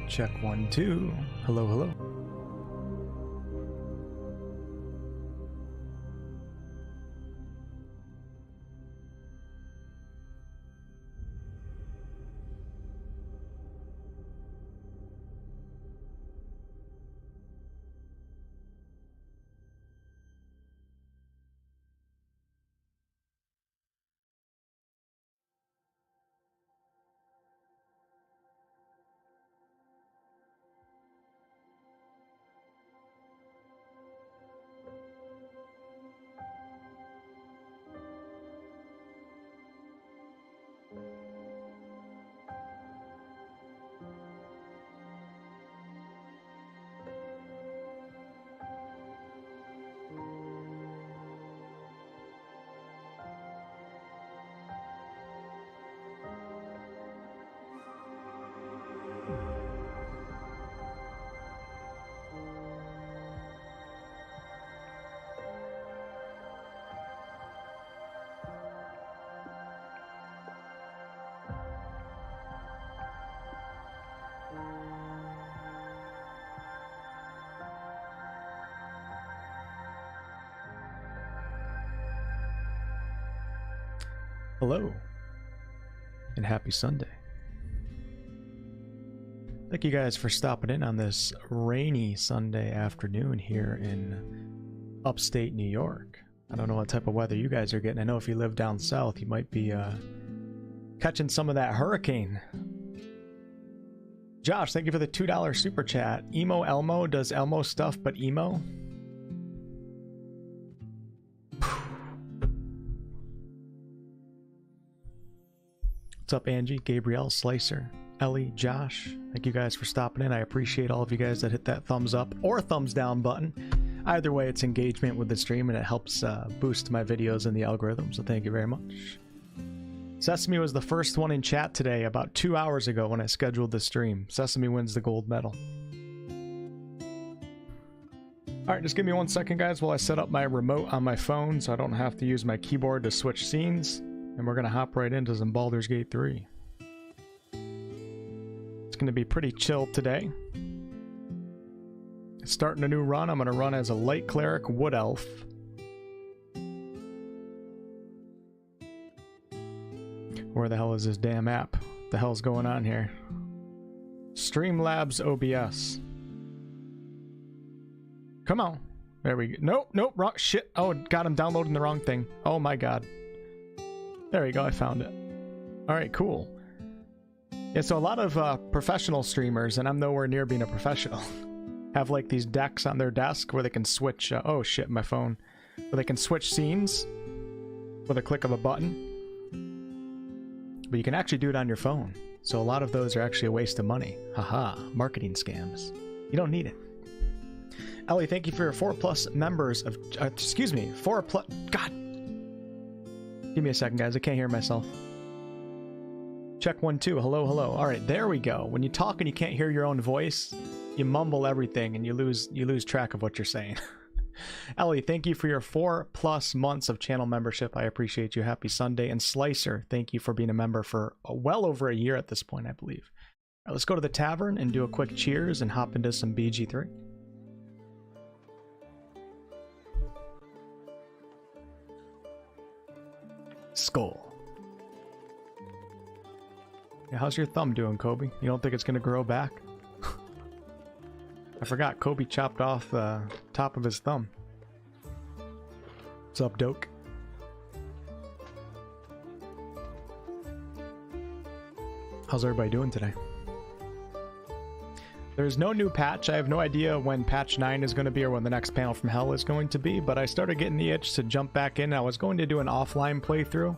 Check 1, 2. Hello, hello. Hello, and happy Sunday. Thank you guys for stopping in on this rainy Sunday afternoon here in upstate New York. I don't know what type of weather you guys are getting. I know if you live down south, you might be catching some of that hurricane. Josh, thank you for the $2 super chat. Emo Elmo does Elmo stuff, but emo? What's up, Angie, Gabrielle, Slicer, Ellie, Josh? Thank you guys for stopping in. I appreciate all of you guys that hit that thumbs up or thumbs down button. Either way, it's engagement with the stream and it helps boost my videos in the algorithm, so thank you very much. Sesame was the first one in chat today about 2 hours ago when I scheduled the stream. Sesame wins the gold medal. Alright, just give me 1 second, guys, while I set up my remote on my phone so I don't have to use my keyboard to switch scenes. And we're going to hop right into some Baldur's Gate 3. It's going to be pretty chill today. Starting a new run, I'm going to run as a light cleric wood elf. Where the hell is this damn app? What the hell's going on here? Streamlabs OBS. Come on. There we go. Nope, nope, wrong shit. Oh, God, I'm downloading the wrong thing. Oh my God. There we go, I found it. Alright, cool. Yeah, so a lot of professional streamers, and I'm nowhere near being a professional, have like these decks on their desk where they can switch, oh shit, my phone, where they can switch scenes with a click of a button. But you can actually do it on your phone. So a lot of those are actually a waste of money. Haha, marketing scams. You don't need it. Ellie, thank you for your 4+ members of, excuse me, 4+, God. Give me a second, guys. I can't hear myself. Check 1, 2. Hello, hello. All right, there we go. When you talk and you can't hear your own voice, you mumble everything and you lose track of what you're saying. Ellie, thank you for your 4+ months of channel membership. I appreciate you. Happy Sunday. And Slicer, thank you for being a member for well over a year at this point, I believe. All right, let's go to the tavern and do a quick cheers and hop into some BG3. Skull. Yeah, how's your thumb doing, Kobe? You don't think it's gonna grow back? I forgot Kobe chopped off the top of his thumb. What's up, Doke? How's everybody doing today? There's no new patch. I have no idea when patch 9 is going to be or when the next panel from hell is going to be, but I started getting the itch to jump back in. I was going to do an offline playthrough.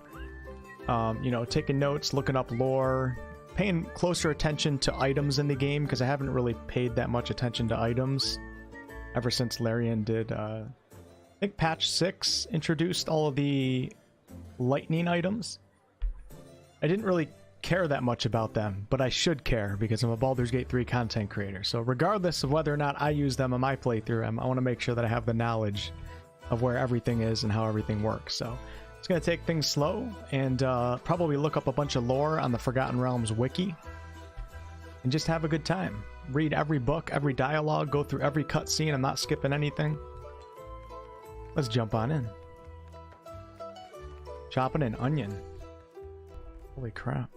You know, taking notes, looking up lore, paying closer attention to items in the game, because I haven't really paid that much attention to items ever since Larian did, I think patch 6 introduced all of the lightning items. I didn't really care that much about them, but I should care because I'm a Baldur's Gate 3 content creator. So regardless of whether or not I use them in my playthrough, I want to make sure that I have the knowledge of where everything is and how everything works. So it's going to take things slow and probably look up a bunch of lore on the Forgotten Realms wiki and just have a good time. read every book, every dialogue, go through every cutscene. I'm not skipping anything. Let's jump on in. Chopping an onion. Holy crap.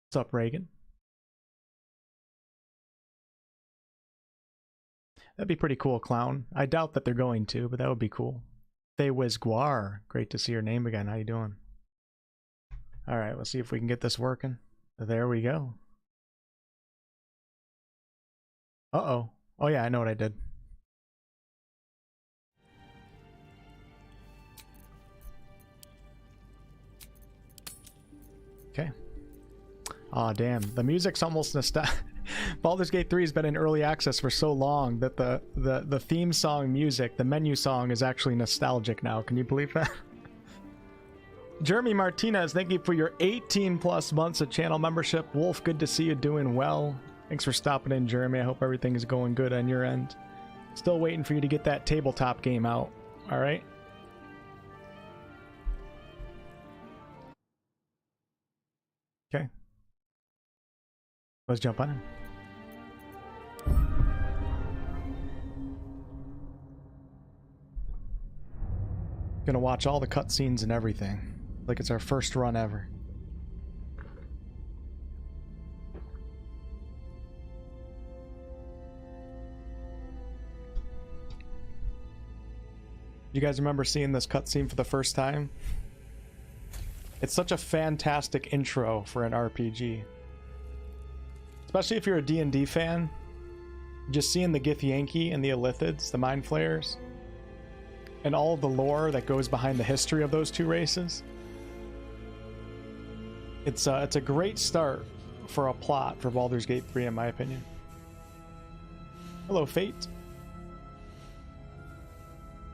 What's up, Reagan? That'd be pretty cool, Clown. I doubt that they're going to, but that would be cool. Faye Wiz Guar. Great to see your name again. How you doing? Alright, let's see if we can get this working. There we go. Uh-oh. Oh yeah, I know what I did. Okay. Aw, damn. The music's almost nostalgic. Baldur's Gate 3 has been in early access for so long that the theme song music, the menu song, is actually nostalgic now. Can you believe that? Jeremy Martinez, thank you for your 18 plus months of channel membership. Wolf, good to see you doing well. Thanks for stopping in, Jeremy. I hope everything is going good on your end. Still waiting for you to get that tabletop game out. All right. Okay. Let's jump on in. Gonna watch all the cutscenes and everything. Like it's our first run ever. You guys remember seeing this cutscene for the first time? It's such a fantastic intro for an RPG. Especially if you're a D&D fan. Just seeing the Githyanki and the Illithids, the Mind Flayers, and all of the lore that goes behind the history of those two races. It's a great start for a plot for Baldur's Gate 3, in my opinion. Hello, Fate.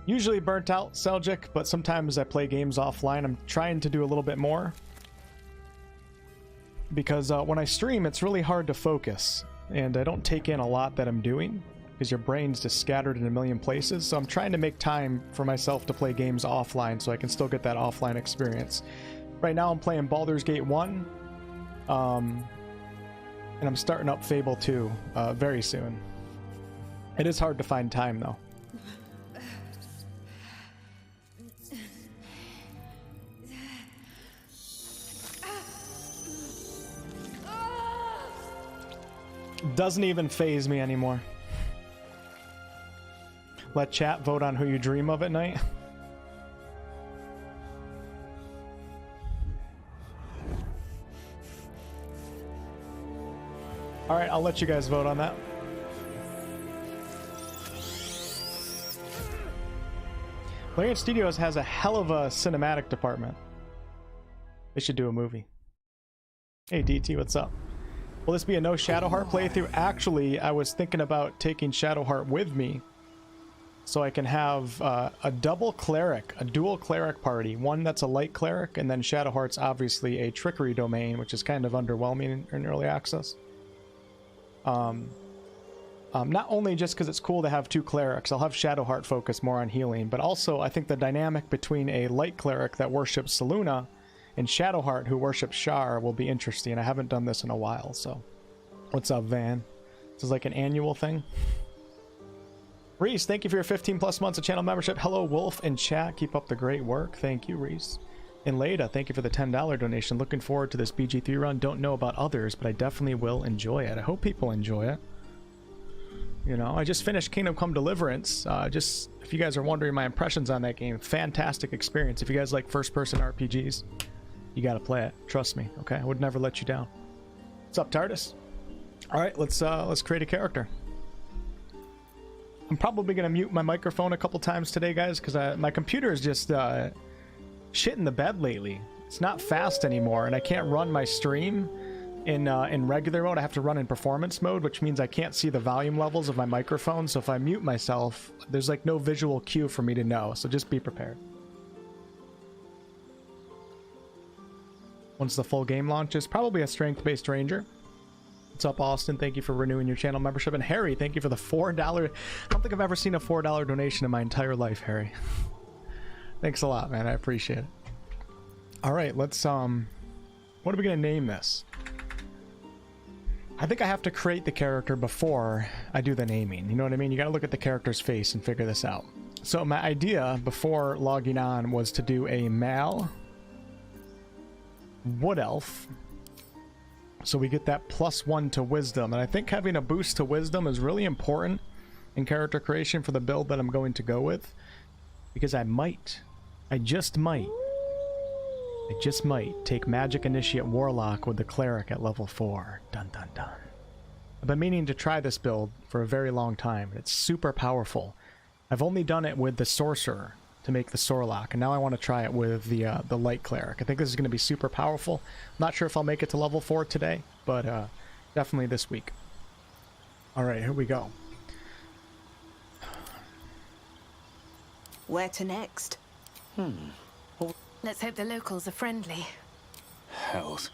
Usually burnt out, Seljuk, but sometimes I play games offline. I'm trying to do a little bit more. Because when I stream, it's really hard to focus. And I don't take in a lot that I'm doing. Because your brain's just scattered in a million places. So I'm trying to make time for myself to play games offline so I can still get that offline experience. Right now I'm playing Baldur's Gate 1. And I'm starting up Fable 2 very soon. It is hard to find time though. Doesn't even faze me anymore. Let chat vote on who you dream of at night. Alright, I'll let you guys vote on that. Larian Studios has a hell of a cinematic department. They should do a movie. Hey DT, what's up? Will this be a no Shadowheart playthrough? Actually, I was thinking about taking Shadowheart with me so I can have a double cleric, a dual cleric party. One that's a light cleric, and then Shadowheart's obviously a trickery domain, which is kind of underwhelming in early access. Not only just because it's cool to have two clerics, I'll have Shadowheart focus more on healing, but also I think the dynamic between a light cleric that worships Selûne and Shadowheart who worships Shar will be interesting. I haven't done this in a while, so. What's up, Van? This is like an annual thing. Reese, thank you for your 15 plus months of channel membership. Hello, Wolf in chat. Keep up the great work. Thank you, Reese. And Leda, thank you for the $10 donation. Looking forward to this BG3 run. Don't know about others, but I definitely will enjoy it. I hope people enjoy it. You know, I just finished Kingdom Come Deliverance. Just, if you guys are wondering my impressions on that game, fantastic experience. If you guys like first-person RPGs, you gotta play it. Trust me, okay? I would never let you down. What's up, TARDIS? Alright, let's create a character. I'm probably gonna mute my microphone a couple times today, guys, because my computer is just shit in the bed lately. It's not fast anymore, and I can't run my stream in regular mode. I have to run in performance mode, which means I can't see the volume levels of my microphone. So if I mute myself, there's like no visual cue for me to know. So just be prepared. Once the full game launches, probably a strength-based ranger. What's up, Austin? Thank you for renewing your channel membership. And Harry, thank you for the $4. I don't think I've ever seen a $4 donation in my entire life, Harry. Thanks a lot, man. I appreciate it. All right, let's what are we gonna name this? I think I have to create the character before I do the naming. You know what I mean? You gotta look at the character's face and figure this out. So my idea before logging on was to do a male wood elf. So we get that +1 to wisdom. And I think having a boost to wisdom is really important in character creation for the build that I'm going to go with. Because I just might take Magic Initiate Warlock with the Cleric at level 4. Dun dun dun. I've been meaning to try this build for a very long time. It's super powerful. I've only done it with the Sorcerer to make the Sorlock, and now I want to try it with the Light Cleric. I think this is going to be super powerful. I'm not sure if I'll make it to level 4 today, but definitely this week. Alright, here we go. Where to next? Let's hope the locals are friendly. Hells.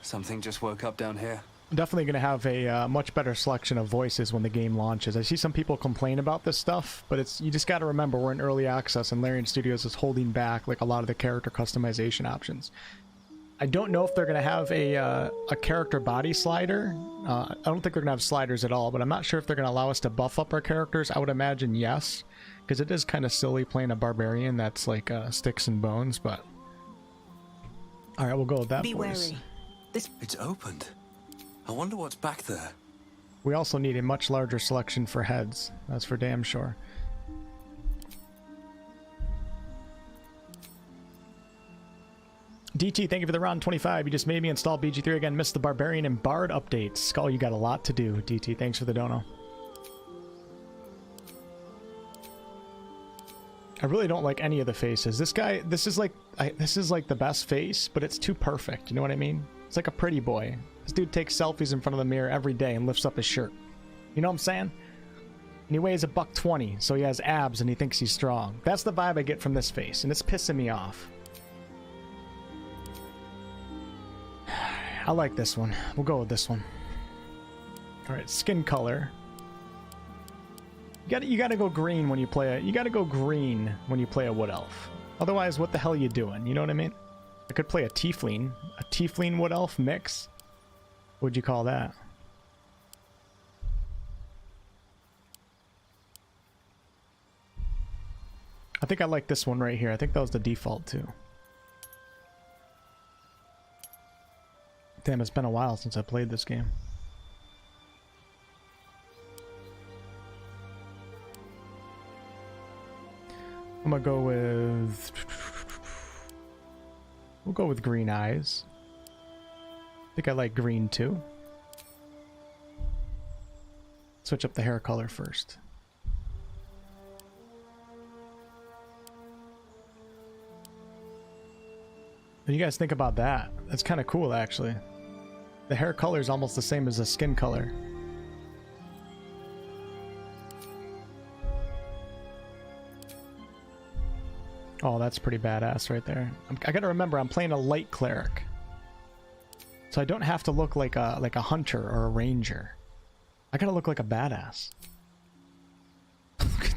Something just woke up down here. I'm definitely going to have a much better selection of voices when the game launches. I see some people complain about this stuff, but you just got to remember we're in early access and Larian Studios is holding back like a lot of the character customization options. I don't know if they're going to have a character body slider. I don't think they're going to have sliders at all, but I'm not sure if they're going to allow us to buff up our characters. I would imagine yes, because it is kind of silly playing a barbarian that's like sticks and bones, but... Alright, we'll go with that Be voice. wary. It's opened. I wonder what's back there. We also need a much larger selection for heads. That's for damn sure. DT, thank you for the round 25. You just made me install BG3 again. Missed the Barbarian and Bard updates. Skull, you got a lot to do. DT, thanks for the dono. I really don't like any of the faces. This guy, this is like the best face, but it's too perfect. You know what I mean? It's like a pretty boy. This dude takes selfies in front of the mirror every day and lifts up his shirt. You know what I'm saying? And he weighs $120, so he has abs and he thinks he's strong. That's the vibe I get from this face, and it's pissing me off. I like this one. We'll go with this one. Alright, skin color. You gotta go green when you play a wood elf. Otherwise, what the hell are you doing? You know what I mean? I could play a tiefling wood elf mix. What would you call that? I think I like this one right here. I think that was the default too. Damn, it's been a while since I played this game. I'm gonna go with... We'll go with green eyes. I think I like green too. Switch up the hair color first. What do you guys think about that? That's kind of cool, actually. The hair color is almost the same as the skin color. Oh, that's pretty badass right there. I gotta remember, I'm playing a light cleric, so I don't have to look like a hunter or a ranger. I gotta look like a badass.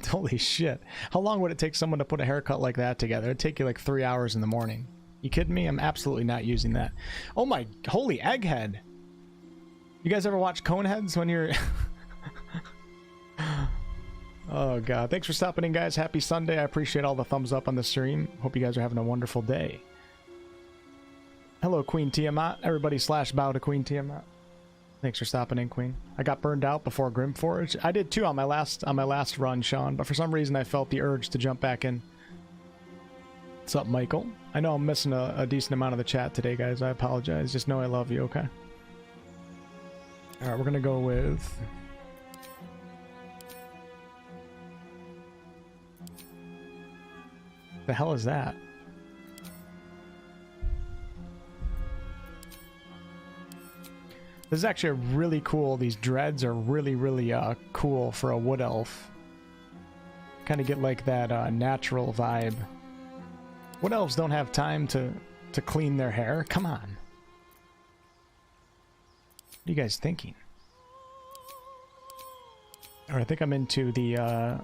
Holy shit! How long would it take someone to put a haircut like that together? It'd take you like 3 hours in the morning. You kidding me? I'm absolutely not using that. Oh my, holy egghead! You guys ever watch Coneheads when you're... Oh god, thanks for stopping in, guys. Happy Sunday. I appreciate all the thumbs up on the stream. Hope you guys are having a wonderful day. Hello, Queen Tiamat. Everybody /bow to Queen Tiamat. Thanks for stopping in, Queen. I got burned out before Grimforge. I did too on my last run, Sean, but for some reason I felt the urge to jump back in. What's up, Michael? I know I'm missing a decent amount of the chat today, guys. I apologize. Just know I love you, okay? Alright, we're gonna go with... The hell is that? This is actually really cool. These dreads are really cool for a wood elf. Kind of get like that natural vibe. Wood elves don't have time to clean their hair. Come on. What are you guys thinking? Alright, I think I'm into the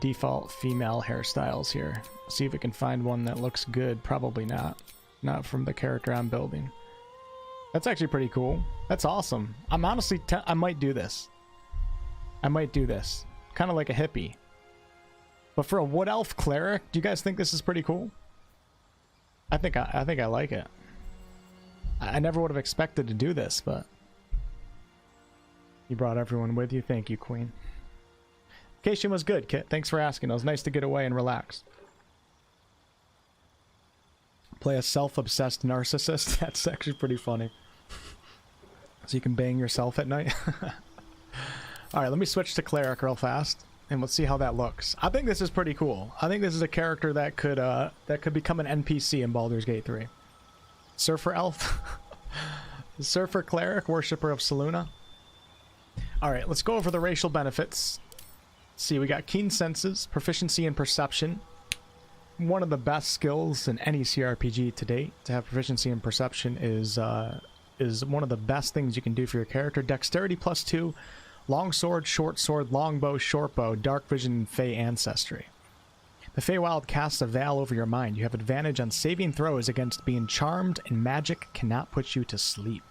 default female hairstyles here. See if we can find one that looks good. Probably not. Not from the character I'm building. That's actually pretty cool. That's awesome. I'm honestly, I might do this. I might do this. Kind of like a hippie. But for a wood elf cleric, do you guys think this is pretty cool? I think I like it. I never would have expected to do this, but you brought everyone with you. Thank you, Queen. Vacation was good, Kit. Thanks for asking. It was nice to get away and relax. Play a self-obsessed narcissist. That's actually pretty funny. So you can bang yourself at night. Alright, let me switch to Cleric real fast, and let's see how that looks. I think this is pretty cool. I think this is a character that could become an NPC in Baldur's Gate 3. Surfer Elf. Surfer Cleric, Worshipper of Selûne. Alright, let's go over the racial benefits. Let's see, we got Keen Senses, Proficiency in Perception. One of the best skills in any CRPG to date. To have Proficiency in Perception is one of the best things you can do for your character. Dexterity +2, long sword, short sword, longbow, short bow, dark vision, and Fey ancestry. The Feywild casts a veil over your mind. You have advantage on saving throws against being charmed, and magic cannot put you to sleep.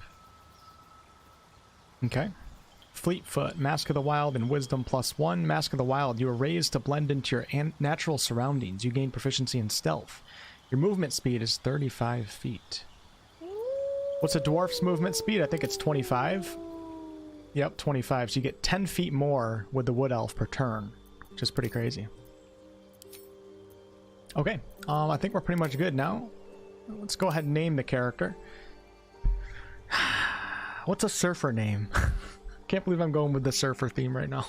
Okay. Fleetfoot, Mask of the Wild, and Wisdom +1. Mask of the Wild, you are raised to blend into your natural surroundings. You gain proficiency in stealth. Your movement speed is 35 feet. What's a dwarf's movement speed? I think it's 25. Yep, 25. So you get 10 feet more with the wood elf per turn, which is pretty crazy. Okay, I think we're pretty much good now. Let's go ahead and name the character. What's a surfer name? Can't believe I'm going with the surfer theme right now.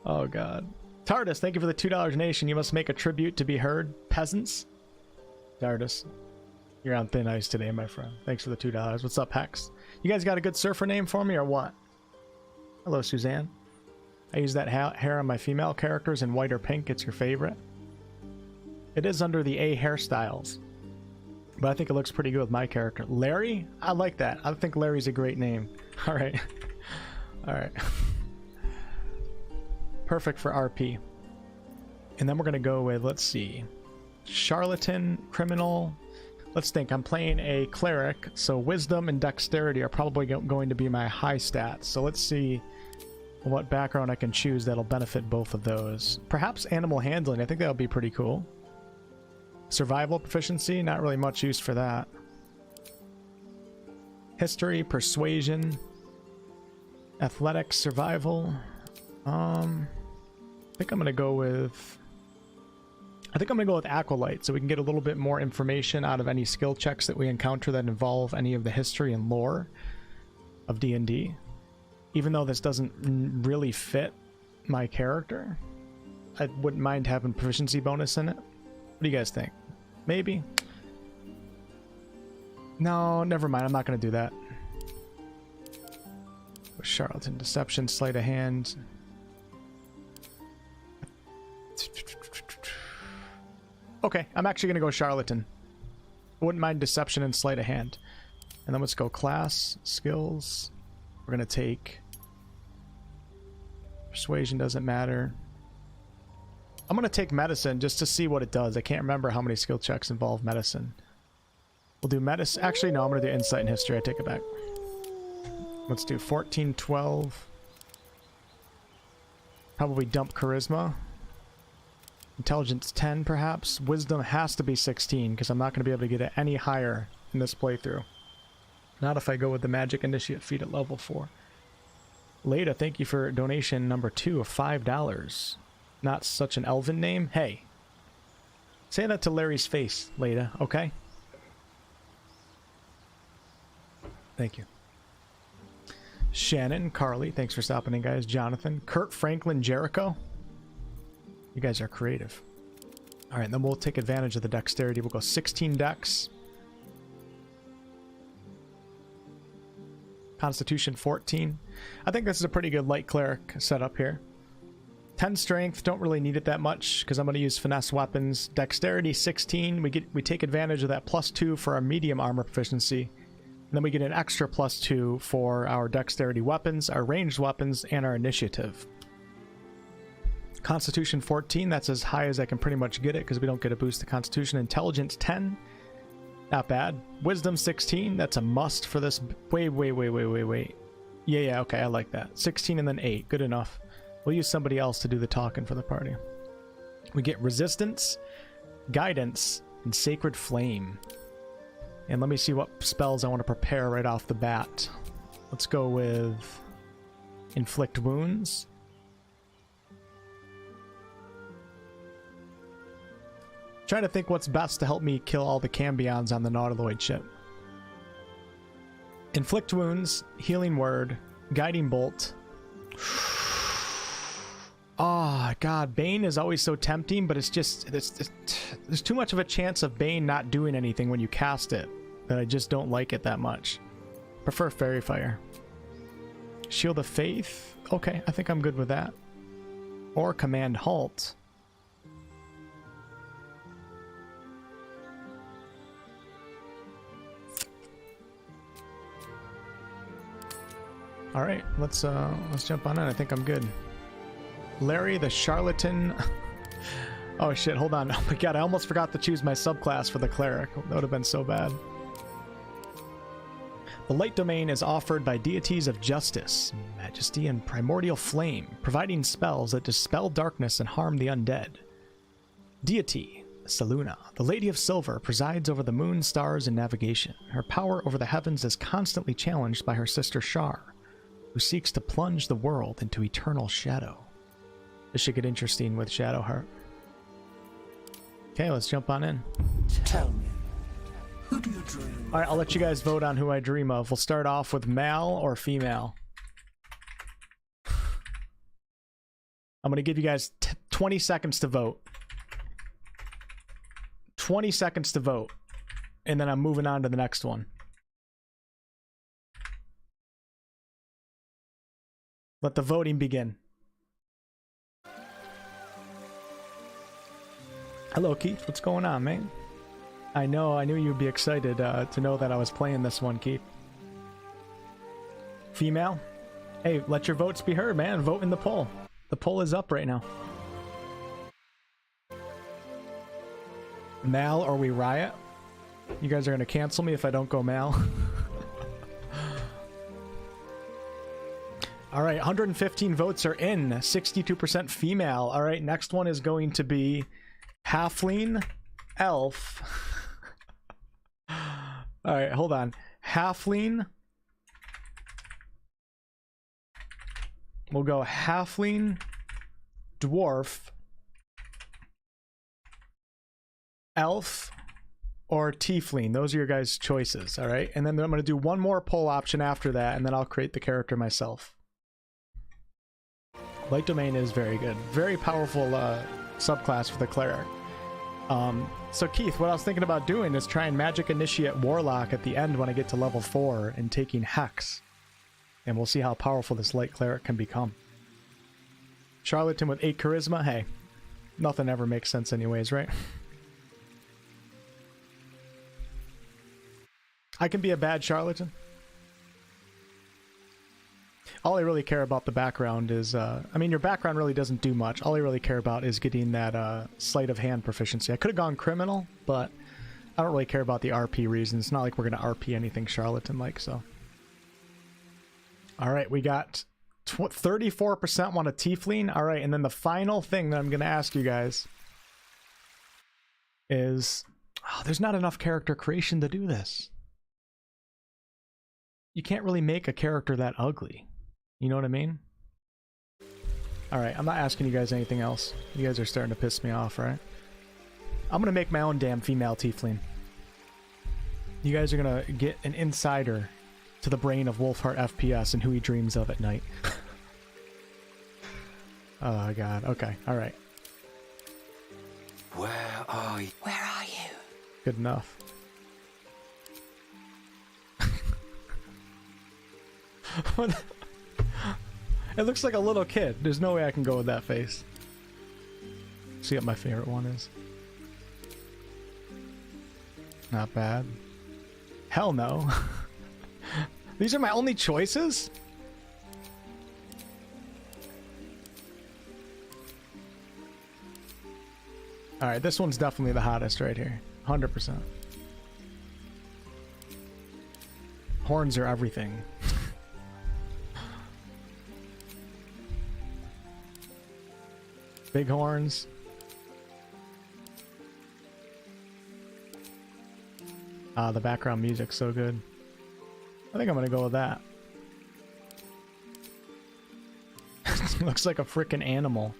Oh god. Tardis, thank you for the $2 donation. You must make a tribute to be heard. Peasants. Tardis, you're on thin ice today, my friend. Thanks for the $2. What's up, Hex? You guys got a good surfer name for me or what? Hello, Suzanne. I use that hair on my female characters in white or pink. It's your favorite. It is under the A hairstyles, but I think it looks pretty good with my character. Larry? I like that. I think Larry's a great name. All right. All right. Perfect for RP. And then we're going to go with, let's see, Charlatan, Criminal. Let's think. I'm playing a Cleric, so Wisdom and Dexterity are probably going to be my high stats. So let's see what background I can choose that'll benefit both of those. Perhaps Animal Handling. I think that'll be pretty cool. Survival Proficiency, not really much use for that. History, Persuasion, Athletics, Survival. I think I'm gonna go with Acolyte, so we can get a little bit more information out of any skill checks that we encounter that involve any of the history and lore of D&D. Even though this doesn't really fit my character, I wouldn't mind having proficiency bonus in it. What do you guys think? Maybe? No, never mind. I'm not going to do that. Charlatan, Deception, Sleight of Hand. Okay, I'm actually going to go Charlatan. I wouldn't mind Deception and Sleight of Hand. And then let's go Class, Skills. We're going to take... Persuasion doesn't matter. I'm going to take Medicine just to see what it does. I can't remember how many skill checks involve Medicine. We'll do Medicine. Actually, no, I'm going to do Insight and History. I take it back. Let's do 14, 12. Probably dump Charisma. Intelligence 10, perhaps. Wisdom has to be 16, because I'm not going to be able to get it any higher in this playthrough. Not if I go with the Magic Initiate feat at level 4. Leda, thank you for donation number 2 of $5. Not such an elven name. Hey. Say that to Larry's face, Leda, okay? Thank you. Shannon, Carly, thanks for stopping in, guys. Jonathan, Kurt, Franklin, Jericho. You guys are creative. Alright, then we'll take advantage of the dexterity. We'll go 16 dex. Constitution 14. I think this is a pretty good light cleric setup here. 10 strength, don't really need it that much because I'm going to use finesse weapons. Dexterity 16, we take advantage of that +2 for our medium armor proficiency. And then we get an extra +2 for our dexterity weapons, our ranged weapons, and our initiative. Constitution 14, that's as high as I can pretty much get it because we don't get a boost to Constitution. Intelligence 10. Not bad. Wisdom 16, that's a must for this. Wait. Yeah, okay, I like that. 16 and then 8, good enough. We'll use somebody else to do the talking for the party. We get resistance, guidance, and sacred flame. And let me see what spells I want to prepare right off the bat. Let's go with inflict wounds. Trying to think what's best to help me kill all the cambions on the Nautiloid ship. Inflict wounds, healing word, guiding bolt. Oh god, Bane is always so tempting, but it's just there's too much of a chance of Bane not doing anything when you cast it that I just don't like it that much. Prefer Fairy Fire. Shield of Faith. Okay, I think I'm good with that. Or Command Halt. All right, let's jump on in. I think I'm good. Larry the Charlatan. Oh shit, hold on. Oh my god, I almost forgot to choose my subclass for the Cleric. That would have been so bad. The light domain is offered by deities of justice, majesty, and primordial flame, providing spells that dispel darkness and harm the undead. Deity, Saluna, the Lady of Silver, presides over the moon, stars, and navigation. Her power over the heavens is constantly challenged by her sister Shar, who seeks to plunge the world into eternal shadow. This should get interesting with Shadowheart. Okay, let's jump on in. Tell me, who do you dream? Alright, I'll let you guys vote on who I dream of. We'll start off with male or female. I'm going to give you guys 20 seconds to vote. 20 seconds to vote. And then I'm moving on to the next one. Let the voting begin. Hello, Keith. What's going on, man? I knew you'd be excited to know that I was playing this one, Keith. Female? Hey, let your votes be heard, man. Vote in the poll. The poll is up right now. Mal or we riot? You guys are going to cancel me if I don't go Mal? Alright, 115 votes are in. 62% female. Alright, next one is going to be Halfling, Elf. Alright, hold on. Halfling. We'll go Halfling, Dwarf, Elf, or Tiefling. Those are your guys' choices, alright? And then I'm going to do one more poll option after that, and then I'll create the character myself. Light Domain is very good. Very powerful subclass for the Cleric. So Keith, what I was thinking about doing is trying Magic Initiate Warlock at the end when I get to level 4 and taking Hex. And we'll see how powerful this Light Cleric can become. Charlatan with 8 Charisma. Hey, nothing ever makes sense anyways, right? I can be a bad Charlatan. All I really care about the background is, I mean, your background really doesn't do much. All I really care about is getting that sleight of hand proficiency. I could have gone criminal, but I don't really care about the RP reasons. It's not like we're going to RP anything Charlatan-like, so. Alright, we got 34% want a Tiefling. Alright, and then the final thing that I'm going to ask you guys is, there's not enough character creation to do this. You can't really make a character that ugly. You know what I mean? Alright, I'm not asking you guys anything else. You guys are starting to piss me off, right? I'm gonna make my own damn female tiefling. You guys are gonna get an insider to the brain of WolfheartFPS and who he dreams of at night. Oh god, okay, alright. Where are you? Where are you? Good enough. It looks like a little kid. There's no way I can go with that face. See what my favorite one is. Not bad. Hell no. These are my only choices? Alright, this one's definitely the hottest right here. 100%. Horns are everything. Big horns. Ah, the background music's so good. I think I'm gonna go with that. Looks like a freaking animal.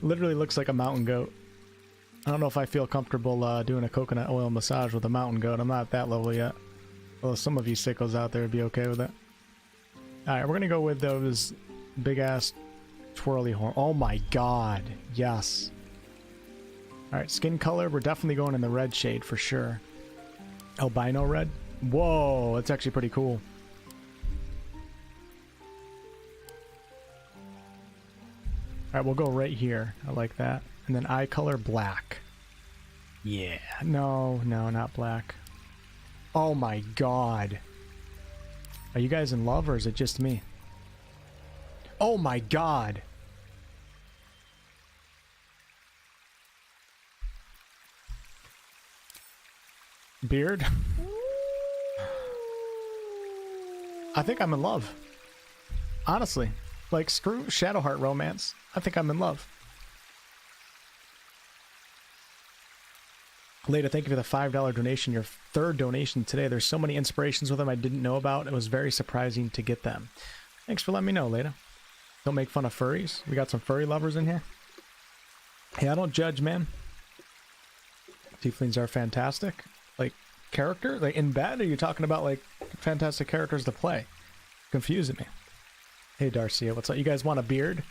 Literally looks like a mountain goat. I don't know if I feel comfortable doing a coconut oil massage with a mountain goat. I'm not at that level yet. Well, some of you sickos out there would be okay with it. Alright, we're gonna go with those big ass twirly horn. Oh my god. Yes. Alright, skin color. We're definitely going in the red shade for sure. Albino red. Whoa, that's actually pretty cool. Alright, we'll go right here. I like that. And then eye color black. Yeah. No, not black. Oh my god. Are you guys in love or is it just me? Oh my god. Beard? I think I'm in love. Honestly. Like, screw Shadowheart romance. I think I'm in love. Leda, thank you for the $5 donation. Your third donation today. There's so many inspirations with them I didn't know about. It was very surprising to get them. Thanks for letting me know, Leda. Don't make fun of furries. We got some furry lovers in here. Hey, I don't judge, man. Tieflings are fantastic. Like, character? Like, in bed? Are you talking about, like, fantastic characters to play? Confusing me. Hey, Darcia, what's up? You guys want a beard?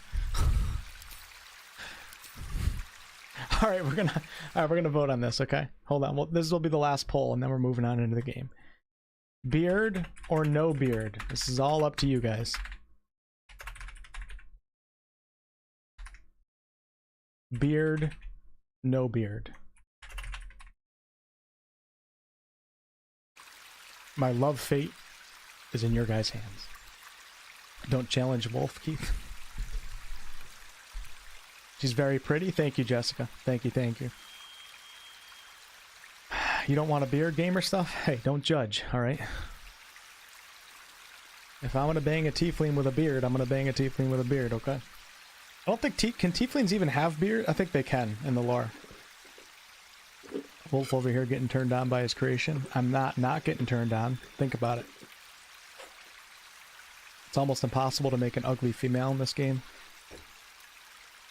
Alright, we're gonna vote on this, okay? Hold on. Well, this will be the last poll, and then we're moving on into the game. Beard or no beard? This is all up to you guys. Beard, no beard. My love fate is in your guys' hands. Don't challenge Wolf, Keith. She's very pretty. Thank you, Jessica. Thank you, thank you. You don't want a beard, gamer stuff? Hey, don't judge, alright? If I'm gonna bang a tiefling with a beard, I'm gonna bang a tiefling with a beard, okay? I don't think can tieflings even have beard? I think they can in the lore. Wolf over here getting turned on by his creation. I'm not getting turned on. Think about it. It's almost impossible to make an ugly female in this game.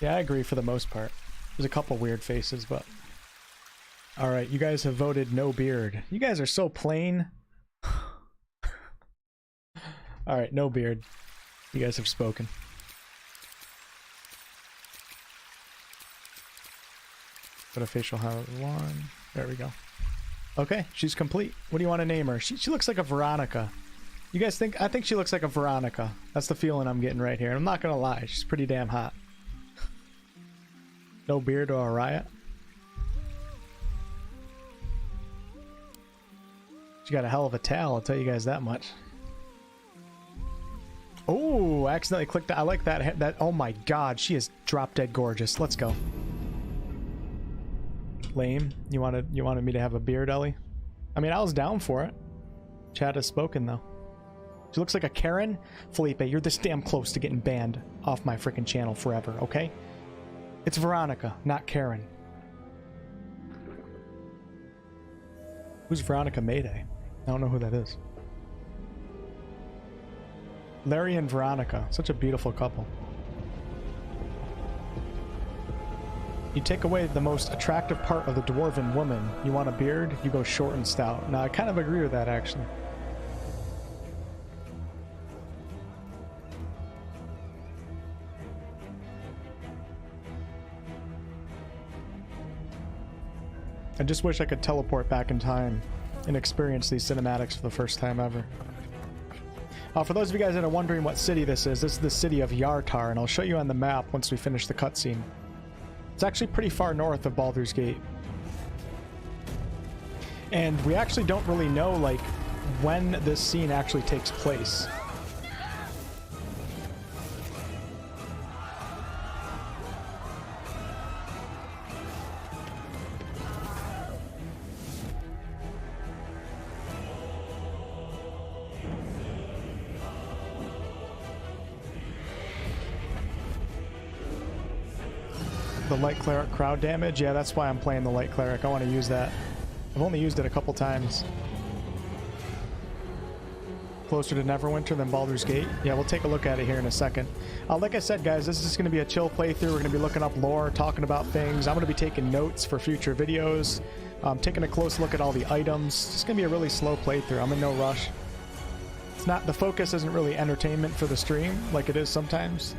Yeah, I agree for the most part. There's a couple weird faces, but... Alright, you guys have voted no beard. You guys are so plain. Alright, no beard. You guys have spoken. Put a facial height of 1. There we go. Okay, she's complete. What do you want to name her? She looks like a Veronica. You guys think? I think she looks like a Veronica. That's the feeling I'm getting right here. And I'm not gonna lie, she's pretty damn hot. No beard or a riot. She got a hell of a tail, I'll tell you guys that much. Oh, I accidentally clicked. I like that. Oh my god, she is drop dead gorgeous. Let's go. Lame. You wanted me to have a beard, Ellie? I mean, I was down for it. Chat has spoken though. She looks like a Karen. Felipe, you're this damn close to getting banned off my freaking channel forever, okay? It's Veronica, not Karen. Who's Veronica Mayday? I don't know who that is. Larry and Veronica, such a beautiful couple. You take away the most attractive part of the dwarven woman. You want a beard, you go short and stout. Now, I kind of agree with that, actually. I just wish I could teleport back in time and experience these cinematics for the first time ever. For those of you guys that are wondering what city this is the city of Yartar, and I'll show you on the map once we finish the cutscene. It's actually pretty far north of Baldur's Gate. And we actually don't really know, like, when this scene actually takes place. The light cleric crowd damage? Yeah, that's why I'm playing the light cleric. I want to use that. I've only used it a couple times. Closer to Neverwinter than Baldur's Gate? Yeah, we'll take a look at it here in a second. Like I said, guys, this is just going to be a chill playthrough. We're going to be looking up lore, talking about things. I'm going to be taking notes for future videos. Taking a close look at all the items. It's just going to be a really slow playthrough. I'm in no rush. It's not, the focus isn't really entertainment for the stream like it is sometimes.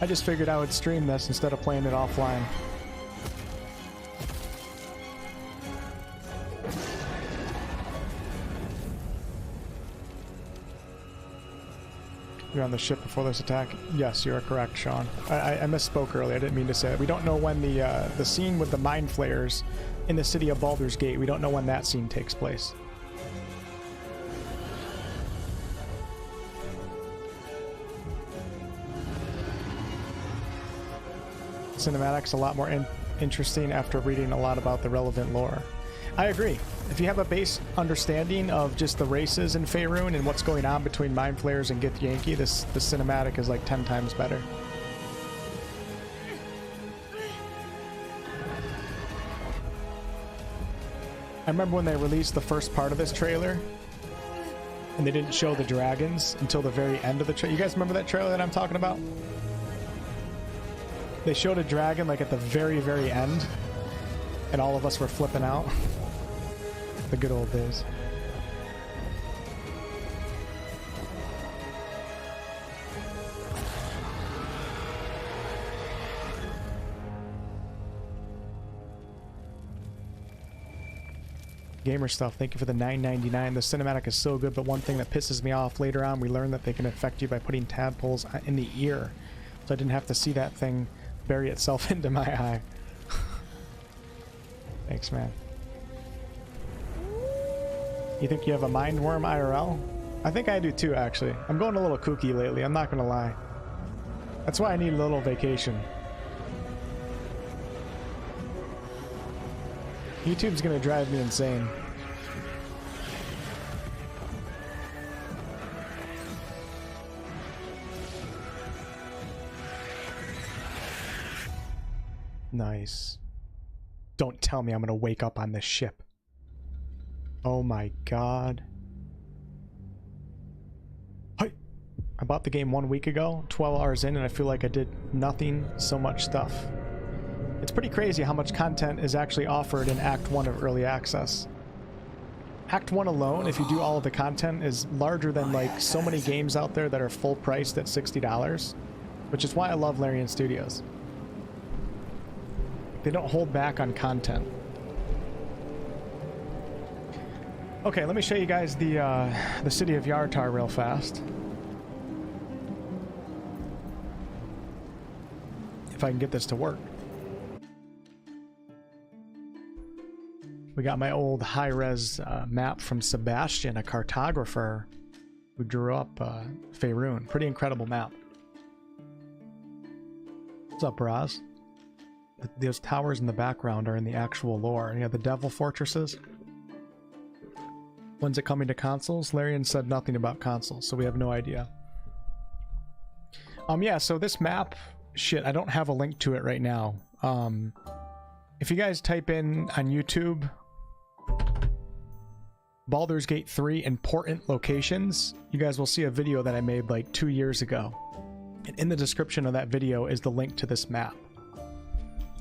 I just figured I would stream this instead of playing it offline. You're on the ship before this attack? Yes, you are correct, Sean. I misspoke earlier. I didn't mean to say it. We don't know when the scene with the mind flayers in the city of Baldur's Gate, we don't know when that scene takes place. Cinematics a lot more interesting after reading a lot about the relevant lore. I agree. If you have a base understanding of just the races in Faerun and what's going on between Mind Flayers and Gith Yankee, the cinematic is like 10 times better. I remember when they released the first part of this trailer and they didn't show the dragons until the very end of the trailer. You guys remember that trailer that I'm talking about? They showed a dragon like at the very, very end and all of us were flipping out. The good old days. Gamer stuff, thank you for the $9.99. The cinematic is so good, but one thing that pisses me off later on, we learned that they can affect you by putting tadpoles in the ear. So I didn't have to see that thing bury itself into my eye. Thanks, man. You think you have a mind worm IRL? I think I do too, actually. I'm going a little kooky lately, I'm not gonna lie. That's why I need a little vacation. YouTube's gonna drive me insane. Nice. Don't tell me I'm gonna wake up on this ship. Oh my god. Hi! I bought the game 1 week ago, 12 hours in, and I feel like I did nothing, so much stuff. It's pretty crazy how much content is actually offered in Act 1 of Early Access. Act 1 alone, if you do all of the content, is larger than like so many games out there that are full priced at $60, which is why I love Larian Studios. They don't hold back on content. Okay, let me show you guys the city of Yartar real fast. If I can get this to work. We got my old high-res map from Sebastian, a cartographer who drew up Faerun. Pretty incredible map. What's up, Raz? Those towers in the background are in the actual lore. You have the devil fortresses. When's it coming to consoles? Larian said nothing about consoles, so we have no idea. Yeah, so this map, shit, I don't have a link to it right now. If you guys type in on YouTube Baldur's Gate 3 important locations, you guys will see a video that I made like 2 years ago. And in the description of that video is the link to this map.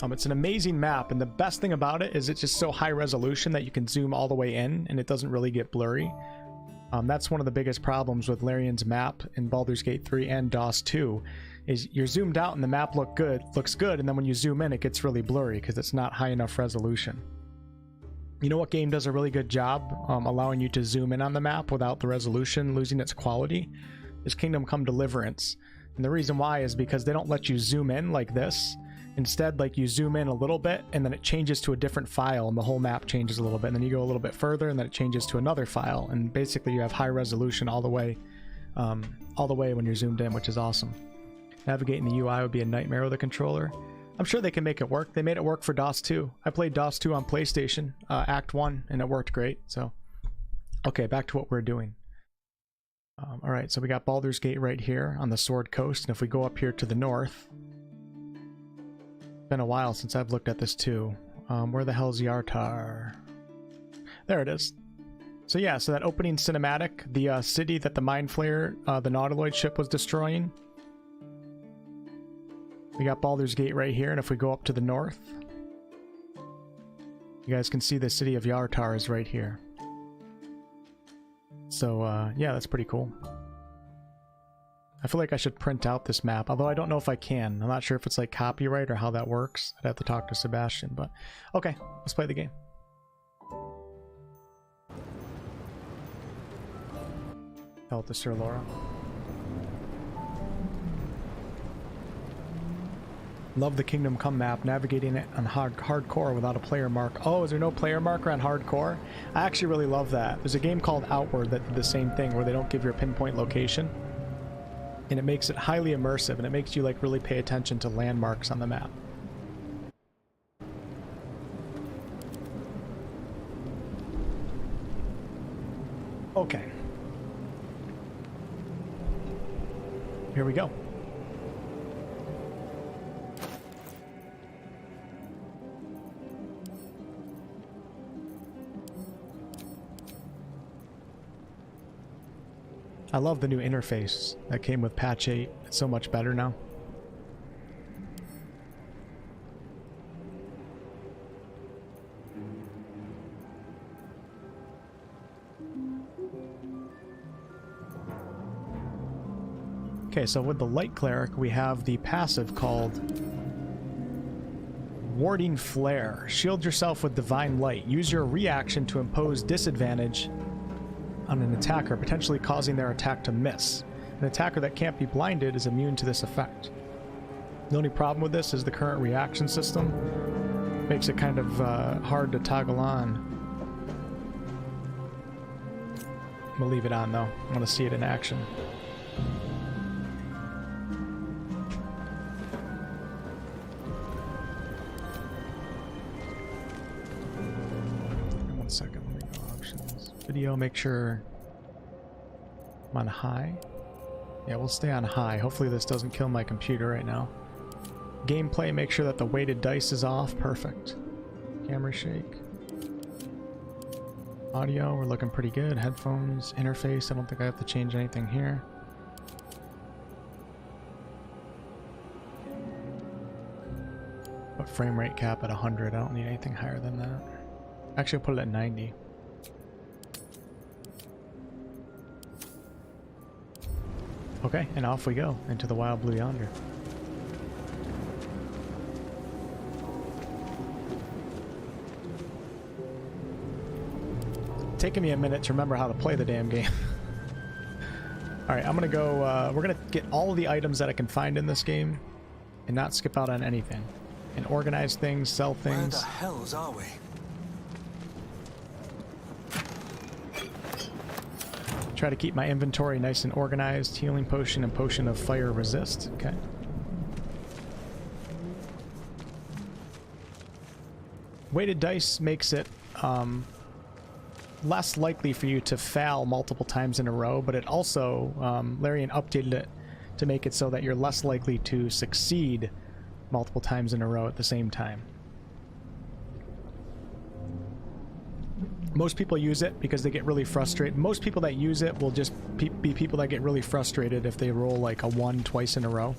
It's an amazing map, and the best thing about it is it's just so high resolution that you can zoom all the way in and it doesn't really get blurry. That's one of the biggest problems with Larian's map in Baldur's Gate 3 and DOS 2 is you're zoomed out and the map looks good, and then when you zoom in it gets really blurry because it's not high enough resolution. You know what game does a really good job allowing you to zoom in on the map without the resolution losing its quality? Is Kingdom Come Deliverance. And the reason why is because they don't let you zoom in like this. Instead, like, you zoom in a little bit and then it changes to a different file and the whole map changes a little bit, and then you go a little bit further and then it changes to another file, and basically you have high resolution all the way when you're zoomed in, which is awesome. Navigating the UI would be a nightmare with a controller. I'm sure they can make it work. They made it work for DOS 2. I played DOS 2 on PlayStation, Act 1, and it worked great. So, okay, back to what we're doing. Alright, so we got Baldur's Gate right here on the Sword Coast, and if we go up here to the north, Been a while since I've looked at this too. Where the hell's Yartar? There it is. So yeah, so that opening cinematic, the city that the Mind Flayer, the Nautiloid ship was destroying. We got Baldur's Gate right here, and if we go up to the north, you guys can see the city of Yartar is right here. So yeah, that's pretty cool. I feel like I should print out this map, although I don't know if I can. I'm not sure if it's like copyright or how that works. I'd have to talk to Sebastian, but okay, let's play the game. Tell it to Sir Laura. Love the Kingdom Come map, navigating it on hardcore without a player mark. Oh, is there no player marker on hardcore? I actually really love that. There's a game called Outward that did the same thing, where they don't give your pinpoint location. And it makes it highly immersive, and it makes you like really pay attention to landmarks on the map. Okay. Here we go. I love the new interface that came with patch 8. It's so much better now. Okay, so with the Light Cleric, we have the passive called Warding Flare. Shield yourself with Divine Light. Use your reaction to impose disadvantage on an attacker, potentially causing their attack to miss. An attacker that can't be blinded is immune to this effect. The only problem with this is the current reaction system makes it kind of hard to toggle on. I'm gonna leave it on though. I want to see it in action. One second, let me go options. Video, make sure I'm on high. Yeah, we'll stay on high. Hopefully this doesn't kill my computer right now. Gameplay, make sure that the weighted dice is off. Perfect. Camera shake. Audio, we're looking pretty good. Headphones, interface, I don't think I have to change anything here. Put frame rate cap at 100. I don't need anything higher than that. Actually, I'll put it at 90. Okay, and off we go into the wild blue yonder. Taking me a minute to remember how to play the damn game. Alright, I'm gonna go, we're gonna get all of the items that I can find in this game and not skip out on anything. And organize things, sell things. Where the hells are we? Try to keep my inventory nice and organized. Healing potion and potion of fire resist. Okay. Weighted dice makes it less likely for you to fail multiple times in a row, but it also, Larian updated it to make it so that you're less likely to succeed multiple times in a row at the same time. Most people use it because they get really frustrated. Most people that use it will just be people that get really frustrated if they roll like a 1 twice in a row.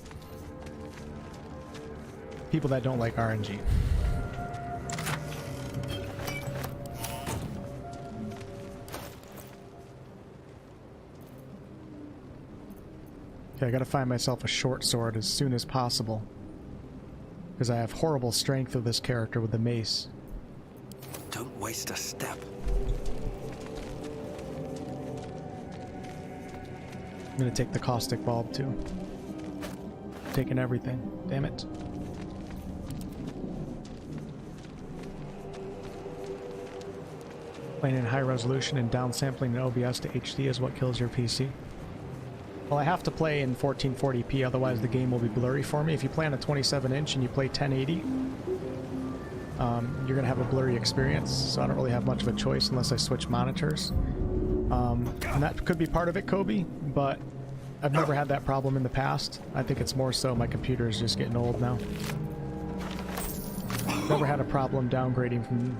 People that don't like RNG. Okay, I gotta find myself a short sword as soon as possible, because I have horrible strength of this character with the mace. Don't waste a step. I'm gonna take the caustic bulb too. Taking everything. Damn it. Playing in high resolution and downsampling in OBS to HD is what kills your PC. Well, I have to play in 1440p, otherwise the game will be blurry for me. If you play on a 27-inch and you play 1080, you're going to have a blurry experience, so I don't really have much of a choice unless I switch monitors. And that could be part of it, Kobe, but I've never had that problem in the past. I think it's more so my computer is just getting old now. Never had a problem downgrading from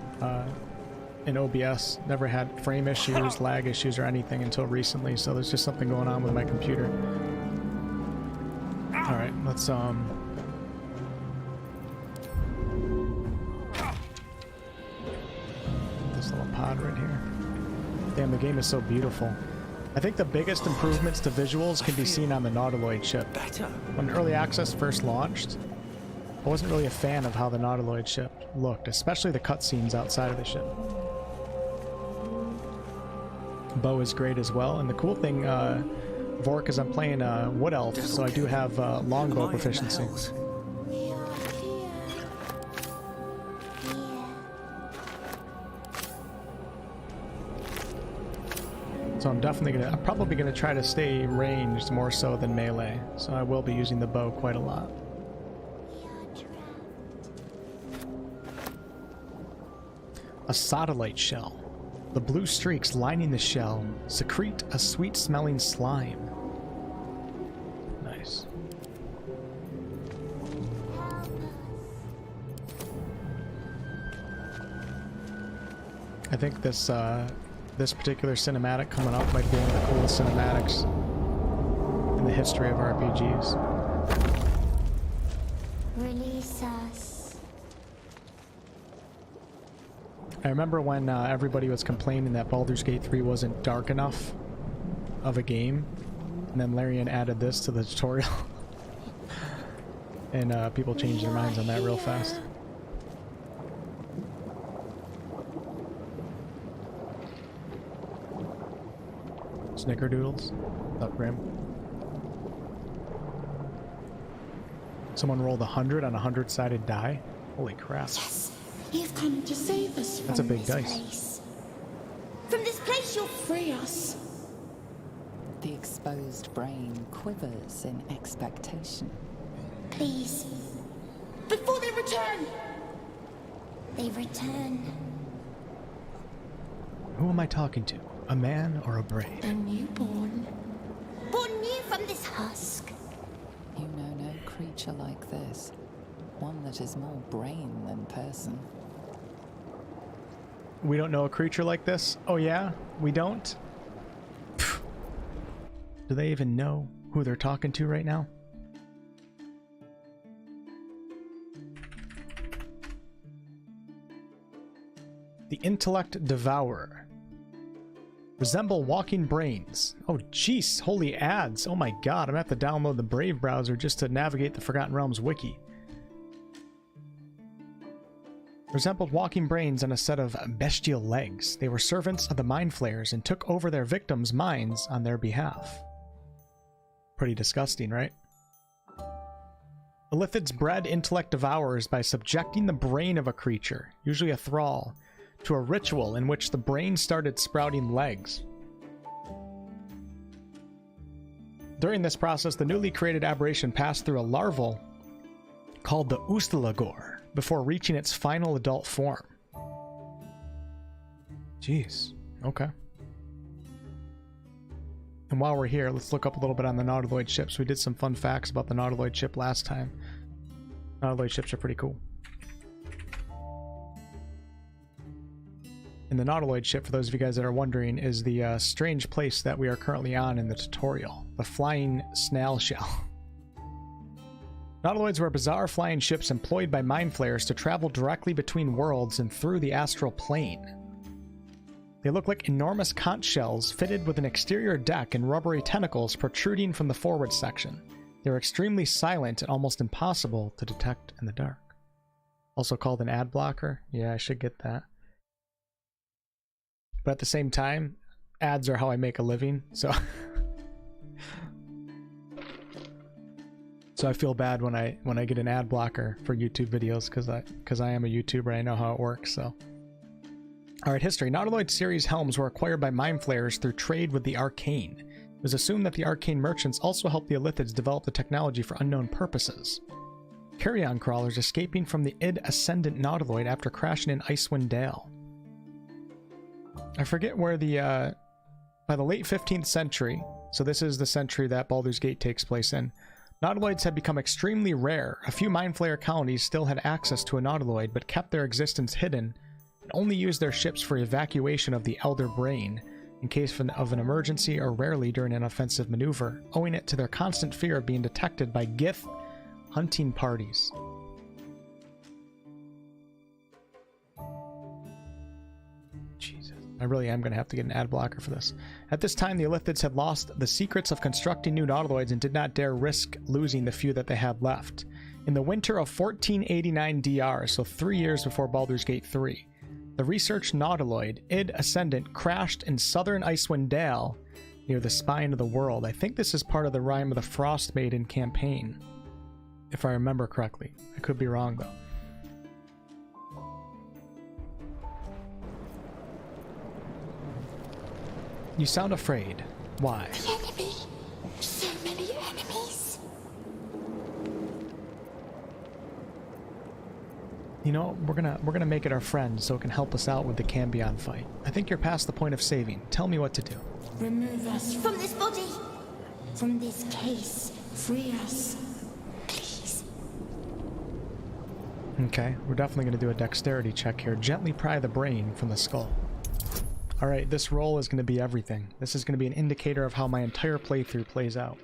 in OBS. Never had frame issues, lag issues, or anything until recently. So there's just something going on with my computer. All right, let's this little pod right here. Damn, the game is so beautiful. I think the biggest improvements to visuals can be seen on the Nautiloid ship. When early access first launched, I wasn't really a fan of how the Nautiloid ship looked, especially the cutscenes outside of the ship. Bow is great as well, and the cool thing, Vork, is I'm playing Wood Elf, so I do have longbow proficiency. So I'm probably gonna try to stay ranged more so than melee, so I will be using the bow quite a lot. A sodalite shell. The blue streaks lining the shell secrete a sweet-smelling slime. Nice. I think this this particular cinematic coming up might be one of the coolest cinematics in the history of RPGs. Release us. I remember when everybody was complaining that Baldur's Gate 3 wasn't dark enough of a game, and then Larian added this to the tutorial. And people changed their minds on that real fast. Snickerdoodles. Up, Grim. Someone rolled 100 on a 100-sided die. Holy crap. Yes, you've come to save us from That's a big this dice. place. From this place, you'll free us. The exposed brain quivers in expectation. Please. Before they return. They return. Who am I talking to? A man or a brave? A newborn. Born new from this husk. You know no creature like this. One that is more brain than person. We don't know a creature like this? Oh yeah? We don't? Pfft. Do they even know who they're talking to right now? The Intellect Devourer. Resemble walking brains. Oh jeez, holy ads. Oh my god, I'm gonna have to download the Brave browser just to navigate the Forgotten Realms wiki. Resembled walking brains on a set of bestial legs. They were servants of the Mind Flayers and took over their victims' minds on their behalf. Pretty disgusting, right? The Lithids bred intellect devourers by subjecting the brain of a creature, usually a thrall, to a ritual in which the brain started sprouting legs. During this process, the newly created aberration passed through a larval called the Ustalagor before reaching its final adult form. Jeez. Okay. And while we're here, let's look up a little bit on the Nautiloid ships. We did some fun facts about the Nautiloid ship last time. Nautiloid ships are pretty cool. And the Nautiloid ship, for those of you guys that are wondering, is the strange place that we are currently on in the tutorial. The Flying Snail Shell. Nautiloids were bizarre flying ships employed by Mind Flayers to travel directly between worlds and through the astral plane. They look like enormous conch shells fitted with an exterior deck and rubbery tentacles protruding from the forward section. They were extremely silent and almost impossible to detect in the dark. Also called an ad blocker. Yeah, I should get that. But at the same time, ads are how I make a living, so so I feel bad when I get an ad blocker for YouTube videos because I am a YouTuber. I know how it works. So, all right, history. Nautiloid series helms were acquired by Mind Flayers through trade with the Arcane. It was assumed that the Arcane merchants also helped the Illithids develop the technology for unknown purposes. Carrion crawlers escaping from the Id Ascendant Nautiloid after crashing in Icewind Dale. I forget where the, by the late 15th century, so this is the century that Baldur's Gate takes place in, Nautiloids had become extremely rare. A few Mind Flayer colonies still had access to a Nautiloid, but kept their existence hidden and only used their ships for evacuation of the Elder Brain in case of an emergency or rarely during an offensive maneuver, owing it to their constant fear of being detected by Gith hunting parties. Jesus. I really am going to have to get an ad blocker for this. At this time, the Illithids had lost the secrets of constructing new Nautiloids and did not dare risk losing the few that they had left. In the winter of 1489 DR, so 3 years before Baldur's Gate 3, the researched Nautiloid, Id Ascendant, crashed in southern Icewind Dale near the spine of the world. I think this is part of the Rime of the Frost Maiden campaign, if I remember correctly. I could be wrong, though. You sound afraid. Why? The enemy. So many enemies. You know, we're gonna make it our friend so it can help us out with the Cambion fight. I think you're past the point of saving. Tell me what to do. Remove us from this body. From this case. Free us. Please. Okay, we're definitely gonna do a dexterity check here. Gently pry the brain from the skull. Alright, this roll is going to be everything. This is going to be an indicator of how my entire playthrough plays out.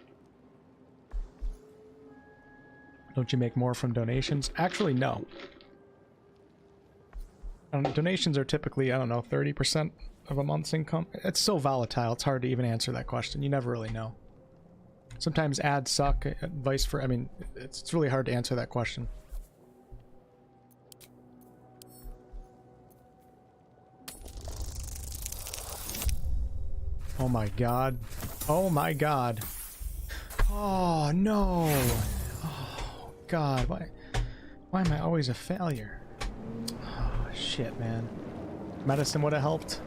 Don't you make more from donations? Actually, no. Donations are typically, I don't know, 30% of a month's income. It's so volatile, it's hard to even answer that question. You never really know. Sometimes ads suck, vice versa. I mean, it's really hard to answer that question. Oh my god. Oh my god. Oh no. Oh god. Why am I always a failure? Oh shit, man. Medicine would have helped.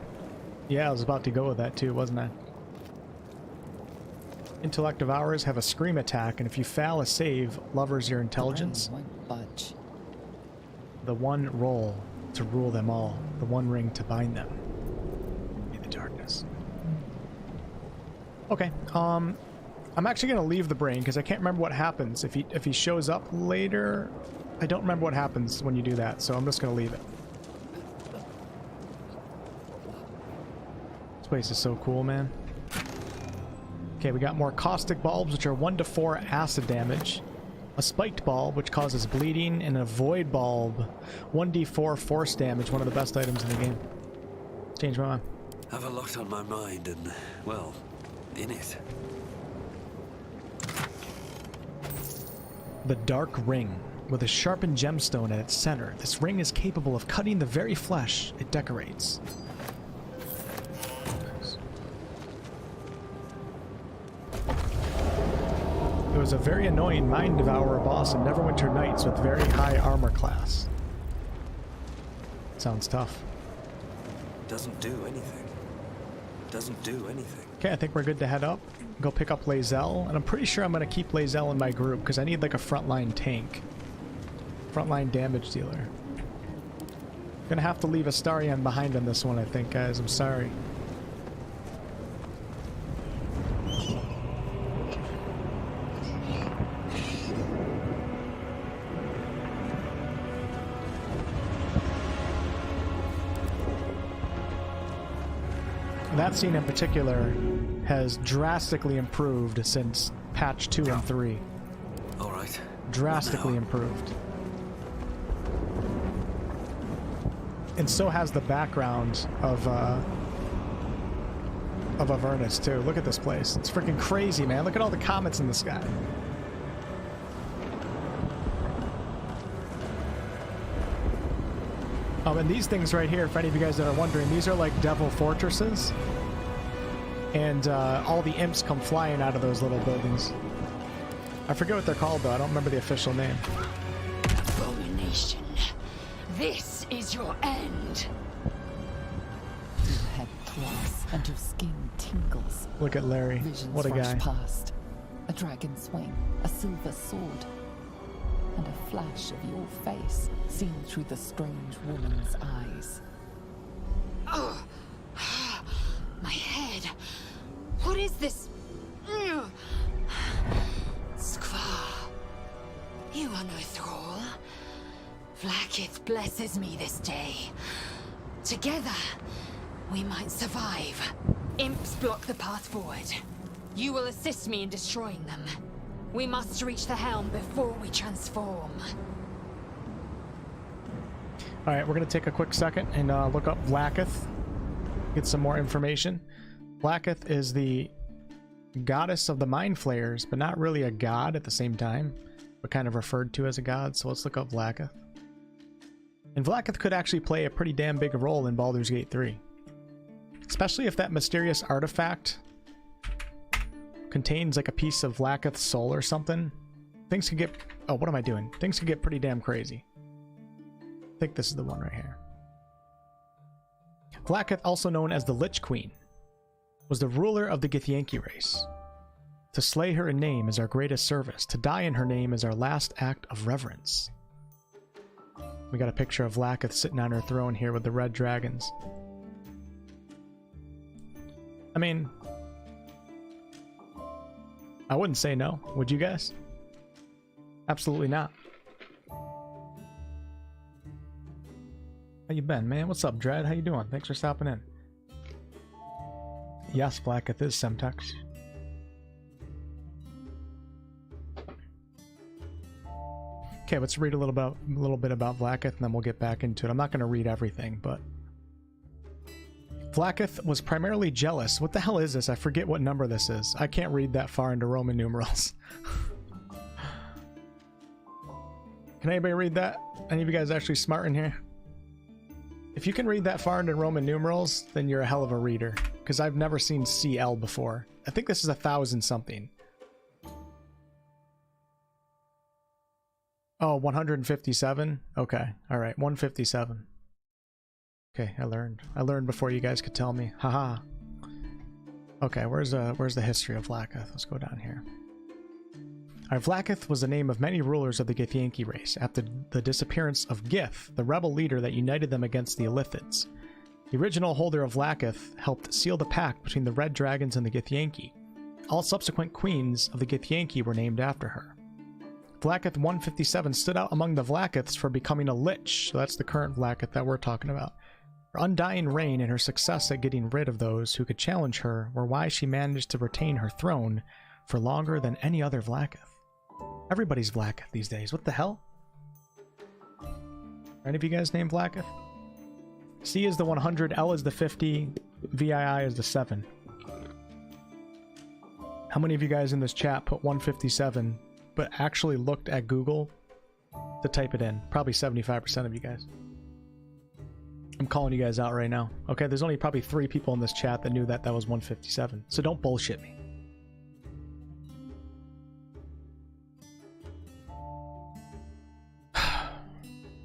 Yeah, I was about to go with that too, wasn't I? Intellect of ours have a scream attack, and if you fail a save, lowers your intelligence. Won't budge. The one roll to rule them all. The one ring to bind them. In the darkness. Okay, I'm actually gonna leave the brain because I can't remember what happens if he shows up later. I don't remember what happens when you do that, so I'm just gonna leave it. This place is so cool, man. Okay, we got more caustic bulbs, which are 1 to 4 acid damage, a spiked bulb, which causes bleeding, and a void bulb, 1d4 force damage, one of the best items in the game. Change my mind. Have a lot on my mind and, well, in it. The Dark Ring, with a sharpened gemstone at its center. This ring is capable of cutting the very flesh it decorates. It was a very annoying Mind Devourer boss in Neverwinter Nights with very high armor class. Sounds tough. Doesn't do anything. Doesn't do anything. Okay, I think we're good to head up. Go pick up Lae'zel, and I'm pretty sure I'm going to keep Lae'zel in my group because I need like a frontline tank. Frontline damage dealer. Gonna have to leave Astarion behind on this one, I think, guys. I'm sorry. That scene in particular has drastically improved since patch 2 and 3. All right. Drastically improved. And so has the background of Avernus too. Look at this place. It's freaking crazy, man. Look at all the comets in the sky. And these things right here, if any of you guys that are wondering, these are like devil fortresses. And all the imps come flying out of those little buildings. I forget what they're called, though. I don't remember the official name. Abomination. This is your end. Your head throbs and your skin tingles. Look at Larry. Visions What a rush guy. past. A dragon's wing, a silver sword, and a flash of your face seen through the strange woman's eyes. Oh. My head. What is this? Skvar. blesses me this day. Together, we might survive. Imps block the path forward. You will assist me in destroying them. We must reach the helm before we transform. Alright, we're going to take a quick second and look up Vlaakith. Get some more information. Vlaakith is the goddess of the Mind Flayers, but not really a god at the same time, but kind of referred to as a god, so let's look up Vlaakith. And Vlaakith could actually play a pretty damn big role in Baldur's Gate 3. Especially if that mysterious artifact contains like a piece of Vlaakith's soul or something. Things could get... Oh, what am I doing? Things could get pretty damn crazy. I think this is the one right here. Vlaakith, also known as the Lich Queen, was the ruler of the Githyanki race. To slay her in name is our greatest service. To die in her name is our last act of reverence. We got a picture of Vlaakith sitting on her throne here with the red dragons. I mean, I wouldn't say no. Would you guys? Absolutely not. How you been, man? What's up, Dread? How you doing? Thanks for stopping in. Yes, Vlaakith is Semtex. Okay, let's read a little bit about Vlaakith, and then we'll get back into it. I'm not going to read everything, but Vlaakith was primarily jealous. What the hell is this? I forget what number this is. I can't read that far into Roman numerals. Can anybody read that? Any of you guys actually smart in here? If you can read that far into Roman numerals, then you're a hell of a reader. Because I've never seen CL before. I think this is 1,000 something. Oh, 157? Okay, alright, 157. Okay, I learned. I learned before you guys could tell me. Haha. Okay, where's the history of Vlaakith? Let's go down here. Vlaakith was the name of many rulers of the Githyanki race, after the disappearance of Gith, the rebel leader that united them against the Illithids. The original holder of Vlaakith helped seal the pact between the Red Dragons and the Githyanki. All subsequent queens of the Githyanki were named after her. Vlaakith 157 stood out among the Vlaakiths for becoming a Lich, so that's the current Vlaakith that we're talking about. Her undying reign and her success at getting rid of those who could challenge her were why she managed to retain her throne for longer than any other Vlaakith. Everybody's Vlaakith these days. What the hell? Are any of you guys named Vlaakith? C is the 100, L is the 50, VII is the 7. How many of you guys in this chat put 157, but actually looked at Google to type it in? Probably 75% of you guys. I'm calling you guys out right now. Okay, there's only probably 3 people in this chat that knew that that was 157, so don't bullshit me.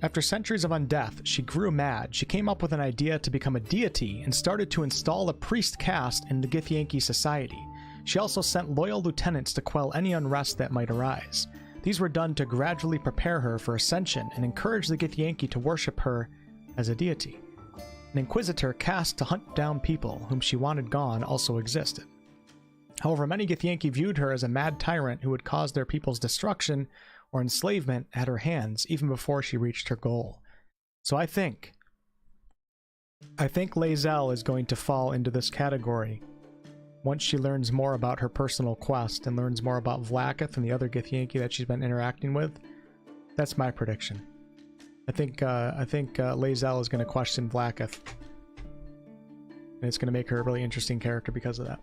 After centuries of undeath, she grew mad. She came up with an idea to become a deity and started to install a priest caste in the Githyanki society. She also sent loyal lieutenants to quell any unrest that might arise. These were done to gradually prepare her for ascension and encourage the Githyanki to worship her as a deity. An inquisitor cast to hunt down people whom she wanted gone also existed. However, many Githyanki viewed her as a mad tyrant who would cause their people's destruction or enslavement at her hands even before she reached her goal. So I think Lae'zel is going to fall into this category once she learns more about her personal quest and learns more about Vlaakith and the other Githyanki that she's been interacting with. That's my prediction. I think Lae'zel is going to question Vlaakith, and it's going to make her a really interesting character because of that.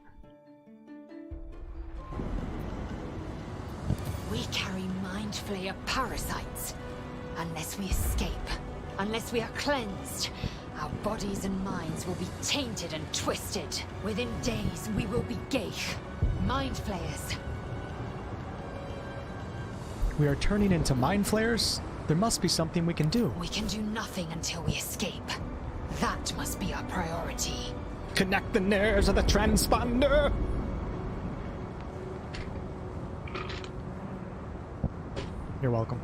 We carry Mind Flayer parasites. Unless we escape, unless we are cleansed, our bodies and minds will be tainted and twisted. Within days, we will be Geich, Mind Flayers. We are turning into Mind Flayers? There must be something we can do. We can do nothing until we escape. That must be our priority. Connect the nerves of the transponder! You're welcome.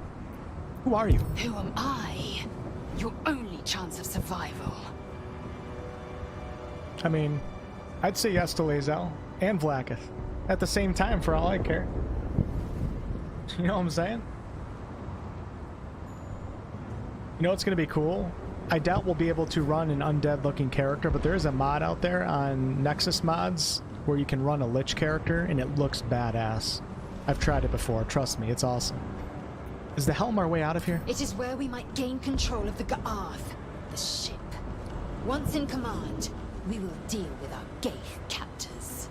Who are you? Who am I? Your only chance of survival. I mean, I'd say yes to Lae'zel and Vlaakith at the same time for all I care. You know what I'm saying? You know what's going to be cool? I doubt we'll be able to run an undead looking character, but there is a mod out there on Nexus Mods where you can run a Lich character and it looks badass. I've tried it before, trust me, it's awesome. Is the Helm our way out of here? It is where we might gain control of the Ga'arth, the ship. Once in command, we will deal with our Gaith captors.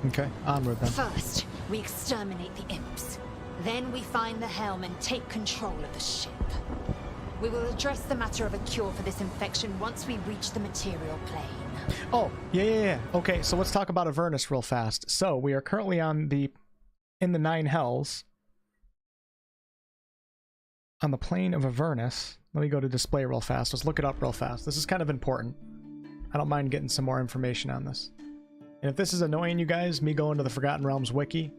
Okay, onward then. First, we exterminate the imps. Then we find the Helm and take control of the ship. We will address the matter of a cure for this infection once we reach the material plane. Oh, yeah. Okay, so let's talk about Avernus real fast. So, we are currently in the Nine Hells. On the plane of Avernus. Let me go to display real fast. Let's look it up real fast. This is kind of important. I don't mind getting some more information on this. And if this is annoying you guys, me going to the Forgotten Realms wiki,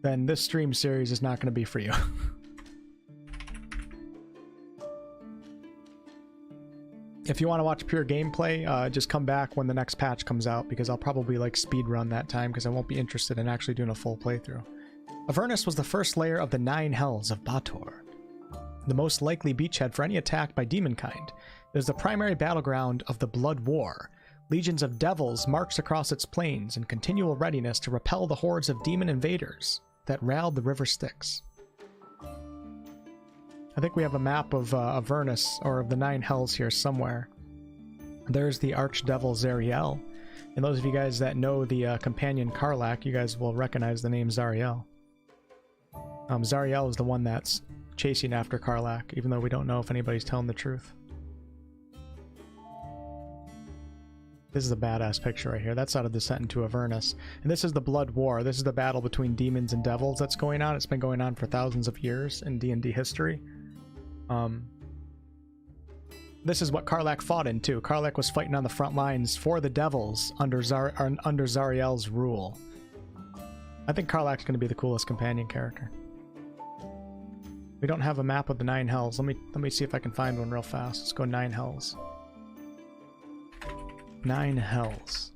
then this stream series is not going to be for you. If you want to watch pure gameplay, just come back when the next patch comes out, because I'll probably like speedrun that time because I won't be interested in actually doing a full playthrough. Avernus was the first layer of the Nine Hells of Baldur, the most likely beachhead for any attack by demonkind. It is the primary battleground of the Blood War. Legions of devils marched across its plains in continual readiness to repel the hordes of demon invaders that railed the river Styx. I think we have a map of Avernus, or of the Nine Hells here somewhere. There's the Archdevil Zariel. And those of you guys that know the companion Karlach, you guys will recognize the name Zariel. Zariel is the one that's chasing after Karlach, even though we don't know if anybody's telling the truth. This is a badass picture right here. That's out of Descent into Avernus. And this is the Blood War. This is the battle between demons and devils that's going on. It's been going on for thousands of years in D&D history. This is what Karlach fought in too. Karlach was fighting on the front lines for the devils under Zariel's rule. I think Karlach's going to be the coolest companion character. We don't have a map of the Nine Hells. Let me see if I can find one real fast. Let's go Nine Hells. Nine Hells.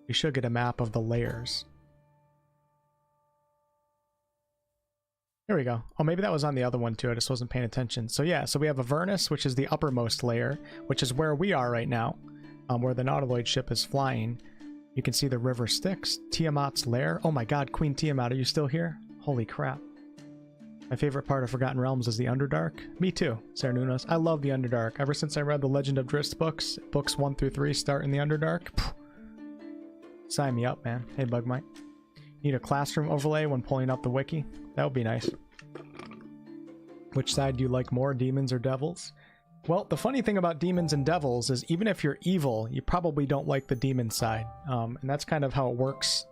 We should get a map of the layers. Here we go. Oh, maybe that was on the other one too. I just wasn't paying attention. So yeah, so we have Avernus, which is the uppermost layer, which is where we are right now, where the Nautiloid ship is flying. You can see the river Styx, Tiamat's lair. Oh my god, Queen Tiamat, are you still here? Holy crap. My favorite part of Forgotten Realms is the Underdark. Me too, Sernunos. I love the Underdark. Ever since I read the Legend of Drizzt books 1 through 3 start in the Underdark. Phew. Sign me up, man. Hey, Bugmite. Need a classroom overlay when pulling up the wiki? That would be nice. Which side do you like more, demons or devils? Well, the funny thing about demons and devils is even if you're evil, you probably don't like the demon side. And that's kind of how it works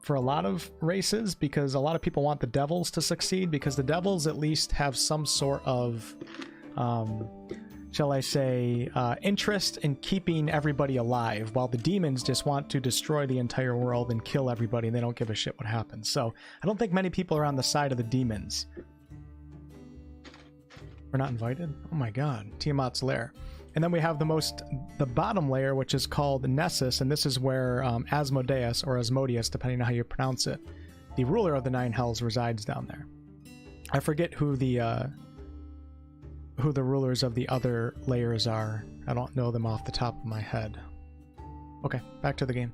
for a lot of races, because a lot of people want the devils to succeed, because the devils at least have some sort of, shall I say, interest in keeping everybody alive, while the demons just want to destroy the entire world and kill everybody, and they don't give a shit what happens. So I don't think many people are on the side of the demons. We're not invited? Oh my god. Tiamat's lair. And then we have the bottom layer, which is called Nessus, and this is where Asmodeus, or Asmodeus, depending on how you pronounce it, the ruler of the Nine Hells, resides down there. I forget who the rulers of the other layers are. I don't know them off the top of my head. Okay, back to the game.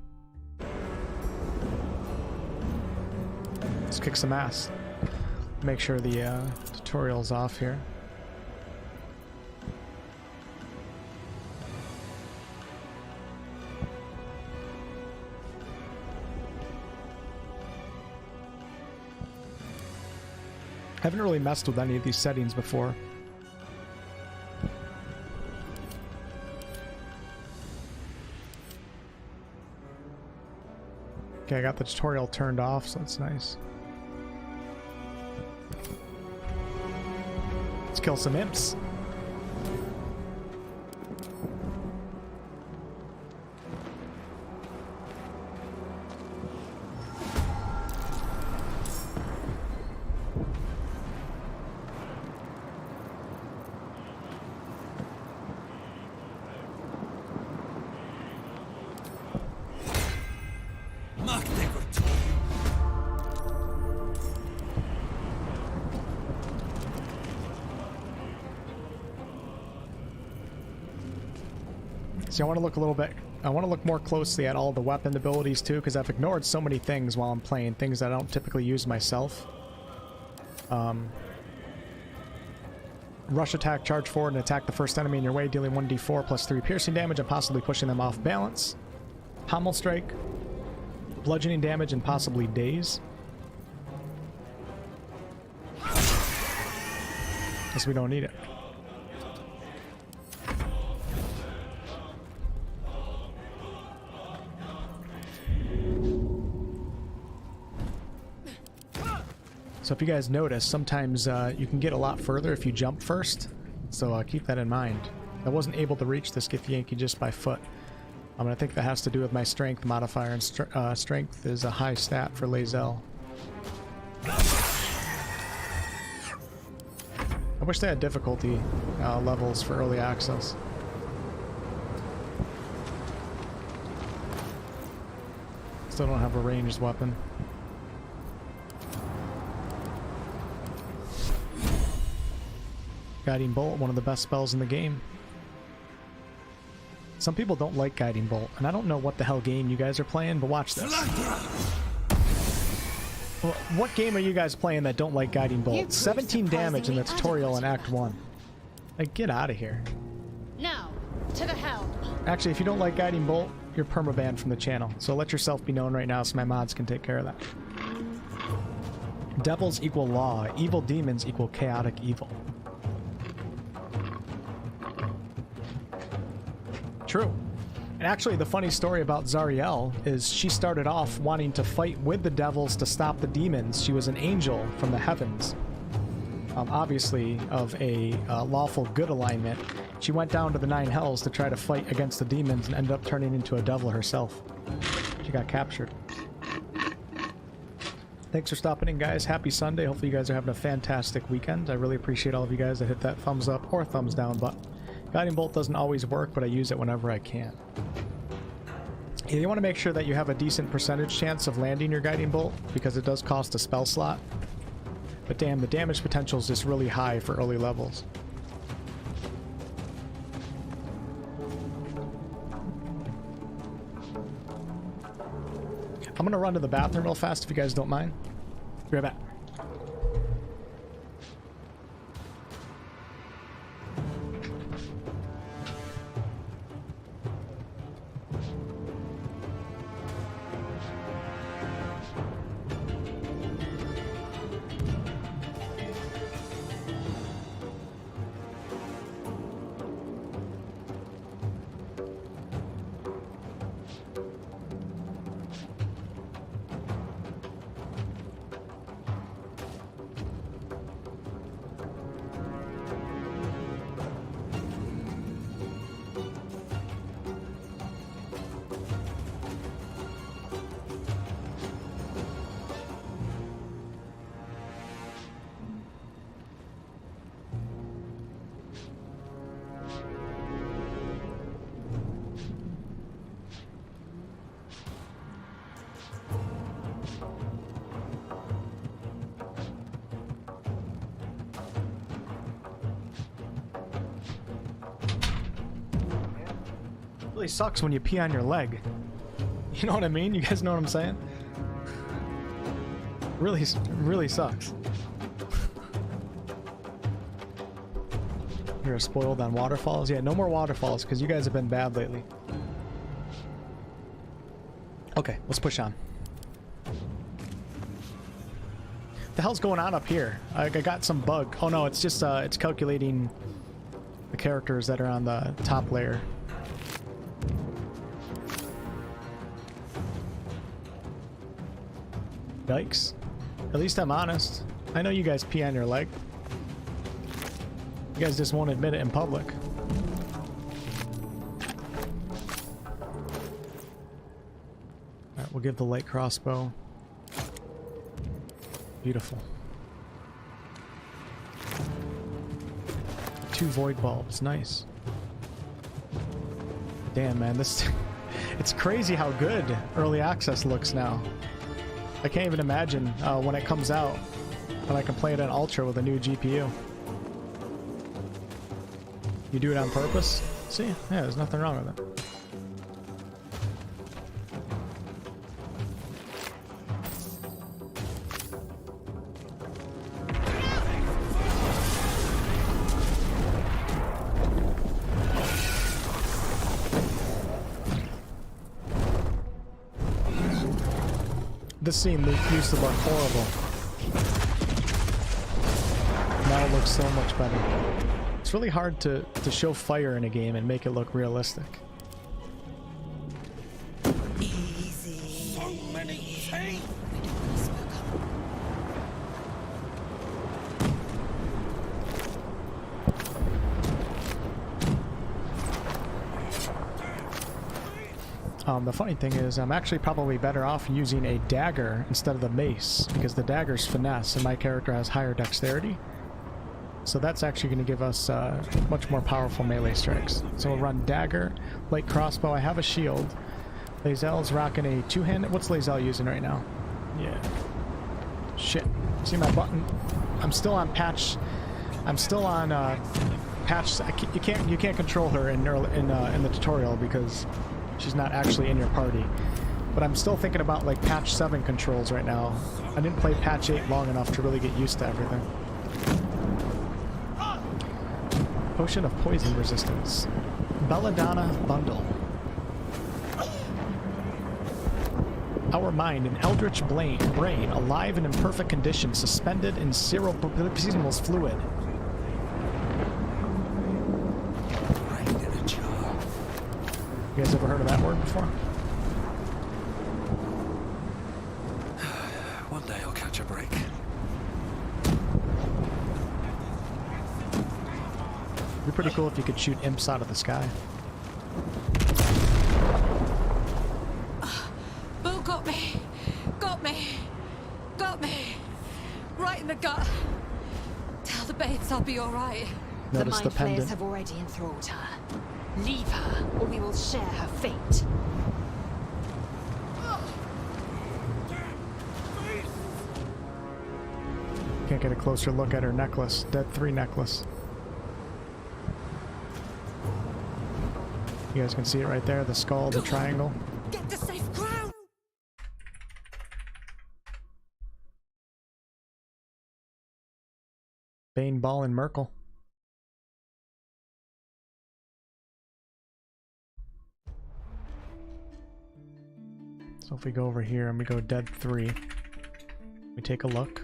Let's kick some ass. Make sure the tutorial's off here. I haven't really messed with any of these settings before. Okay, I got the tutorial turned off, so that's nice. Let's kill some imps. See, I want to look a little bit... I want to look more closely at all the weapon abilities too, because I've ignored so many things while I'm playing, things that I don't typically use myself. Rush attack, charge forward and attack the first enemy in your way, dealing 1d4 plus 3 piercing damage and possibly pushing them off balance. Pommel strike, bludgeoning damage and possibly daze. Guess we don't need it. So if you guys notice, sometimes you can get a lot further if you jump first. So keep that in mind. I wasn't able to reach the Skiff Yankee just by foot. I think that has to do with my strength modifier, and strength is a high stat for Lae'zel. I wish they had difficulty levels for early access. Still don't have a ranged weapon. Guiding Bolt, one of the best spells in the game. Some people don't like Guiding Bolt, and I don't know what the hell game you guys are playing, but watch this. Well, what game are you guys playing that don't like Guiding Bolt? 17 damage in the tutorial in Act 1. Like, get out of here. Now, to the helm. Actually, if you don't like Guiding Bolt, you're permabanned from the channel. So let yourself be known right now so my mods can take care of that. Devils equal law. Evil demons equal chaotic evil. True. And actually, the funny story about Zariel is she started off wanting to fight with the devils to stop the demons. She was an angel from the heavens. Obviously, of a lawful good alignment. She went down to the 9 hells to try to fight against the demons and ended up turning into a devil herself. She got captured. Thanks for stopping in, guys. Happy Sunday. Hopefully you guys are having a fantastic weekend. I really appreciate all of you guys that hit that thumbs up or thumbs down button. Guiding Bolt doesn't always work, but I use it whenever I can. Yeah, you want to make sure that you have a decent percentage chance of landing your Guiding Bolt, because it does cost a spell slot. But damn, the damage potential is just really high for early levels. I'm gonna run to the bathroom real fast if you guys don't mind. Be right back. Really sucks when you pee on your leg. You know what I mean? You guys know what I'm saying? Really sucks. You're spoiled on waterfalls? Yeah, no more waterfalls because you guys have been bad lately. Okay, let's push on. The hell's going on up here? I got some bug. Oh no, it's just it's calculating the characters that are on the top layer. Yikes. At least I'm honest. I know you guys pee on your leg. You guys just won't admit it in public. Alright, we'll give the light crossbow. Beautiful. 2 void bulbs, nice. Damn, man, this... It's crazy how good early access looks now. I can't even imagine when it comes out, when I can play it in Ultra with a new GPU. You do it on purpose? See? Yeah, there's nothing wrong with it. this scene used to look horrible. Now it looks so much better. It's really hard to show fire in a game and make it look realistic. Easy. So many things. The funny thing is, I'm actually probably better off using a dagger instead of the mace, because the dagger's finesse and my character has higher dexterity. So that's actually going to give us much more powerful melee strikes. So we'll run dagger, light crossbow. I have a shield. Lae'zel's rocking a two-handed. What's Lae'zel using right now? Yeah. Shit. See my button? I'm still on patch. I'm still on patch. You can't control her in the tutorial because she's not actually in your party. But I'm still thinking about like patch 7 controls right now. I didn't play patch 8 long enough to really get used to everything. Potion of poison resistance. Belladonna bundle. Our mind, an eldritch brain, alive and in perfect condition, suspended in cerebrospinal fluid. You guys ever heard of that word before? One day I'll catch a break. It'd be pretty cool if you could shoot imps out of the sky. Bull got me! Got me! Got me! Right in the gut! Tell the babes I'll be alright. The Notice mind the flayers pendant. have already enthralled her. Leave her, or we will share her fate. Can't get a closer look at her necklace. Dead 3 necklace. You guys can see it right there, the skull, the triangle. Get to safe ground! Bane, Ball, and Merkel. So if we go over here and we go dead 3, we take a look.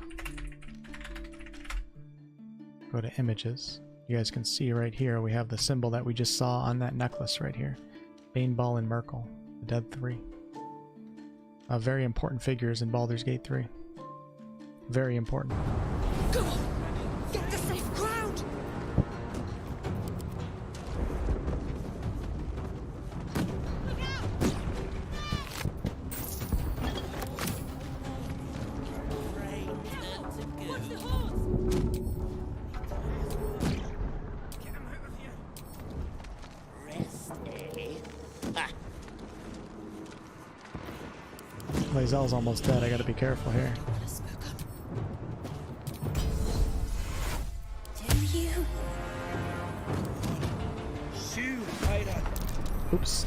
Go to images. You guys can see right here we have the symbol that we just saw on that necklace right here. Bane, Ball, and Merkel, the dead 3. Very important figures in Baldur's Gate 3. Very important. Go on! Get to safe ground! Lae'zel's almost dead. I gotta be careful here. Oops.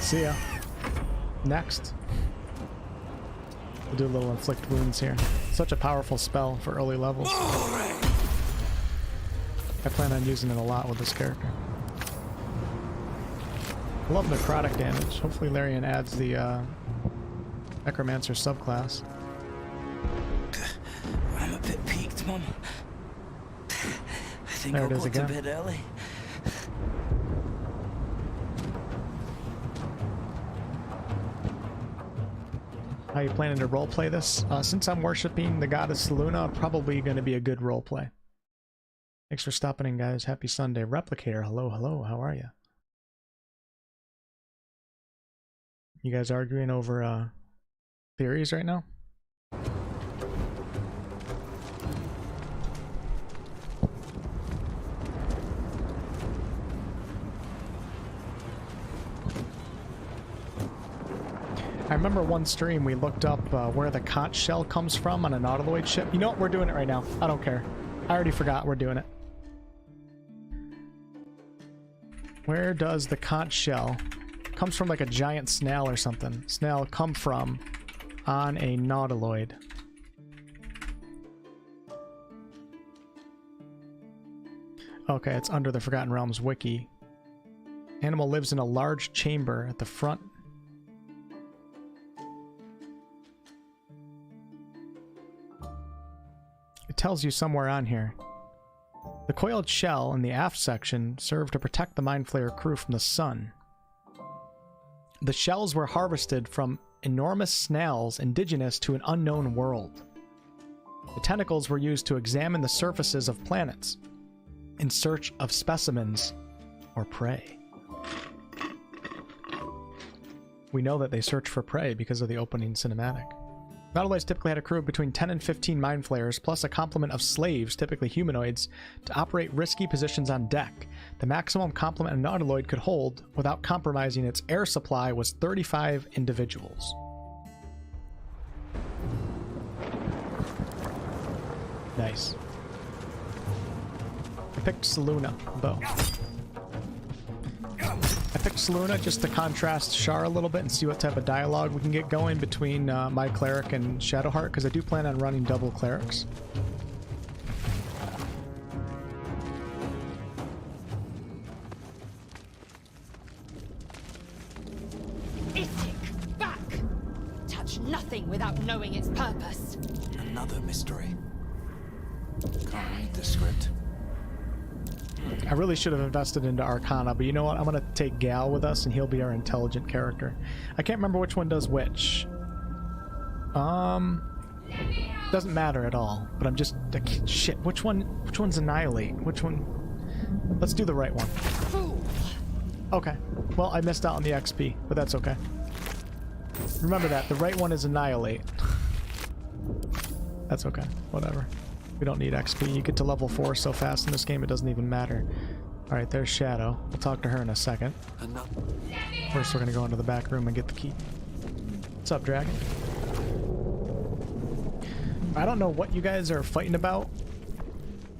See ya. Next. We'll do a little inflict wounds here. Such a powerful spell for early levels. I plan on using it a lot with this character. I love necrotic damage. Hopefully Larian adds the Necromancer subclass. I'm a bit peaked, Mum. I think There I'll it is go to again. bed early. How you planning to roleplay this? Since I'm worshipping the goddess Luna, probably going to be a good roleplay. Thanks for stopping in, guys. Happy Sunday. Replicator, hello, hello. How are you? You guys arguing over theories right now? I remember one stream we looked up where the conch shell comes from on a nautiloid ship. You know what? We're doing it right now. I don't care. I already forgot we're doing it. Where does the conch shell comes from, like a giant snail or something? Snail come from on a nautiloid. Okay, it's under the Forgotten Realms wiki. Animal lives in a large chamber at the front. It tells you somewhere on here. The coiled shell in the aft section served to protect the Mind Flayer crew from the sun. The shells were harvested from enormous snails indigenous to an unknown world. The tentacles were used to examine the surfaces of planets in search of specimens or prey. We know that they search for prey because of the opening cinematic. Nautiloids typically had a crew of between 10 and 15 Mind Flayers, plus a complement of slaves, typically humanoids, to operate risky positions on deck. The maximum complement a Nautiloid could hold, without compromising its air supply, was 35 individuals. Nice. I picked Saluna, though. I picked Saluna just to contrast Shar a little bit and see what type of dialogue we can get going between my Cleric and Shadowheart, because I do plan on running double Clerics. Istik, back! Touch nothing without knowing its purpose. Another mystery. Can't read the script. I really should have invested into Arcana, but you know what? I'm going to take Gal with us, and he'll be our intelligent character. I can't remember which one does which. Doesn't matter at all, but I'm just... Shit, which one's Annihilate? Which one... Let's do the right one. Okay. Well, I missed out on the XP, but that's okay. Remember that. The right one is Annihilate. That's okay. Whatever. We don't need XP. You get to level 4 so fast in this game, it doesn't even matter. Alright, there's Shadow. We'll talk to her in a second. First, we're going to go into the back room and get the key. What's up, Dragon? I don't know what you guys are fighting about.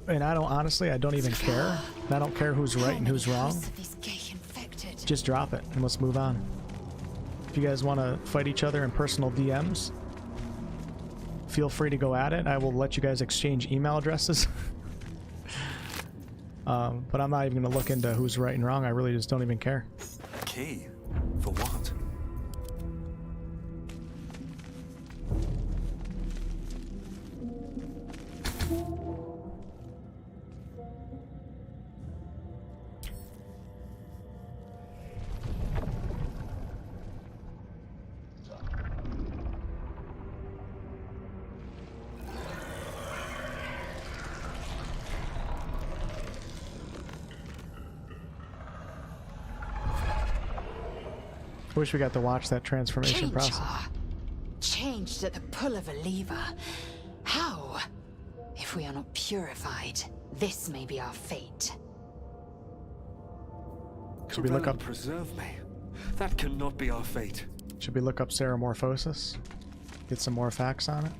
And I don't, honestly, I don't even care. I don't care who's right and who's wrong. Just drop it and let's move on. If you guys want to fight each other in personal DMs, feel free to go at it. I will let you guys exchange email addresses. But I'm not even going to look into who's right and wrong. I really just don't even care. Key? For what? I wish we got to watch that transformation process. Changed at the pull of a lever. How? If we are not purified, this may be our fate. Should we look up? Preserve me. That cannot be our fate. Should we look up Ceramorphosis? Get some more facts on it.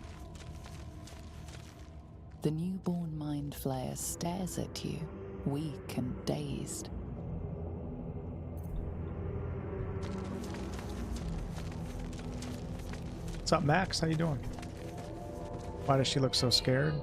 The newborn Mind Flayer stares at you, weak and dazed. What's up, Max? How you doing? Why does she look so scared?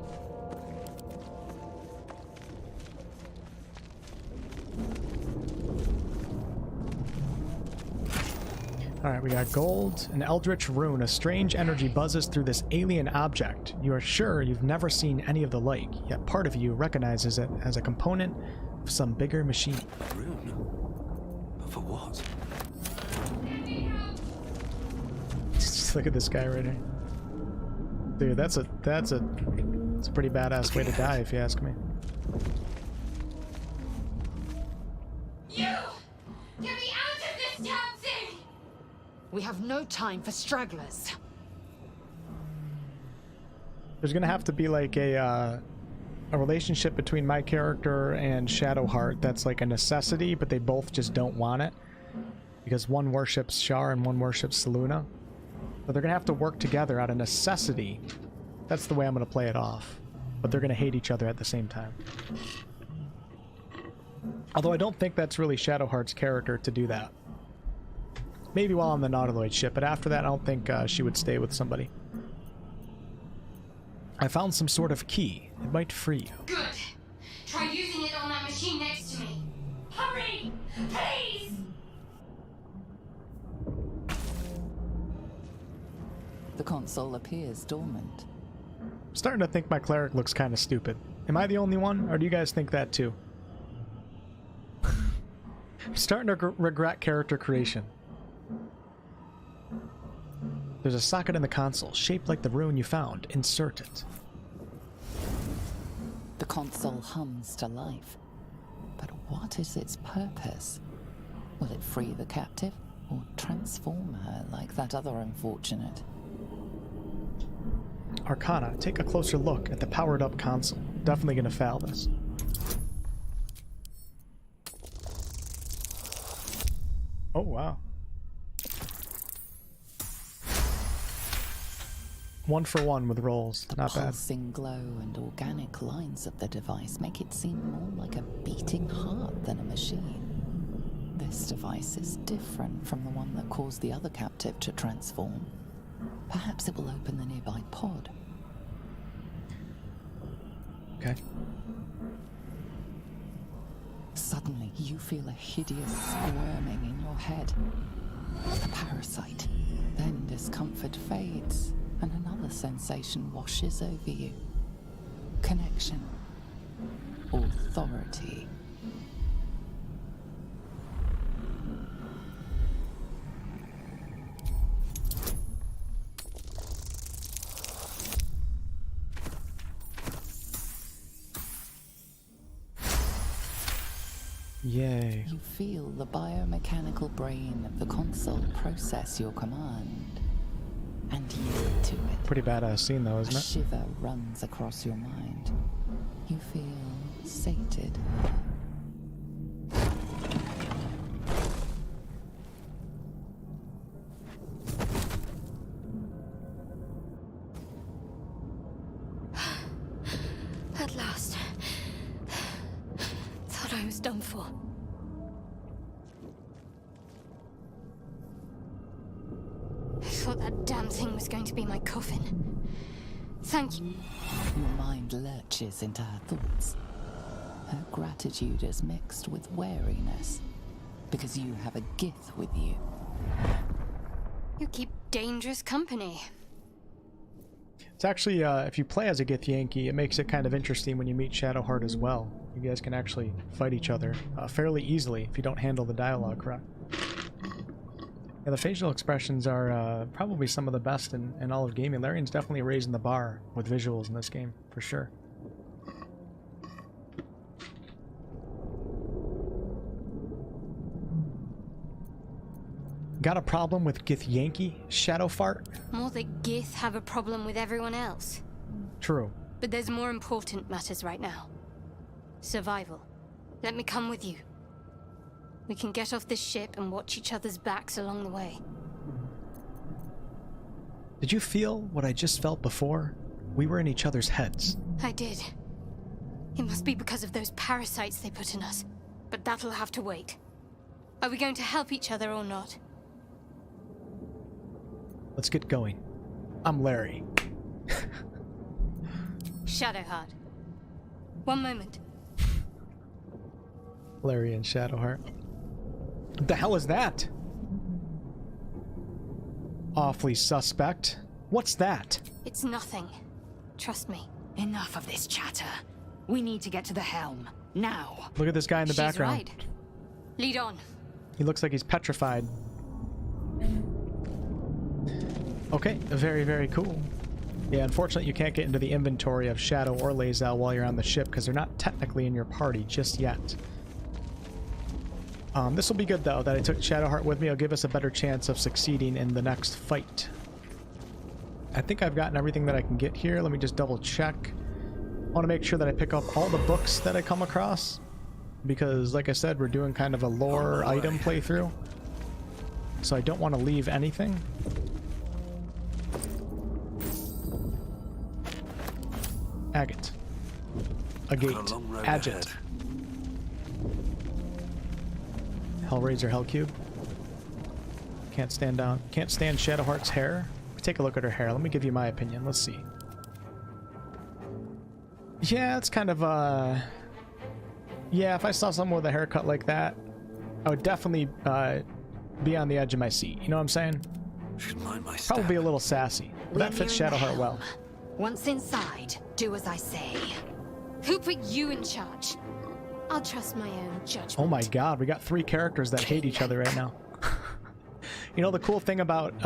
Alright, we got gold, an eldritch rune. A strange energy buzzes through this alien object. You are sure you've never seen any of the like, yet part of you recognizes it as a component of some bigger machine. Rune? But for what? Just look at this guy right here. Dude, that's a pretty badass way to die, if you ask me. You! Get me out of this damn thing! We have no time for stragglers. There's gonna have to be like a relationship between my character and Shadowheart that's like a necessity, but they both just don't want it. Because one worships Shar and one worships Saluna. But they're gonna have to work together out of necessity. That's the way I'm gonna play it off. But they're gonna hate each other at the same time. Although I don't think that's really Shadowheart's character to do that. Maybe while on the Nautiloid ship, but after that I don't think she would stay with somebody. I found some sort of key. It might free you. Good. Try using it on that machine. console appears dormant. I'm starting to think my cleric looks kind of stupid. Am I the only one, or do you guys think that too? I'm starting to regret character creation. There's a socket in the console, shaped like the rune you found. Insert it. The console hums to life. But what is its purpose? Will it free the captive, or transform her like that other unfortunate? Arcana, take a closer look at the powered-up console. Definitely gonna fail this. Oh, wow. 1 for 1 with rolls. Not bad. Pulsing glow and organic lines of the device make it seem more like a beating heart than a machine. This device is different from the one that caused the other captive to transform. Perhaps it will open the nearby pod. Okay. Suddenly, you feel a hideous squirming in your head. A parasite. Then discomfort fades, and another sensation washes over you. Connection. Authority. Yay. You feel the biomechanical brain of the console process your command and yield to it. Pretty badass scene though, isn't A it? shiver runs across your mind. You feel sated. At last. Thought I was done for. I thought that damn thing was going to be my coffin. Thank you. Your mind lurches into her thoughts. Her gratitude is mixed with wariness, because you have a Gith with you. You keep dangerous company. It's actually, if you play as a Gith Yankee, it makes it kind of interesting when you meet Shadowheart as well. You guys can actually fight each other fairly easily if you don't handle the dialogue correct. Yeah, the facial expressions are probably some of the best in all of gaming. Larian's definitely raising the bar with visuals in this game, for sure. Got a problem with Gith Yankee, Shadowfart? More that Gith have a problem with everyone else. True. But there's more important matters right now. Survival. Let me come with you. We can get off this ship and watch each other's backs along the way. Did you feel what I just felt before? We were in each other's heads. I did. It must be because of those parasites they put in us. But that'll have to wait. Are we going to help each other or not? Let's get going. I'm Larry. Shadowheart. One moment. Larry and Shadowheart. What the hell is that? Awfully suspect. What's that? It's nothing. Trust me. Enough of this chatter. We need to get to the helm. Now. Look at this guy in the She's background. right. Lead on. He looks like he's petrified. Okay, very, very cool. Yeah, unfortunately you can't get into the inventory of Shadow or Lae'zel while you're on the ship because they're not technically in your party just yet. This will be good though, that I took Shadowheart with me. It'll give us a better chance of succeeding in the next fight. I think I've gotten everything that I can get here. Let me just double check. I want to make sure that I pick up all the books that I come across. Because, like I said, we're doing kind of a lore item playthrough. So I don't want to leave anything. Agate. Agate. Agate. Hellraiser Hellcube. Can't stand Shadowheart's hair. Take a look at her hair. Let me give you my opinion. Let's see. Yeah, it's kind of yeah, if I saw someone with a haircut like that, I would definitely be on the edge of my seat. You know what I'm saying? Should mind my step. Probably a little sassy. That fits Shadowheart well. Once inside, do as I say. Who put you in charge? I'll trust my own judgment. Oh my god, we got 3 characters that hate each other right now. You know, the cool thing about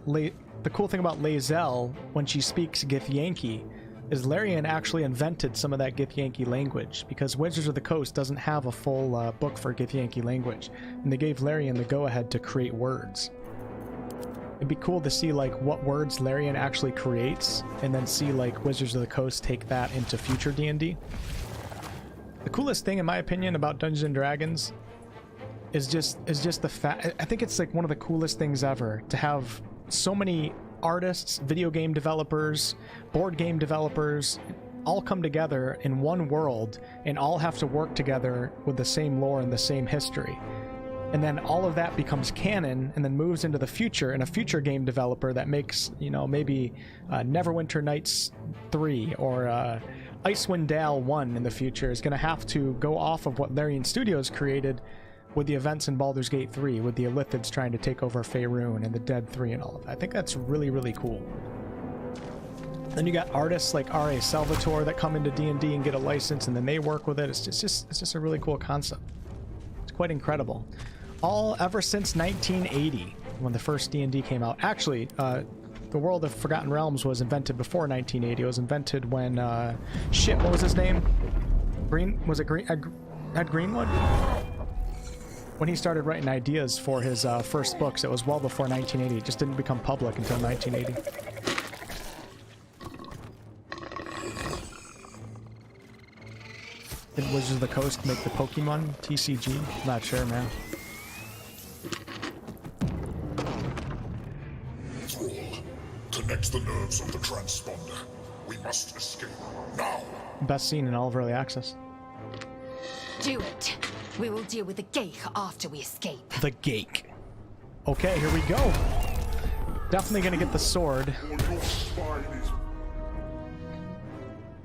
Lae'zel when she speaks Githyanki is Larian actually invented some of that Githyanki language, because Wizards of the Coast doesn't have a full book for Githyanki language, and they gave Larian the go-ahead to create words. It'd be cool to see like what words Larian actually creates, and then see like Wizards of the Coast take that into future D&D. The coolest thing, in my opinion, about Dungeons & Dragons is just the fact. I think it's like one of the coolest things ever to have so many artists, video game developers, board game developers all come together in one world and all have to work together with the same lore and the same history. And then all of that becomes canon and then moves into the future, and a future game developer that makes, you know, maybe Neverwinter Nights 3 or Icewind Dale 1 in the future is going to have to go off of what Larian Studios created with the events in Baldur's Gate 3, with the Illithids trying to take over Faerun and the Dead 3 and all of that. I think that's really, really cool. Then you got artists like R.A. Salvatore that come into D&D and get a license, and then they work with it. It's just a really cool concept. It's quite incredible. All ever since 1980, when the first D&D came out. Actually, the World of Forgotten Realms was invented before 1980. It was invented when, what was his name? Ed Greenwood? When he started writing ideas for his first books, it was well before 1980. It just didn't become public until 1980. Did Wizards of the Coast make the Pokemon TCG? Not sure, man. Connect the nerves of the transponder. We must escape now. Best scene in all of Early Access. Do it. We will deal with the Geich after we escape. The Geich. Okay, here we go. Definitely gonna get the sword.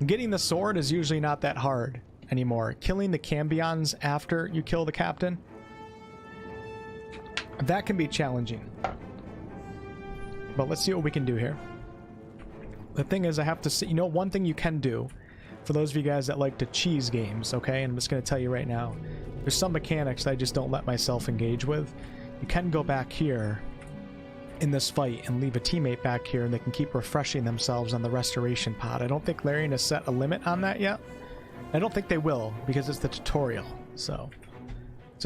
Getting the sword is usually not that hard anymore. Killing the Cambions after you kill the captain, that can be challenging. But let's see what we can do here. The thing is, I have to see, you know, one thing you can do, for those of you guys that like to cheese games, okay, and I'm just going to tell you right now, there's some mechanics that I just don't let myself engage with. You can go back here in this fight and leave a teammate back here, and they can keep refreshing themselves on the restoration pod. I don't think Larian has set a limit on that yet. I don't think they will, because it's the tutorial. So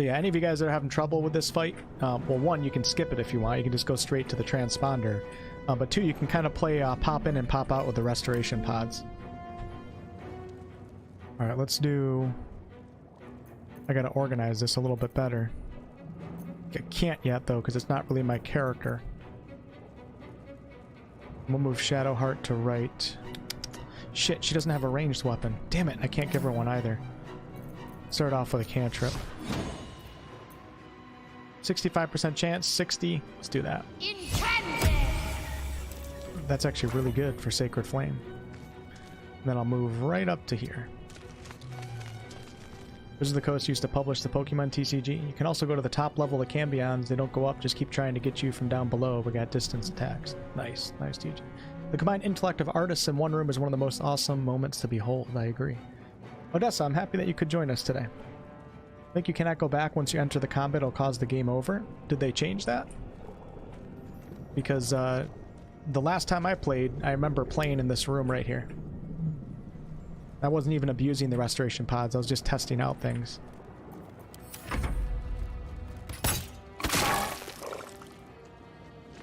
yeah, any of you guys that are having trouble with this fight, well, one, you can skip it if you want. You can just go straight to the transponder. But two, you can kind of play pop in and pop out with the restoration pods. All right, let's do... I gotta organize this a little bit better. I can't yet, though, because it's not really my character. We'll move Shadowheart to right. Shit, she doesn't have a ranged weapon. Damn it, I can't give her one either. Start off with a cantrip. 65% chance, 60. Let's do that. That's actually really good for Sacred Flame. And then I'll move right up to here. Wizards of the Coast used to publish the Pokemon TCG. You can also go to the top level of Cambions. They don't go up, just keep trying to get you from down below. We got distance attacks. Nice, nice TG. The combined intellect of artists in one room is one of the most awesome moments to behold. I agree. Odessa, I'm happy that you could join us today. I think you cannot go back once you enter the combat. It'll cause the game over. Did they change that? Because the last time I played, I remember playing in this room right here. I wasn't even abusing the restoration pods. I was just testing out things.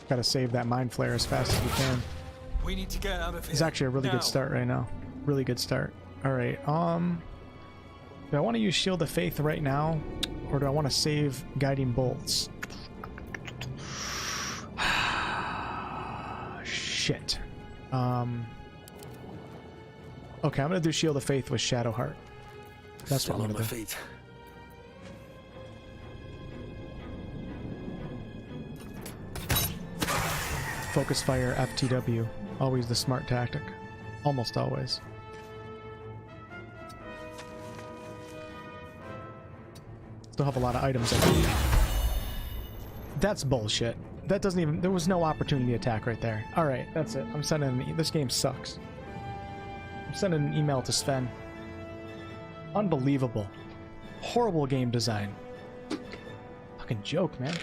Gotta save that mind flare as fast as we can. We need to get out of here. It's actually a really good start right now. Really good start. All right. Do I want to use Shield of Faith right now, or do I want to save Guiding Bolts? Shit. Okay, I'm gonna do Shield of Faith with Shadowheart. That's what I'm gonna do. Focus Fire FTW. Always the smart tactic. Almost always. Still have a lot of items. That's bullshit. that doesn't even... There was no opportunity attack right there. Alright, that's it. I'm sending... This game sucks. I'm sending an email to Sven. Unbelievable. Horrible game design. Fucking joke, man.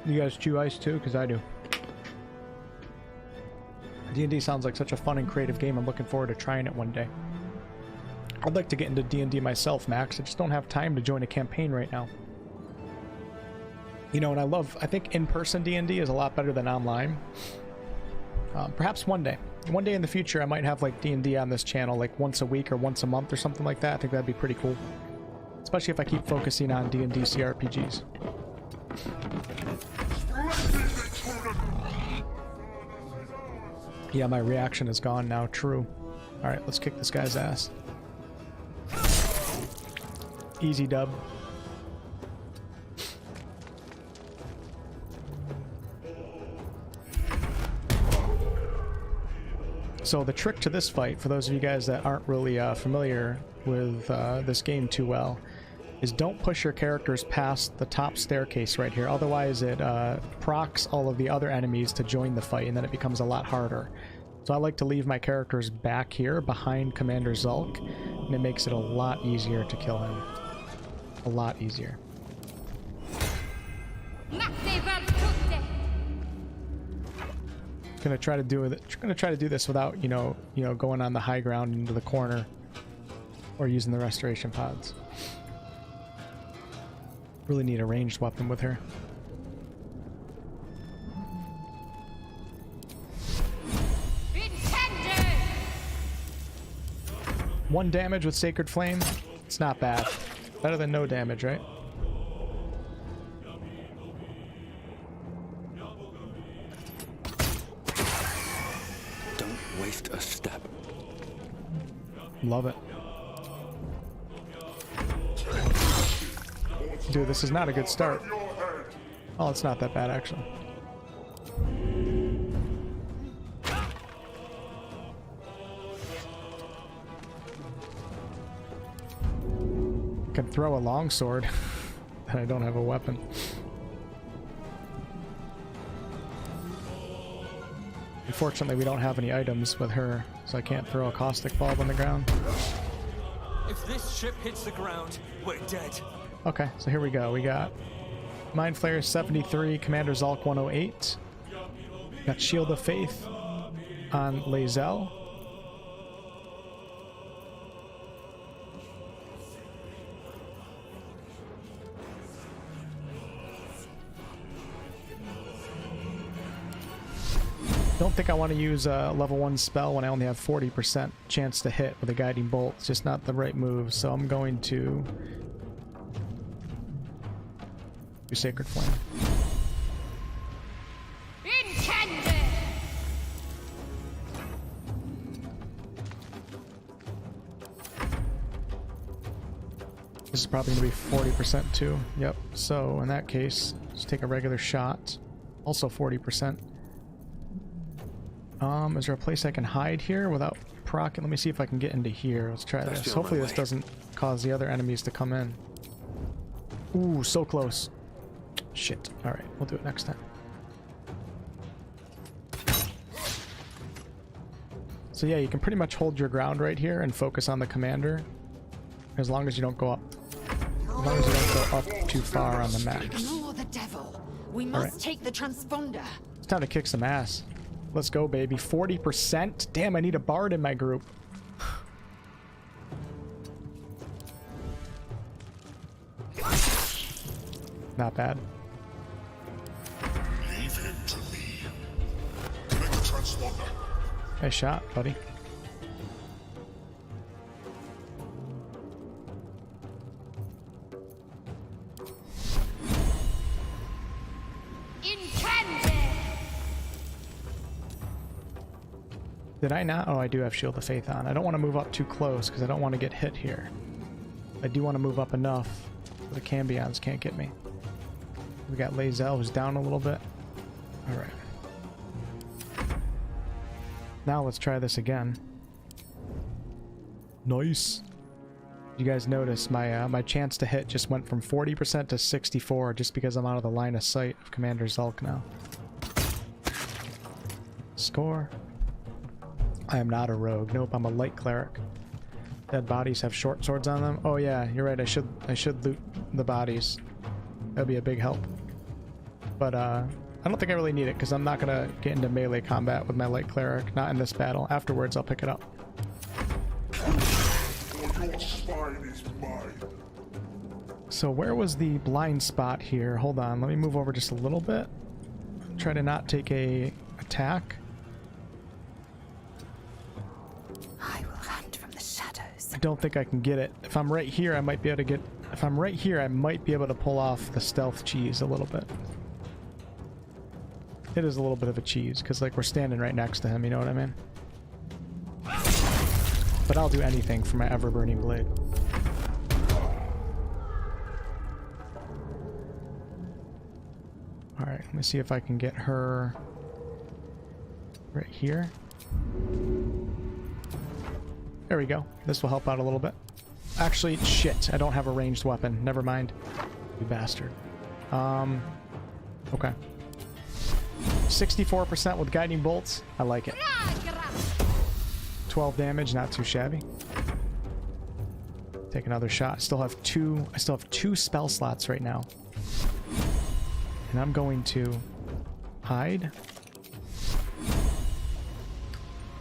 You guys chew ice too? Because I do. D&D sounds like such a fun and creative game. I'm looking forward to trying it one day. I'd like to get into D&D myself, Max. I just don't have time to join a campaign right now. You know, and I think in-person D&D is a lot better than online. Perhaps one day. One day in the future, I might have like D&D on this channel like once a week or once a month or something like that. I think that'd be pretty cool. Especially if I keep focusing on D&D CRPGs. Yeah, my reaction is gone now. True. Alright, let's kick this guy's ass. Easy dub. So the trick to this fight, for those of you guys that aren't really familiar with this game too well, is don't push your characters past the top staircase right here. Otherwise it procs all of the other enemies to join the fight, and then it becomes a lot harder. So I like to leave my characters back here behind Commander Zulk, and it makes it a lot easier to kill him. A lot easier. Gonna try to do this without, you know, going on the high ground into the corner or using the restoration pods. Really need a ranged weapon with her. One damage with Sacred Flame. It's not bad. Better than no damage, right? Don't waste a step. Love it. Dude, this is not a good start. Oh, it's not that bad, actually. Can throw a longsword, and I don't have a weapon. Unfortunately, we don't have any items with her, so I can't throw a caustic bulb on the ground. If this ship hits the ground, we're dead. Okay, so here we go. We got Mind Flayer 73, Commander Zulk 108. Got Shield of Faith on Lae'zel. Don't think I want to use a level 1 spell when I only have 40% chance to hit with a guiding bolt. It's just not the right move, so I'm going to do Sacred Flame. This is probably going to be 40% too. Yep. So in that case, just take a regular shot. Also 40%. Is there a place I can hide here without proc? Let me see if I can get into here. Let's try this. Hopefully this doesn't cause the other enemies to come in. Ooh, so close. Shit. Alright, we'll do it next time. So yeah, you can pretty much hold your ground right here and focus on the commander. As long as you don't go up. As long as you don't go up too far on the map. Ignore the devil. We must take the transponder. It's time to kick some ass. Let's go, baby. 40%? Damn, I need a bard in my group. Not bad. Leave him to me. Make a transponder. Nice shot, buddy. Did I not? Oh, I do have Shield of Faith on. I don't want to move up too close because I don't want to get hit here. I do want to move up enough so the Cambions can't get me. We got Lae'zel who's down a little bit. Alright. Now let's try this again. Nice. You guys notice my my chance to hit just went from 40% to 64 just because I'm out of the line of sight of Commander Zulk now. Score. I am not a rogue. Nope, I'm a light cleric. Dead bodies have short swords on them. Oh yeah, you're right. I should loot the bodies. That'd be a big help. But I don't think I really need it because I'm not gonna get into melee combat with my light cleric. Not in this battle. Afterwards, I'll pick it up. Your spine is mine. So where was the blind spot here? Hold on, let me move over just a little bit. Try to not take a attack. I will hunt from the shadows. I don't think I can get it. If I'm right here, I might be able to get... If I'm right here, I might be able to pull off the stealth cheese a little bit. It is a little bit of a cheese, because like we're standing right next to him, you know what I mean? But I'll do anything for my ever-burning blade. Alright, let me see if I can get her right here. There we go. This will help out a little bit. Actually, shit, I don't have a ranged weapon. Never mind. You bastard. Okay. 64% with guiding bolts. I like it. 12 damage, not too shabby. Take another shot. I still have two spell slots right now. And I'm going to hide.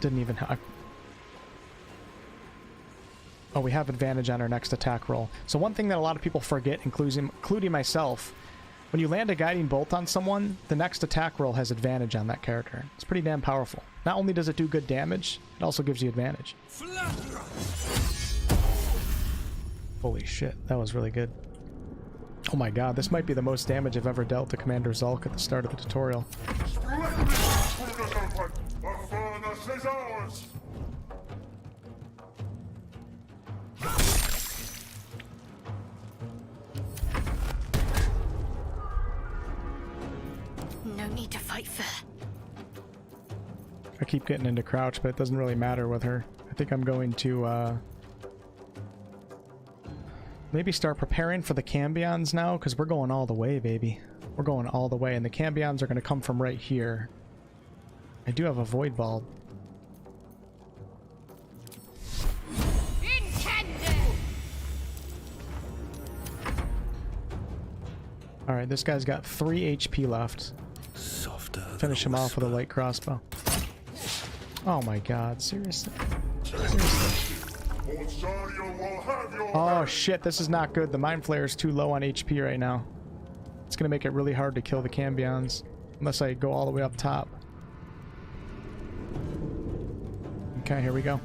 Didn't even oh, we have advantage on our next attack roll. So one thing that a lot of people forget, including myself, when you land a guiding bolt on someone, the next attack roll has advantage on that character. It's pretty damn powerful. Not only does it do good damage, it also gives you advantage. Holy shit, that was really good. Oh my god, this might be the most damage I've ever dealt to Commander Zulk at the start of the tutorial. No need to fight fair. I keep getting into crouch, but it doesn't really matter with her. I think I'm going to maybe start preparing for the cambions now, because we're going all the way, baby. We're going all the way, and the cambions are going to come from right here. I do have a void bulb. Alright, this guy's got 3 HP left. Finish him off with a light crossbow. Oh my god, seriously? Oh shit, this is not good. The Mind Flayer is too low on HP right now. It's gonna make it really hard to kill the cambions. Unless I go all the way up top. Okay, here we go.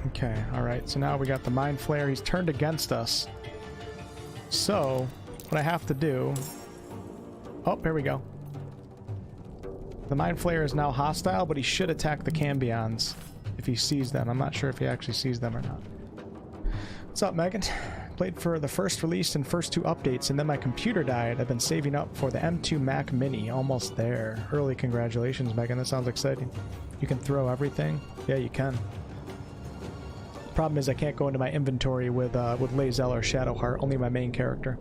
Okay, alright, so now we got the Mind Flayer. He's turned against us. So, what I have to do... Oh, here we go. The Mind Flayer is now hostile, but he should attack the cambions if he sees them. I'm not sure if he actually sees them or not. What's up, Megan? Played for the first release and first 2 updates, and then my computer died. I've been saving up for the M2 Mac Mini. Almost there. Early congratulations, Megan. That sounds exciting. You can throw everything? Yeah, you can. Problem is I can't go into my inventory with Lae'zel or Shadowheart, only my main character.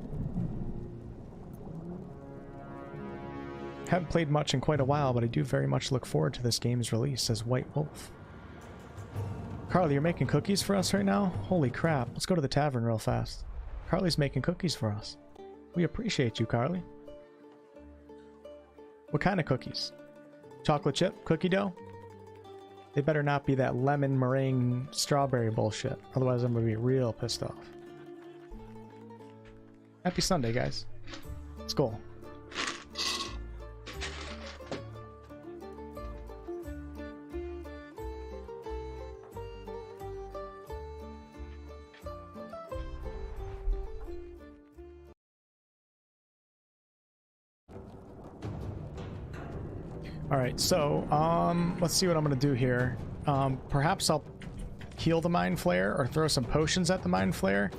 Haven't played much in quite a while, but I do very much look forward to this game's release, says White Wolf. Carly, you're making cookies for us right now? Holy crap, let's go to the tavern real fast. Carly's making cookies for us. We appreciate you, Carly. What kind of cookies? Chocolate chip? Cookie dough? They better not be that lemon meringue strawberry bullshit. Otherwise I'm gonna be real pissed off. Happy Sunday, guys. Let's go. Alright, so, let's see what I'm gonna do here. Perhaps I'll heal the Mind Flayer or throw some potions at the Mind Flayer.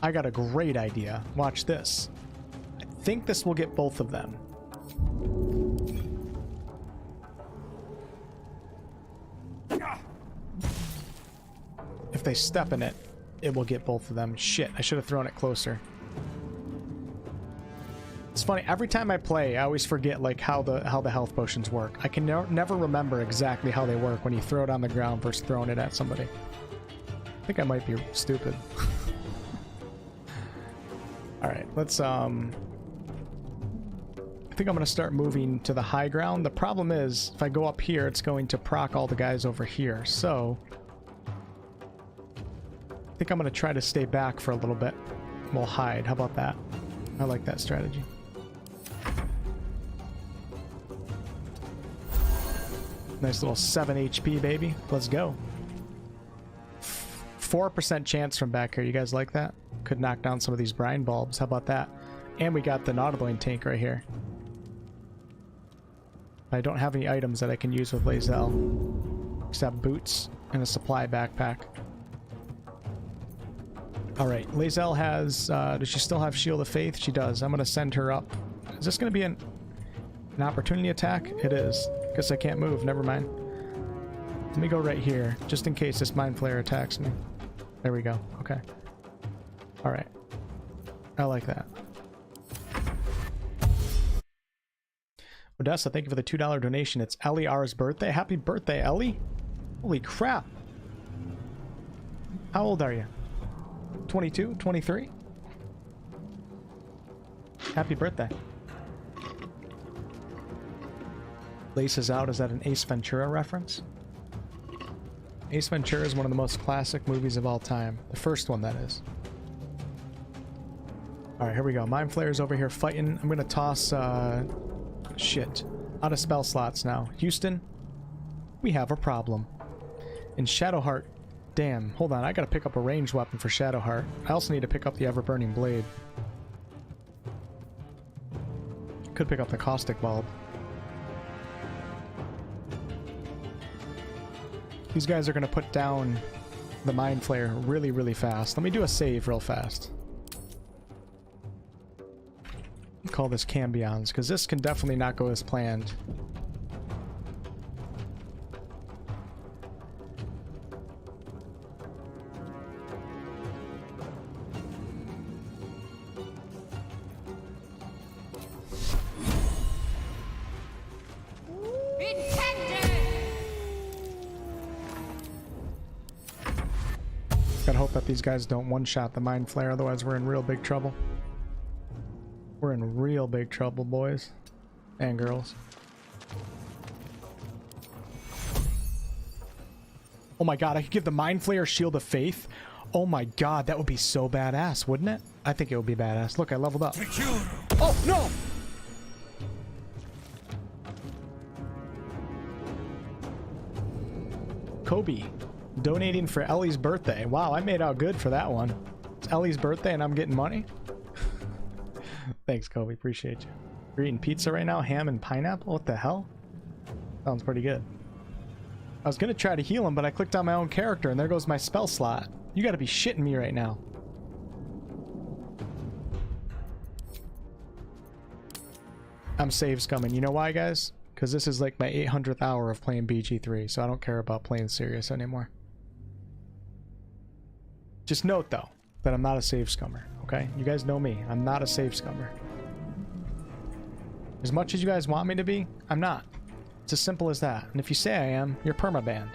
I got a great idea. Watch this. I think this will get both of them. if they step in it, it will get both of them. Shit, I should have thrown it closer. It's funny, every time I play, I always forget like how the health potions work. I can never remember exactly how they work when you throw it on the ground versus throwing it at somebody. I think I might be stupid. Alright, let's I think I'm gonna start moving to the high ground. The problem is, if I go up here, it's going to proc all the guys over here, so I think I'm gonna try to stay back for a little bit. We'll hide. How about that? I like that strategy. Nice little 7 HP, baby. Let's go. 4% chance from back here. You guys like that? Could knock down some of these brine bulbs. How about that? And we got the Nautiloid tank right here. I don't have any items that I can use with Lae'zel, except boots and a supply backpack. Alright, Lae'zel has... does she still have Shield of Faith? She does. I'm going to send her up. Is this going to be an opportunity attack? It is. Guess I can't move. Never mind. Let me go right here, just in case this Mind Flayer attacks me. There we go. Okay. Alright. I like that. Odessa, thank you for the $2 donation. It's Ellie R's birthday. Happy birthday, Ellie! Holy crap! How old are you? 22? 23? Happy birthday. Laces Out, is that an Ace Ventura reference? Ace Ventura is one of the most classic movies of all time. The first one, that is. Alright, here we go. Mind Flayer's over here fighting. I'm gonna toss, shit. Out of spell slots now. Houston, we have a problem. In Shadowheart, damn, hold on, I gotta pick up a ranged weapon for Shadowheart. I also need to pick up the Ever-Burning Blade. Could pick up the Caustic Bulb. These guys are going to put down the Mind Flayer really, really fast. Let me do a save real fast. Call this Cambions, because this can definitely not go as planned. Gotta hope that these guys don't one-shot the Mind Flayer, otherwise we're in real big trouble. We're in real big trouble, boys and girls. Oh my god, I could give the Mind Flayer Shield of Faith. Oh my god, that would be so badass, wouldn't it? I think it would be badass. Look, I leveled up. Oh, no! Kobe. Donating for Ellie's birthday. Wow, I made out good for that one. It's Ellie's birthday and I'm getting money? Thanks, Kobe. Appreciate you. You're eating pizza right now? Ham and pineapple? What the hell? Sounds pretty good. I was gonna try to heal him, but I clicked on my own character and there goes my spell slot. You gotta be shitting me right now. I'm save scumming. You know why, guys? Because this is like my 800th hour of playing BG3, so I don't care about playing serious anymore. Just note, though, that I'm not a save scummer, okay? You guys know me. I'm not a save scummer. As much as you guys want me to be, I'm not. It's as simple as that. And if you say I am, you're permabanned.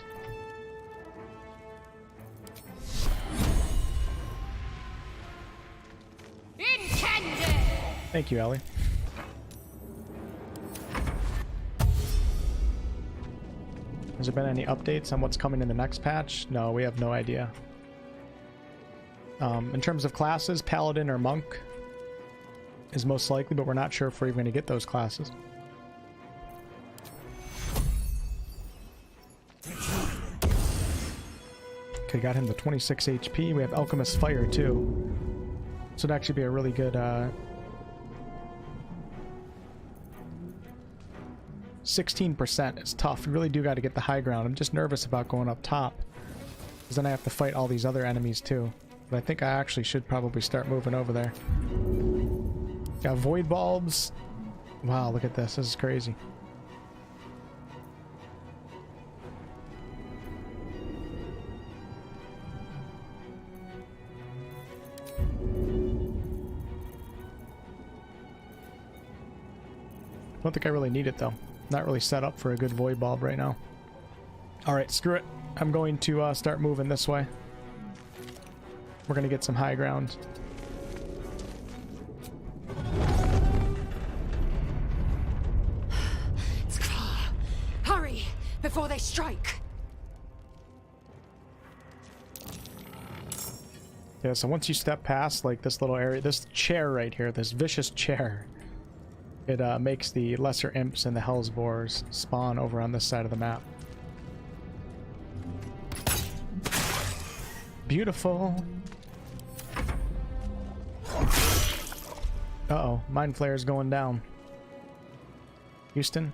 Thank you, Ellie. Has there been any updates on what's coming in the next patch? No, we have no idea. In terms of classes, Paladin or Monk is most likely, but we're not sure if we're even going to get those classes. Okay, got him to 26 HP. We have Alchemist Fire, too. This would actually be a really good... 16% is tough. You really do got to get the high ground. I'm just nervous about going up top, because then I have to fight all these other enemies too. But I think I actually should probably start moving over there. Got void bulbs. Wow, look at this. This is crazy. Don't think I really need it though. Not really set up for a good void bulb right now. Alright, screw it. I'm going to start moving this way. We're going to get some high ground. It's clear. Hurry, before they strike. Yeah, so once you step past like this little area, this chair right here, this vicious chair, it makes the lesser imps and the hellsboars spawn over on this side of the map. Beautiful. Uh-oh, mind flare's going down. Houston,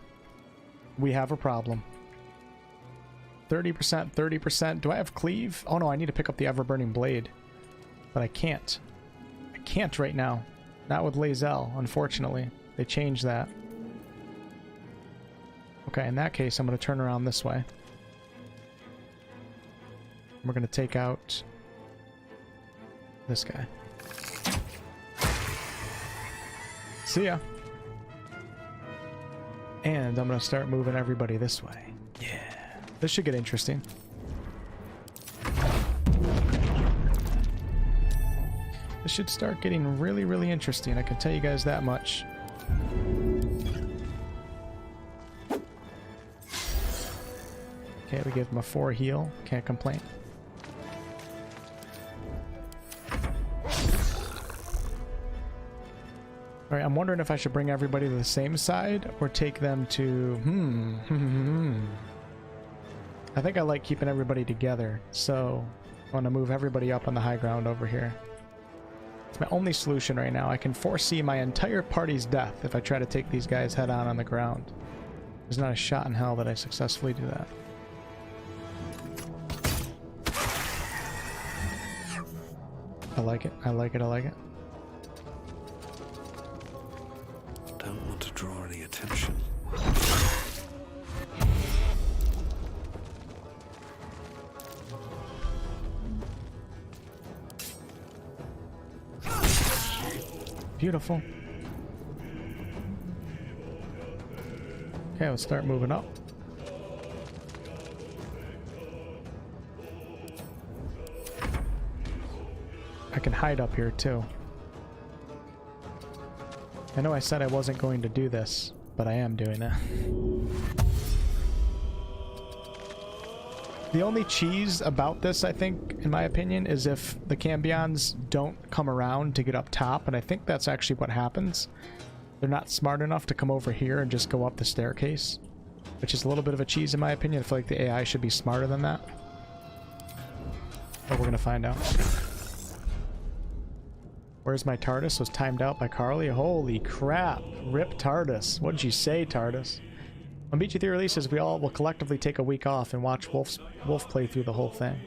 we have a problem. 30%, 30%. Do I have cleave? Oh no, I need to pick up the ever-burning blade. But I can't. I can't right now. Not with Lae'zel, unfortunately. They changed that. Okay, in that case, I'm going to turn around this way. We're going to take out this guy. See ya. And I'm going to start moving everybody this way. Yeah. This should get interesting. This should start getting really, really interesting. I can tell you guys that much. Okay, we give him a 4 heal. Can't complain. Alright, I'm wondering if I should bring everybody to the same side or take them to... I think I like keeping everybody together, so I want to move everybody up on the high ground over here. It's my only solution right now. I can foresee my entire party's death if I try to take these guys head on the ground. There's not a shot in hell that I successfully do that. I like it. I like it. I like it. Don't want to draw any attention. Beautiful. Okay, let's start moving up. I can hide up here too. I know I said I wasn't going to do this, but I am doing it. The only cheese about this, I think, in my opinion, is if the Cambions don't come around to get up top, and I think that's actually what happens. They're not smart enough to come over here and just go up the staircase, which is a little bit of a cheese in my opinion. I feel like the AI should be smarter than that. But we're gonna find out. Where's my TARDIS? Was timed out by Carly. Holy crap. Rip TARDIS. What did you say, TARDIS? When Beachy Theory releases, we all will collectively take a week off and watch Wolf play through the whole thing.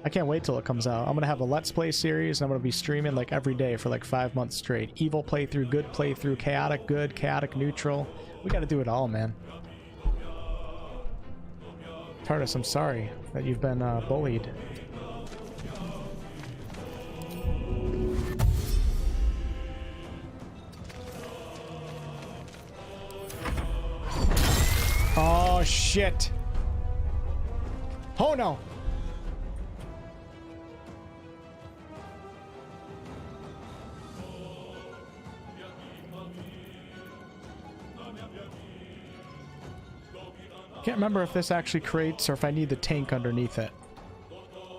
I can't wait till it comes out. I'm going to have a Let's Play series, and I'm going to be streaming like every day for like 5 months straight. Evil playthrough, good playthrough, chaotic good, chaotic neutral. We got to do it all, man. TARDIS, I'm sorry that you've been bullied. Oh, shit. Oh, no. Can't remember if this actually creates or if I need the tank underneath it.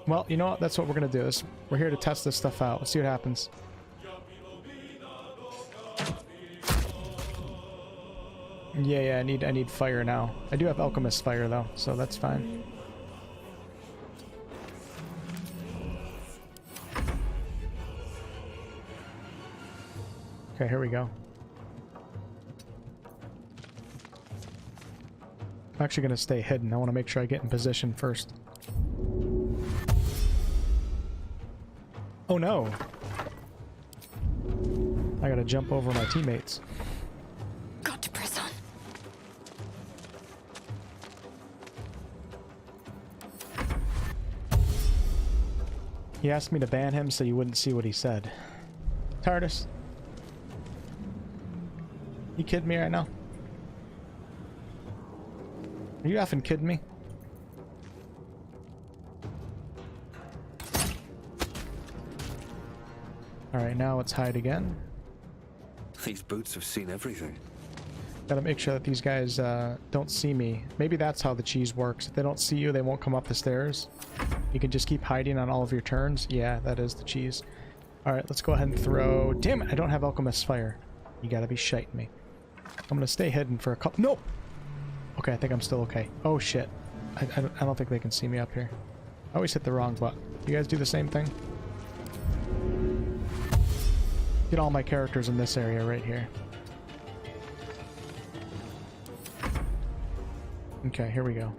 Well, you know what? That's what we're going to do. We're here to test this stuff out. Let's see what happens. Yeah, I need fire now. I do have alchemist fire though, so that's fine. Okay, here we go. I'm actually gonna stay hidden. I want to make sure I get in position first. Oh no! I gotta jump over my teammates. Got to press on. He asked me to ban him so you wouldn't see what he said. TARDIS. You kidding me right now? Are you effing kidding me? Alright, now let's hide again. These boots have seen everything. Gotta make sure that these guys don't see me. Maybe that's how the cheese works. If they don't see you, they won't come up the stairs. You can just keep hiding on all of your turns. Yeah, that is the cheese. Alright, let's go ahead and throw... Damn it, I don't have Alchemist's Fire. You gotta be shiting me. I'm gonna stay hidden for a couple... No! Okay, I think I'm still okay. Oh shit. I don't think they can see me up here. I always hit the wrong button. You guys do the same thing? Get all my characters in this area right here. Okay, here we go.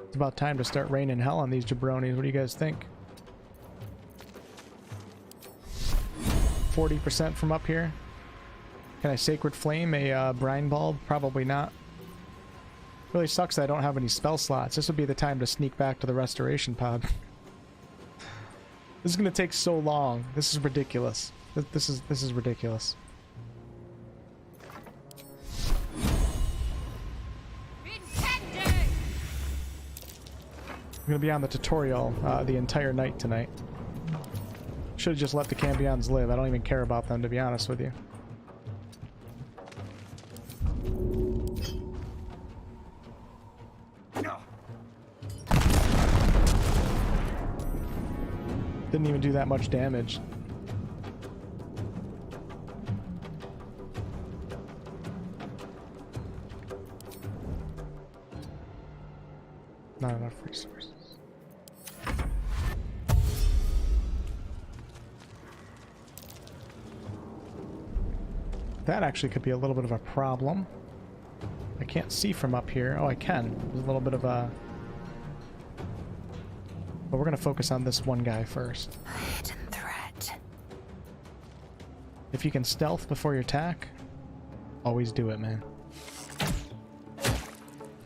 It's about time to start raining hell on these jabronis. What do you guys think? 40% from up here. Can I Sacred Flame a brine bulb? Probably not. Really sucks that I don't have any spell slots. This would be the time to sneak back to the restoration pod. This is gonna take so long. This is ridiculous. This is ridiculous. I'm gonna be on the tutorial the entire night tonight. Should have just let the Cambions live. I don't even care about them, to be honest with you. Didn't even do that much damage. Not enough resources. That actually could be a little bit of a problem. I can't see from up here. Oh, I can. There's a little bit of a... But we're going to focus on this one guy first. Hidden threat. If you can stealth before you attack, always do it, man.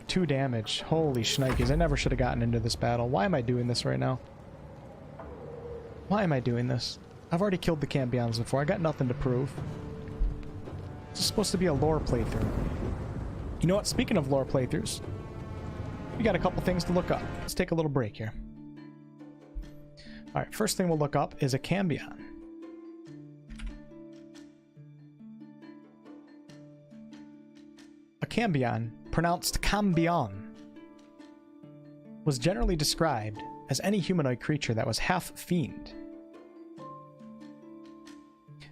2 damage. Holy shnikes. I never should have gotten into this battle. Why am I doing this right now? Why am I doing this? I've already killed the Cambions before. I got nothing to prove. This is supposed to be a lore playthrough. You know what? Speaking of lore playthroughs, we got a couple things to look up. Let's take a little break here. Alright, first thing we'll look up is a Cambion. A Cambion, pronounced Cambion, was generally described as any humanoid creature that was half fiend.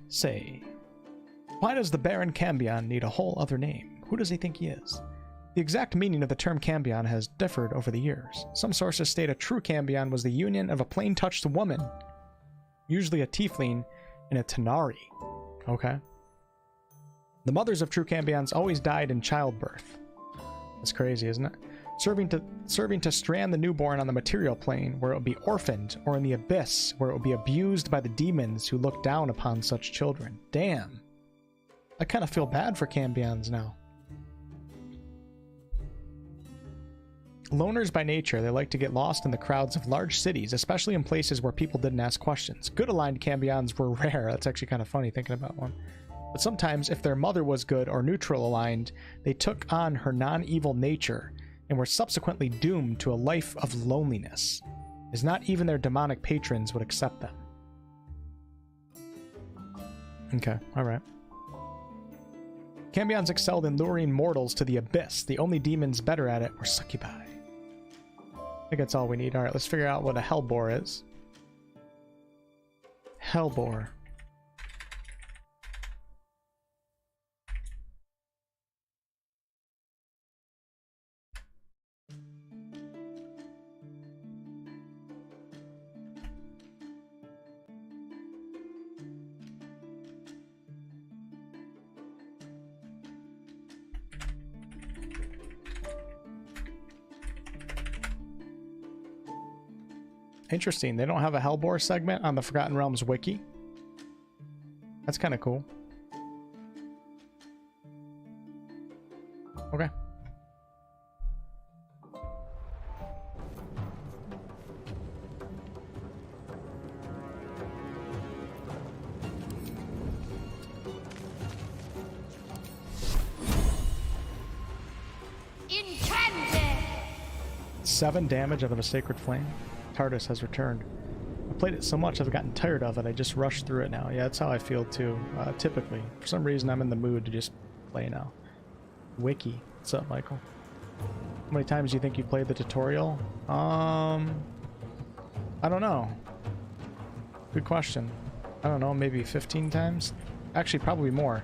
Say, why does the Baron Cambion need a whole other name? Who does he think he is? The exact meaning of the term Cambion has differed over the years. Some sources state a true Cambion was the union of a plain-touched woman, usually a tiefling, and a Tanari. Okay. The mothers of true Cambions always died in childbirth. That's crazy, isn't it? Serving to strand the newborn on the material plane, where it would be orphaned, or in the abyss, where it would be abused by the demons who look down upon such children. Damn. I kind of feel bad for Cambions now. Loners by nature, they like to get lost in the crowds of large cities, especially in places where people didn't ask questions. Good aligned Cambions were rare. That's actually kind of funny thinking about one. But sometimes, if their mother was good or neutral aligned, they took on her non-evil nature and were subsequently doomed to a life of loneliness, as not even their demonic patrons would accept them. Okay, alright. Cambions excelled in luring mortals to the abyss. The only demons better at it were succubi. I think that's all we need. Alright, let's figure out what a hellbore is. Hellbore. Interesting. They don't have a Hellbore segment on the Forgotten Realms wiki. That's kind of cool. Okay. 7 damage out of a Sacred Flame. TARDIS has returned. I played it so much I've gotten tired of it. I just rush through it now. Yeah, that's how I feel too, typically. For some reason I'm in the mood to just play now. Wiki. What's up, Michael? How many times do you think you played the tutorial? I don't know. Good question. I don't know, maybe 15 times? Actually, probably more.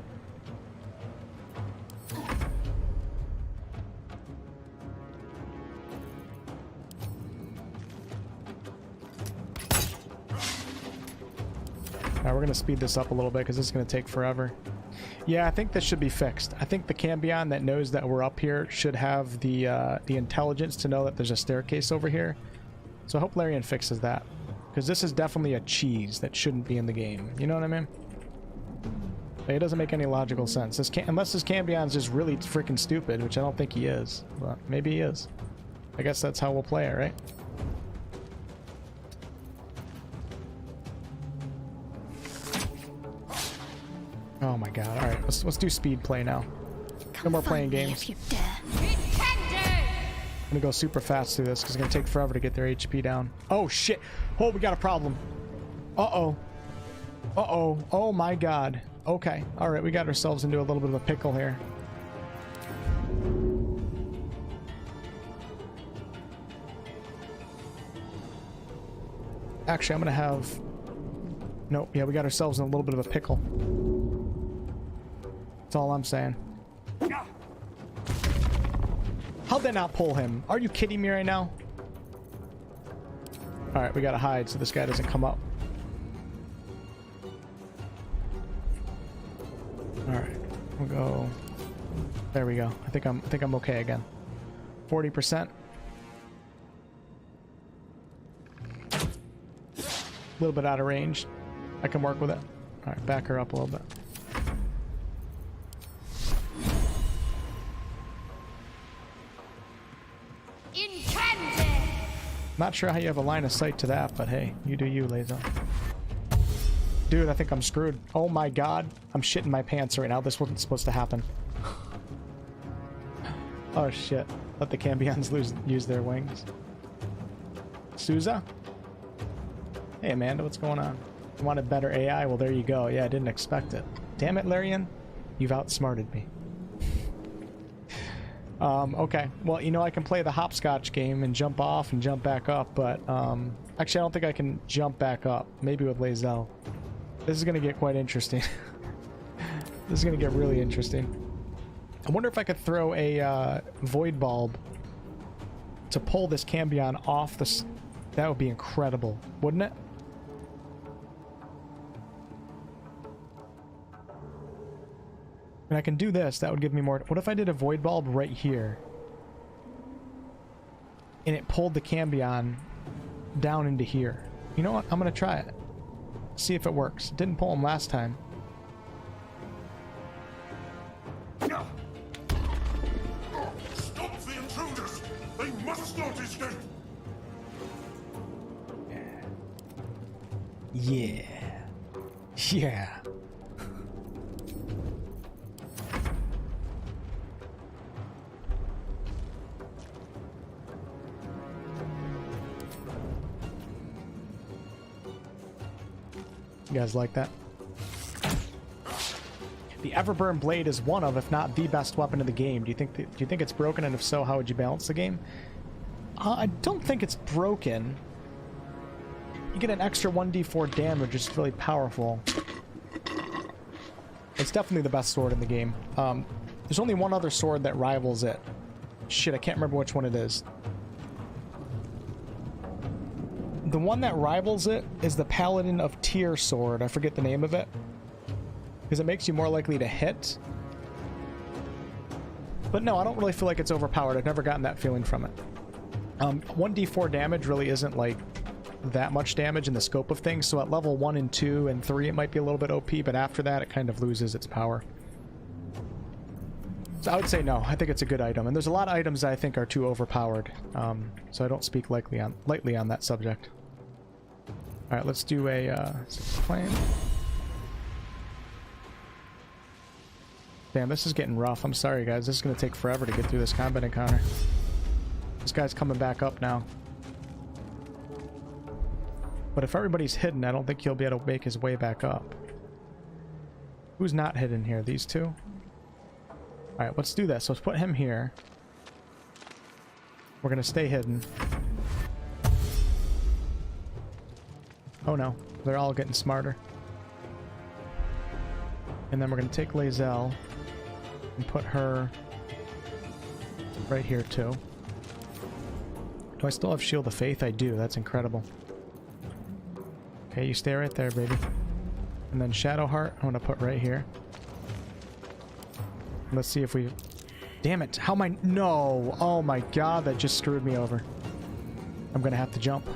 Alright, we're going to speed this up a little bit because this is going to take forever. Yeah, I think this should be fixed. I think the Cambion that knows that we're up here should have the intelligence to know that there's a staircase over here. So I hope Larian fixes that. Because this is definitely a cheese that shouldn't be in the game. You know what I mean? It doesn't make any logical sense. Unless this Cambion's just really freaking stupid, which I don't think he is. But maybe he is. I guess that's how we'll play it, right? Oh my god. Alright, let's do speed play now. No more playing games. I'm gonna go super fast through this because it's gonna take forever to get their HP down. Oh shit! Oh, we got a problem. Uh-oh. Uh-oh. Oh my god. Okay. Alright, we got ourselves into a little bit of a pickle here. Actually, I'm gonna have... Nope, yeah, we got ourselves in a little bit of a pickle. That's all I'm saying. How'd that not pull him? Are you kidding me right now? Alright, we gotta hide so this guy doesn't come up. Alright, we'll go... There we go. I think I'm okay again. 40%. A little bit out of range. I can work with it. Alright, back her up a little bit. Not sure how you have a line of sight to that, but hey, you do you, Lazo. Dude, I think I'm screwed. Oh my god. I'm shitting my pants right now. This wasn't supposed to happen. Oh shit. Let the Cambions use their wings. Souza? Hey Amanda, what's going on? You wanted better AI? Well, there you go. Yeah, I didn't expect it. Damn it, Larian. You've outsmarted me. Okay. Well, you know, I can play the hopscotch game and jump off and jump back up, but, actually, I don't think I can jump back up. Maybe with Lazel. This is gonna get quite interesting. This is gonna get really interesting. I wonder if I could throw a, void bulb to pull this Cambion off the... That would be incredible, wouldn't it? And I can do this, that would give me more... What if I did a void bulb right here? And it pulled the Cambion down into here. You know what? I'm gonna try it. See if it works. It didn't pull him last time. Stop the intruders! They must not escape! Yeah. Yeah. You guys like that? The Everburn Blade is one of, if not the best weapon in the game. Do you think it's broken, and if so, how would you balance the game? I don't think it's broken. You get an extra 1d4 damage, which is really powerful. It's definitely the best sword in the game. There's only one other sword that rivals it. Shit, I can't remember which one it is. The one that rivals it is the Paladin of Tyr sword. I forget the name of it. Because it makes you more likely to hit. But no, I don't really feel like it's overpowered. I've never gotten that feeling from it. 1d4 damage really isn't like that much damage in the scope of things, so at level 1 and 2 and 3 it might be a little bit OP, but after that it kind of loses its power. So I would say no, I think it's a good item, and there's a lot of items that I think are too overpowered, so I don't speak lightly on that subject. Alright, let's do a flame. Damn, this is getting rough. I'm sorry guys, this is going to take forever to get through this combat encounter. This guy's coming back up now. But if everybody's hidden, I don't think he'll be able to make his way back up. Who's not hidden here? These two? Alright, let's do this. Let's put him here. We're gonna stay hidden. Oh no, they're all getting smarter. And then we're gonna take Lae'zel and put her right here too. Do I still have Shield of Faith? I do. That's incredible. Okay, you stay right there, baby. And then Shadowheart, I'm gonna put right here. Let's see if we... Damn it! How am I... No! Oh my god, that just screwed me over. I'm gonna have to jump.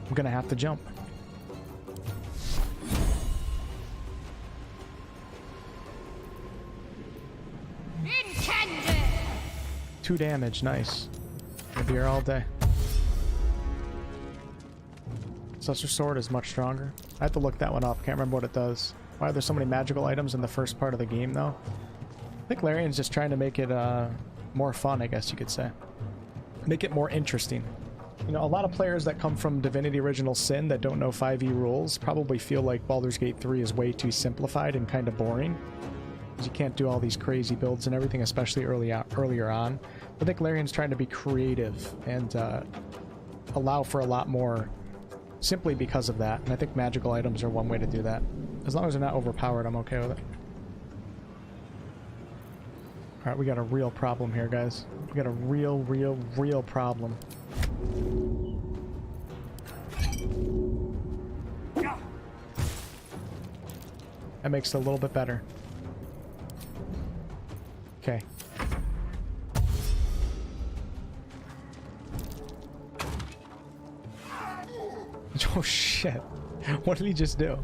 I'm gonna have to jump. 2 damage, nice. Gonna be here all day. Such Sword is much stronger. I have to look that one up. Can't remember what it does. Why are there so many magical items in the first part of the game, though? I think Larian's just trying to make it more fun, I guess you could say. Make it more interesting. You know, a lot of players that come from Divinity Original Sin that don't know 5e rules probably feel like Baldur's Gate 3 is way too simplified and kind of boring. Because you can't do all these crazy builds and everything, especially earlier on. I think Larian's trying to be creative and allow for a lot more simply because of that. And I think magical items are one way to do that. As long as they're not overpowered, I'm okay with it. Alright, we got a real problem here, guys. We got a real problem. That makes it a little bit better. Okay. Oh shit. What did he just do?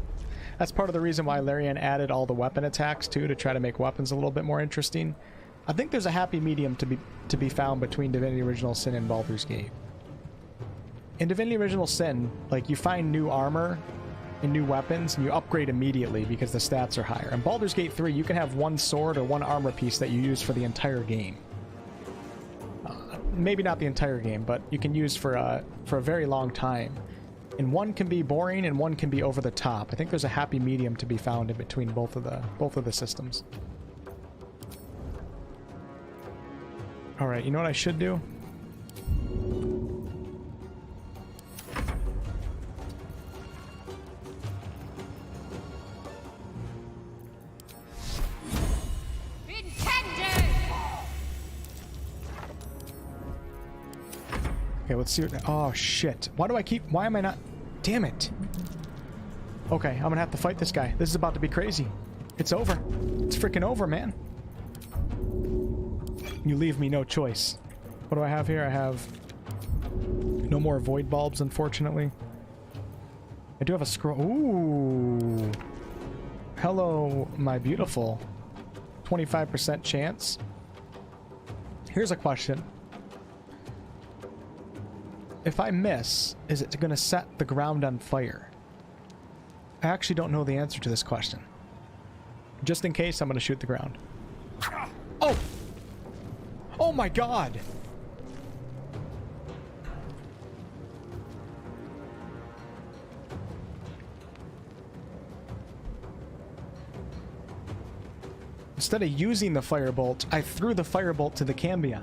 That's part of the reason why Larian added all the weapon attacks too, to try to make weapons a little bit more interesting. I think there's a happy medium to be found between Divinity Original Sin and Baldur's Gate. In Divinity Original Sin, like, you find new armor and new weapons and you upgrade immediately because the stats are higher. In Baldur's Gate 3, you can have one sword or one armor piece that you use for the entire game. Maybe not the entire game, but you can use for a very long time. And one can be boring and one can be over the top. I think there's a happy medium to be found in between both of the systems. Alright, you know what I should do? Okay, let's see what... Oh, shit. Why am I not... Damn it. Okay, I'm gonna have to fight this guy. This is about to be crazy. It's over. It's freaking over, man. You leave me no choice. What do I have here? I have no more void bulbs, unfortunately. I do have a scroll. Ooh. Hello, my beautiful. 25% chance. Here's a question. If I miss, is it going to set the ground on fire? I actually don't know the answer to this question. Just in case, I'm going to shoot the ground. Oh! Oh my god! Instead of using the firebolt, I threw the firebolt to the Cambion.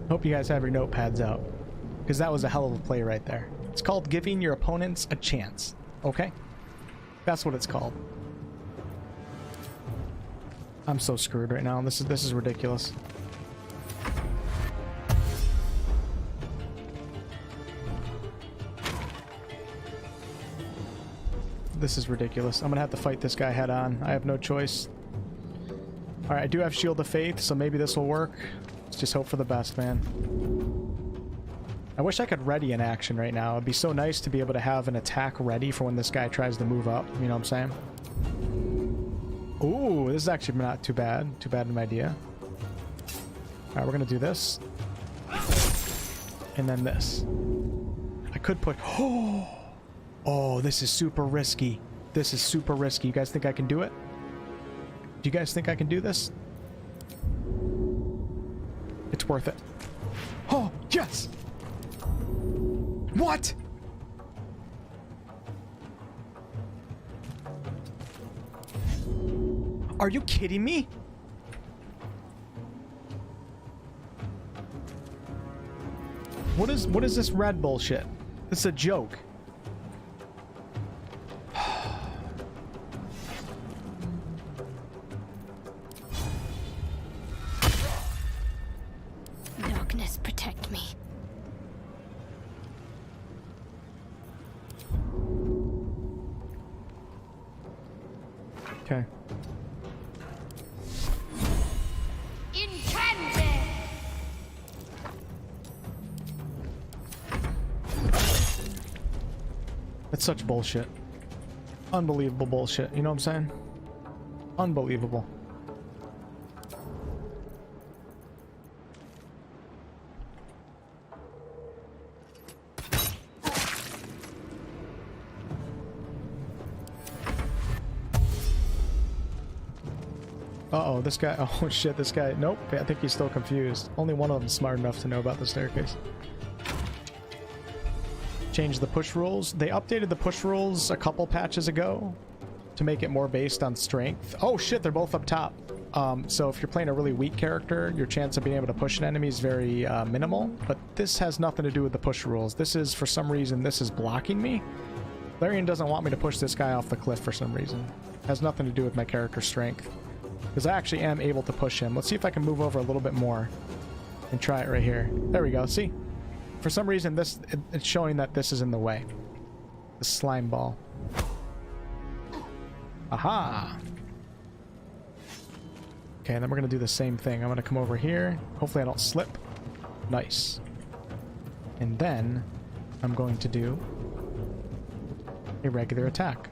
Hope you guys have your notepads out, because that was a hell of a play right there. It's called giving your opponents a chance, okay? That's what it's called. I'm so screwed right now. This is ridiculous. This is ridiculous. I'm gonna have to fight this guy head on. I have no choice. Alright, I do have Shield of Faith, so maybe this will work. Let's just hope for the best, man. I wish I could ready an action right now. It'd be so nice to be able to have an attack ready for when this guy tries to move up. You know what I'm saying? Ooh, this is actually not too bad. Too bad of an idea. Alright, we're gonna do this. And then this. I could put... Oh, this is super risky. This is super risky. You guys think I can do it? Do you guys think I can do this? It's worth it. Oh, yes! What? Are you kidding me? What is this red bullshit? This is a joke. Darkness, protect me. Okay. That's such bullshit. Unbelievable bullshit. You know what I'm saying? Unbelievable. Uh-oh, this guy... Oh, shit, this guy... Nope, I think he's still confused. Only one of them is smart enough to know about the staircase. Changed the push rules. They updated the push rules a couple patches ago to make it more based on strength. Oh, shit, they're both up top. So if you're playing a really weak character, your chance of being able to push an enemy is very minimal. But this has nothing to do with the push rules. This is, for some reason, this is blocking me. Larian doesn't want me to push this guy off the cliff for some reason. It has nothing to do with my character's strength. Because I actually am able to push him. Let's see if I can move over a little bit more and try it right here. There we go. See? For some reason, it's showing that this is in the way. The slime ball. Aha! Okay, then we're going to do the same thing. I'm going to come over here. Hopefully I don't slip. Nice. And then I'm going to do a regular attack.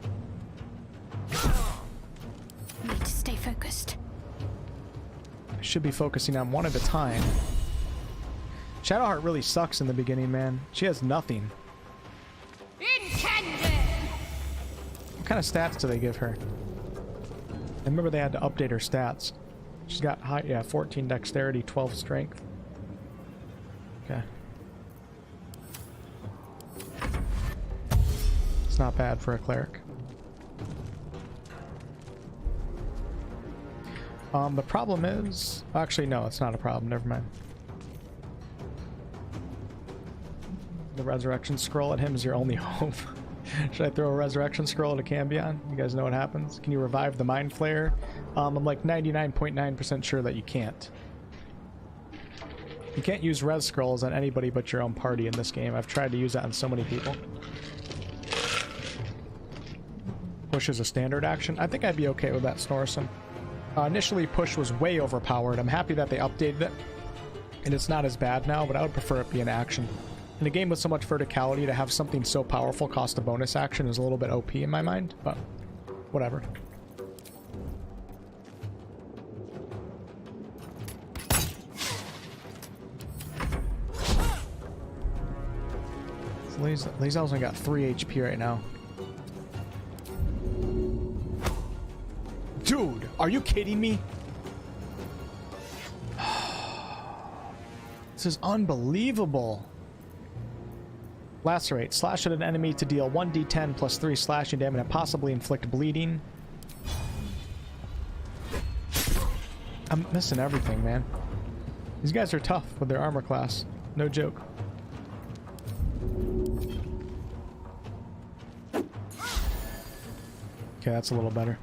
Need to stay focused. I should be focusing on one at a time. Shadowheart really sucks in the beginning, man. She has nothing. What kind of stats do they give her? I remember they had to update her stats. She's got high, yeah, 14 dexterity, 12 strength. Okay. It's not bad for a cleric. The problem is... Actually, no, it's not a problem. Never mind. The resurrection scroll at him is your only hope. Should I throw a resurrection scroll at a Cambion? You guys know what happens? Can you revive the Mind Flayer? I'm like 99.9% sure that you can't. You can't use res scrolls on anybody but your own party in this game. I've tried to use that on so many people. Push is a standard action. I think I'd be okay with that, Snorrison. Initially, push was way overpowered. I'm happy that they updated it, and it's not as bad now, but I would prefer it be an action. In a game with so much verticality, to have something so powerful cost a bonus action is a little bit OP in my mind, but whatever. So Lazel's only got 3 HP right now. Dude, are you kidding me? This is unbelievable. Lacerate. Slash at an enemy to deal 1d10 plus 3 slashing damage and possibly inflict bleeding. I'm missing everything, man. These guys are tough with their armor class. No joke. Okay, that's a little better.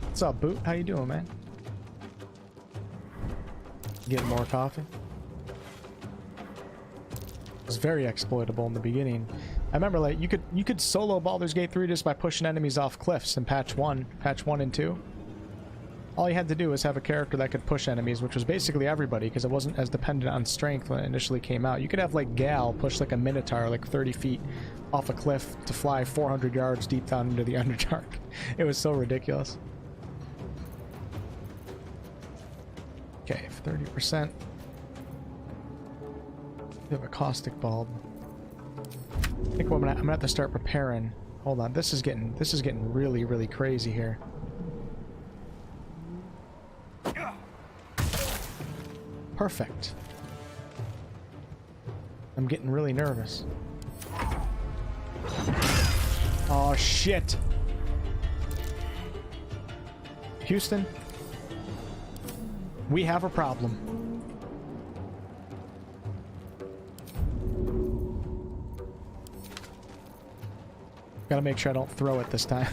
What's up, Boot? How you doing, man? Getting more coffee? It was very exploitable in the beginning. I remember, like, you could solo Baldur's Gate 3 just by pushing enemies off cliffs in patch 1 and 2. All you had to do was have a character that could push enemies, which was basically everybody, because it wasn't as dependent on strength when it initially came out. You could have, like, Gal push, like, a Minotaur, like, 30 feet off a cliff to fly 400 yards deep down into the Underdark. It was so ridiculous. Okay, 30%. We have a caustic bulb. I think I'm gonna have to start preparing. Hold on, this is getting really, really crazy here. Perfect. I'm getting really nervous. Oh, shit. Houston, we have a problem. Gotta make sure I don't throw it this time.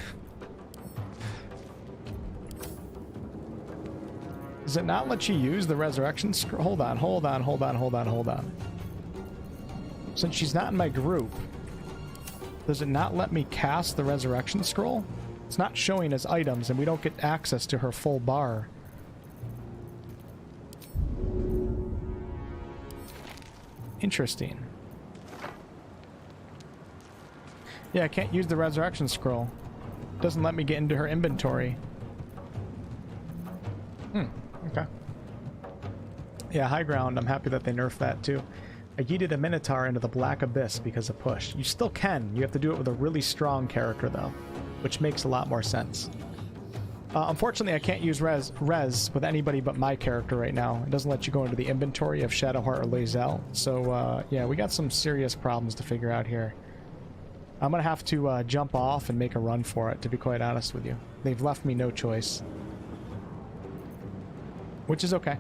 Does it not let you use the resurrection scroll? Hold on. Since she's not in my group, does it not let me cast the resurrection scroll? It's not showing as items, and we don't get access to her full bar. Interesting. Yeah, I can't use the resurrection scroll. Doesn't let me get into her inventory. Okay. Yeah, high ground. I'm happy that they nerfed that too. I yeeted a minotaur into the black abyss because of push. You still can. You have to do it with a really strong character though, which makes a lot more sense. Unfortunately, I can't use res with anybody but my character right now. It doesn't let you go into the inventory of Shadowheart or Lae'zel. So yeah, we got some serious problems to figure out here. I'm gonna have to jump off and make a run for it, to be quite honest with you. They've left me no choice. Which is okay.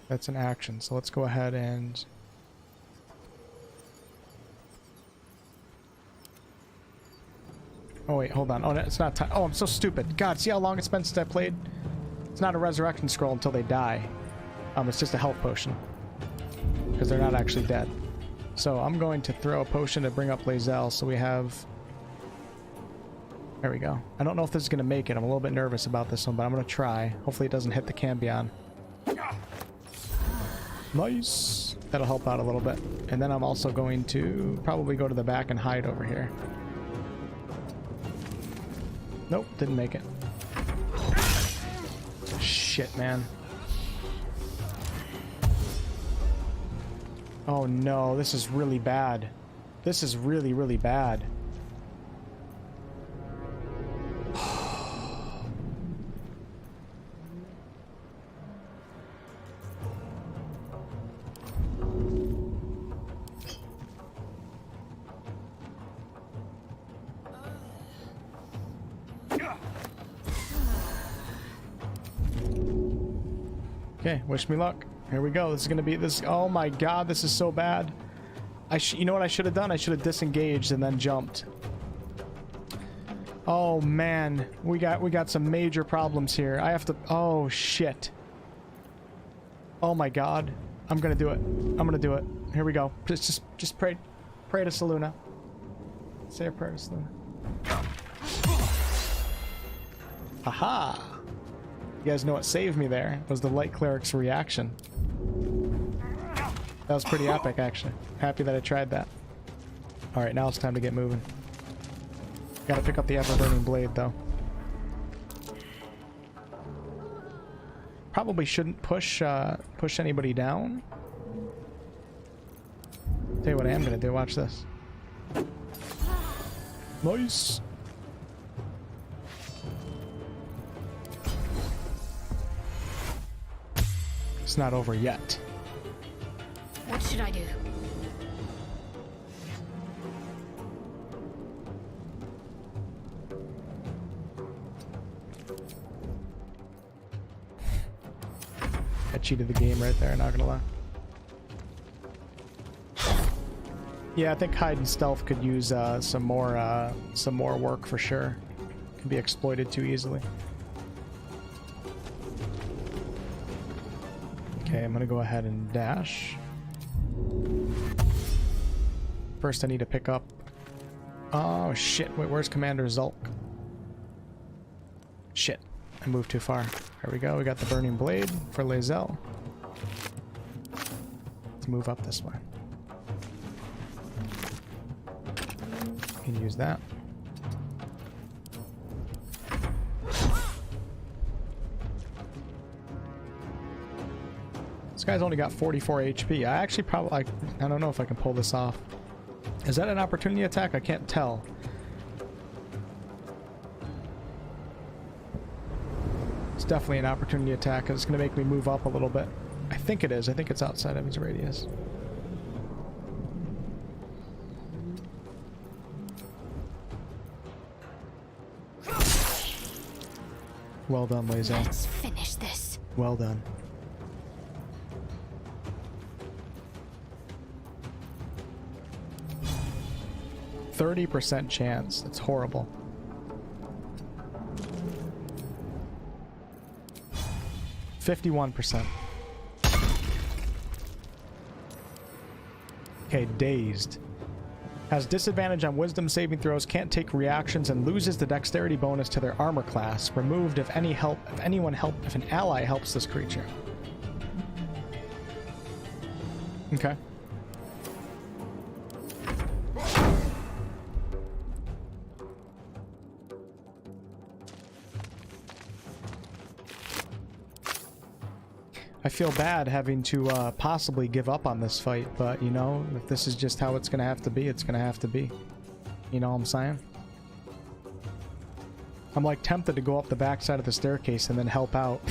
That's an action, so let's go ahead and... Oh wait, hold on. Oh, no, it's not time. Oh, I'm so stupid. God, see how long it's been since I played? It's not a resurrection scroll until they die. It's just a health potion. Because they're not actually dead. So I'm going to throw a potion to bring up Lae'zel, so we have... There we go. I don't know if this is going to make it. I'm a little bit nervous about this one, but I'm going to try. Hopefully it doesn't hit the Cambion. Nice. That'll help out a little bit. And then I'm also going to probably go to the back and hide over here. Nope, didn't make it. Shit, man. Oh no, this is really bad. This is really, really bad. Okay, wish me luck. Here we go. This is gonna be this. Oh my god, this is so bad. You know what I should have done? I should have disengaged and then jumped. Oh man, we got some major problems here. I have to. Oh shit. Oh my god, I'm gonna do it. I'm gonna do it. Here we go. Just pray to Selûne. Say a prayer to Selûne. Haha. You guys know what saved me there was the light cleric's reaction. That was pretty epic, actually. Happy that I tried that. Alright, now it's time to get moving. Gotta pick up the ever-burning blade, though. Probably shouldn't push anybody down. Tell you what I am gonna do, watch this. Nice! It's not over yet. What should I do? I cheated the game right there, not gonna lie. Yeah, I think hide and stealth could use some more work for sure. Can be exploited too easily. Okay, I'm gonna go ahead and dash. First I need to pick up... Oh shit, wait, where's Commander Zulk? Shit, I moved too far. There we go, we got the burning blade for Lae'zel. Let's move up this way. Can use that. This guy's only got 44 HP. I actually probably... I don't know if I can pull this off. Is that an opportunity attack? I can't tell. It's definitely an opportunity attack, because it's going to make me move up a little bit. I think it is. I think it's outside of his radius. Well done, Lazel. Let's finish this. Well done. %30 chance. That's horrible. 51%. Okay, dazed. Has disadvantage on wisdom saving throws, can't take reactions, and loses the dexterity bonus to their armor class. Removed if an ally helps this creature. Okay. I feel bad having to possibly give up on this fight, but you know, if this is just how it's gonna have to be, it's gonna have to be. You know what I'm saying? I'm like tempted to go up the backside of the staircase and then help out.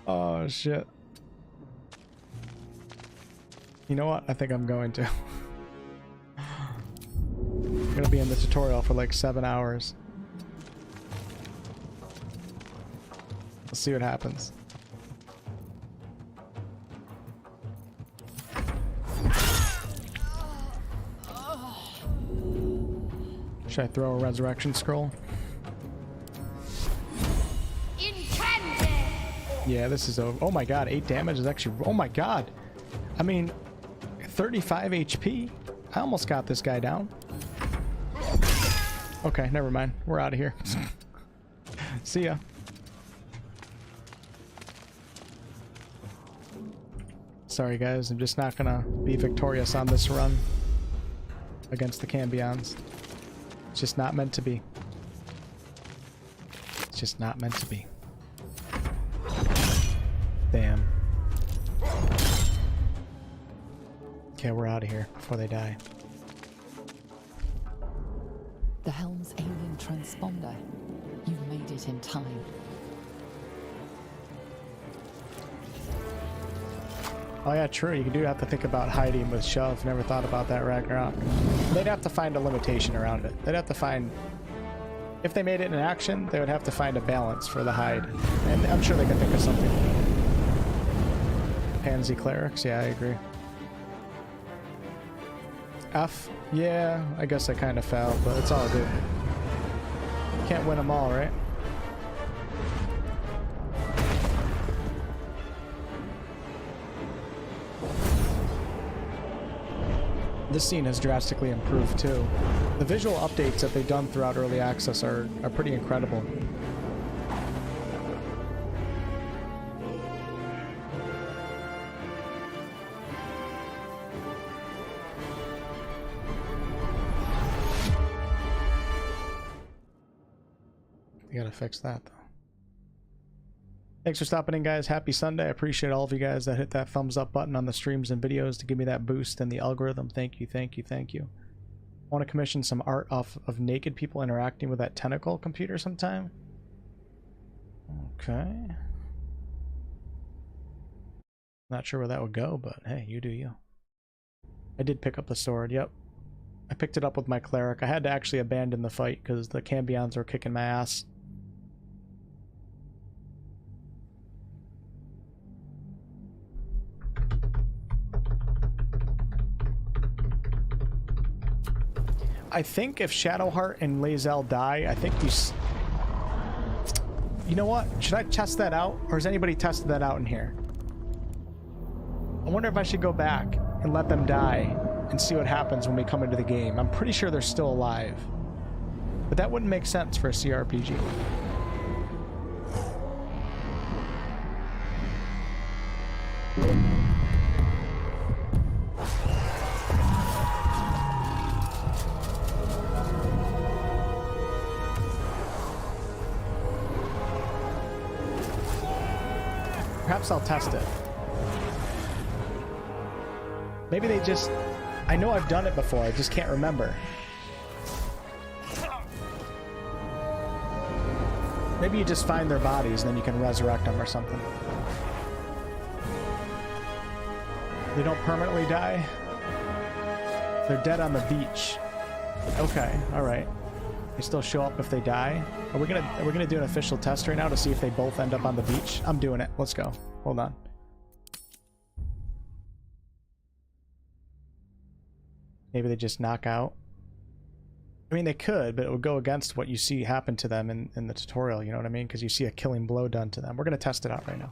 Oh shit. You know what? I think I'm going to. I'm gonna be in the tutorial for like 7 hours. Let's see what happens. Should I throw a resurrection scroll? Yeah, this is over. Oh my god, 8 damage is actually... Oh my god! I mean, 35 HP? I almost got this guy down. Okay, never mind. We're out of here. See ya. Sorry guys, I'm just not gonna be victorious on this run against the Cambions. It's just not meant to be. It's just not meant to be. Damn. Okay, we're out of here before they die. The helm's alien transponder. You've made it in time. Oh yeah, true. You do have to think about hiding with shove. Never thought about that, Ragnarok. They'd have to find a limitation around it. They'd have to find... If they made it in action, they would have to find a balance for the hide. And I'm sure they could think of something. Pansy clerics, yeah, I agree. F? Yeah, I guess I kind of fell, but it's all good. Can't win them all, right? This scene has drastically improved too. The visual updates that they've done throughout early access are pretty incredible. You gotta fix that though. Thanks for stopping in, guys. Happy Sunday. I appreciate all of you guys that hit that thumbs up button on the streams and videos to give me that boost in the algorithm. Thank you, thank you, thank you. I want to commission some art of naked people interacting with that tentacle computer sometime. Okay. Not sure where that would go, but hey, you do you. I did pick up the sword, yep. I picked it up with my cleric. I had to actually abandon the fight because the Cambions were kicking my ass. I think if Shadowheart and Lazel die, I think you know what? Should I test that out? Or has anybody tested that out in here? I wonder if I should go back and let them die and see what happens when we come into the game. I'm pretty sure they're still alive. But that wouldn't make sense for a CRPG. Perhaps I'll test it. Maybe they just... I know I've done it before, I just can't remember. Maybe you just find their bodies and then you can resurrect them or something. They don't permanently die? They're dead on the beach. Okay, alright. They still show up if they die. Are we gonna do an official test right now to see if they both end up on the beach? I'm doing it. Let's go. Hold on. Maybe they just knock out. I mean, they could, but it would go against what you see happen to them in the tutorial, you know what I mean? Because you see a killing blow done to them. We're going to test it out right now.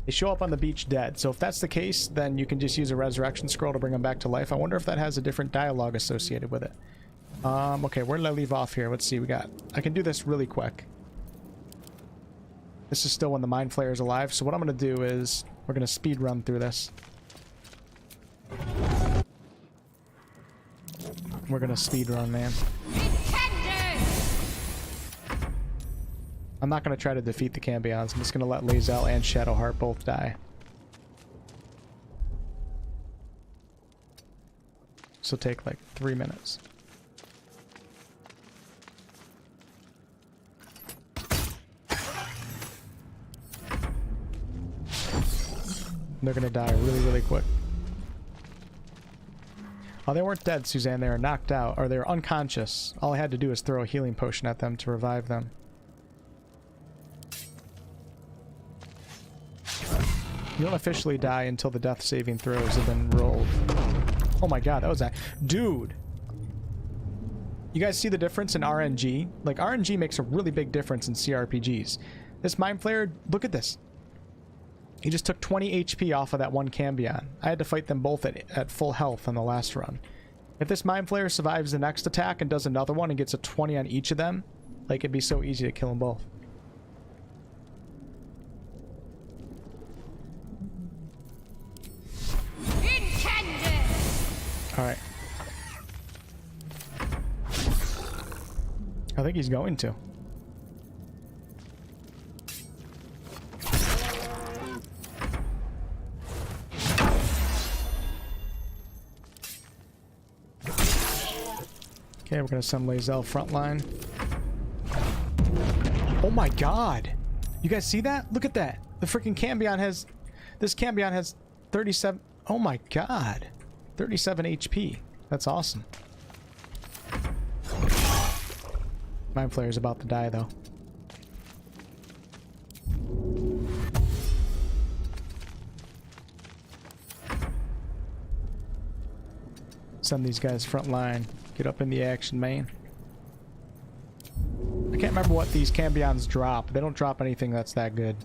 They show up on the beach dead. So if that's the case, then you can just use a resurrection scroll to bring them back to life. I wonder if that has a different dialogue associated with it. Okay, where did I leave off here? Let's see, I can do this really quick. This is still when the Mind Flayer is alive, so what I'm going to do is we're going to speed run through this. We're going to speed run, man. I'm not going to try to defeat the Cambions. I'm just going to let Lae'zel and Shadowheart both die. This will take like 3 minutes. They're going to die really, really quick. Oh, they weren't dead, Suzanne. They were knocked out, or they were unconscious. All I had to do was throw a healing potion at them to revive them. You don't officially die until the death saving throws have been rolled. Oh my god, that was that. Dude! You guys see the difference in RNG? Like, RNG makes a really big difference in CRPGs. This Mind Flayer, look at this. He just took 20 HP off of that one Cambion. I had to fight them both at full health on the last run. If this Mind Flayer survives the next attack and does another one and gets a 20 on each of them, like, it'd be so easy to kill them both. Alright. I think he's going to. Okay, we're gonna send Lae'zel frontline. Oh my god! You guys see that? Look at that! The freaking Cambion has... This Cambion has 37... Oh my god! 37 HP. That's awesome. Mind Flayer's about to die, though. Send these guys frontline. Get up in the action, man. I can't remember what these Cambions drop. They don't drop anything that's that good.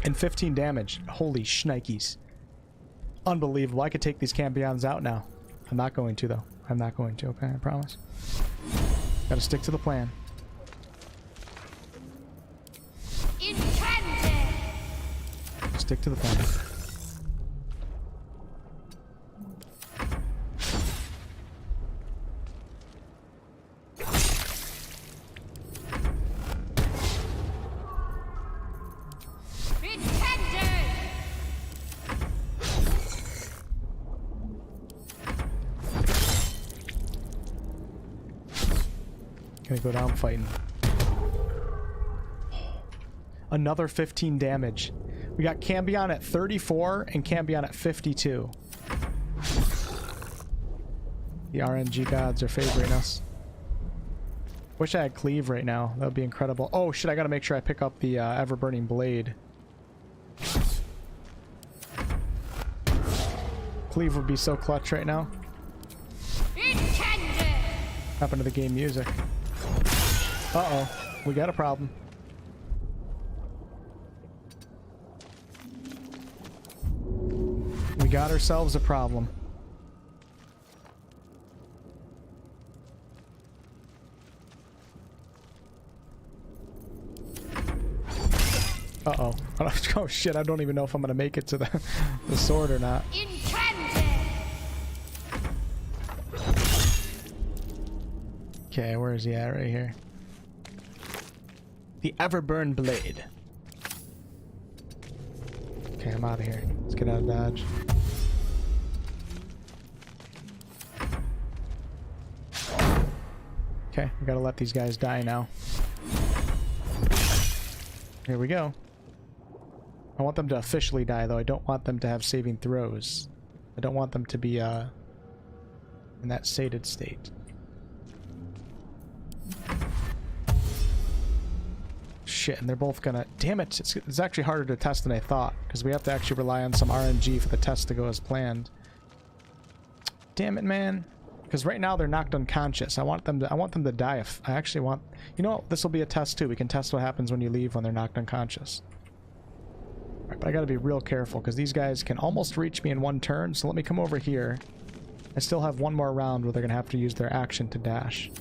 And 15 damage. Holy shnikes. Unbelievable. I could take these Cambions out now. I'm not going to, though. I'm not going to, okay? I promise. Gotta stick to the plan. Stick to the plan. Gonna go down fighting. Another 15 damage. We got Cambion at 34 and Cambion at 52. The RNG gods are favoring us. Wish I had Cleave right now. That would be incredible. Oh shit, I gotta make sure I pick up the ever-burning blade. Cleave would be so clutch right now. Happened to the game music. Uh-oh, we got a problem. We got ourselves a problem. Uh-oh. Oh shit, I don't even know if I'm gonna make it to the sword or not. Okay, where is he at? Right here. The Everburn Blade. Okay, I'm out of here. Let's get out of Dodge. Okay, we gotta let these guys die now. Here we go. I want them to officially die, though. I don't want them to have saving throws. I don't want them to be, in that sated state. Shit, and they're both gonna... Damn it! It's actually harder to test than I thought, because we have to actually rely on some RNG for the test to go as planned. Damn it, man. Because right now they're knocked unconscious. I want them to die. If I actually want... You know what? This will be a test, too. We can test what happens when you leave when they're knocked unconscious. Alright, but I gotta be real careful, because these guys can almost reach me in one turn, so let me come over here. I still have one more round where they're gonna have to use their action to dash.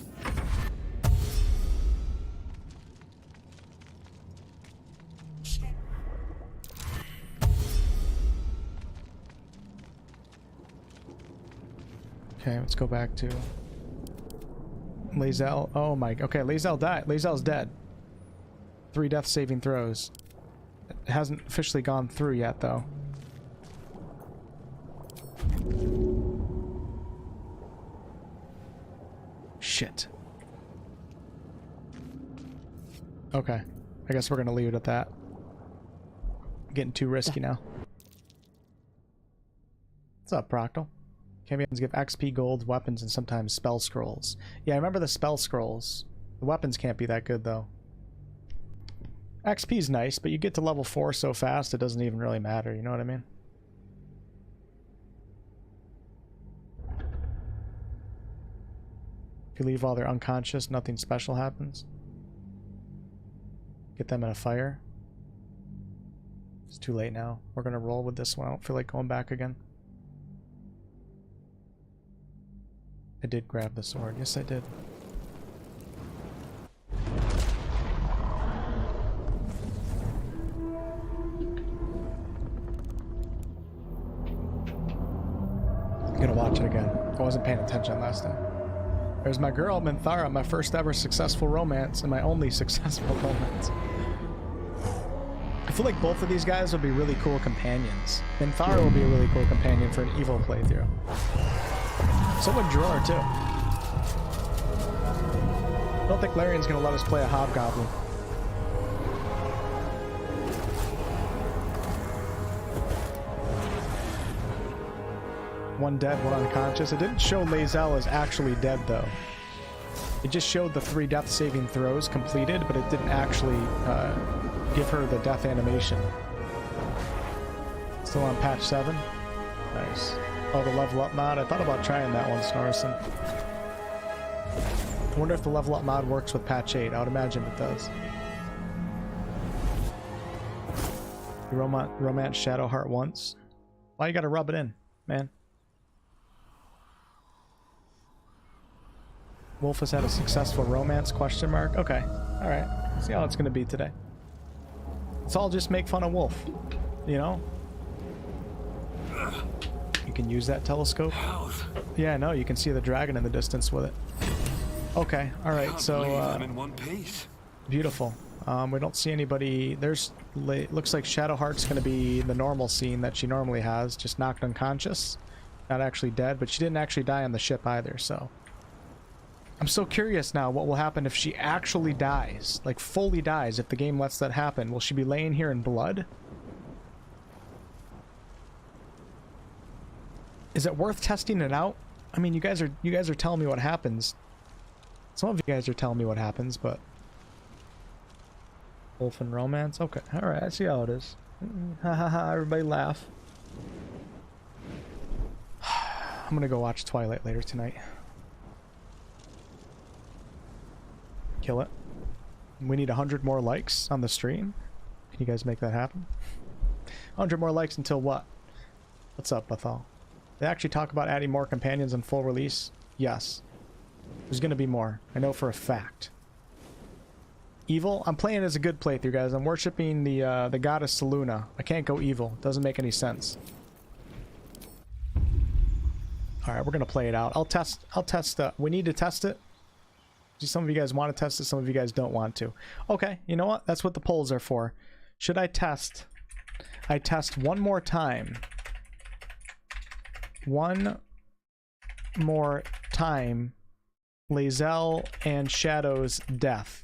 Okay, let's go back to Lae'zel. Oh my... Okay, Lae'zel died. Lae'zel's dead. 3 death saving throws. It hasn't officially gone through yet, though. Shit. Okay. I guess we're gonna leave it at that. Getting too risky now. What's up, Proctal? Campaigns give XP, gold, weapons, and sometimes spell scrolls. Yeah, I remember the spell scrolls. The weapons can't be that good, though. XP's nice, but you get to level 4 so fast it doesn't even really matter, you know what I mean? If you leave while they're unconscious, nothing special happens. Get them in a fire. It's too late now. We're gonna roll with this one. I don't feel like going back again. I did grab the sword. Yes, I did. I'm gonna watch it again. I wasn't paying attention last time. There's my girl, Minthara, my first ever successful romance, and my only successful romance. I feel like both of these guys will be really cool companions. Minthara will be a really cool companion for an evil playthrough. So would Drawer, too. I don't think Larian's gonna let us play a hobgoblin. One dead, one unconscious. It didn't show Lae'zel as actually dead, though. It just showed the 3 death saving throws completed, but it didn't actually give her the death animation. Still on patch 7? Nice. Oh, the level up mod? I thought about trying that one, Snorrison. I wonder if the level up mod works with patch 8. I would imagine it does. You romance Shadowheart once? Why you gotta rub it in, man? Wolf has had a successful romance, question mark? Okay, alright. See how it's gonna be today. Let's all just make fun of Wolf, you know? You can use that telescope. Yeah, no, you can see the dragon in the distance with it. Okay, alright, so I'm in one piece. Beautiful. We don't see anybody. There's looks like Shadowheart's gonna be the normal scene that she normally has, just knocked unconscious. Not actually dead, but she didn't actually die on the ship either, so. I'm so curious now what will happen if she actually dies, like fully dies, if the game lets that happen. Will she be laying here in blood? Is it worth testing it out? I mean, you guys are telling me what happens. Some of you guys are telling me what happens, but Wolf and romance? Okay, alright, I see how it is. Ha ha ha, everybody laugh. I'm gonna go watch Twilight later tonight. Kill it. We need 100 more likes on the stream. Can you guys make that happen? 100 more likes until what? What's up, Bethal? They actually talk about adding more companions in full release? Yes. There's gonna be more. I know for a fact. Evil? I'm playing as a good playthrough, guys. I'm worshipping the goddess Selûne. I can't go evil. Doesn't make any sense. Alright, we're gonna play it out. I'll test, we need to test it. Some of you guys want to test it, some of you guys don't want to. Okay, you know what? That's what the polls are for. Should I test? I test one more time. One more time. Lae'zel and Shadow's death.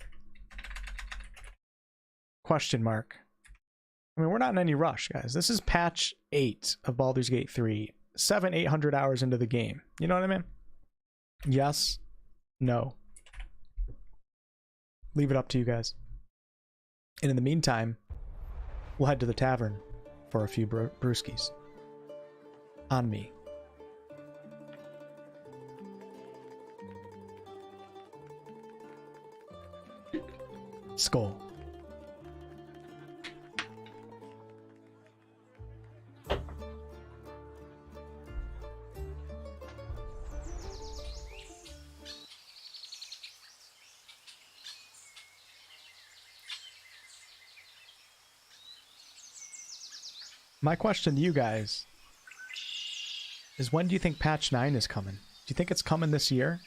Question mark. I mean, we're not in any rush, guys. This is patch 8 of Baldur's Gate 3. 800 hours into the game. You know what I mean? Yes. No. Leave it up to you guys. And in the meantime, we'll head to the tavern for a few brewskis. On me. Skull. My question to you guys is, when do you think patch 9 is coming? Do you think it's coming this year?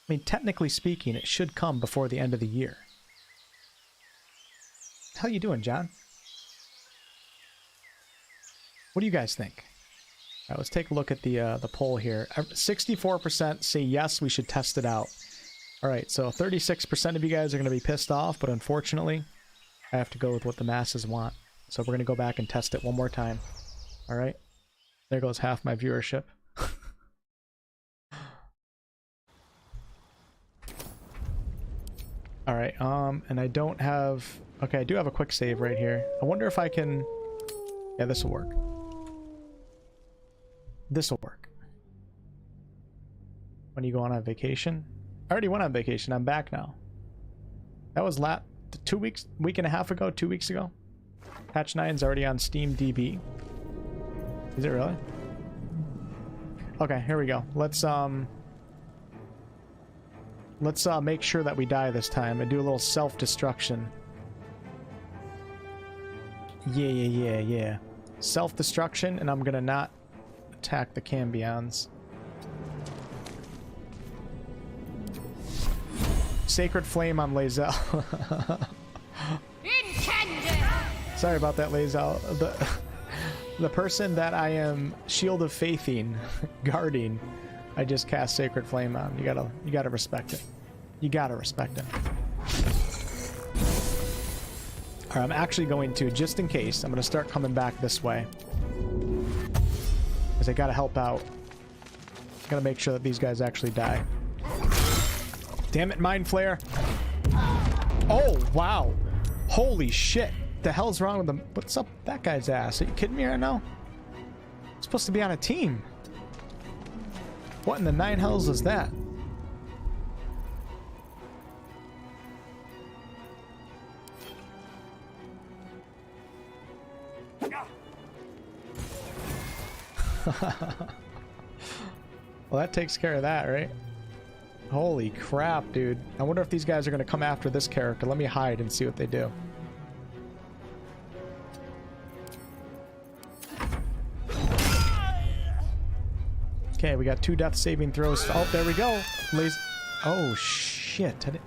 I mean, technically speaking, it should come before the end of the year. What the hell you doing, John? What do you guys think? All right, let's take a look at the poll here. 64% say yes, we should test it out. All right, so 36% of you guys are going to be pissed off, but unfortunately, I have to go with what the masses want. So we're going to go back and test it one more time. All right. There goes half my viewership. All right. And I don't have... Okay, I do have a quick save right here. I wonder if I can... Yeah, this will work. This will work. When you go on vacation? I already went on vacation. I'm back now. That was 2 weeks, week and a half ago, 2 weeks ago. Patch 9 is already on Steam DB. Is it really? Okay, here we go. Let's make sure that we die this time and do a little self-destruction. Yeah. Self-destruction, and I'm gonna not attack the Cambions. Sacred Flame on Lae'zel. Sorry about that, Lae'zel. The person that I am Shield of Faithing, guarding, I just cast Sacred Flame on. You gotta respect it. You gotta respect it. Alright, I'm actually going to, just in case, I'm gonna start coming back this way. Because I gotta help out. Gotta make sure that these guys actually die. Damn it, Mind Flare! Oh, wow! Holy shit! The hell's wrong with them? What's up that guy's ass? Are you kidding me right now? I'm supposed to be on a team. What in the 9 hells is that? Well, that takes care of that, right? Holy crap, dude. I wonder if these guys are going to come after this character. Let me hide and see what they do. Okay, we got 2 death saving throws. Oh, there we go. Oh, shit.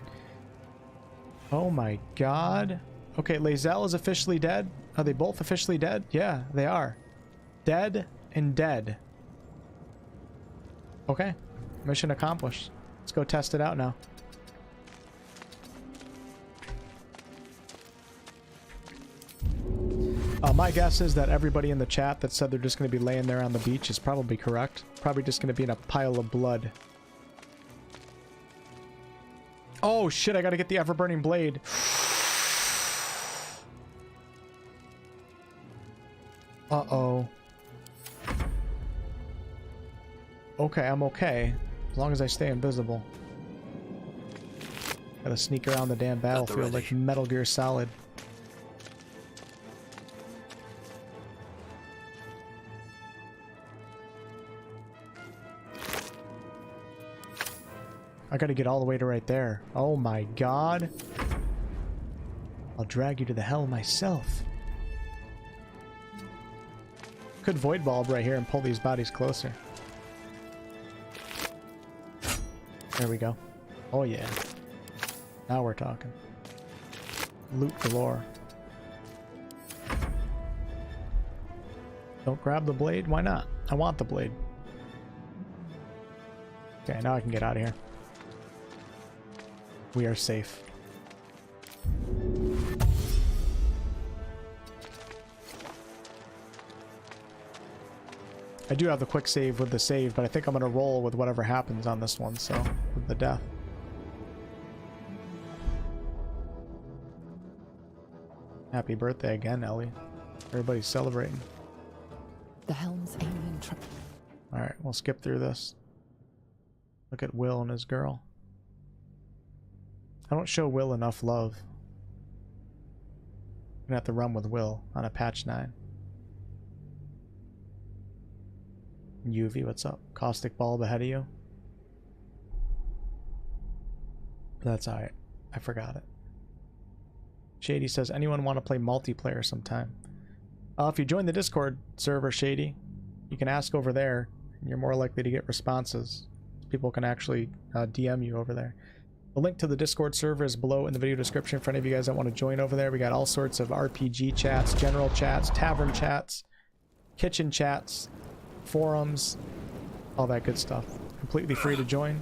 Oh my god. Okay, Lae'zel is officially dead. Are they both officially dead? Yeah, they are. Dead and dead. Okay. Mission accomplished. Let's go test it out now. My guess is that everybody in the chat that said they're just going to be laying there on the beach is probably correct. Probably just going to be in a pile of blood. Oh shit, I gotta get the ever-burning blade. Uh-oh. Okay, I'm okay. As long as I stay invisible. Gotta sneak around the damn battlefield like Metal Gear Solid. I gotta get all the way to right there. Oh my god. I'll drag you to the hell myself. Could void bulb right here and pull these bodies closer. There we go. Oh yeah. Now we're talking. Loot galore. Don't grab the blade? Why not? I want the blade. Okay, now I can get out of here. We are safe. I do have the quick save with the save, but I think I'm gonna roll with whatever happens on this one, so with the death. Happy birthday again, Ellie. Everybody's celebrating. The helm's alien trap. Alright, we'll skip through this. Look at Will and his girl. I don't show Will enough love. I'm gonna have to run with Will on a patch 9. UV, what's up? Caustic bulb ahead of you? That's alright. I forgot it. Shady says, anyone want to play multiplayer sometime? If you join the Discord server, Shady, you can ask over there, and you're more likely to get responses. People can actually DM you over there. The link to the Discord server is below in the video description for any of you guys that want to join over there. We got all sorts of RPG chats, general chats, tavern chats, kitchen chats, forums, all that good stuff. Completely free to join.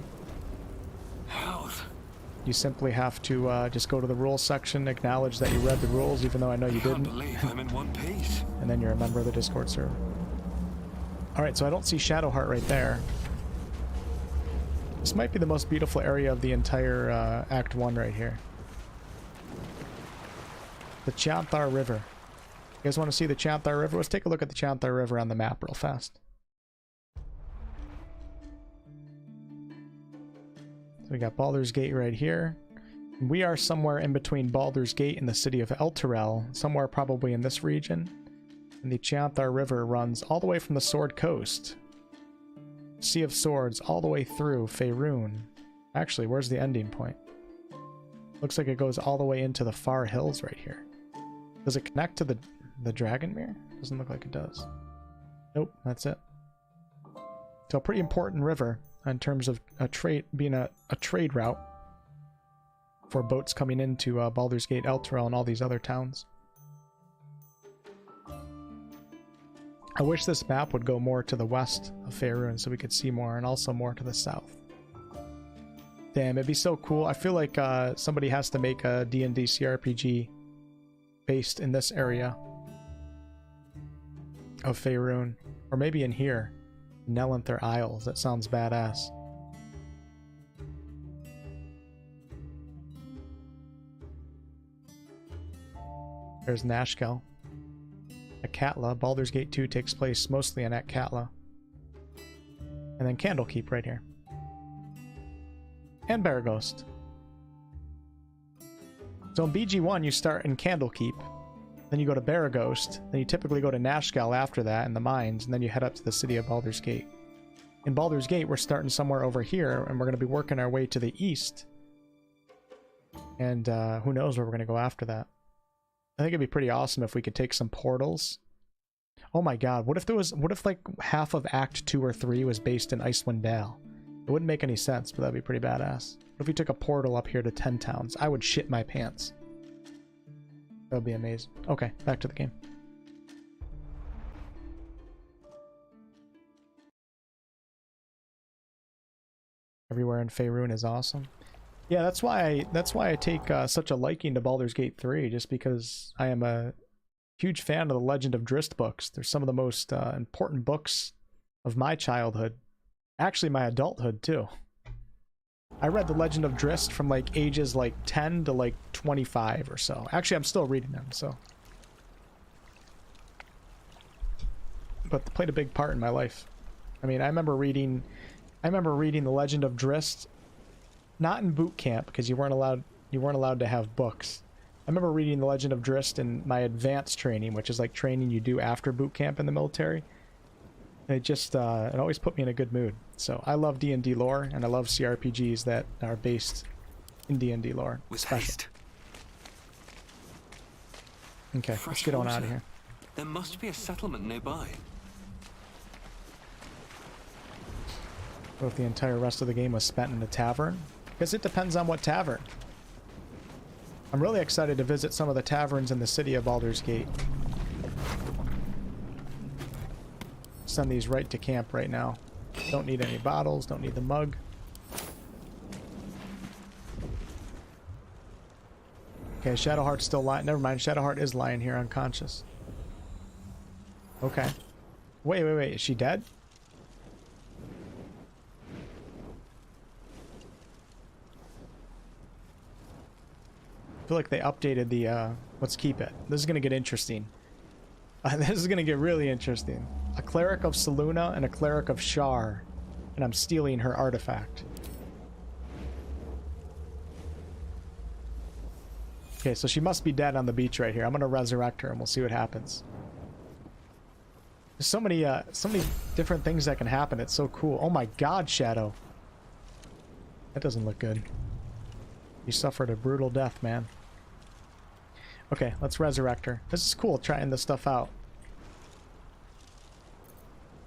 You simply have to just go to the rules section, acknowledge that you read the rules, even though I know you didn't. Believe I'm in one piece. And then you're a member of the Discord server. Alright, so I don't see Shadowheart right there. This might be the most beautiful area of the entire Act 1 right here. The Chanthar River. You guys want to see the Chanthar River? Let's take a look at the Chanthar River on the map real fast. So we got Baldur's Gate right here. We are somewhere in between Baldur's Gate and the city of Elturel, somewhere probably in this region. And the Chanthar River runs all the way from the Sword Coast, Sea of Swords, all the way through Faerun. Actually, where's the ending point? Looks like it goes all the way into the far hills right here. Does it connect to the Dragonmere? Doesn't look like it does. Nope, that's it. So a pretty important river in terms of a trade, being a trade route for boats coming into Baldur's Gate, Elturel, and all these other towns. I wish this map would go more to the west of Faerun so we could see more, and also more to the south. Damn, it'd be so cool. I feel like somebody has to make a D&D CRPG based in this area of Faerun, or maybe in here. Nelanther Isles. That sounds badass. There's Nashkel. Akatla. Baldur's Gate 2 takes place mostly in Akatla. And then Candlekeep right here. And Baraghost. So in BG1 you start in Candlekeep. Then you go to Baraghost, then you typically go to Nashkel after that in the mines, and then you head up to the city of Baldur's Gate. In Baldur's Gate, we're starting somewhere over here, and we're going to be working our way to the east. And who knows where we're going to go after that. I think it'd be pretty awesome if we could take some portals. Oh my god, what if like half of Act 2 or 3 was based in Icewind Dale? It wouldn't make any sense, but that'd be pretty badass. What if we took a portal up here to 10 towns? I would shit my pants. That would be amazing. Okay, back to the game. Everywhere in Faerun is awesome. Yeah, that's why I take such a liking to Baldur's Gate 3, just because I am a huge fan of the Legend of Drizzt books. They're some of the most important books of my childhood. Actually, my adulthood, too. I read the Legend of Drizzt from like ages like 10 to like 25 or so. Actually, I'm still reading them, so. But they played a big part in my life. I mean, I remember reading the Legend of Drizzt, not in boot camp because you weren't allowed to have books. I remember reading the Legend of Drizzt in my advanced training, which is like training you do after boot camp in the military. And it just it always put me in a good mood. So I love D&D lore, and I love CRPGs that are based in D&D lore. With Special. haste. Okay, let's get on out of here. There must be a settlement nearby. What if the entire rest of the game was spent in a tavern? Guess it depends on what tavern. I'm really excited to visit some of the taverns in the city of Baldur's Gate. Send these right to camp right now. Don't need any bottles, don't need the mug. Okay, Shadowheart's still lying. Never mind, Shadowheart is lying here unconscious. Okay. Wait, is she dead? I feel like they updated the, let's keep it. This is gonna get interesting. This is gonna get really interesting. A Cleric of Saluna and a Cleric of Shar. And I'm stealing her artifact. Okay, so she must be dead on the beach right here. I'm gonna resurrect her and we'll see what happens. There's so many different things that can happen. It's so cool. Oh my god, Shadow. That doesn't look good. You suffered a brutal death, man. Okay, let's resurrect her. This is cool, trying this stuff out.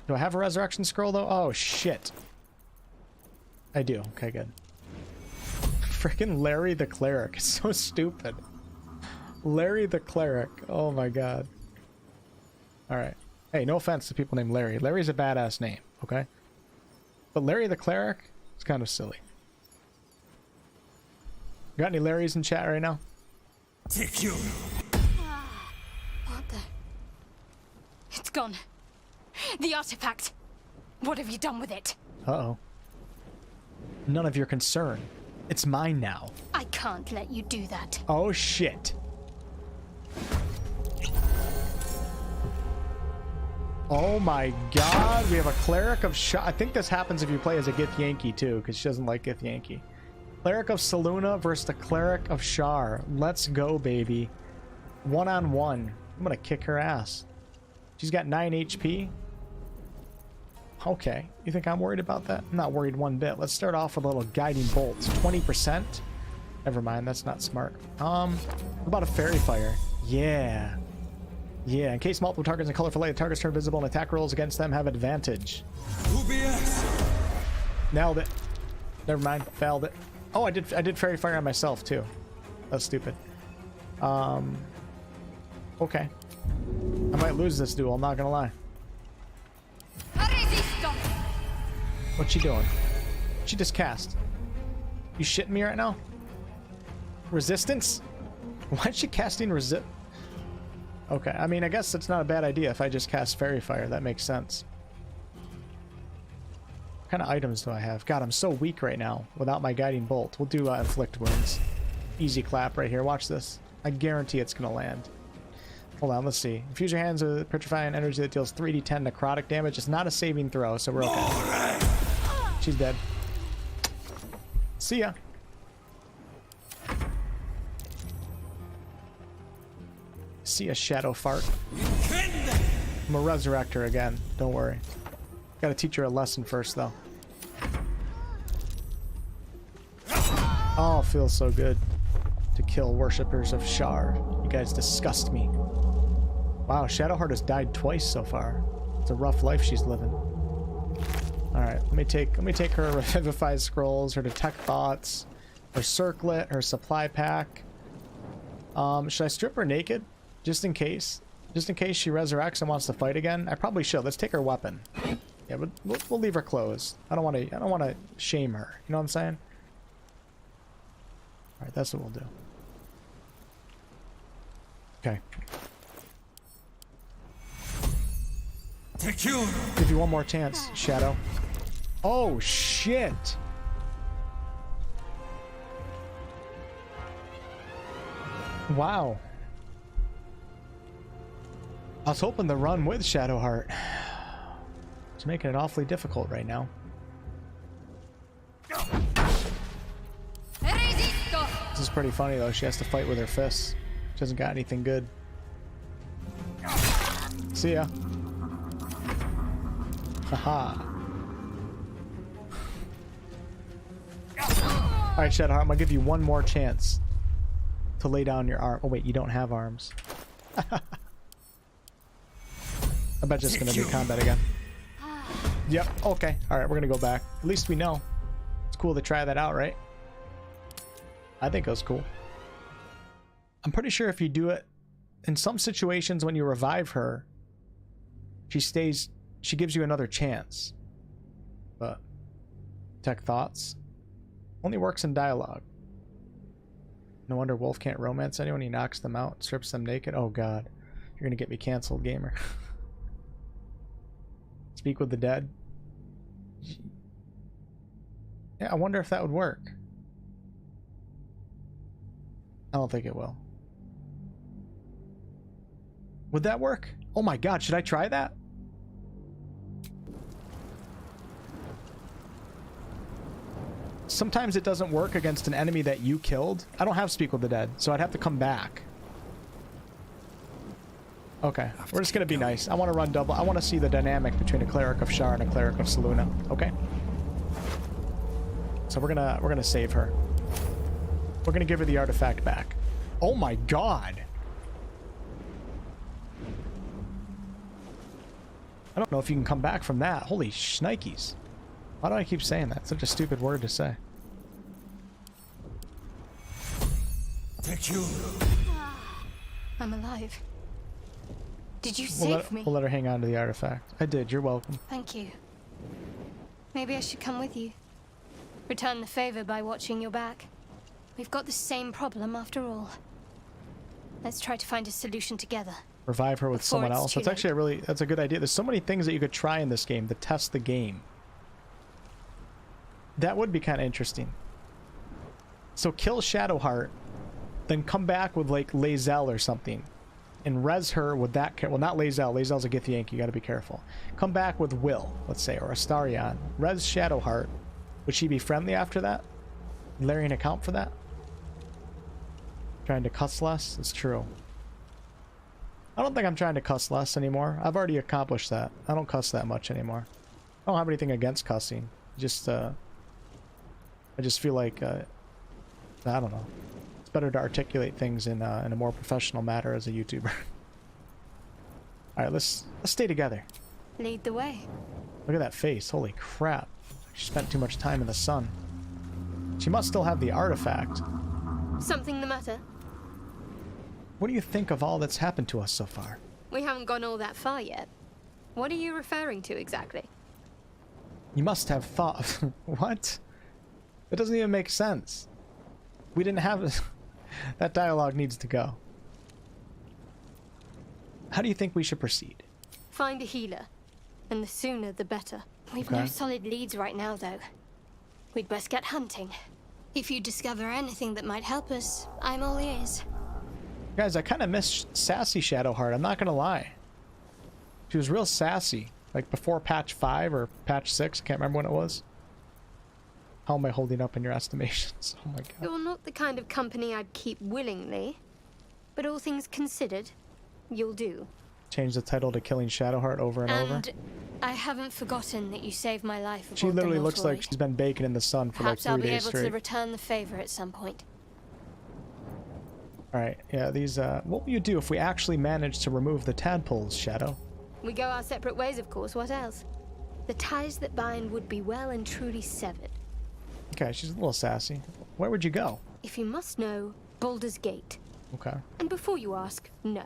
Do I have a resurrection scroll, though? Oh, shit. I do. Okay, good. Freaking Larry the Cleric. It's so stupid. Larry the Cleric. Oh my god. Alright. Hey, no offense to people named Larry. Larry's a badass name, okay? But Larry the Cleric is kind of silly. Got any Larrys in chat right now? Take you. What the? It's gone. The artifact. What have you done with it? Uh-oh. None of your concern. It's mine now. I can't let you do that. Oh, shit. Oh my god, we have a Cleric of Shar. I think this happens if you play as a Githyanki too, because she doesn't like Githyanki. Cleric of Saluna versus the Cleric of Shar. Let's go, baby. 1-on-1. I'm gonna kick her ass. She's got 9 HP. Okay, you think I'm worried about that? I'm not worried one bit. Let's start off with a little guiding bolts. 20%. Never mind, that's not smart. What about a fairy fire? Yeah. Yeah, in case multiple targets in colorful light, the targets turn visible and attack rolls against them have advantage. Nailed it. Never mind, failed it. Oh, I did fairy fire on myself too. That's stupid. Okay. I might lose this duel, I'm not gonna lie. What's she doing? She just cast. You shitting me right now? Resistance? Why is she casting resist? Okay, I mean, I guess it's not a bad idea if I just cast Fairy Fire. That makes sense. What kind of items do I have? God, I'm so weak right now without my Guiding Bolt. We'll do Inflict Wounds. Easy clap right here. Watch this. I guarantee it's going to land. Hold on, let's see. Infuse your hands with petrifying energy that deals 3d10 necrotic damage. It's not a saving throw, so we're okay. She's dead. See ya. See a shadow fart. I'm gonna resurrect her again. Don't worry. Gotta teach her a lesson first, though. Oh, it feels so good to kill worshippers of Shar. You guys disgust me. Wow, Shadowheart has died twice so far. It's a rough life she's living. All right, let me take her Revivify Scrolls, her Detect Thoughts, her Circlet, her Supply Pack. Should I strip her naked? Just in case she resurrects and wants to fight again. I probably should. Let's take her weapon. Yeah, but we'll leave her clothes. I don't want to shame her. You know what I'm saying? All right, that's what we'll do. Okay. Give you one more chance, Shadow. Oh shit. Wow. I was hoping to run with Shadowheart. It's making it awfully difficult right now. This is pretty funny though. She has to fight with her fists. She hasn't got anything good. See ya. Haha. Alright, Shadowheart, I'm gonna give you one more chance to lay down your arm. Oh wait, you don't have arms. I bet it's gonna be combat again. Yep, okay. Alright, we're gonna go back. At least we know. It's cool to try that out, right? I think it was cool. I'm pretty sure if you do it in some situations when you revive her, she gives you another chance. But tech thoughts only works in dialogue. No wonder Wolf can't romance anyone. He knocks them out, strips them naked. Oh god, you're gonna get me canceled, gamer. Speak with the dead. Yeah, I wonder if that would work. I don't think it will. Would that work? Oh my god, should I try that? Sometimes it doesn't work against an enemy that you killed. I don't have Speak with the Dead, so I'd have to come back. Okay, we're just gonna be nice. I want to run double. I want to see the dynamic between a Cleric of Shar and a Cleric of Saluna. Okay. So we're gonna save her. We're gonna give her the artifact back. Oh my god! I don't know if you can come back from that. Holy shnikes. Why do I keep saying that? It's such a stupid word to say. Thank you. I'm alive. Did you save me? We'll let her hang on to the artifact. I did. You're welcome. Thank you. Maybe I should come with you. Return the favor by watching your back. We've got the same problem after all. Let's try to find a solution together. Revive her with Before someone it's else. too That's actually that's a good idea. There's so many things that you could try in this game to test the game. That would be kind of interesting. So kill Shadowheart, then come back with like Lae'zel or something, and res her with that. Well, not Lae'zel. Lae'zel's a Githyank. You got to be careful. Come back with Will, let's say, or Astarion. Res Shadowheart. Would she be friendly after that? Larian account for that? Trying to cuss less? It's true. I don't think I'm trying to cuss less anymore. I've already accomplished that. I don't cuss that much anymore. I don't have anything against cussing. Just I just feel like I don't know. It's better to articulate things in a more professional manner as a YouTuber. All right, let's stay together. Lead the way. Look at that face. Holy crap. She spent too much time in the sun. She must still have the artifact. Something the matter? What do you think of all that's happened to us so far? We haven't gone all that far yet. What are you referring to exactly? You must have thought... What? It doesn't even make sense. We didn't have... That dialogue needs to go. How do you think we should proceed? Find a healer. And the sooner the better. We've Okay. no solid leads right now, though. We'd best get hunting. If you discover anything that might help us, I'm all ears. Guys, I kind of miss sassy Shadowheart. I'm not going to lie. She was real sassy. Like before patch 5 or patch 6. Can't remember when it was. How am I holding up in your estimations? Oh my god. You're not the kind of company I'd keep willingly. But all things considered, you'll do. Change the title to Killing Shadowheart over and over. And I haven't forgotten that you saved my life. She aboard the literally looks like Nautiloid. she's been baking in the sun for Perhaps like 3 I'll be days able to straight. return the favor at some point. Alright, yeah, these, what will you do if we actually manage to remove the tadpoles, Shadow? We go our separate ways, of course. What else? The ties that bind would be well and truly severed. Okay, she's a little sassy. Where would you go? If you must know, Baldur's Gate. Okay. And before you ask, no.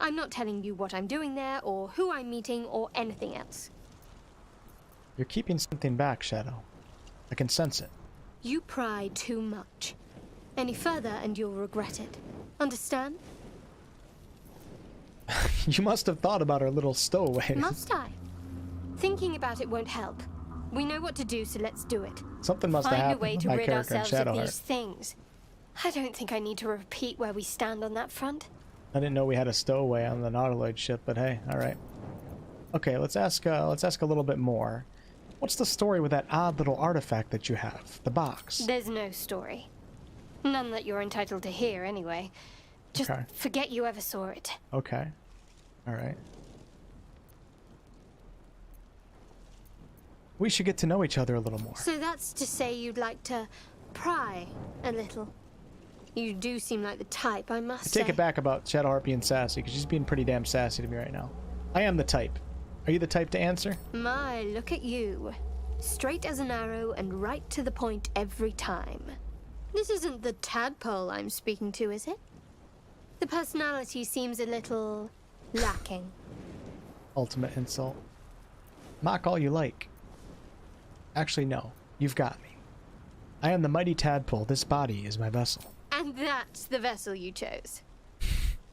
I'm not telling you what I'm doing there, or who I'm meeting, or anything else. You're keeping something back, Shadow. I can sense it. You pry too much. Any further and you'll regret it. Understand? You must have thought about our little stowaway. Must I? Thinking about it won't help. We know what to do, so let's do it. Something must have Find a happened way with to my rid character in ourselves of Shadowheart. these things. I don't think I need to repeat where we stand on that front. I didn't know we had a stowaway on the Nautiloid ship, but hey, alright. Okay, let's ask a little bit more. What's the story with that odd little artifact that you have? The box. There's no story. None that you're entitled to hear, anyway. Just Okay. forget you ever saw it. Okay. Alright. We should get to know each other a little more. So that's to say you'd like to pry a little. You do seem like the type, I must I say. take it back about Shadowheart being sassy, because she's being pretty damn sassy to me right now. I am the type. Are you the type to answer? My, look at you. Straight as an arrow and right to the point every time. This isn't the tadpole I'm speaking to, is it? The personality seems a little lacking. Ultimate insult. Mock all you like. Actually, no. You've got me. I am the mighty tadpole. This body is my vessel. And that's the vessel you chose.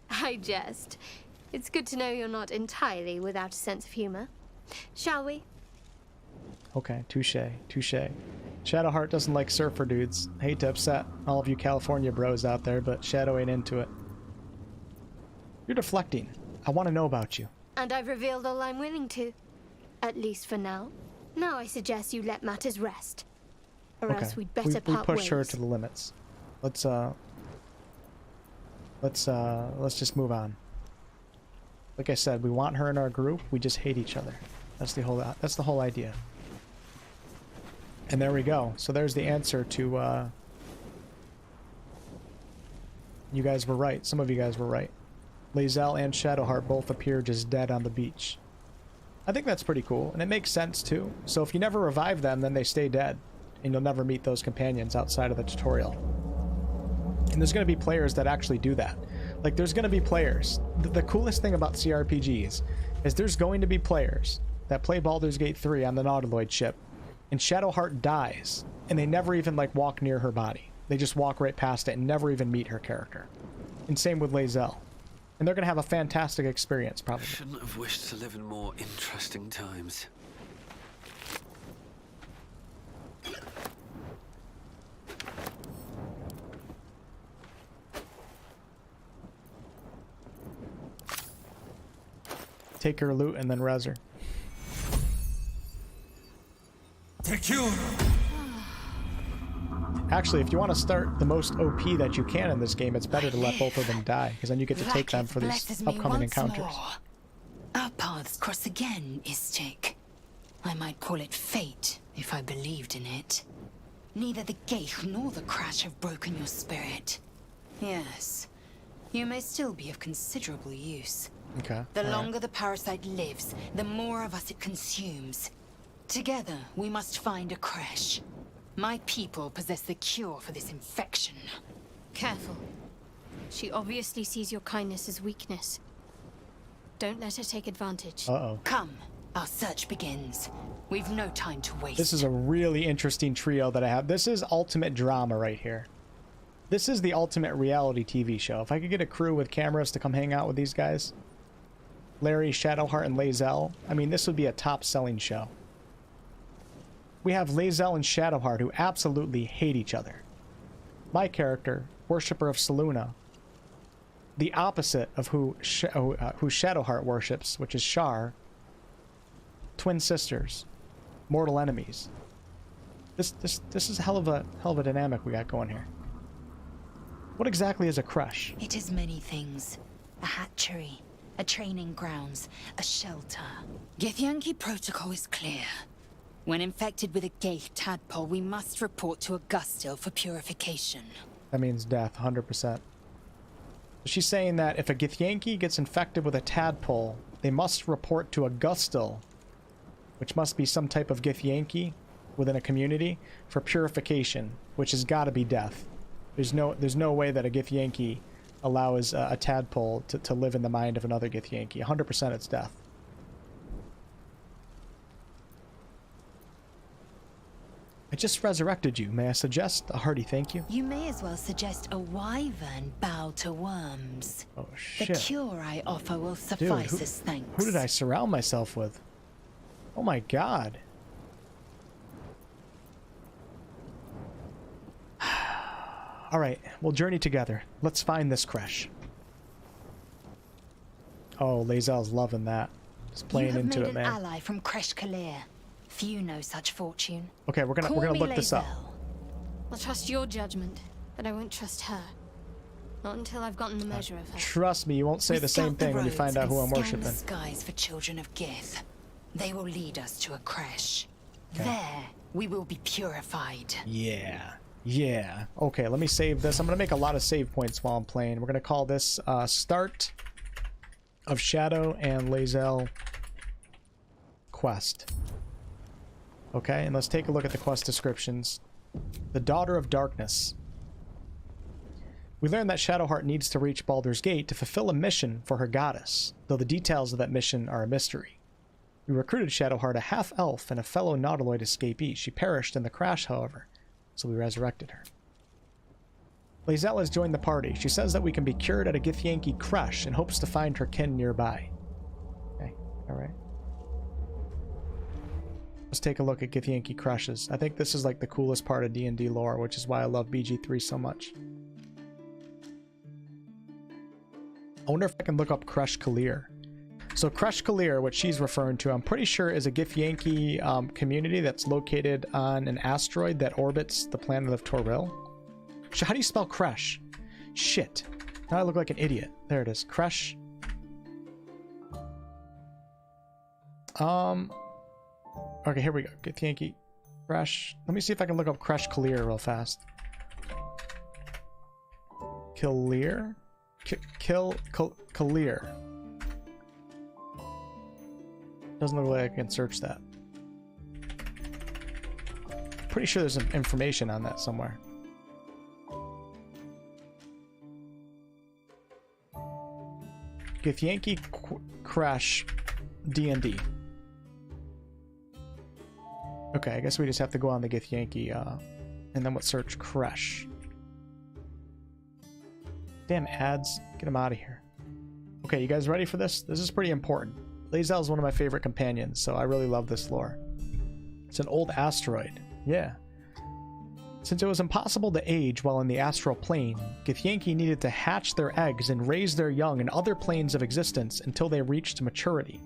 I jest. It's good to know you're not entirely without a sense of humor. Shall we? Okay, touche, touche. Shadowheart doesn't like surfer dudes. Hate to upset all of you California bros out there, but Shadow ain't into it. You're deflecting. I want to know about you. And I've revealed all I'm willing to. At least for now. Now I suggest you let matters rest. Or Okay, else we'd better we part pushed her ways. to the limits. Let's just move on. Like I said, we want her in our group. We just hate each other. That's the whole idea. And there we go. So there's the answer to, you guys were right. Some of you guys were right. Lae'zel and Shadowheart both appear just dead on the beach. I think that's pretty cool, and it makes sense too. So if you never revive them, then they stay dead, and you'll never meet those companions outside of the tutorial. And there's going to be players that actually do that. Like, there's going to be players. The coolest thing about CRPGs is there's going to be players that play Baldur's Gate 3 on the Nautiloid ship, and Shadowheart dies, and they never even, like, walk near her body. They just walk right past it and never even meet her character. And same with Lae'zel. And they're going to have a fantastic experience, I probably. shouldn't have wished to live in more interesting times. Take her loot and then res her. Actually, if you want to start the most OP that you can in this game, it's better to let both of them die, because then you get to take them for these upcoming encounters. Our paths cross again, Istik. I might call it fate, if I believed in it. Neither the gate nor the crash have broken your spirit. Yes, you may still be of considerable use. Okay. The all right. longer the parasite lives, the more of us it consumes. Together, we must find a creche. My people possess the cure for this infection. Careful. She obviously sees your kindness as weakness. Don't let her take advantage. Uh-oh. Come, our search begins. We've no time to waste. This is a really interesting trio that I have. This is ultimate drama right here. This is the ultimate reality TV show. If I could get a crew with cameras to come hang out with these guys, Larry, Shadowheart, and Lae'zel, I mean, this would be a top-selling show. We have Lae'zel and Shadowheart who absolutely hate each other. My character, Worshipper of Selûne, the opposite of who Shadowheart worships, which is Shar. Twin sisters, mortal enemies. This is a hell of a dynamic we got going here. What exactly is a crush? It is many things. A hatchery, a training grounds, a shelter. Githyanki protocol is clear. When infected with a Ghaik tadpole, we must report to Augustil for purification. That means death, 100%. She's saying that if a Githyanki gets infected with a tadpole, they must report to Augustil, which must be some type of Githyanki within a community, for purification, which has got to be death. There's no way that a Githyanki allows a tadpole to live in the mind of another Githyanki. 100% it's death. I just resurrected you. May I suggest a hearty thank you? You may as well suggest a wyvern bow to worms. Oh, The shit. cure I offer will Dude, suffice as thanks. who did I surround myself with? Oh my god. Alright, we'll journey together. Let's find this creche. Oh, Lae'zel's loving that. Just playing into it, You have made man. an ally from Kresh Kalir. Few know such fortune. Okay, we're Call gonna me look this up. Lae'zel. I'll trust your judgment, but I won't trust her. Not until I've gotten the measure of her. Trust me, you won't say We the same scout the thing when you roads find out and who I'm scan worshiping. the skies for children of Gith. They will lead us to a creche. There, we will be purified. Yeah. Yeah. Okay, let me save this. I'm gonna make a lot of save points while I'm playing. We're gonna call this Start of Shadow and Lae'zel Quest. Okay, and let's take a look at the quest descriptions. The Daughter of Darkness. We learn that Shadowheart needs to reach Baldur's Gate to fulfill a mission for her goddess, though the details of that mission are a mystery. We recruited Shadowheart, a half-elf and a fellow Nautiloid escapee. She perished in the crash, however, so we resurrected her. Lae'zel has joined the party. She says that we can be cured at a Githyanki crush and hopes to find her kin nearby. Okay, alright. Let's take a look at Githyanki crushes. I think this is like the coolest part of D&D lore, which is why I love BG3 so much. I wonder if I can look up Crush Kalir. So Crush Kalir, what she's referring to, I'm pretty sure is a Githyanki community that's located on an asteroid that orbits the planet of Toril. How do you spell Crush? Shit. Now I look like an idiot. There it is. Crush. Okay, here we go. Githyanki. Crush. Let me see if I can look up Crush Kalir real fast. Kalir? Kalir. Doesn't look like I can search that. Pretty sure there's some information on that somewhere. Githyanki Crash D&D. Okay, I guess we just have to go on the Githyanki, and then what search Crush. Damn ads, get them out of here. Okay, you guys ready for this? This is pretty important. Lae'zel is one of my favorite companions, so I really love this lore. It's an old asteroid. Yeah. Since it was impossible to age while in the astral plane, Githyanki needed to hatch their eggs and raise their young in other planes of existence until they reached maturity.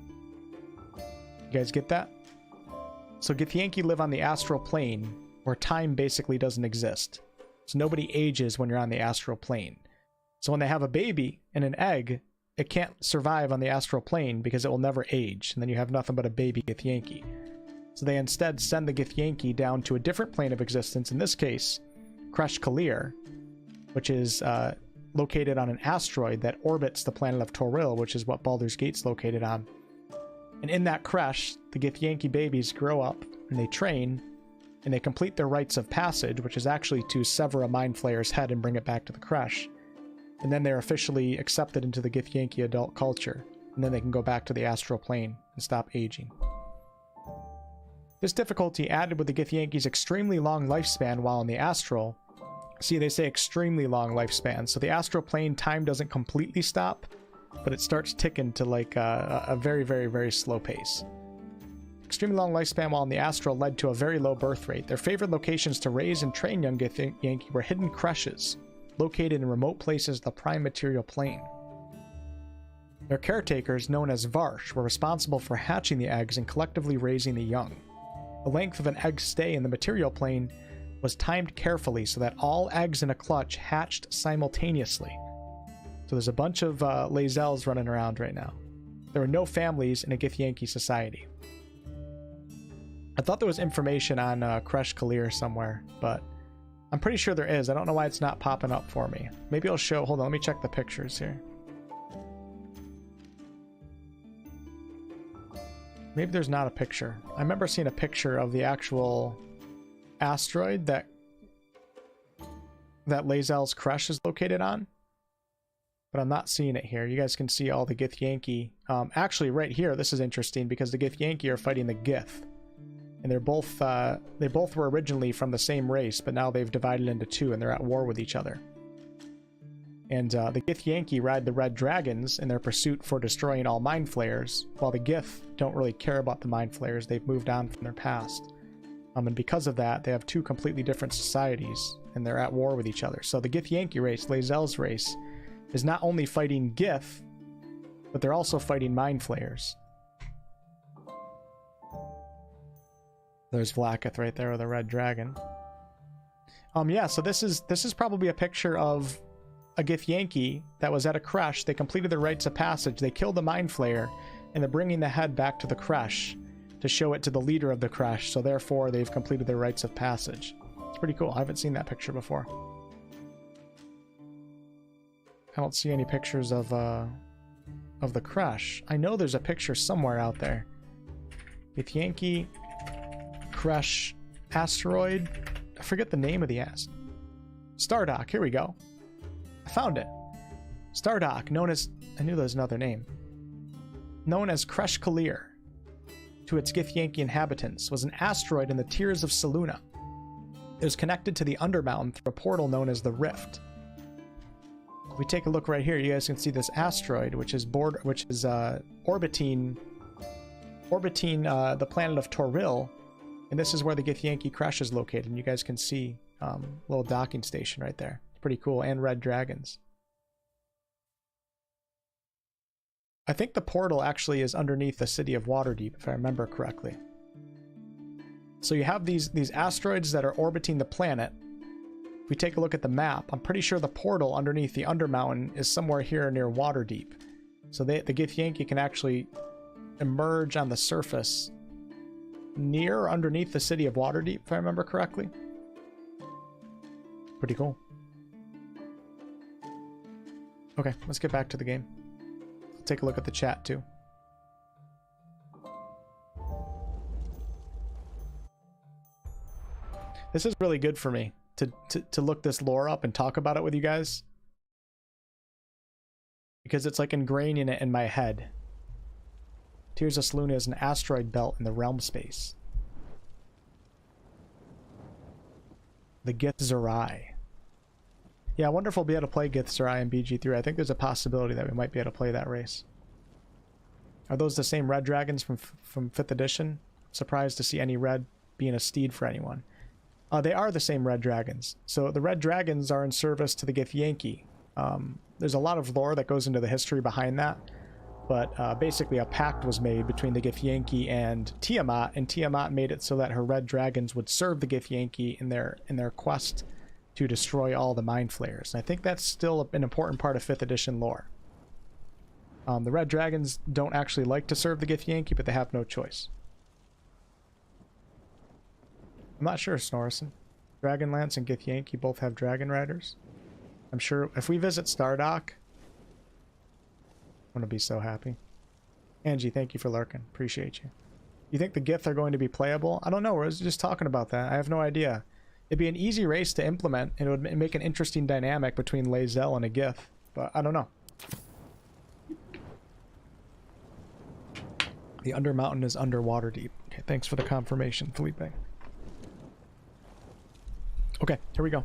You guys get that? So Githyanki live on the astral plane, where time basically doesn't exist. So nobody ages when you're on the astral plane. So when they have a baby and an egg, it can't survive on the astral plane because it will never age, and then you have nothing but a baby Githyanki. So they instead send the Githyanki down to a different plane of existence, in this case, Crush Kalir, which is located on an asteroid that orbits the planet of Toril, which is what Baldur's Gate's located on. And in that crash, the Githyanki babies grow up, and they train, and they complete their rites of passage, which is actually to sever a Mind Flayer's head and bring it back to the crash. And then they're officially accepted into the Githyanki adult culture, and then they can go back to the astral plane and stop aging. This difficulty added with the Githyanki's extremely long lifespan while in the astral. See, they say extremely long lifespan, so the astral plane time doesn't completely stop, but it starts ticking to like a very, very, very slow pace. Extremely long lifespan while in the astral led to a very low birth rate. Their favorite locations to raise and train young Githyanki were hidden crushes, located in remote places of the prime material plane. Their caretakers, known as Varsh, were responsible for hatching the eggs and collectively raising the young. The length of an egg's stay in the material plane was timed carefully so that all eggs in a clutch hatched simultaneously. So there's a bunch of Lae'zels running around right now. There were no families in a Githyanki society. I thought there was information on Crush Kalir somewhere, but I'm pretty sure there is. I don't know why it's not popping up for me. Maybe I'll show... Hold on, let me check the pictures here. Maybe there's not a picture. I remember seeing a picture of the actual asteroid that Lae'zel's crush is located on, but I'm not seeing it here. You guys can see all the Githyanki. Actually, right here, this is interesting because the Githyanki are fighting the Gith, and they're both they both were originally from the same race, but now they've divided into two, and they're at war with each other. And the Githyanki ride the red dragons in their pursuit for destroying all Mind Flayers, while the Gith don't really care about the Mind Flayers. They've moved on from their past. And because of that, they have two completely different societies, and they're at war with each other. So the Githyanki race, Lae'zel's race, is not only fighting Gith, but they're also fighting Mind Flayers. There's Vlaakith right there with a red dragon. Yeah, so this is probably a picture of a Githyanki that was at a crush. They completed their rites of passage. They killed the Mind Flayer, and they're bringing the head back to the crush to show it to the leader of the crush. So therefore, they've completed their rites of passage. It's pretty cool. I haven't seen that picture before. I don't see any pictures of the crush. I know there's a picture somewhere out there. Githyanki crush asteroid. I forget the name of the Stardock. Here we go. I found it. Stardock, known as... I knew there was another name. Known as Creshkalir to its Githyanki inhabitants, was an asteroid in the Tears of Selûne. It was connected to the Undermountain through a portal known as the Rift. If we take a look right here, you guys can see this asteroid, which is orbiting the planet of Toril, and this is where the Githyanki crash is located. And you guys can see a little docking station right there. It's pretty cool, and red dragons. I think the portal actually is underneath the city of Waterdeep, if I remember correctly. So you have these asteroids that are orbiting the planet. If we take a look at the map, I'm pretty sure the portal underneath the Undermountain is somewhere here near Waterdeep. So the Githyanki can actually emerge on the surface near or underneath the city of Waterdeep, if I remember correctly. Pretty cool. Okay, let's get back to the game. Take a look at the chat too. This is really good for me to look this lore up and talk about it with you guys, because it's like ingraining it in my head. Tears of Selûne is an asteroid belt in the realm space. The Githzerai. Yeah, I wonder if we'll be able to play Githzerai in BG3. I think there's a possibility that we might be able to play that race. Are those the same red dragons from 5th edition? Surprised to see any red being a steed for anyone. They are the same red dragons. So the red dragons are in service to the Githyanki. There's a lot of lore that goes into the history behind that. But basically a pact was made between the Githyanki and Tiamat made it so that her red dragons would serve the Githyanki in their quest to destroy all the mind flayers. And I think that's still an important part of 5th edition lore. The red dragons don't actually like to serve the Githyanki, but they have no choice. I'm not sure, Snorrison. Dragonlance and Githyanki both have dragon riders. I'm sure if we visit Stardock, I'm going to be so happy. Angie, thank you for lurking. Appreciate you. You think the Gith are going to be playable? I don't know. We're just talking about that. I have no idea. It'd be an easy race to implement, and it would make an interesting dynamic between Lae'zel and a Gith. But I don't know. The Undermountain is under Waterdeep. Okay, thanks for the confirmation, Felipe. Okay, here we go.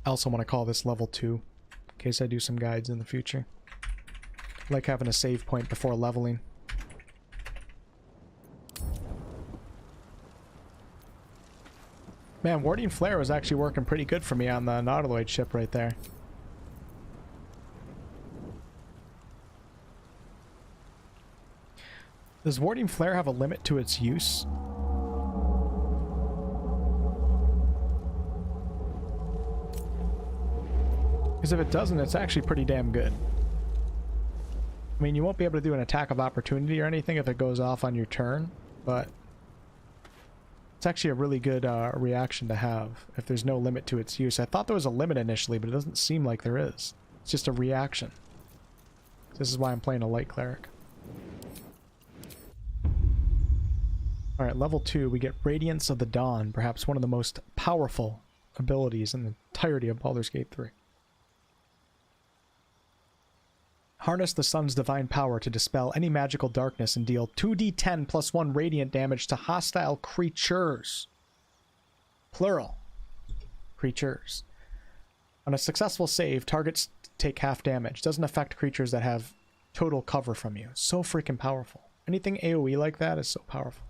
I also want to call this level 2 in case I do some guides in the future. I like having a save point before leveling. Man, Warding Flare was actually working pretty good for me on the Nautiloid ship right there. Does Warding Flare have a limit to its use? Because if it doesn't, it's actually pretty damn good. I mean, you won't be able to do an attack of opportunity or anything if it goes off on your turn, but it's actually a really good reaction to have if there's no limit to its use. I thought there was a limit initially, but it doesn't seem like there is. It's just a reaction. This is why I'm playing a light cleric. Alright, level 2, we get Radiance of the Dawn, perhaps one of the most powerful abilities in the entirety of Baldur's Gate 3. Harness the sun's divine power to dispel any magical darkness and deal 2d10 plus 1 radiant damage to hostile creatures. Plural. Creatures. On a successful save, targets take half damage. Doesn't affect creatures that have total cover from you. So freaking powerful. Anything AoE like that is so powerful.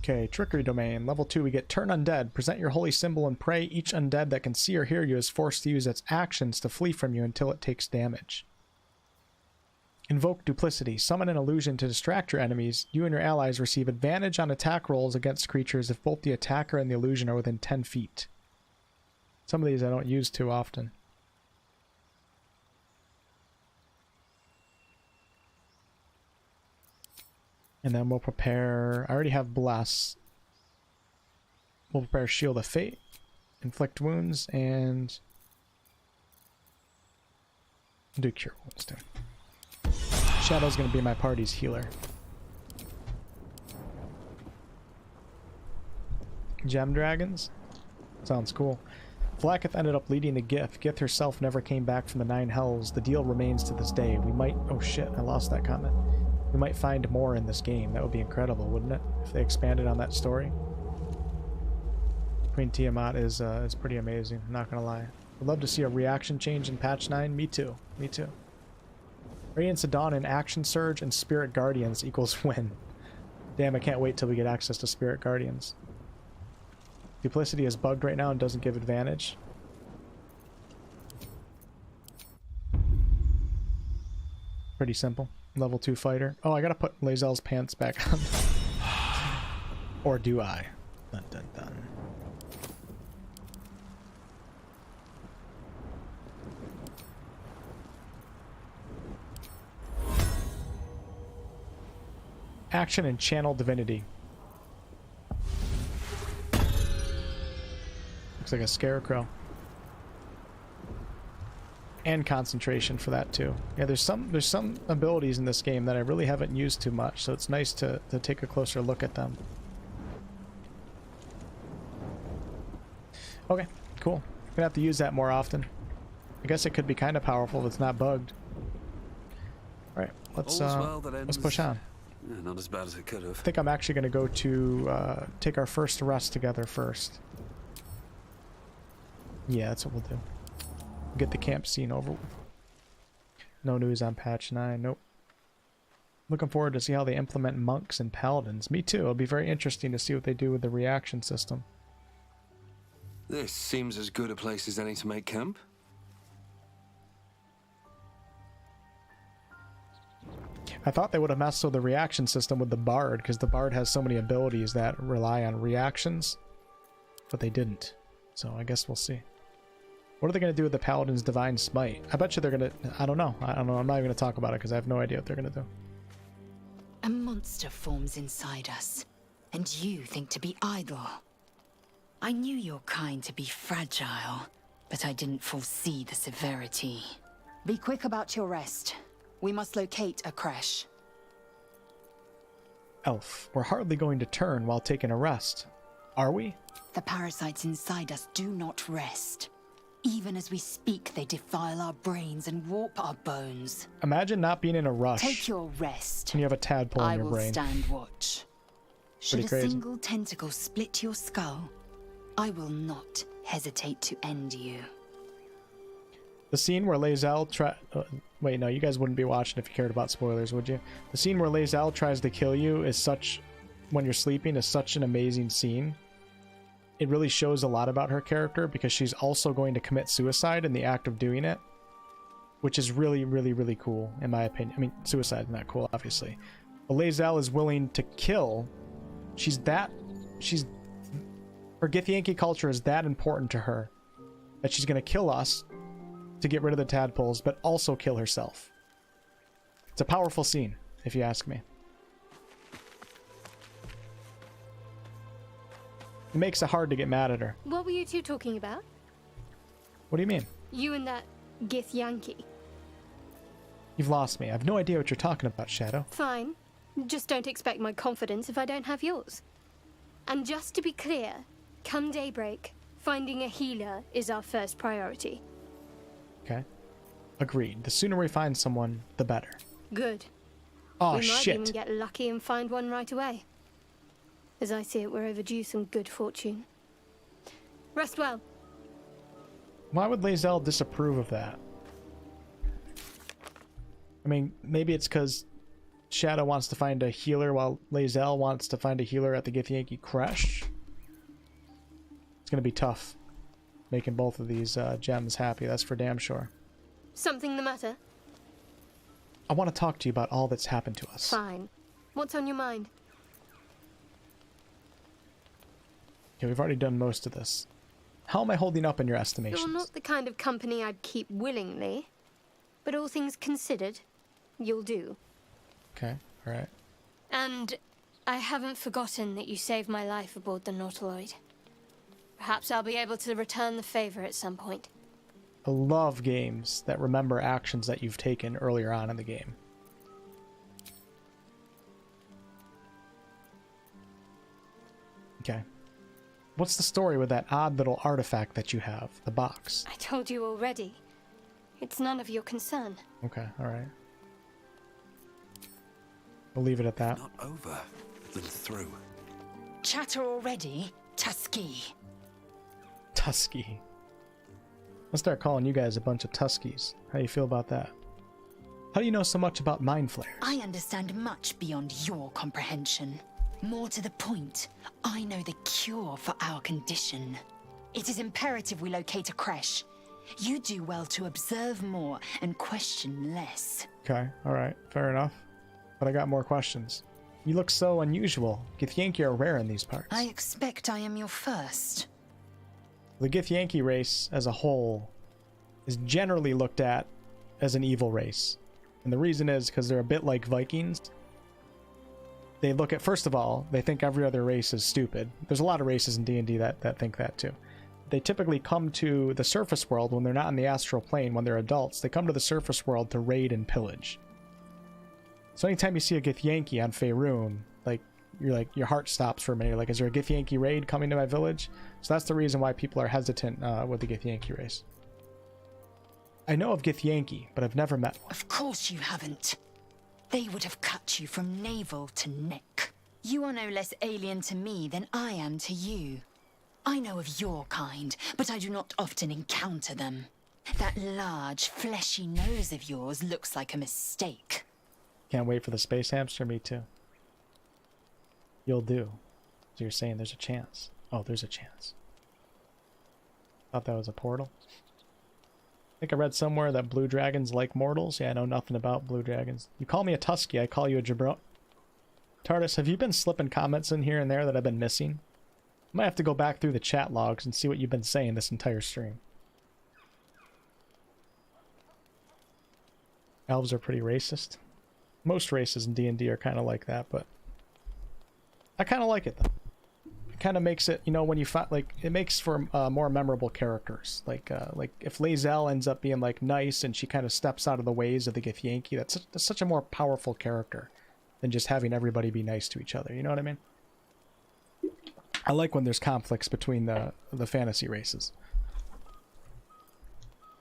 Okay, Trickery Domain. Level 2, we get Turn Undead. Present your holy symbol and pray. Each undead that can see or hear you is forced to use its actions to flee from you until it takes damage. Invoke Duplicity. Summon an illusion to distract your enemies. You and your allies receive advantage on attack rolls against creatures if both the attacker and the illusion are within 10 feet. Some of these I don't use too often. And then we'll prepare... I already have Bless. We'll prepare Shield of Fate, Inflict Wounds, and... do Cure Wounds too. Shadow's going to be my party's healer. Gem Dragons? Sounds cool. Vlaakith ended up leading the Gith. Gith herself never came back from the Nine Hells. The deal remains to this day. We might... oh shit, I lost that comment. We might find more in this game. That would be incredible, wouldn't it? If they expanded on that story. Queen Tiamat is pretty amazing, I'm not gonna lie. I'd love to see a reaction change in patch 9. Me too. Me too. Radiance of Dawn and Action Surge and Spirit Guardians equals win. Damn, I can't wait till we get access to Spirit Guardians. Duplicity is bugged right now and doesn't give advantage. Pretty simple. Level 2 fighter. Oh, I gotta put Lae'zel's pants back on. Or do I? Dun dun dun. Action and Channel Divinity. Looks like a scarecrow. And concentration for that too. Yeah, there's some abilities in this game that I really haven't used too much, so it's nice to take a closer look at them. Okay, cool. Gonna have to use that more often. I guess it could be kind of powerful if it's not bugged. All right, let's push on. Yeah, not as bad as it could have. I think I'm actually going to go to take our first rest together first. Yeah, that's what we'll do. Get the camp scene over with. No news on patch 9. Nope. Looking forward to see how they implement monks and paladins. Me too. It'll be very interesting to see what they do with the reaction system. This seems as good a place as any to make camp. I thought they would have messed with the reaction system with the Bard, because the Bard has so many abilities that rely on reactions, but they didn't. So I guess we'll see. What are they going to do with the Paladin's Divine Smite? I bet you they're going to... I don't know. I'm not even going to talk about it, because I have no idea what they're going to do. A monster forms inside us, and you think to be idle. I knew your kind to be fragile, but I didn't foresee the severity. Be quick about your rest. We must locate a creche. Elf, we're hardly going to turn while taking a rest. Are we? The parasites inside us do not rest. Even as we speak, they defile our brains and warp our bones. Imagine not being in a rush. Take your rest. When you have a tadpole in your brain. I will stand watch. Should a single tentacle split your skull, I will not hesitate to end you. The scene where Lae'zel wait, no, you guys wouldn't be watching if you cared about spoilers, would you? The scene where Lae'zel tries to kill you is such... when you're sleeping is such an amazing scene. It really shows a lot about her character, because she's also going to commit suicide in the act of doing it. Which is really, really, really cool, in my opinion. I mean, suicide is not cool, obviously. But Lae'zel is willing to kill. Her Githyanki culture is that important to her, that she's going to kill us to get rid of the tadpoles, but also kill herself. It's a powerful scene, if you ask me. It makes it hard to get mad at her. What were you two talking about? What do you mean? You and that Githyanki. You've lost me. I have no idea what you're talking about, Shadow. Fine. Just don't expect my confidence if I don't have yours. And just to be clear, come daybreak, finding a healer is our first priority. Okay. Agreed. The sooner we find someone, the better. Good. Oh, we might shit. even get lucky and find one right away. As I see it, we're overdue some good fortune. Rest well. Why would Lae'zel disapprove of that? I mean, maybe it's because Shadow wants to find a healer while Lae'zel wants to find a healer at the Githyanki Creche. It's going to be tough making both of these gems happy, that's for damn sure. Something the matter? I want to talk to you about all that's happened to us. Fine. What's on your mind? Okay, we've already done most of this. How am I holding up in your estimations? You're not the kind of company I'd keep willingly, but all things considered, you'll do. Okay, alright. And I haven't forgotten that you saved my life aboard the Nautiloid. Perhaps I'll be able to return the favor at some point. I love games that remember actions that you've taken earlier on in the game. Okay. What's the story with that odd little artifact that you have, the box? I told you already. It's none of your concern. Okay, alright. We'll leave it at that. Not over, then through. Chatter already, Tusky. Tusky. I'll start calling you guys a bunch of Tuskies. How do you feel about that? How do you know so much about mind flayers? I understand much beyond your comprehension. More to the point, I know the cure for our condition. It is imperative we locate a creche. You do well to observe more and question less. Okay, alright, fair enough. But I got more questions. You look so unusual. Githyanki are rare in these parts. I expect I am your first. The Githyanki race as a whole is generally looked at as an evil race. And the reason is because they're a bit like Vikings. They look at, first of all, they think every other race is stupid. There's a lot of races in D&D that think that too. They typically come to the surface world when they're not in the astral plane, when they're adults. They come to the surface world to raid and pillage. So anytime you see a Githyanki on Faerun, your heart stops for a minute. You're like, is there a Githyanki raid coming to my village? So that's the reason why people are hesitant with the Githyanki race. I know of Githyanki, but I've never met one. Of course you haven't. They would have cut you from navel to neck. You are no less alien to me than I am to you. I know of your kind, but I do not often encounter them. That large, fleshy nose of yours looks like a mistake. Can't wait for the space hamster, me too. You'll do. So you're saying there's a chance. Oh, there's a chance. Thought that was a portal. I think I read somewhere that blue dragons like mortals. Yeah, I know nothing about blue dragons. You call me a Tusky, I call you a Jabron. TARDIS, have you been slipping comments in here and there that I've been missing? I might have to go back through the chat logs and see what you've been saying this entire stream. Elves are pretty racist. Most races in D&D are kind of like that, but I kind of like it though. It kind of makes it, you know, when you find, like, it makes for more memorable characters. Like if Lae'zel ends up being like nice and she kind of steps out of the ways of the Githyanki, that's such a more powerful character than just having everybody be nice to each other. You know what I mean? I like when there's conflicts between the fantasy races.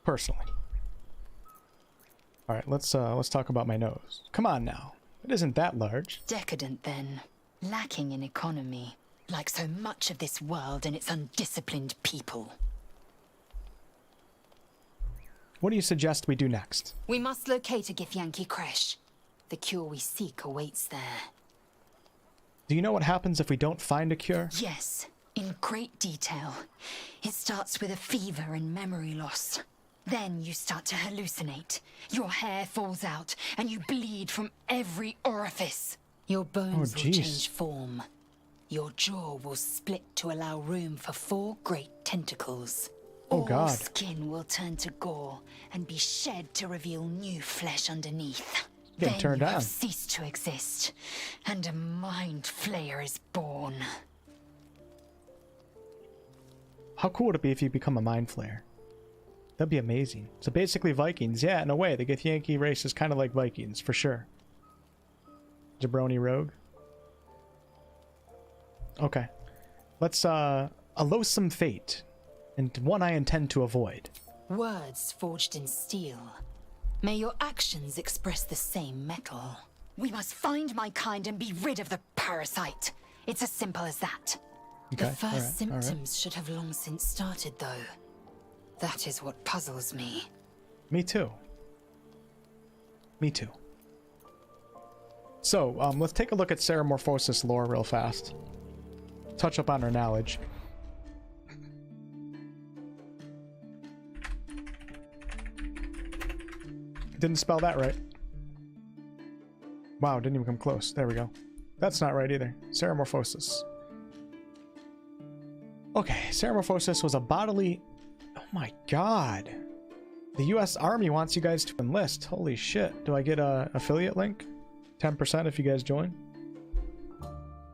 Personally. All right, let's talk about my nose. Come on now. It isn't that large. Decadent then. Lacking in economy. Like so much of this world and its undisciplined people. What do you suggest we do next? We must locate a Githyanki creche. The cure we seek awaits there. Do you know what happens if we don't find a cure? Yes, in great detail. It starts with a fever and memory loss. Then you start to hallucinate. Your hair falls out, and you bleed from every orifice. Your bones will change form. Your jaw will split to allow room for 4 great tentacles. Oh God. All skin will turn to gore and be shed to reveal new flesh underneath. Getting Then turned you on. have ceased to exist, and a mind flayer is born. How cool would it be if you become a mind flayer? That'd be amazing. So basically Vikings. Yeah, in a way, the Githyanki race is kind of like Vikings, for sure. Jabroni rogue. Okay. Let's, a loathsome fate, and one I intend to avoid. Words forged in steel. May your actions express the same metal. We must find my kind and be rid of the parasite. It's as simple as that. Okay, The first all right. symptoms should have long since started, though. That is what puzzles me. Me too. Me too. So, let's take a look at Ceramorphosis lore real fast. Touch up on our knowledge. Didn't spell that right. Wow, didn't even come close. There we go. That's not right either. Ceramorphosis. Okay, ceramorphosis was a bodily... Oh my god. The US Army wants you guys to enlist. Holy shit. Do I get a affiliate link? 10% if you guys join.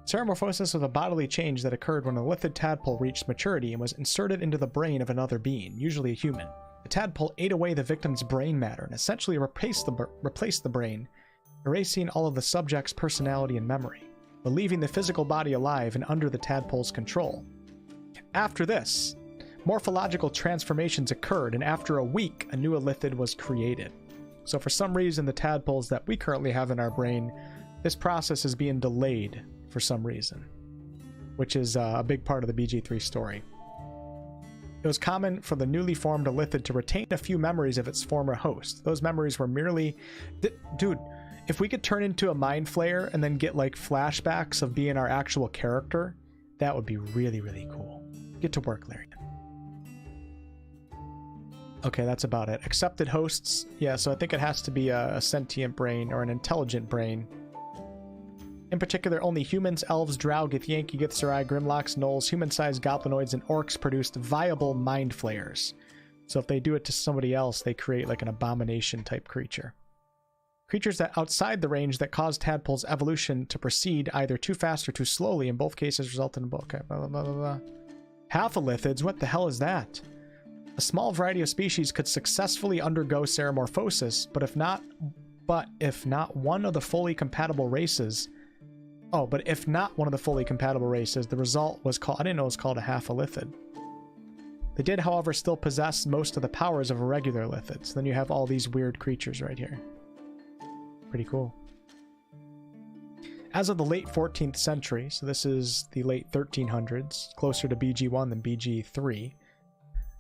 Ceramorphosis was a bodily change that occurred when a lithid tadpole reached maturity and was inserted into the brain of another being, usually a human. The tadpole ate away the victim's brain matter and essentially replaced the brain, erasing all of the subject's personality and memory, but leaving the physical body alive and under the tadpole's control. After this, morphological transformations occurred, and after a week, a new elithid was created. So for some reason, the tadpoles that we currently have in our brain, this process is being delayed for some reason, which is a big part of the BG3 story. It was common for the newly formed elithid to retain a few memories of its former host. Those memories were merely... Dude, if we could turn into a mind flayer and then get like flashbacks of being our actual character, that would be really, really cool. Get to work, Larian. Okay, that's about it. Accepted hosts. Yeah, so I think it has to be a sentient brain or an intelligent brain. In particular, only humans, elves, drow, githyanki, githzerai, grimlocks, gnolls, human-sized goblinoids, and orcs produced viable mind flayers. So if they do it to somebody else, they create like an abomination-type creature. Creatures that outside the range that caused tadpole's evolution to proceed either too fast or too slowly, in both cases resulted in... Okay, blah, blah, blah, blah, blah. Half-elithids? What the hell is that? A small variety of species could successfully undergo ceramorphosis, but if not one of the fully compatible races... Oh, but if not one of the fully compatible races, the result was called... I didn't know it was called a half-elithid. They did, however, still possess most of the powers of a regular elithid. So then you have all these weird creatures right here. Pretty cool. As of the late 14th century, so this is the late 1300s, closer to BG1 than BG3,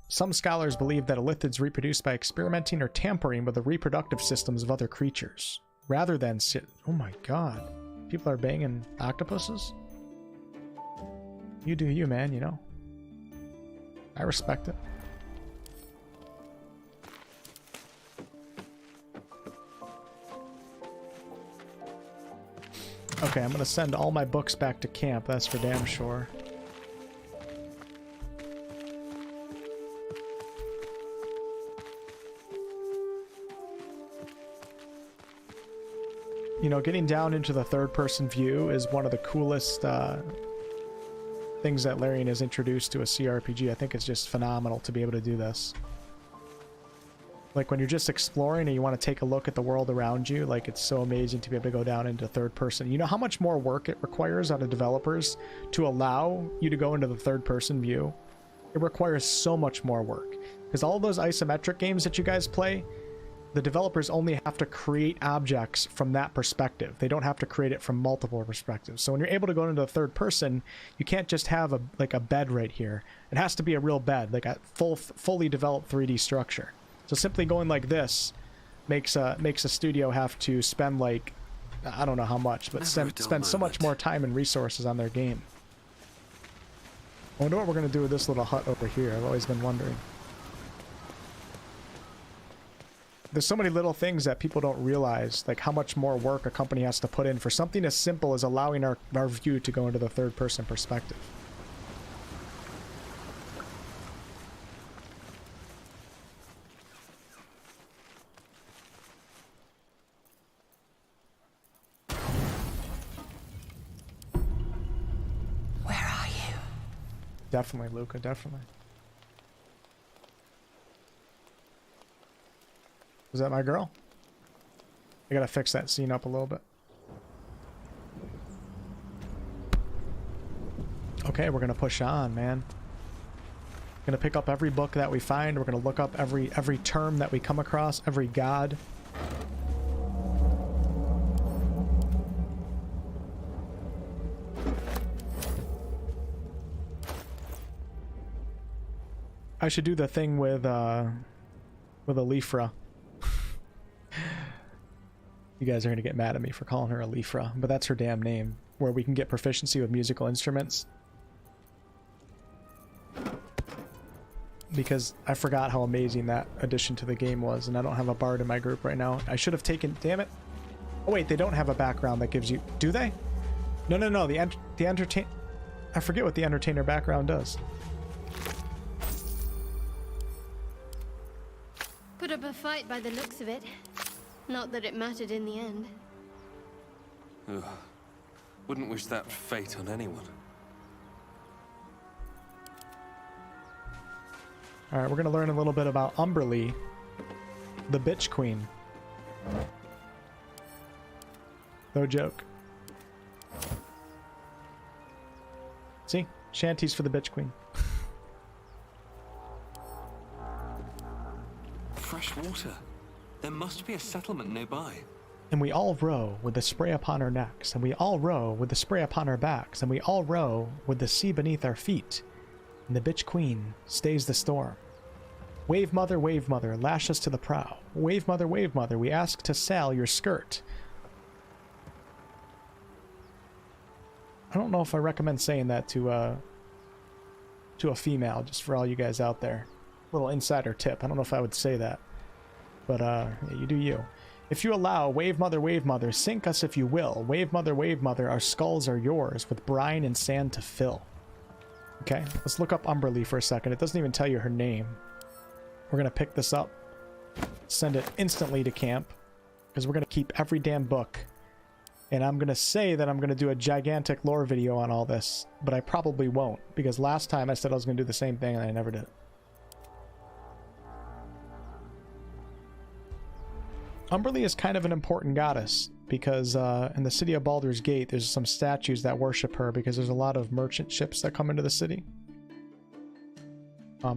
some scholars believe that elithids reproduce by experimenting or tampering with the reproductive systems of other creatures, rather than oh my god. People are banging octopuses? You do you, man, you know. I respect it. Okay, I'm gonna send all my books back to camp, that's for damn sure. You know, getting down into the third-person view is one of the coolest things that Larian has introduced to a CRPG. I think it's just phenomenal to be able to do this. Like, when you're just exploring and you want to take a look at the world around you, like, it's so amazing to be able to go down into third-person. You know how much more work it requires out of developers to allow you to go into the third-person view? It requires so much more work. Because all those isometric games that you guys play... The developers only have to create objects from that perspective. They don't have to create it from multiple perspectives. So when you're able to go into the third person, you can't just have a bed right here. It has to be a real bed, like a fully developed 3D structure. So simply going like this makes a studio have to spend like, I don't know how much, but spend so much more time and resources on their game. I wonder what we're going to do with this little hut over here. I've always been wondering. There's so many little things that people don't realize, like how much more work a company has to put in for something as simple as allowing our view to go into the third-person perspective. Where are you? Definitely, Luca, definitely. Was that my girl? I gotta fix that scene up a little bit. Okay, we're gonna push on, man. Gonna pick up every book that we find. We're gonna look up every term that we come across, every god. I should do the thing with Alifra. You guys are going to get mad at me for calling her Alifra, but that's her damn name, where we can get proficiency with musical instruments. Because I forgot how amazing that addition to the game was, and I don't have a bard in my group right now. I should have taken... Damn it. Oh wait, they don't have a background that gives you... Do they? No, no, no. The entertain... I forget what the entertainer background does. Put up a fight by the looks of it. Not that it mattered in the end. Ugh. Wouldn't wish that fate on anyone. Alright, we're going to learn a little bit about Umberlee, the bitch queen. No joke. See? Shanties for the bitch queen. Fresh water. There must be a settlement nearby. And we all row with the spray upon our necks, and we all row with the spray upon our backs, and we all row with the sea beneath our feet. And the bitch queen stays the storm. Wave mother, lash us to the prow. Wave mother, we ask to sail your skirt. I don't know if I recommend saying that to a female, just for all you guys out there. Little insider tip. I don't know if I would say that. But, yeah, you do you. If you allow, wave mother, sink us if you will. Wave mother, our skulls are yours, with brine and sand to fill. Okay, let's look up Umberlee for a second. It doesn't even tell you her name. We're going to pick this up, send it instantly to camp, because we're going to keep every damn book. And I'm going to say that I'm going to do a gigantic lore video on all this, but I probably won't, because last time I said I was going to do the same thing and I never did. Umberlee is kind of an important goddess, because in the city of Baldur's Gate, there's some statues that worship her, because there's a lot of merchant ships that come into the city.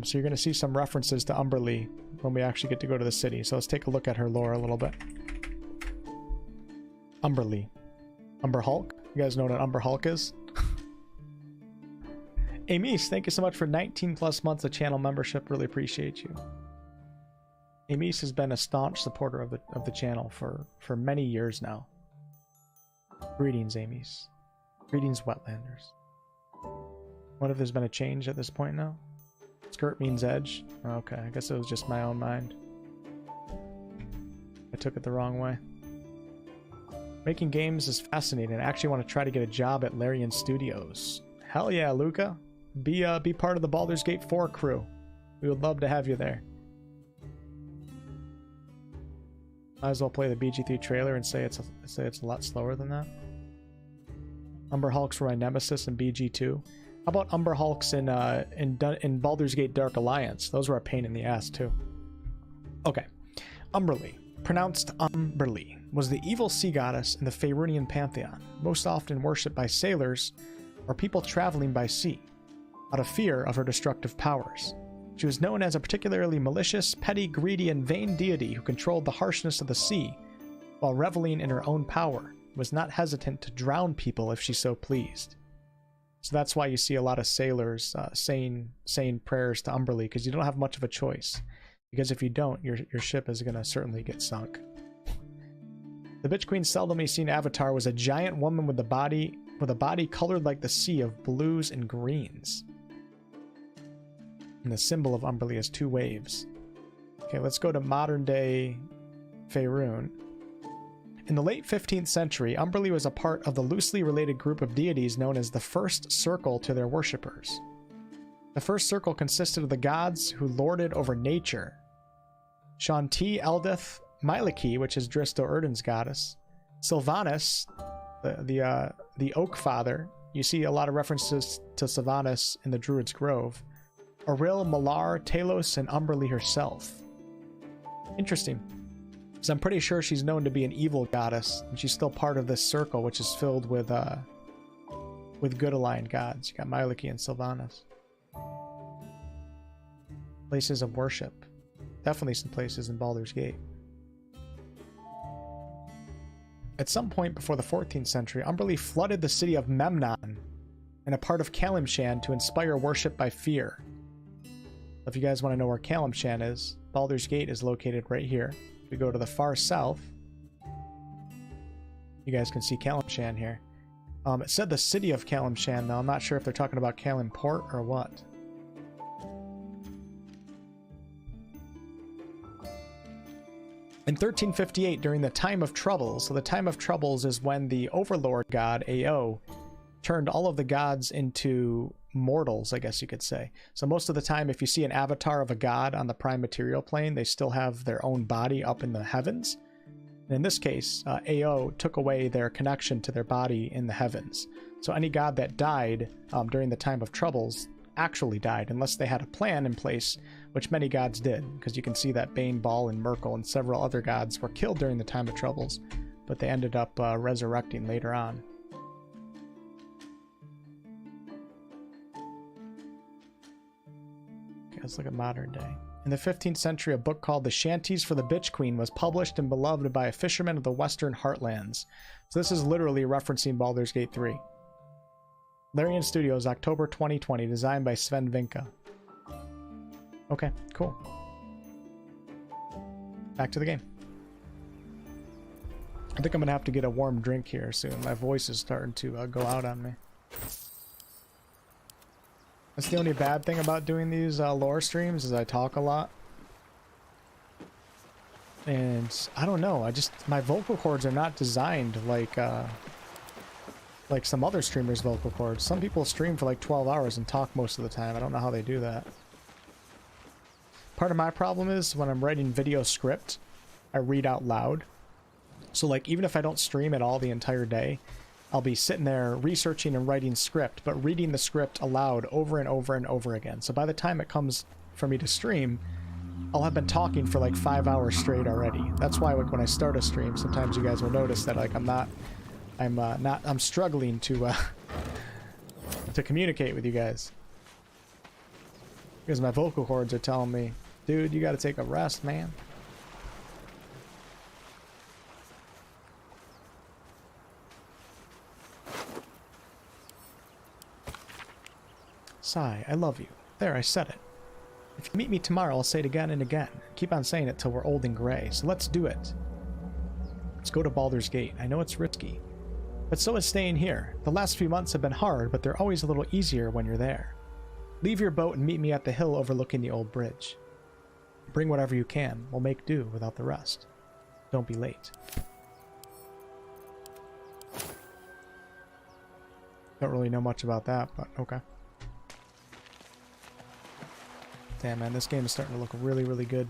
So you're going to see some references to Umberlee when we actually get to go to the city. So let's take a look at her lore a little bit. Umberlee. Umber Hulk? You guys know what an Umber Hulk is? Amis, thank you so much for 19 plus months of channel membership. Really appreciate you. Amis has been a staunch supporter of the channel for many years now. Greetings, Amis. Greetings, Wetlanders. What if there's been a change at this point now? Skirt means edge. Okay, I guess it was just my own mind. I took it the wrong way. Making games is fascinating. I actually want to try to get a job at Larian Studios. Hell yeah, Luca. Be part of the Baldur's Gate 4 crew. We would love to have you there. Might as well play the BG3 trailer and say it's a lot slower than that. Umber Hulks were my nemesis in BG2. How about Umber Hulks in Baldur's Gate Dark Alliance? Those were a pain in the ass too. Okay, Umberlee, pronounced Umberlee, was the evil sea goddess in the Faerunian pantheon, most often worshipped by sailors or people traveling by sea, out of fear of her destructive powers. She was known as a particularly malicious, petty, greedy, and vain deity who controlled the harshness of the sea, while reveling in her own power, was not hesitant to drown people if she so pleased. So that's why you see a lot of sailors saying prayers to Umberlee, because you don't have much of a choice. Because if you don't, your ship is going to certainly get sunk. The Bitch Queen's seldomly seen avatar was a giant woman with a body colored like the sea of blues and greens. And the symbol of Umberlee is 2 waves. Okay, let's go to modern day Faerun. In the late 15th century, Umberlee was a part of the loosely related group of deities known as the First Circle to their worshippers. The First Circle consisted of the gods who lorded over nature. Shanti, Eldith, Myliki, which is Dristo Erden's goddess, Sylvanas, the Oak Father. You see a lot of references to Sylvanas in the Druid's Grove. Auril, Malar, Talos, and Umberlee herself. Interesting. Because I'm pretty sure she's known to be an evil goddess, and she's still part of this circle, which is filled with good aligned gods. You got Myliki and Sylvanas. Places of worship. Definitely some places in Baldur's Gate. At some point before the 14th century, Umberlee flooded the city of Memnon and a part of Kalimshan to inspire worship by fear. If you guys want to know where Kalimshan is, Baldur's Gate is located right here. We go to the far south. You guys can see Kalimshan here. It said the city of Kalimshan, though. I'm not sure if they're talking about Kalimport or what. In 1358, during the Time of Troubles, so the Time of Troubles is when the Overlord god, Ao, turned all of the gods into mortals, I guess you could say. So most of the time, if you see an avatar of a god on the prime material plane, they still have their own body up in the heavens. And in this case, Ao took away their connection to their body in the heavens. So any god that died during the Time of Troubles actually died, unless they had a plan in place, which many gods did, because you can see that Bane, Baal, and Merkel and several other gods were killed during the Time of Troubles, but they ended up resurrecting later on. Okay, let's look at modern day. In the 15th century, a book called The Shanties for the Bitch Queen was published and beloved by a fisherman of the Western Heartlands. So this is literally referencing Baldur's Gate 3. Larian Studios, October 2020, designed by Sven Vinka. Okay, cool. Back to the game. I think I'm gonna have to get a warm drink here soon. My voice is starting to go out on me. That's the only bad thing about doing these lore streams, is I talk a lot. And I don't know, my vocal cords are not designed like some other streamers' vocal cords. Some people stream for like 12 hours and talk most of the time. I don't know how they do that. Part of my problem is when I'm writing video script, I read out loud. So like even if I don't stream at all the entire day, I'll be sitting there researching and writing script, but reading the script aloud over and over and over again. So by the time it comes for me to stream, I'll have been talking for like 5 hours straight already. That's why like when I start a stream, sometimes you guys will notice that like I'm struggling to communicate with you guys. Because my vocal cords are telling me, dude, you gotta take a rest, man. Sigh, I love you. There, I said it. If you meet me tomorrow, I'll say it again and again. Keep on saying it till we're old and gray, so let's do it. Let's go to Baldur's Gate. I know it's risky, but so is staying here. The last few months have been hard, but they're always a little easier when you're there. Leave your boat and meet me at the hill overlooking the old bridge. Bring whatever you can. We'll make do without the rest. Don't be late. Don't really know much about that, but okay. Damn, man, this game is starting to look really, really good.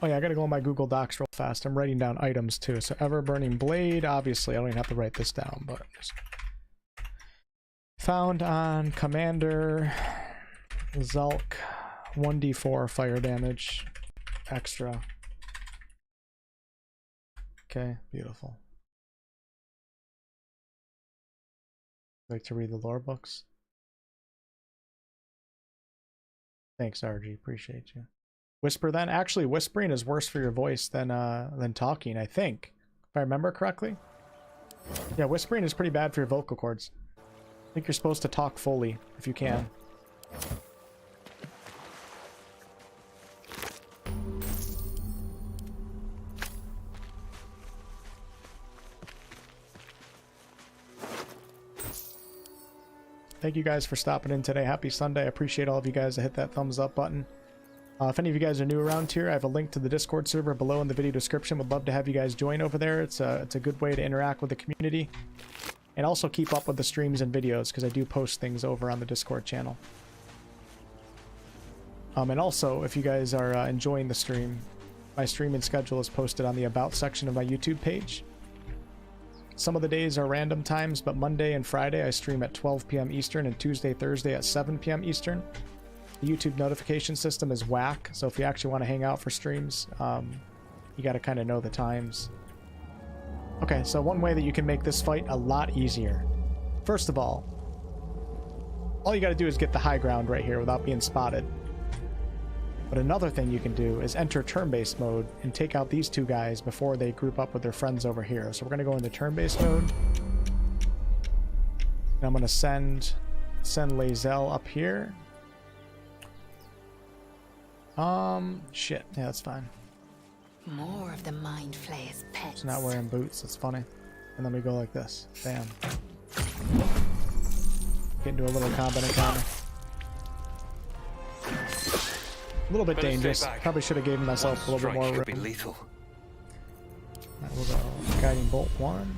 Oh yeah, I gotta go on my Google Docs real fast. I'm writing down items too. So Ever-Burning Blade, obviously I don't even have to write this down, but just found on Commander Zulk, 1d4 fire damage extra. Okay, beautiful. Like to read the lore books? Thanks, RG. Appreciate you. Whisper then? Actually, whispering is worse for your voice than talking, I think. If I remember correctly. Yeah, whispering is pretty bad for your vocal cords. I think you're supposed to talk fully, if you can. Thank you guys for stopping in today. Happy Sunday. I appreciate all of you guys that hit that thumbs up button. If any of you guys are new around here, I have a link to the Discord server below in the video description. Would love to have you guys join over there. It's a good way to interact with the community. And also keep up with the streams and videos, because I do post things over on the Discord channel. And also, if you guys are enjoying the stream, my streaming schedule is posted on the About section of my YouTube page. Some of the days are random times, but Monday and Friday I stream at 12 p.m. Eastern and Tuesday, Thursday at 7 p.m. Eastern. The YouTube notification system is whack, so if you actually want to hang out for streams, you got to kind of know the times. Okay, so one way that you can make this fight a lot easier. First of all you got to do is get the high ground right here without being spotted. But another thing you can do is enter turn-based mode and take out these two guys before they group up with their friends over here. So we're going to go into turn-based mode. And I'm going to send Lae'zel up here. Shit. Yeah, that's fine. More of the Mind Flayer's pets. He's not wearing boots. That's funny. And then we go like this. Bam. Get into a little combat encounter. A little bit Better stay dangerous. back. Probably should have given myself a little bit Strike more could be room. lethal. Alright, we'll go guiding bolt 1.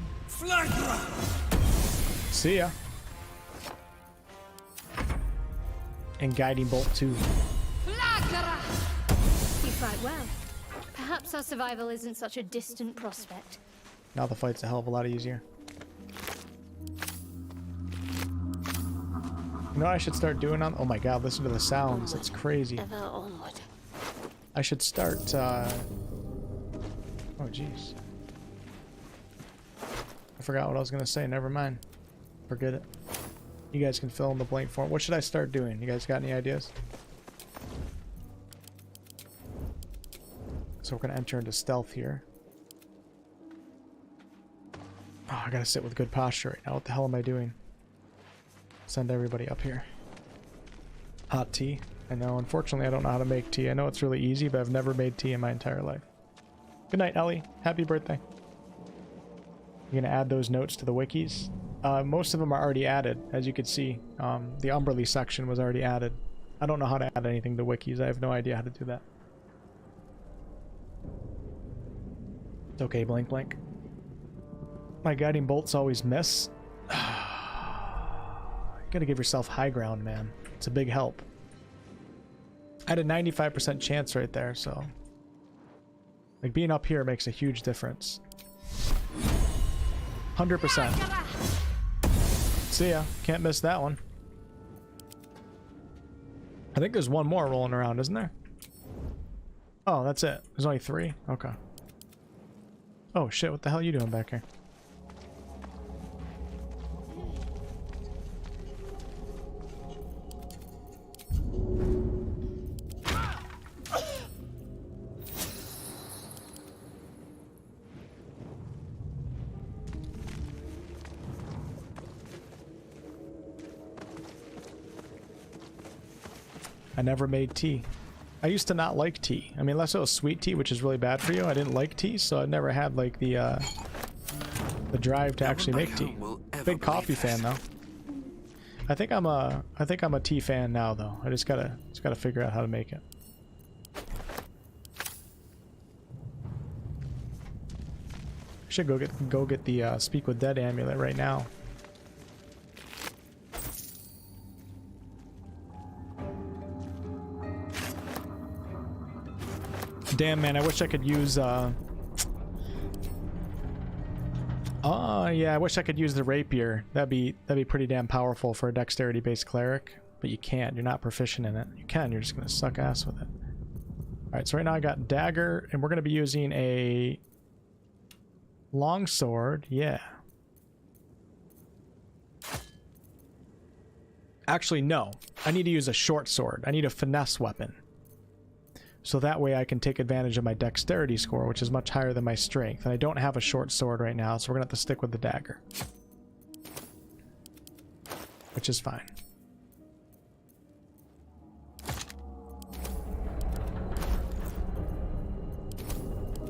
See ya. And guiding bolt 2. You fight well. Perhaps our survival isn't such a distant prospect. Now the fight's a hell of a lot easier. You know what I should start doing on? Oh my god, listen to the sounds. That's crazy. Ever onward. I should start, oh jeez. I forgot what I was gonna say, never mind. Forget it. You guys can fill in the blank form. What should I start doing? You guys got any ideas? So we're gonna enter into stealth here. Oh, I gotta sit with good posture right now. What the hell am I doing? Send everybody up here. Hot tea. I know, unfortunately I don't know how to make tea. I know it's really easy, but I've never made tea in my entire life. Good night, Ellie. Happy birthday. You're gonna add those notes to the wikis. Most of them are already added, as you can see. The Umberly section was already added. I don't know how to add anything to wikis. I have no idea how to do that. It's okay, blank blank. My guiding bolts always miss. You gotta give yourself high ground, man. It's a big help. I had a 95% chance right there, so... like, being up here makes a huge difference. 100%. See ya. Can't miss that one. I think there's one more rolling around, isn't there? Oh, that's it. There's only 3? Okay. Oh shit, what the hell are you doing back here? I never made tea. I used to not like tea. I mean, unless it was sweet tea, which is really bad for you. I didn't like tea, so I never had like the drive to actually make tea. Big coffee fan though. I think I'm a tea fan now though. I just gotta figure out how to make it. I should go get the Speak with Dead amulet right now. Damn, man, I wish I could use, yeah, I wish I could use the rapier. That'd be pretty damn powerful for a dexterity-based cleric. But you can't. You're not proficient in it. You can. You're just gonna suck ass with it. Alright, so right now I got dagger, and we're gonna be using a longsword. Yeah. Actually, no. I need to use a short sword. I need a finesse weapon. So that way I can take advantage of my dexterity score, which is much higher than my strength. And I don't have a short sword right now, so we're gonna have to stick with the dagger. Which is fine.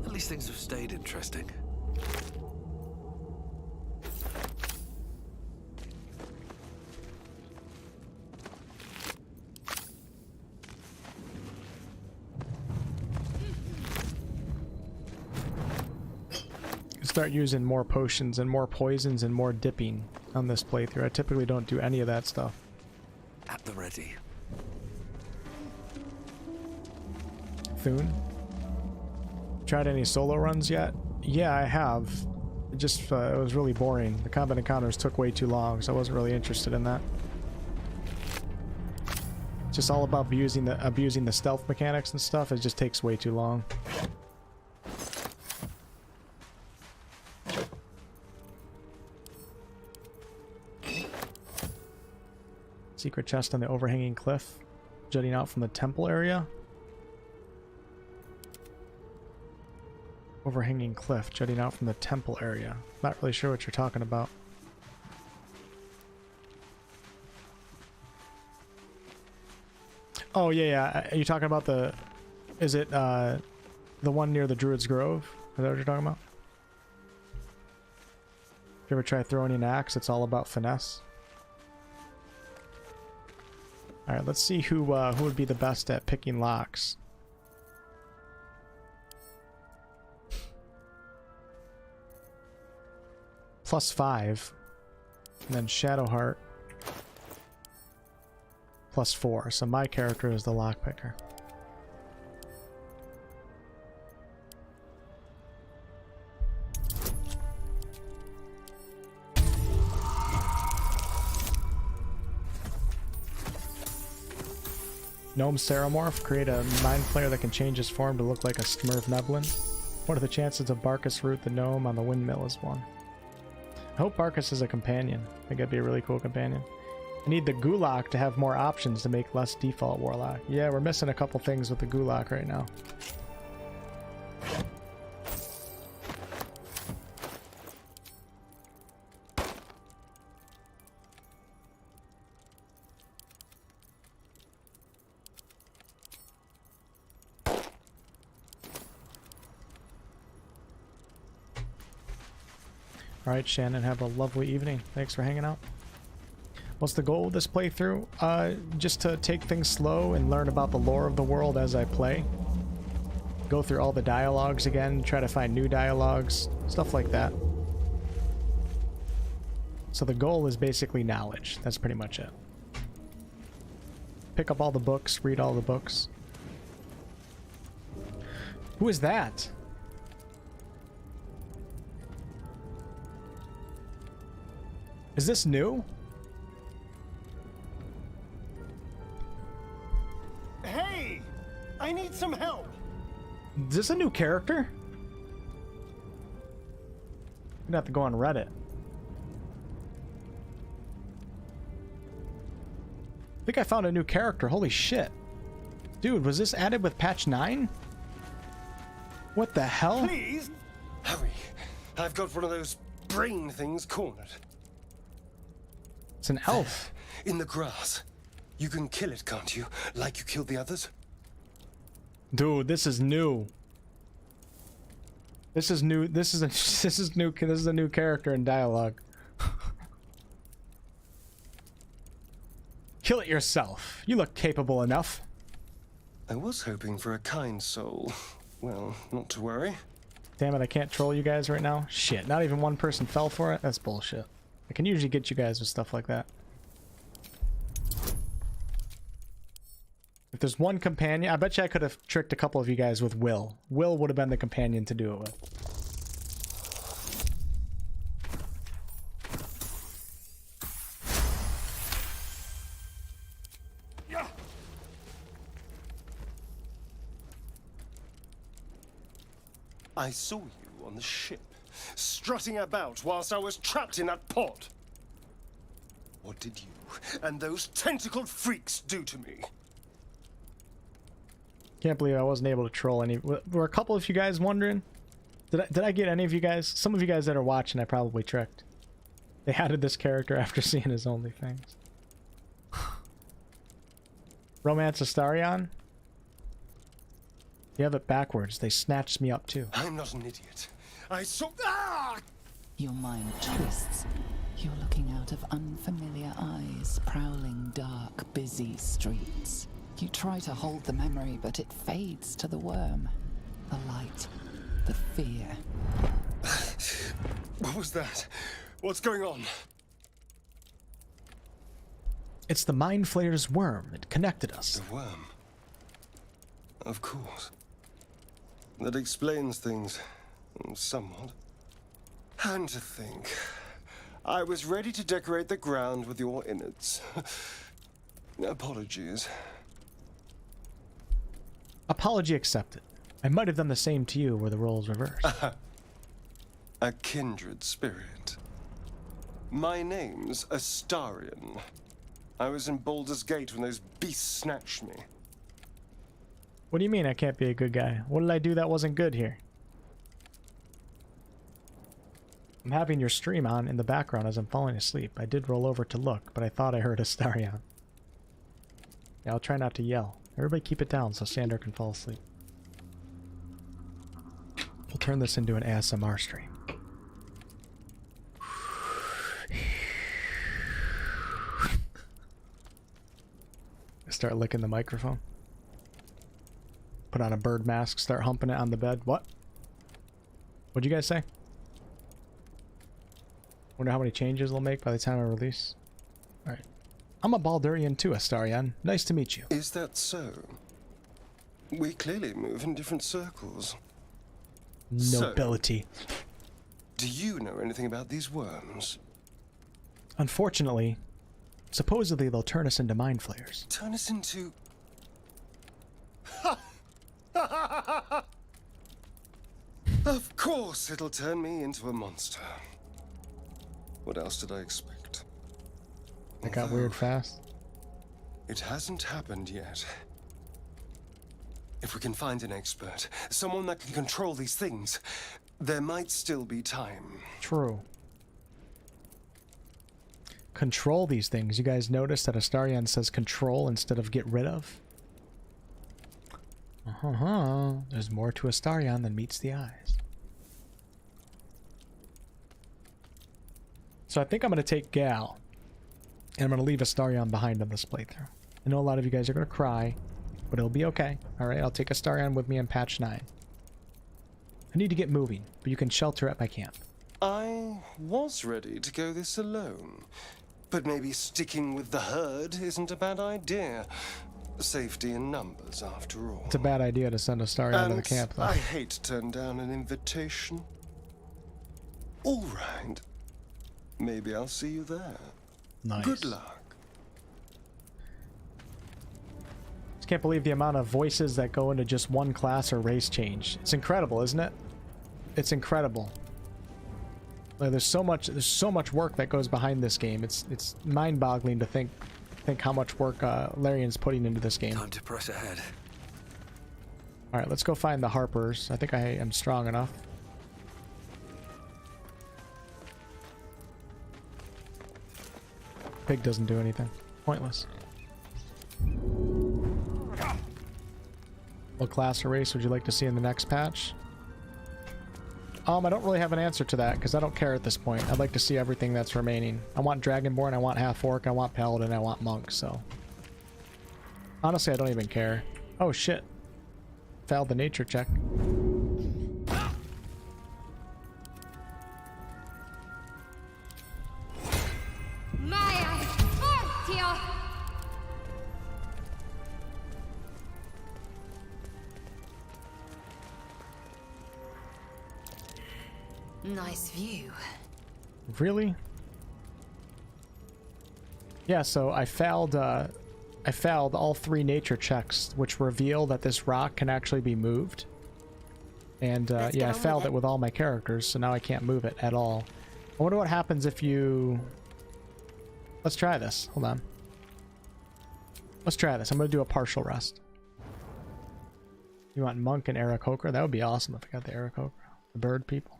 At least things have stayed interesting. Start using more potions and more poisons and more dipping on this playthrough. I typically don't do any of that stuff. At the ready. Thune? Tried any solo runs yet? Yeah, I have. It just it was really boring. The combat encounters took way too long, so I wasn't really interested in that. It's just all about abusing the stealth mechanics and stuff. It just takes way too long. Secret chest on the overhanging cliff, jutting out from the temple area. Overhanging cliff, jutting out from the temple area. Not really sure what you're talking about. Oh yeah. Are you talking about the... Is it the one near the Druid's Grove? Is that what you're talking about? If you ever try throwing an axe, it's all about finesse. Alright, let's see who would be the best at picking locks. +5. And then Shadowheart. +4. So my character is the lockpicker. Gnome Ceramorph. Create a mind flayer that can change his form to look like a Smurf Neblin. What are the chances of Barkus root the gnome on the windmill is 1. I hope Barkus is a companion. I think that'd be a really cool companion. I need the Gulak to have more options to make less default Warlock. Yeah, we're missing a couple things with the Gulak right now. Alright, Shannon, have a lovely evening. Thanks for hanging out. What's the goal of this playthrough? Just to take things slow and learn about the lore of the world as I play. Go through all the dialogues again, try to find new dialogues, stuff like that. So the goal is basically knowledge. That's pretty much it. Pick up all the books, read all the books. Who is that? Is this new? Hey! I need some help! Is this a new character? I'm gonna have to go on Reddit. I think I found a new character. Holy shit. Dude, was this added with patch 9? What the hell? Please! Hurry! I've got one of those brain things cornered. It's an elf. In the grass. You can kill it, can't you? Like you killed the others? Dude, this is new. This is new. This is a new character in dialogue. Kill it yourself. You look capable enough. I was hoping for a kind soul. Well, not to worry. Damn it, I can't troll you guys right now. Shit, not even one person fell for it? That's bullshit. I can usually get you guys with stuff like that. If there's one companion, I bet you I could have tricked a couple of you guys with Will. Will would have been the companion to do it with. I saw you on the ship, strutting about whilst I was trapped in that pod. What did you and those tentacled freaks do to me? Can't believe I wasn't able to troll any. Were a couple of you guys wondering? Did I get any of you guys? Some of you guys that are watching, I probably tricked. They added this character after seeing his OnlyFans. Romance of Starion? You have it backwards. They snatched me up too. I'm not an idiot. I saw. Ah! Your mind twists. You're looking out of unfamiliar eyes, prowling dark, busy streets. You try to hold the memory, but it fades to the worm. The light. The fear. What was that? What's going on? It's the Mind Flayer's worm. It connected us. The worm. Of course. That explains things. Somewhat. And to think. I was ready to decorate the ground with your innards. Apologies. Apology accepted. I might have done the same to you were the roles reversed. A kindred spirit. My name's Astarion. I was in Baldur's Gate when those beasts snatched me. What do you mean I can't be a good guy? What did I do that wasn't good here? I'm having your stream on in the background as I'm falling asleep. I did roll over to look, but I thought I heard Astarion. Yeah, I'll try not to yell. Everybody keep it down so Sander can fall asleep. We'll turn this into an ASMR stream. start licking the microphone. Put on a bird mask, start humping it on the bed. What? What'd you guys say? Wonder how many changes they'll make by the time I release. Alright. I'm a Baldurian too, Astarion. Nice to meet you. Is that so? We clearly move in different circles. Nobility. So, do you know anything about these worms? Unfortunately, supposedly they'll turn us into mind flayers. Turn us into... Of course it'll turn me into a monster. What else did I expect? That got weird fast. It hasn't happened yet. If we can find an expert, someone that can control these things, there might still be time. True. Control these things. You guys notice that Astarion says control instead of get rid of? There's more to Astarion than meets the eyes. So I think I'm going to take Gal. And I'm going to leave Astarion behind on this playthrough. I know a lot of you guys are going to cry, but it'll be okay. Alright, I'll take Astarion with me on patch 9. I need to get moving, but you can shelter at my camp. I was ready to go this alone, but maybe sticking with the herd isn't a bad idea. Safety in numbers, after all. It's a bad idea to send Astarion to the camp, though. I hate to turn down an invitation. All right. Maybe I'll see you there. Nice. Good luck. Just can't believe the amount of voices that go into just one class or race change. It's incredible, isn't it? It's incredible. Like, there's so much work that goes behind this game. It's mind-boggling to think how much work Larian's putting into this game. Time to press ahead. All right, let's go find the Harpers. I think I am strong enough. Pig doesn't do anything. Pointless. What class or race would you like to see in the next patch? I don't really have an answer to that, because I don't care at this point. I'd like to see everything that's remaining. I want Dragonborn, I want Half-Orc, I want Paladin, I want Monk, so... Honestly, I don't even care. Oh, shit. Failed the nature check. Nice view. Really? Yeah, so I failed all 3 nature checks, which reveal that this rock can actually be moved. And yeah, I failed it with all my characters, so now I can't move it at all. I wonder what happens if you... Let's try this. Hold on. Let's try this. I'm going to do a partial rest. You want Monk and Aarakocra? That would be awesome if I got the Aarakocra. The bird people.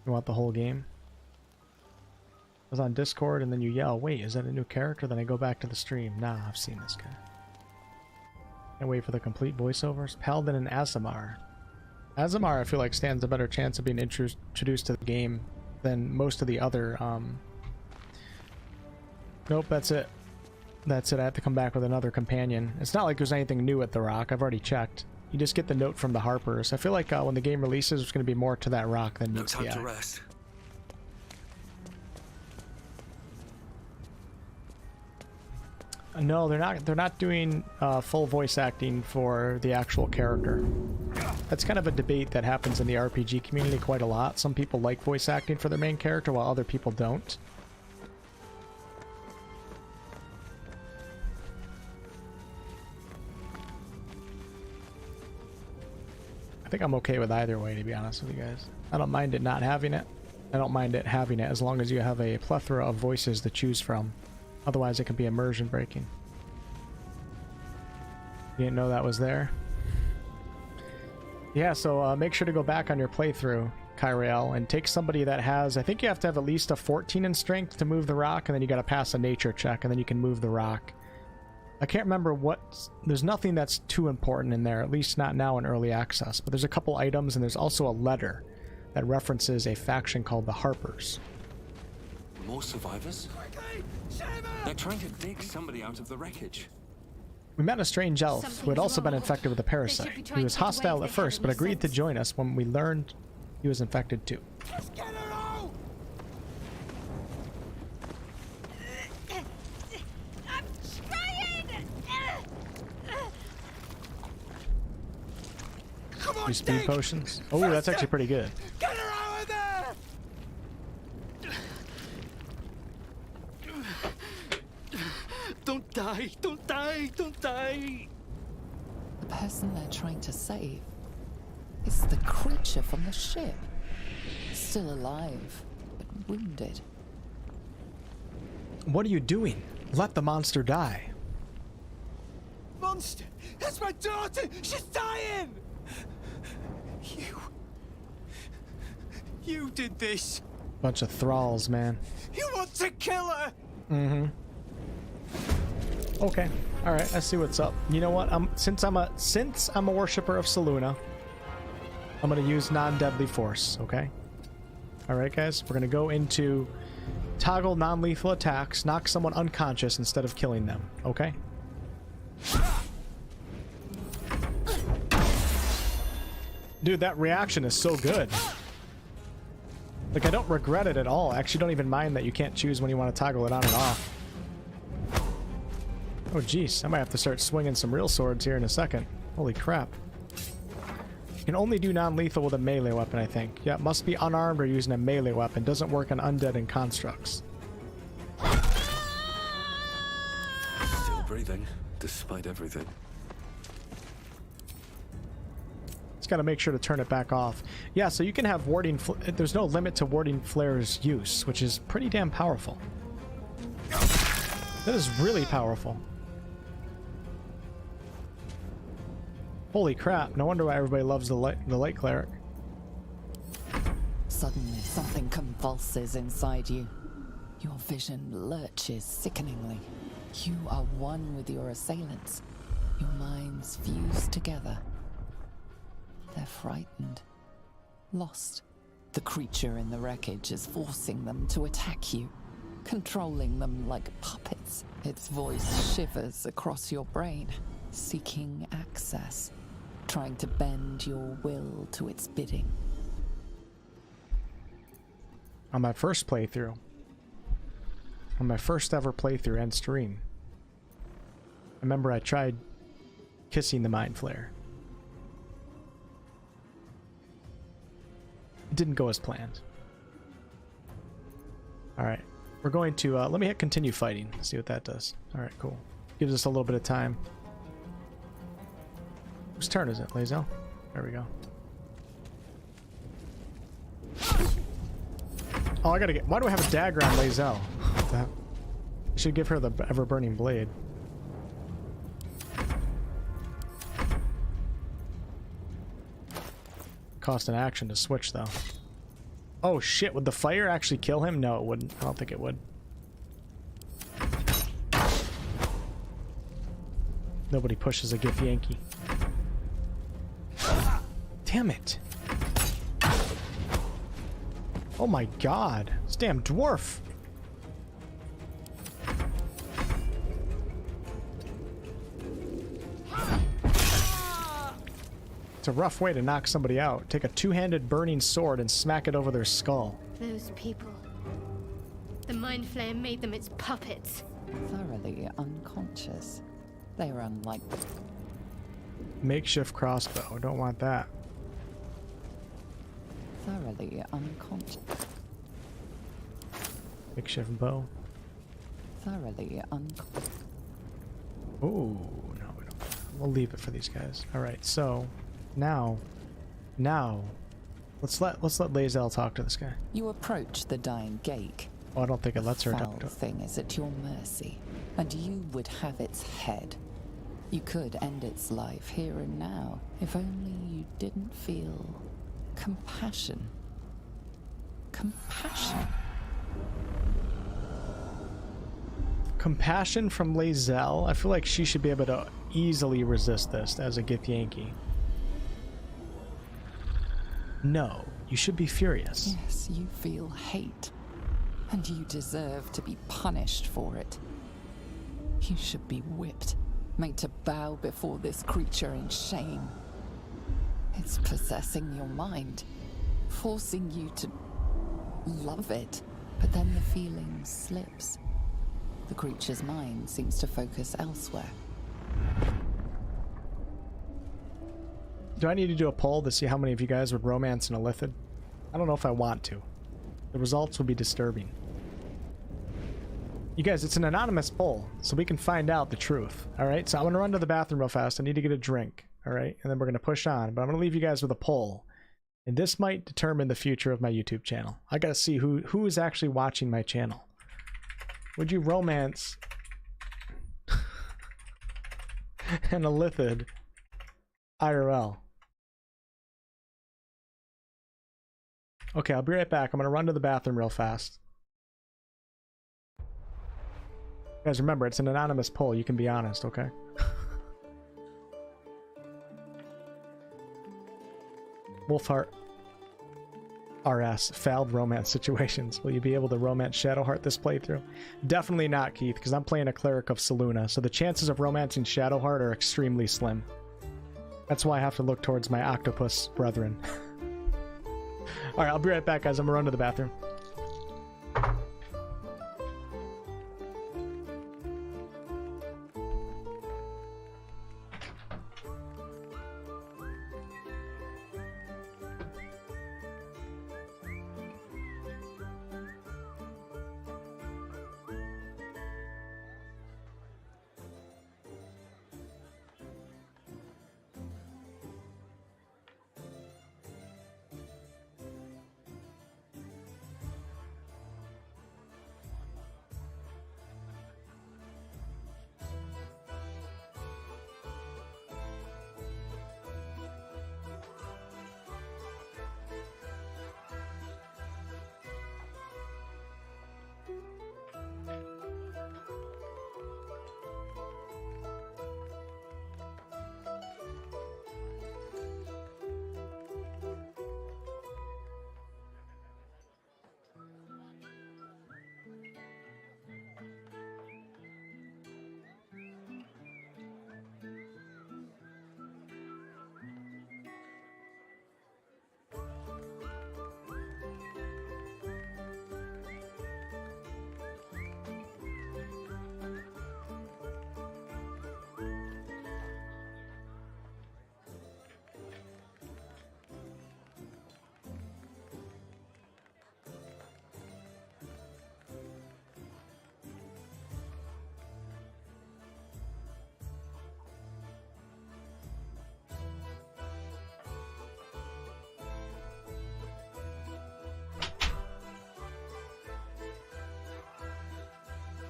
You want the whole game? I was on Discord and then you yell, wait, is that a new character? Then I go back to the stream. Nah, I've seen this guy. Can't wait for the complete voiceovers. Paladin and Aasimar. Aasimar, I feel like, stands a better chance of being introduced to the game than most of the other, Nope, that's it. That's it. I have to come back with another companion. It's not like there's anything new at the rock. I've already checked. You just get the note from the Harpers. I feel like when the game releases, there's going to be more to that rock than meets the eye. No time to rest. No, they're not doing full voice acting for the actual character. That's kind of a debate that happens in the RPG community quite a lot. Some people like voice acting for their main character, while other people don't. I think I'm okay with either way, to be honest with you guys. I don't mind it not having it. I don't mind it having it as long as you have a plethora of voices to choose from. Otherwise, it can be immersion breaking. You didn't know that was there? Yeah, so make sure to go back on your playthrough, Kyriel, and take somebody that has... I think you have to have at least a 14 in strength to move the rock, and then you gotta pass a nature check, and then you can move the rock. I can't remember what... There's nothing that's too important in there, at least not now in early access, but there's a couple items, and there's also a letter that references a faction called the Harpers. More survivors? They're trying to dig somebody out of the wreckage. We met a strange elf who had also been infected with a parasite. He was hostile at first, but agreed to join us when we learned he was infected too. Just get her out! I'm trying! Come on, Two speed potions. Oh, that's actually pretty good. Get her out of there! Don't die! Don't die! Don't die! The person they're trying to save is the creature from the ship. Still alive, but wounded. What are you doing? Let the monster die. Monster! That's my daughter! She's dying! You did this! Bunch of thralls, man. You want to kill her! Mm-hmm. Okay. Alright, I see what's up. You know what? Since I'm a worshipper of Selûne, I'm gonna use non-deadly force, okay? Alright guys, we're gonna go into toggle non-lethal attacks, knock someone unconscious instead of killing them, okay? Dude, that reaction is so good. Like, I don't regret it at all. I actually don't even mind that you can't choose when you want to toggle it on and off. Oh jeez, I might have to start swinging some real swords here in a second. Holy crap. You can only do non-lethal with a melee weapon, I think. Yeah, it must be unarmed or using a melee weapon. Doesn't work on undead and constructs. Still breathing, despite everything. Just gotta make sure to turn it back off. Yeah, so you can have warding... There's no limit to warding flare's use, which is pretty damn powerful. That is really powerful. Holy crap, no wonder why everybody loves the light cleric. Suddenly, something convulses inside you. Your vision lurches sickeningly. You are one with your assailants. Your minds fuse together. They're frightened. Lost. The creature in the wreckage is forcing them to attack you, controlling them like puppets. Its voice shivers across your brain, seeking access, trying to bend your will to its bidding. On my first playthrough, on my first ever playthrough and stream, I remember I tried kissing the Mind Flayer. It didn't go as planned. Alright, we're going to, let me hit continue fighting, see what that does. Alright, cool. Gives us a little bit of time. Whose turn is it, Lae'zel? There we go. Oh, I gotta get... Why do I have a dagger on Lae'zel? I should give her the ever-burning blade. Cost an action to switch, though. Oh, shit. Would the fire actually kill him? No, it wouldn't. I don't think it would. Nobody pushes a Gith Yankee. Damn it. Oh my god. This damn dwarf. It's a rough way to knock somebody out. Take a two-handed burning sword and smack it over their skull. Those people. The Mind Flayer made them its puppets. Thoroughly unconscious. They are unlike... Makeshift crossbow. Don't want that. Thoroughly unconscious. Makeshift bow. Thoroughly unconscious. Ooh, no, we don't. We'll leave it for these guys. All right, so now, let's let Lae'zel talk to this guy. You approach the dying Gake. Oh, I don't think it lets her The talk to foul thing is at your mercy, and you would have its head. You could end its life here and now, if only you didn't feel compassion. Compassion. Compassion from Lae'zel. I feel like she should be able to easily resist this as a Gith Yankee. No, you should be furious. Yes, you feel hate. And you deserve to be punished for it. You should be whipped, made to bow before this creature in shame. It's possessing your mind, forcing you to love it, but then the feeling slips. The creature's mind seems to focus elsewhere. Do I need to do a poll to see how many of you guys would romance an Illithid? I don't know if I want to. The results would be disturbing. You guys, it's an anonymous poll, so we can find out the truth. Alright, so I'm going to run to the bathroom real fast. I need to get a drink. Alright, and then we're going to push on. But I'm going to leave you guys with a poll. And this might determine the future of my YouTube channel. I got to see who is actually watching my channel. Would you romance an Illithid IRL? Okay, I'll be right back. I'm going to run to the bathroom real fast. Guys, remember, it's an anonymous poll. You can be honest, okay? Wolfheart RS, failed romance situations. Will you be able to romance Shadowheart this playthrough? Definitely not, Keith, because I'm playing a Cleric of Saluna, so the chances of romancing Shadowheart are extremely slim. That's why I have to look towards my octopus brethren. Alright, I'll be right back, guys. I'm gonna run to the bathroom.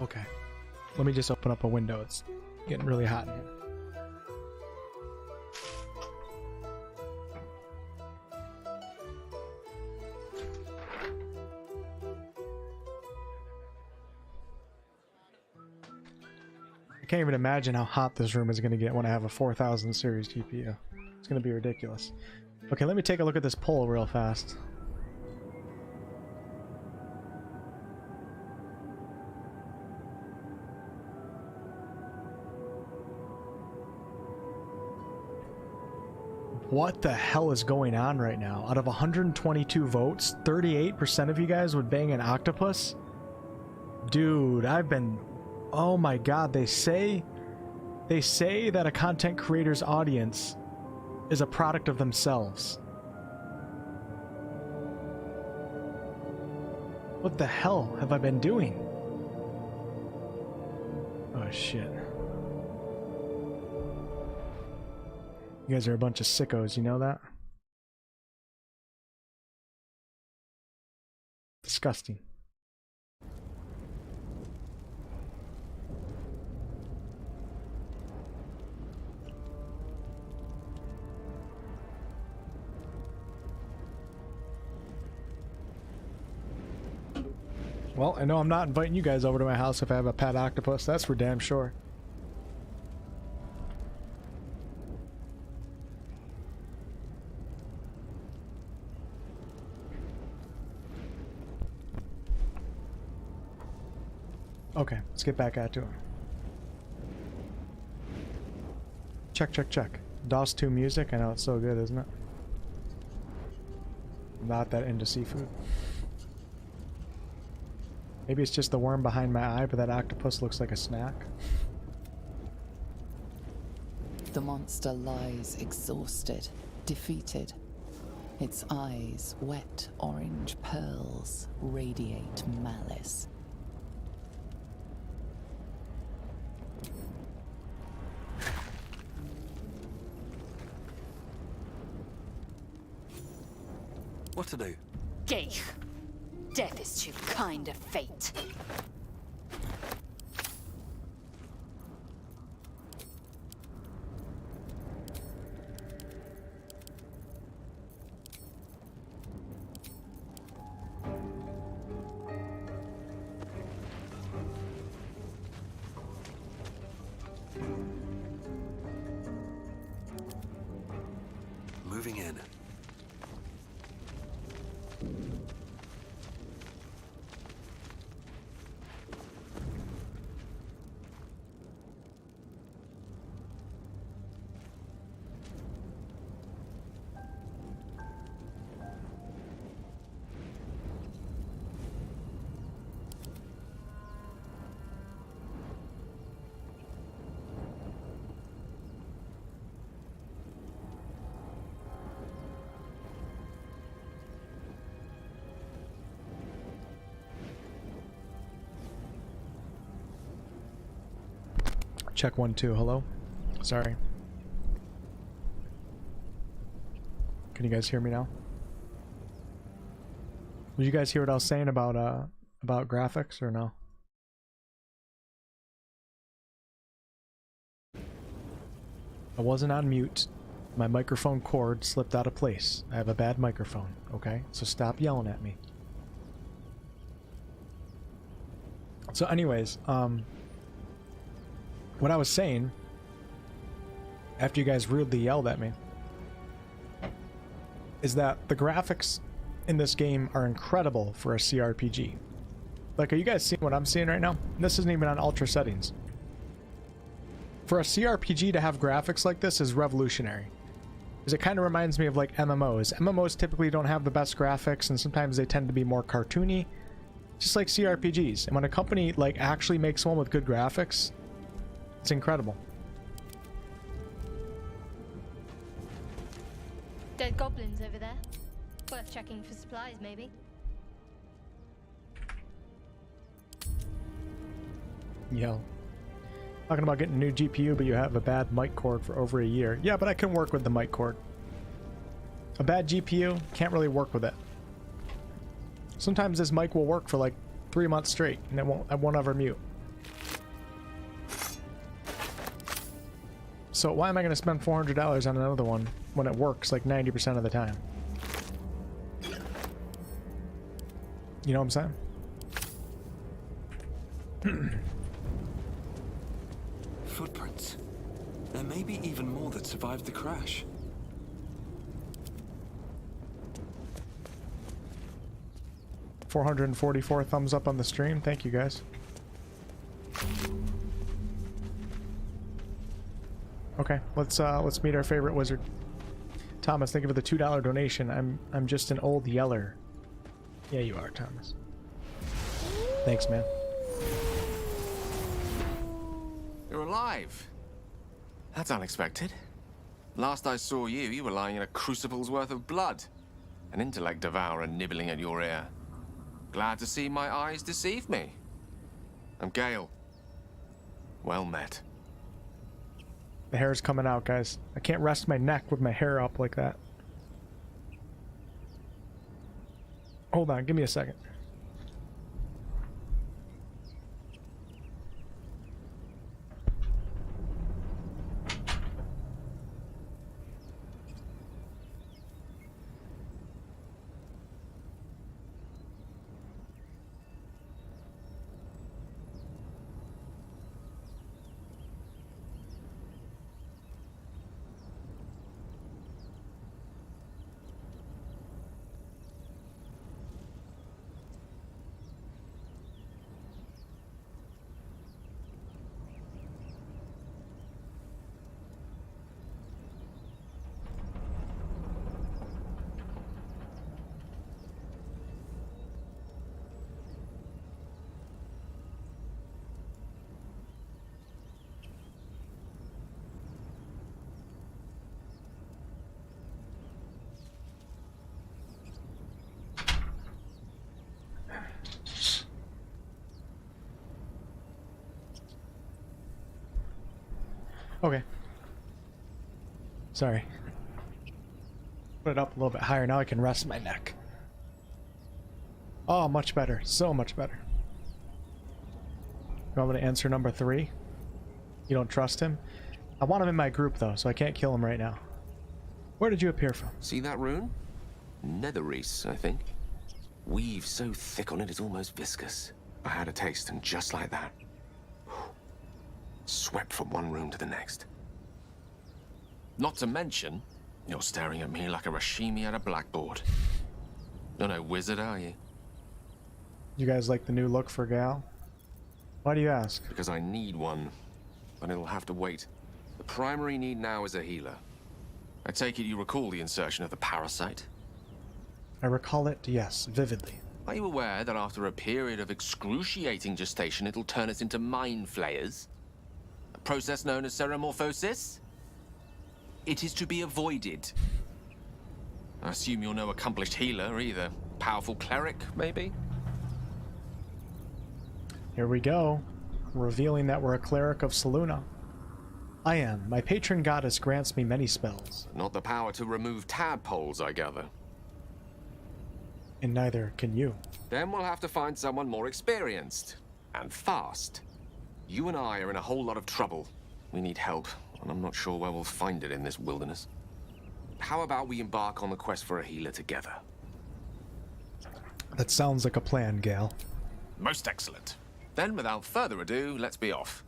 Okay. Let me just open up a window. It's getting really hot in here. I can't even imagine how hot this room is going to get when I have a 4000 series GPU. It's going to be ridiculous. Okay, let me take a look at this poll real fast. What the hell is going on right now? Out of 122 votes, 38% of you guys would bang an octopus? Dude, I've been... Oh my god, they say that a content creator's audience is a product of themselves. What the hell have I been doing? Oh shit. You guys are a bunch of sickos, you know that? Disgusting. Well, I know I'm not inviting you guys over to my house if I have a pet octopus, that's for damn sure. Okay, let's get back at to him. Check, check, check. DOS 2 music, I know it's so good, isn't it? I'm not that into seafood. Maybe it's just the worm behind my eye, but that octopus looks like a snack. The monster lies exhausted, defeated. Its eyes, wet orange pearls, radiate malice. What to do? Geich. Death is too kind a fate. Moving in. Check 1, 2, hello? Sorry. Can you guys hear me now? Did you guys hear what I was saying about graphics or no? I wasn't on mute. My microphone cord slipped out of place. I have a bad microphone, okay? So stop yelling at me. So anyways, what I was saying, after you guys rudely yelled at me, is that the graphics in this game are incredible for a CRPG. Like, are you guys seeing what I'm seeing right now? This isn't even on ultra settings. For a CRPG to have graphics like this is revolutionary. Because it kind of reminds me of like MMOs. MMOs typically don't have the best graphics, and sometimes they tend to be more cartoony, just like CRPGs. And when a company like actually makes one with good graphics, it's incredible. Dead goblins over there. Worth checking for supplies, maybe. Yo. Talking about getting a new GPU, but you have a bad mic cord for over a year. Yeah, but I can work with the mic cord. A bad GPU, can't really work with it. Sometimes this mic will work for like 3 months straight, and I won't ever mute. So why am I going to spend $400 on another one when it works like 90% of the time? You know what I'm saying? Footprints. There may be even more that survived the crash. $444 thumbs up on the stream. Thank you guys. Okay, let's meet our favorite wizard. Thomas, thank you for the $2 donation. I'm just an old yeller. Yeah, you are, Thomas. Thanks, man. You're alive. That's unexpected. Last I saw you, you were lying in a crucible's worth of blood. An intellect devourer nibbling at your ear. Glad to see my eyes deceive me. I'm Gale. Well met. The hair's coming out, guys. I can't rest my neck with my hair up like that. Hold on, give me a second. Okay. Sorry. Put it up a little bit higher. Now I can rest my neck. Oh, much better. So much better. You want me to answer number 3? You don't trust him? I want him in my group, though, so I can't kill him right now. Where did you appear from? See that rune? Netherreese, I think. Weave so thick on it it's almost viscous. I had a taste, and just like that, swept from one room to the next. Not to mention, you're staring at me like a Rashimi at a blackboard. You're no wizard, are you? You guys like the new look for Gal? Why do you ask? Because I need one, but it'll have to wait. The primary need now is a healer. I take it you recall the insertion of the parasite? I recall it, yes, vividly. Are you aware that after a period of excruciating gestation, it'll turn us into mind flayers? A process known as ceremorphosis? It is to be avoided. I assume you're no accomplished healer either. Powerful cleric, maybe? Here we go. Revealing that we're a cleric of Saluna. I am. My patron goddess grants me many spells. Not the power to remove tadpoles, I gather. And neither can you. Then we'll have to find someone more experienced. And fast. You and I are in a whole lot of trouble. We need help, and I'm not sure where we'll find it in this wilderness. How about we embark on the quest for a healer together? That sounds like a plan, Gal. Most excellent. Then, without further ado, let's be off.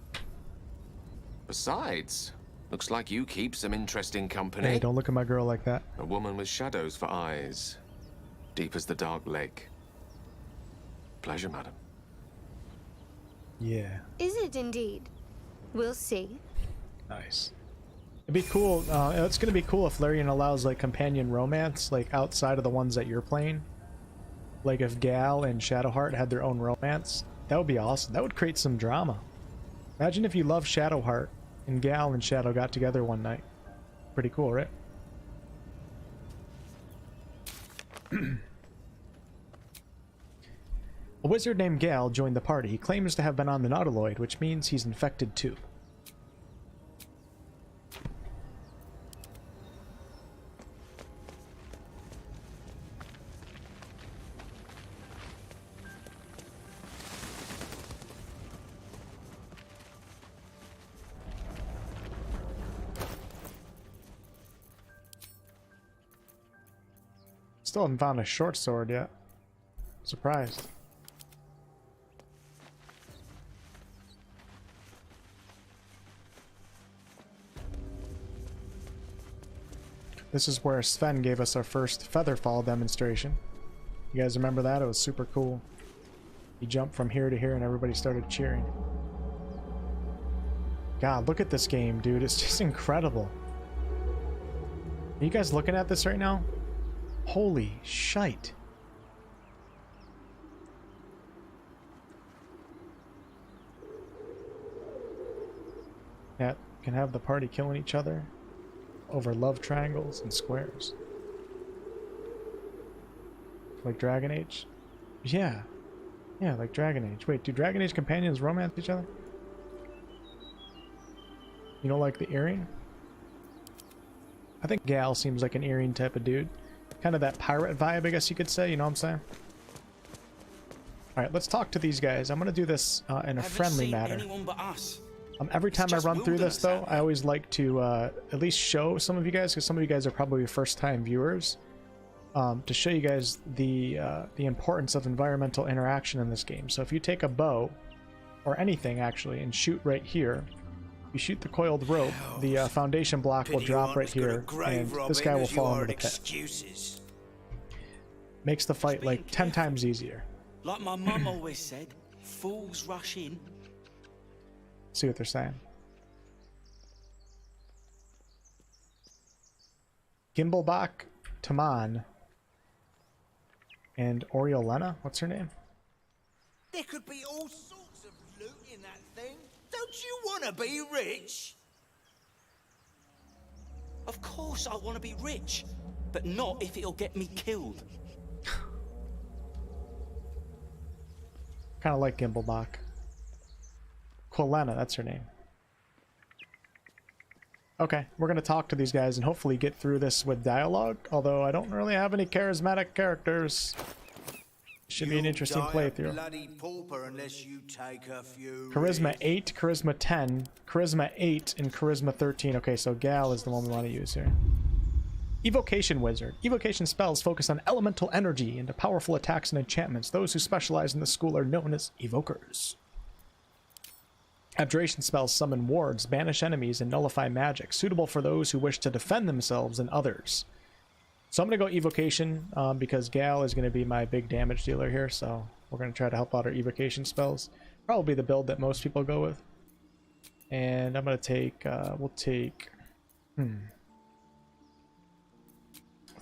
Besides, looks like you keep some interesting company. Hey, don't look at my girl like that. A woman with shadows for eyes. Deep as the dark lake. Pleasure, madam. Yeah. Is it indeed? We'll see. Nice. It'd be cool. It's gonna be cool if Larian allows like companion romance, like outside of the ones that you're playing. Like if Gal and Shadowheart had their own romance, that would be awesome. That would create some drama. Imagine if you love Shadowheart and Gal and Shadow got together one night. Pretty cool, right? A wizard named Gal joined the party. He claims to have been on the Nautiloid, which means he's infected too. Still haven't found a short sword yet. Surprised. This is where Sven gave us our first Featherfall demonstration. You guys remember that? It was super cool. He jumped from here to here and everybody started cheering. God, look at this game, dude. It's just incredible. Are you guys looking at this right now? Holy shite. Yeah, can have the party killing each other over love triangles and squares. Like Dragon Age? Yeah. Yeah, like Dragon Age. Wait, do Dragon Age companions romance each other? You don't like the earring? I think Gal seems like an earring type of dude. Kind of that pirate vibe, I guess you could say, you know what I'm saying? Alright, let's talk to these guys. I'm gonna do this in a friendly manner. Every time I run through this, though, I always like to at least show some of you guys, because some of you guys are probably first-time viewers, to show you guys the importance of environmental interaction in this game. So if you take a bow, or anything actually, and shoot right here, you shoot the coiled rope, the foundation block will drop right here, and this guy will fall into the pit. Makes the fight like 10 times easier. Like my mum always said, fools rush in. See what they're saying. Gimblebach, Taman, and Oriolena. What's her name? There could be all sorts of loot in that thing. Don't you want to be rich? Of course I want to be rich, but not if it'll get me killed. Kind of like Gimblebach. Quilena, that's her name. Okay, we're gonna talk to these guys and hopefully get through this with dialogue, although I don't really have any charismatic characters. Should be an interesting playthrough. Charisma 8, Charisma 10, Charisma 8, and Charisma 13. Okay, so Gal is the one we want to use here. Evocation Wizard. Evocation spells focus on elemental energy into powerful attacks and enchantments. Those who specialize in this school are known as evokers. Abjuration spells summon wards, banish enemies, and nullify magic, suitable for those who wish to defend themselves and others. So I'm going to go Evocation, because Gal is going to be my big damage dealer here, so we're going to try to help out our Evocation spells. Probably the build that most people go with. And I'm going to take, we'll take...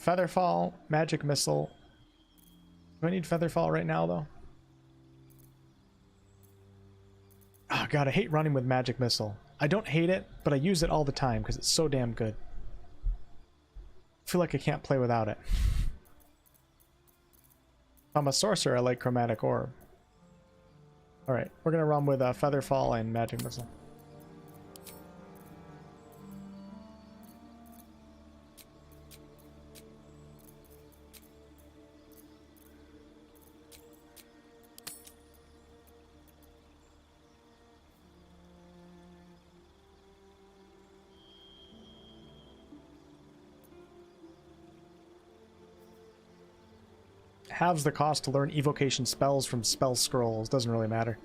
Featherfall, Magic Missile. Do I need Featherfall right now, though? Oh god, I hate running with Magic Missile. I don't hate it, but I use it all the time because it's so damn good. I feel like I can't play without it. If I'm a sorcerer, I like Chromatic Orb. Alright, we're gonna run with Featherfall and Magic Missile. Halves the cost to learn evocation spells from spell scrolls. Doesn't really matter.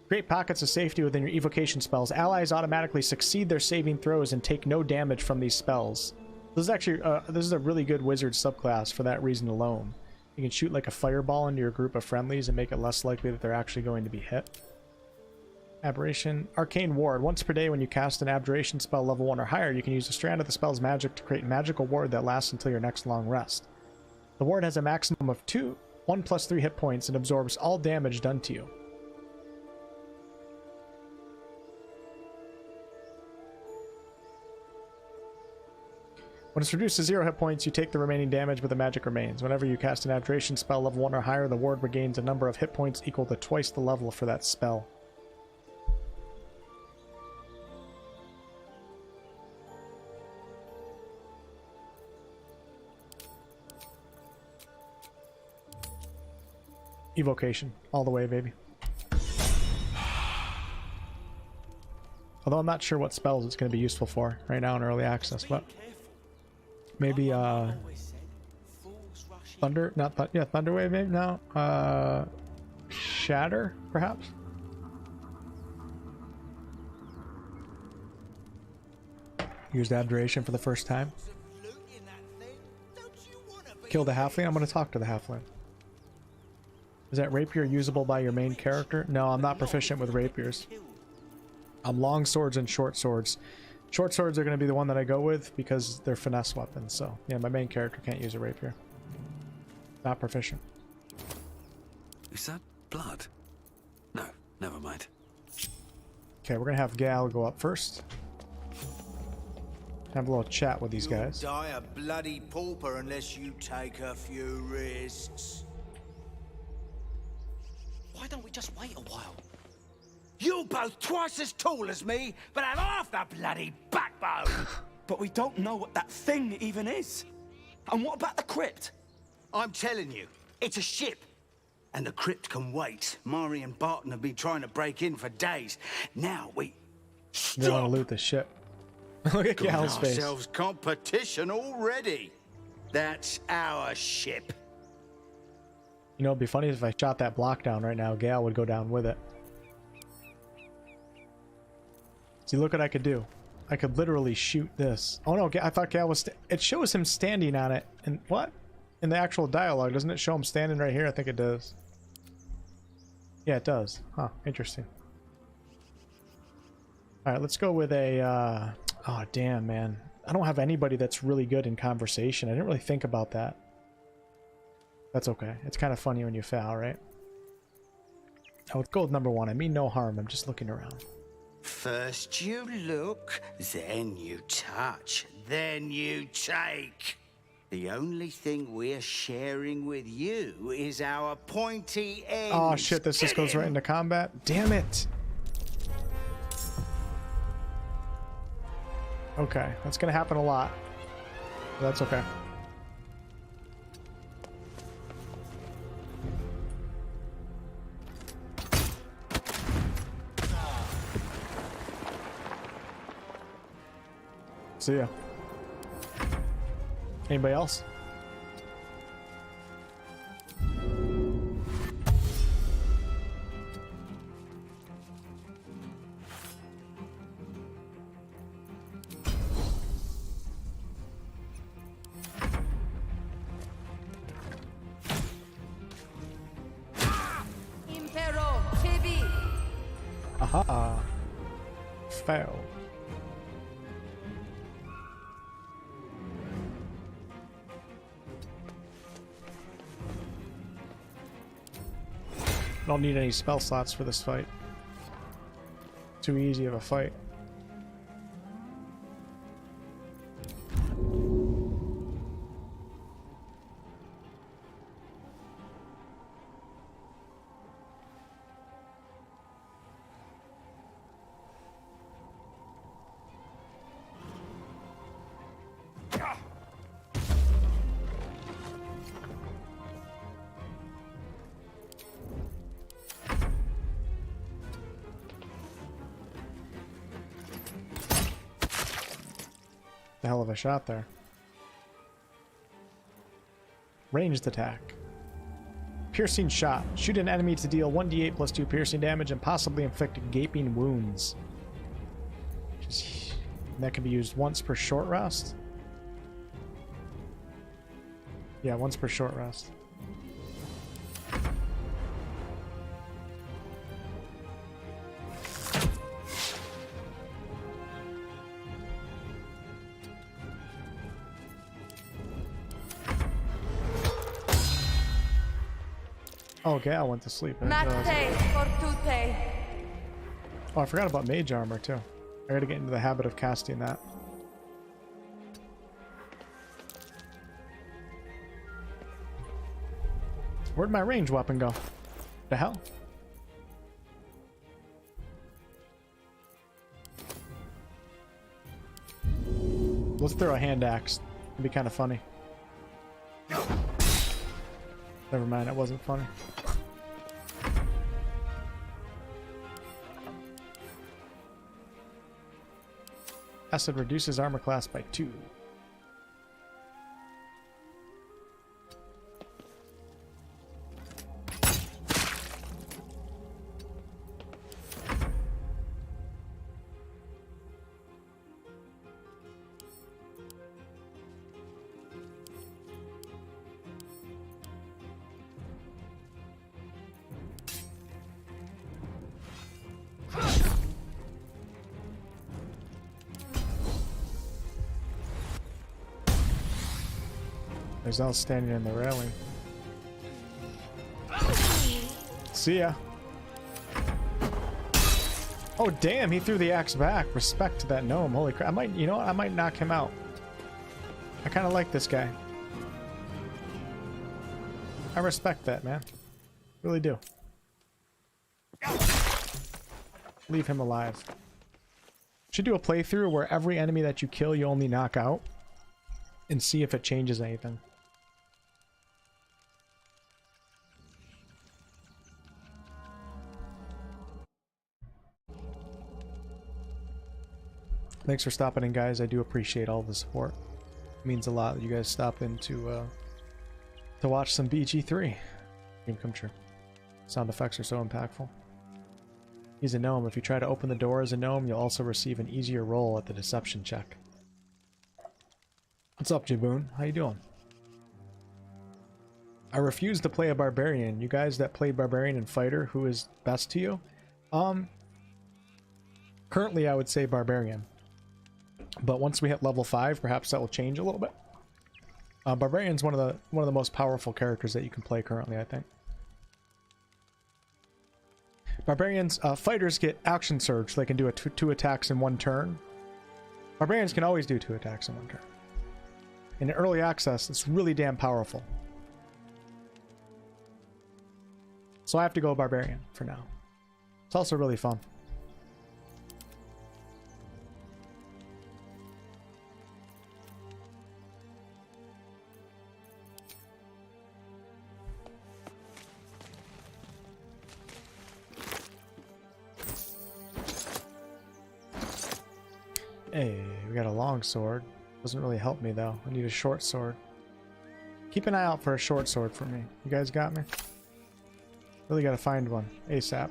Create pockets of safety within your evocation spells. Allies automatically succeed their saving throws and take no damage from these spells. This is actually this is a really good wizard subclass for that reason alone. You can shoot like a fireball into your group of friendlies and make it less likely that they're actually going to be hit. Aberration. Arcane Ward. Once per day when you cast an Abjuration spell level 1 or higher, you can use a strand of the spell's magic to create a magical ward that lasts until your next long rest. The ward has a maximum of 1 plus 3 hit points and absorbs all damage done to you. When it's reduced to 0 hit points, you take the remaining damage, but the magic remains. Whenever you cast an Abjuration spell level 1 or higher, the ward regains a number of hit points equal to twice the level for that spell. Evocation. All the way, baby. Although I'm not sure what spells it's going to be useful for right now in early access, but maybe Thunder, Thunder Wave maybe now. Shatter, perhaps. Used Abjuration for the first time. Kill the halfling. I'm going to talk to the halfling. Is that rapier usable by your main character? No, I'm not proficient with rapiers. I'm long swords and short swords. Short swords are going to be the one that I go with because they're finesse weapons. So yeah, my main character can't use a rapier. Not proficient. Is that blood? No, never mind. Okay, we're going to have Gal go up first. Have a little chat with these guys. You'll die a bloody pauper unless you take a few risks. Why don't we just wait a while? You're both twice as tall as me, but have half the bloody backbone. But we don't know what that thing even is. And what about the crypt? I'm telling you, it's a ship. And the crypt can wait. Mari and Barton have been trying to break in for days. Now we... They want to loot the ship. Look at Gal's face. Ourselves competition already. That's our ship. You know, it'd be funny if I shot that block down right now. Gal would go down with it. See, look what I could do. I could literally shoot this. Oh no, I thought Gal was... It shows him standing on it. And what? In the actual dialogue, doesn't it show him standing right here? I think it does. Yeah, it does. Huh, interesting. Alright, let's go with a... Oh, damn, man. I don't have anybody that's really good in conversation. I didn't really think about that. That's okay. It's kind of funny when you fail, right? Oh, with gold number 1, I mean no harm. I'm just looking around. First you look, then you touch, then you take. The only thing we're sharing with you is our pointy ends. Oh shit, this just goes right into combat. Damn it! Okay, that's gonna happen a lot. But that's okay. See ya. Anybody else? Aha. Fail. Don't need any spell slots for this fight. Too easy of a fight. Hell of a shot there. Ranged attack. Piercing shot. Shoot an enemy to deal 1d8 plus 2 piercing damage and possibly inflict gaping wounds. That can be used once per short rest. Yeah, once per short rest. Oh, Gal went to sleep. Oh, I forgot about mage armor too. I gotta get into the habit of casting that. Where'd my range weapon go? The hell? Let's throw a hand axe. It'd be kind of funny. Never mind, it wasn't funny. Acid reduces armor class by 2. There's Al standing in the railing. See ya. Oh damn, he threw the axe back. Respect to that gnome. Holy crap. I might, you know what? I might knock him out. I kind of like this guy. I respect that, man. Really do. Leave him alive. Should do a playthrough where every enemy that you kill you only knock out and see if it changes anything. Thanks for stopping in, guys. I do appreciate all the support. It means a lot that you guys stop in to watch some BG3. Dream come true. Sound effects are so impactful. He's a gnome. If you try to open the door as a gnome, you'll also receive an easier roll at the deception check. What's up, Jaboon? How you doing? I refuse to play a barbarian. You guys that play barbarian and fighter, who is best to you? Currently I would say barbarian. But once we hit level 5, perhaps that will change a little bit. Barbarian's one of the most powerful characters that you can play currently, I think. Barbarians, fighters get action surge. They can do two attacks in one turn. Barbarians can always do 2 attacks in one turn. In early access, it's really damn powerful. So I have to go barbarian for now. It's also really fun. Hey, we got a long sword. Doesn't really help me though. I need a short sword. Keep an eye out for a short sword for me. You guys got me? Really gotta find one ASAP.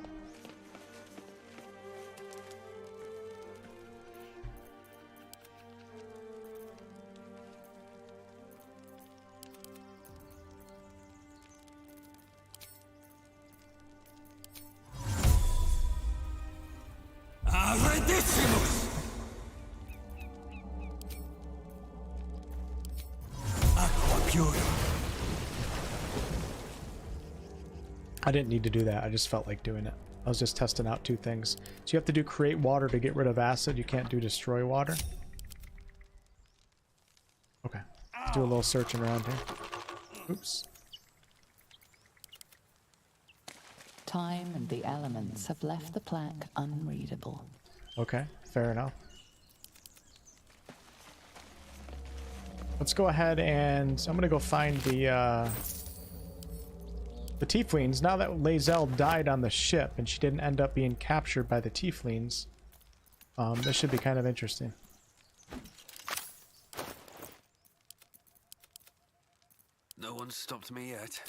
I didn't need to do that. I just felt like doing it. I was just testing out two things. So you have to do create water to get rid of acid. You can't do destroy water. Okay. Let's do a little searching around here. Oops. Time and the elements have left the plaque unreadable. Okay, fair enough. Let's go ahead and I'm gonna go find the tieflings. Now that Lae'zel died on the ship and she didn't end up being captured by the tieflings, this should be kind of interesting. No one's stopped me yet.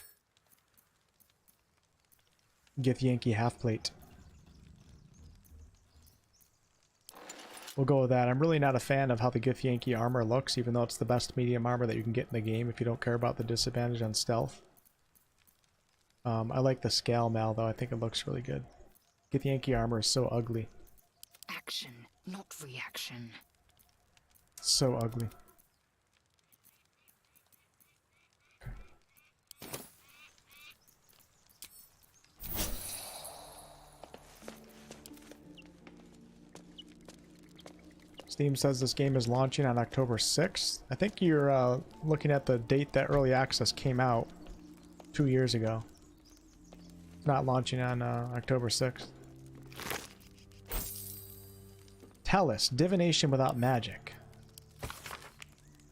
Githyanki half plate. We'll go with that. I'm really not a fan of how the Githyanki armor looks, even though it's the best medium armor that you can get in the game if you don't care about the disadvantage on stealth. I like the scale mal though. I think it looks really good. Githyanki armor is so ugly. Action, not reaction. So ugly. Steam says this game is launching on October 6th. I think you're looking at the date that early access came out 2 years ago. It's not launching on October 6th. Talus, divination without magic.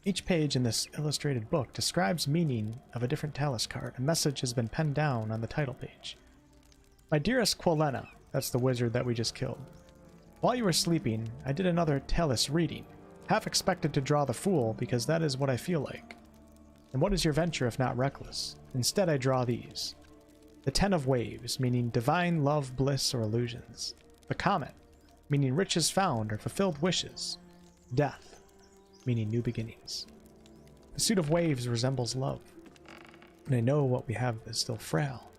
Each page in this illustrated book describes meaning of a different Talus card. A message has been penned down on the title page. My dearest Quolena, that's the wizard that we just killed. While you were sleeping, I did another Talus reading. Half expected to draw the Fool, because that is what I feel like. And what is your venture if not reckless? Instead I draw these. The Ten of Waves, meaning divine love, bliss, or illusions. The Comet, meaning riches found or fulfilled wishes. Death, meaning new beginnings. The Suit of Waves resembles love. And I know what we have is still frail.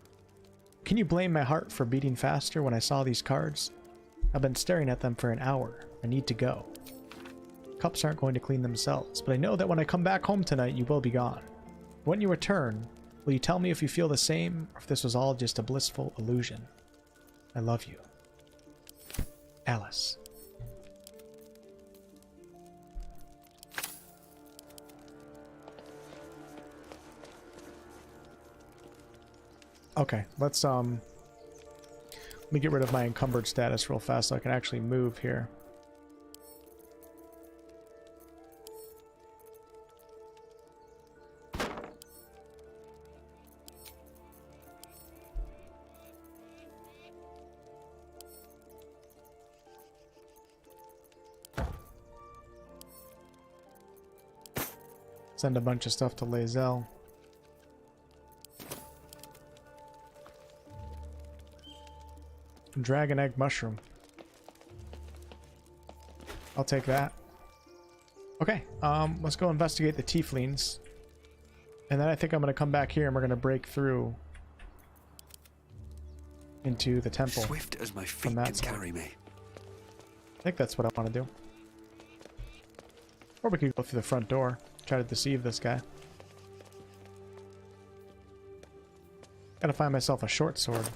Can you blame my heart for beating faster when I saw these cards? I've been staring at them for an hour. I need to go. Cups aren't going to clean themselves, but I know that when I come back home tonight, you will be gone. When you return, will you tell me if you feel the same, or if this was all just a blissful illusion? I love you. Alice. Okay, let's let me get rid of my encumbered status real fast so I can actually move here. Send a bunch of stuff to Lae'zel. Dragon egg mushroom. I'll take that. Okay, let's go investigate the tieflings. And then I think I'm going to come back here and we're going to break through into the temple. Swift as my feet can carry me. I think that's what I want to do. Or we could go through the front door. Try to deceive this guy. Gotta find myself a short sword.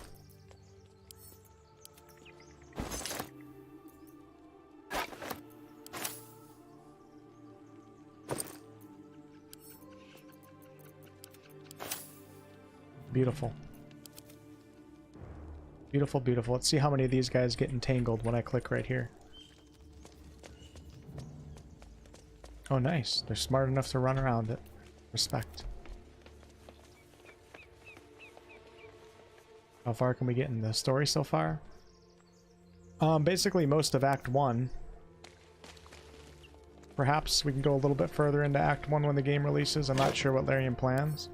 Beautiful. Beautiful, beautiful. Let's see how many of these guys get entangled when I click right here. Oh, nice. They're smart enough to run around it. Respect. How far can we get in the story so far? Basically most of Act 1. Perhaps we can go a little bit further into Act 1 when the game releases. I'm not sure what Larian plans.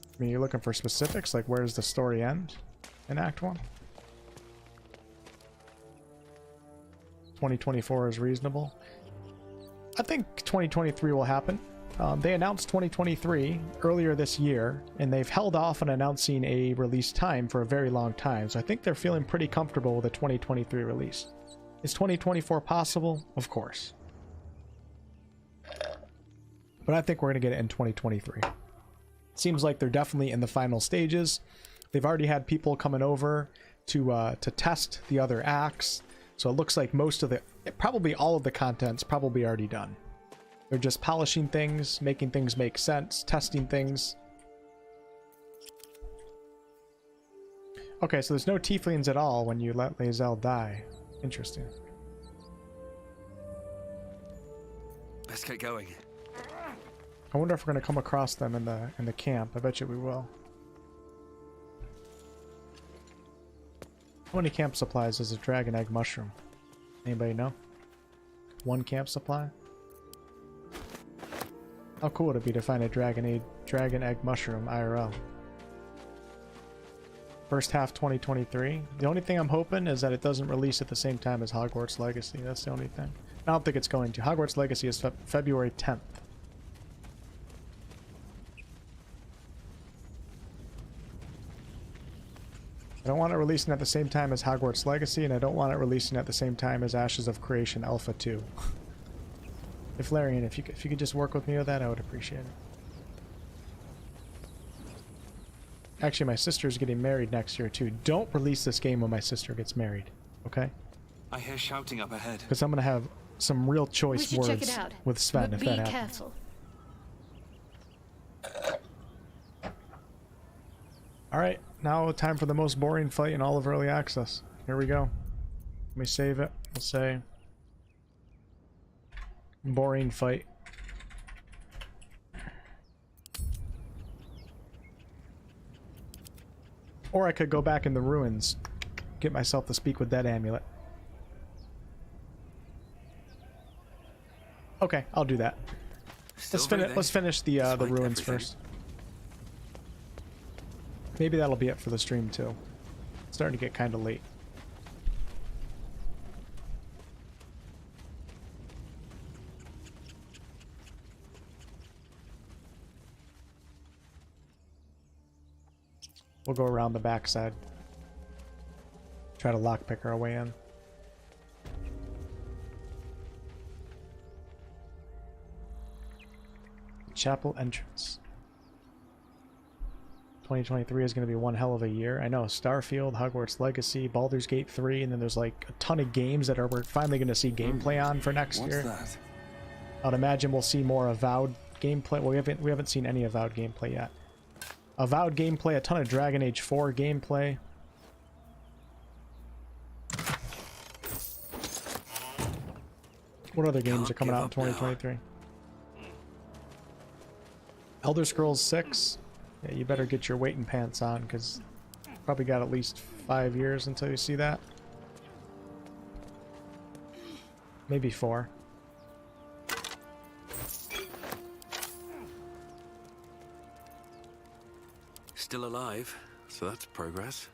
I mean, you're looking for specifics, like where does the story end in Act 1? 2024 is reasonable. I think 2023 will happen. They announced 2023 earlier this year, and they've held off on announcing a release time for a very long time, so I think they're feeling pretty comfortable with a 2023 release. Is 2024 possible? Of course. But I think we're going to get it in 2023. Seems like they're definitely in the final stages. They've already had people coming over to test the other acts, so it looks like most of the, probably all of the content's probably already done. They're just polishing things, making things make sense, testing things. Okay, so there's no tieflings at all when you let Lae'zel die. Interesting. Let's get going. I wonder if we're gonna come across them in the camp. I bet you we will. How many camp supplies is a dragon egg mushroom? Anybody know? 1 camp supply? How cool would it be to find a dragon egg mushroom IRL? First half 2023. The only thing I'm hoping is that it doesn't release at the same time as Hogwarts Legacy. That's the only thing. I don't think it's going to. Hogwarts Legacy is February 10th. I don't want it releasing at the same time as Hogwarts Legacy, and I don't want it releasing at the same time as Ashes of Creation Alpha 2. If Larian, if you could just work with me with that, I would appreciate it. Actually, my sister's getting married next year too. Don't release this game when my sister gets married, okay? I hear shouting up ahead. Because I'm gonna have some real choice words check it out. with Sven But if that be happens. careful. All right, now time for the most boring fight in all of early access. Here we go. Let me save it. We'll say boring fight. Or I could go back in the ruins, get myself the Speak with Dead amulet. Okay, I'll do that. Let's finish the ruins first. Maybe that'll be it for the stream too. It's starting to get kind of late. We'll go around the backside. Try to lockpick our way in. Chapel entrance. 2023 is going to be one hell of a year. I know, Starfield, Hogwarts Legacy, Baldur's Gate 3, and then there's like a ton of games that we're finally going to see gameplay on for next year. What's that? I'd imagine we'll see more Avowed gameplay. Well, we haven't seen any Avowed gameplay yet. Avowed gameplay, a ton of Dragon Age 4 gameplay. What other games are coming out in 2023? Elder Scrolls 6. Yeah, you better get your waiting pants on, because probably got at least 5 years until you see that. Maybe 4. Still alive, so that's progress.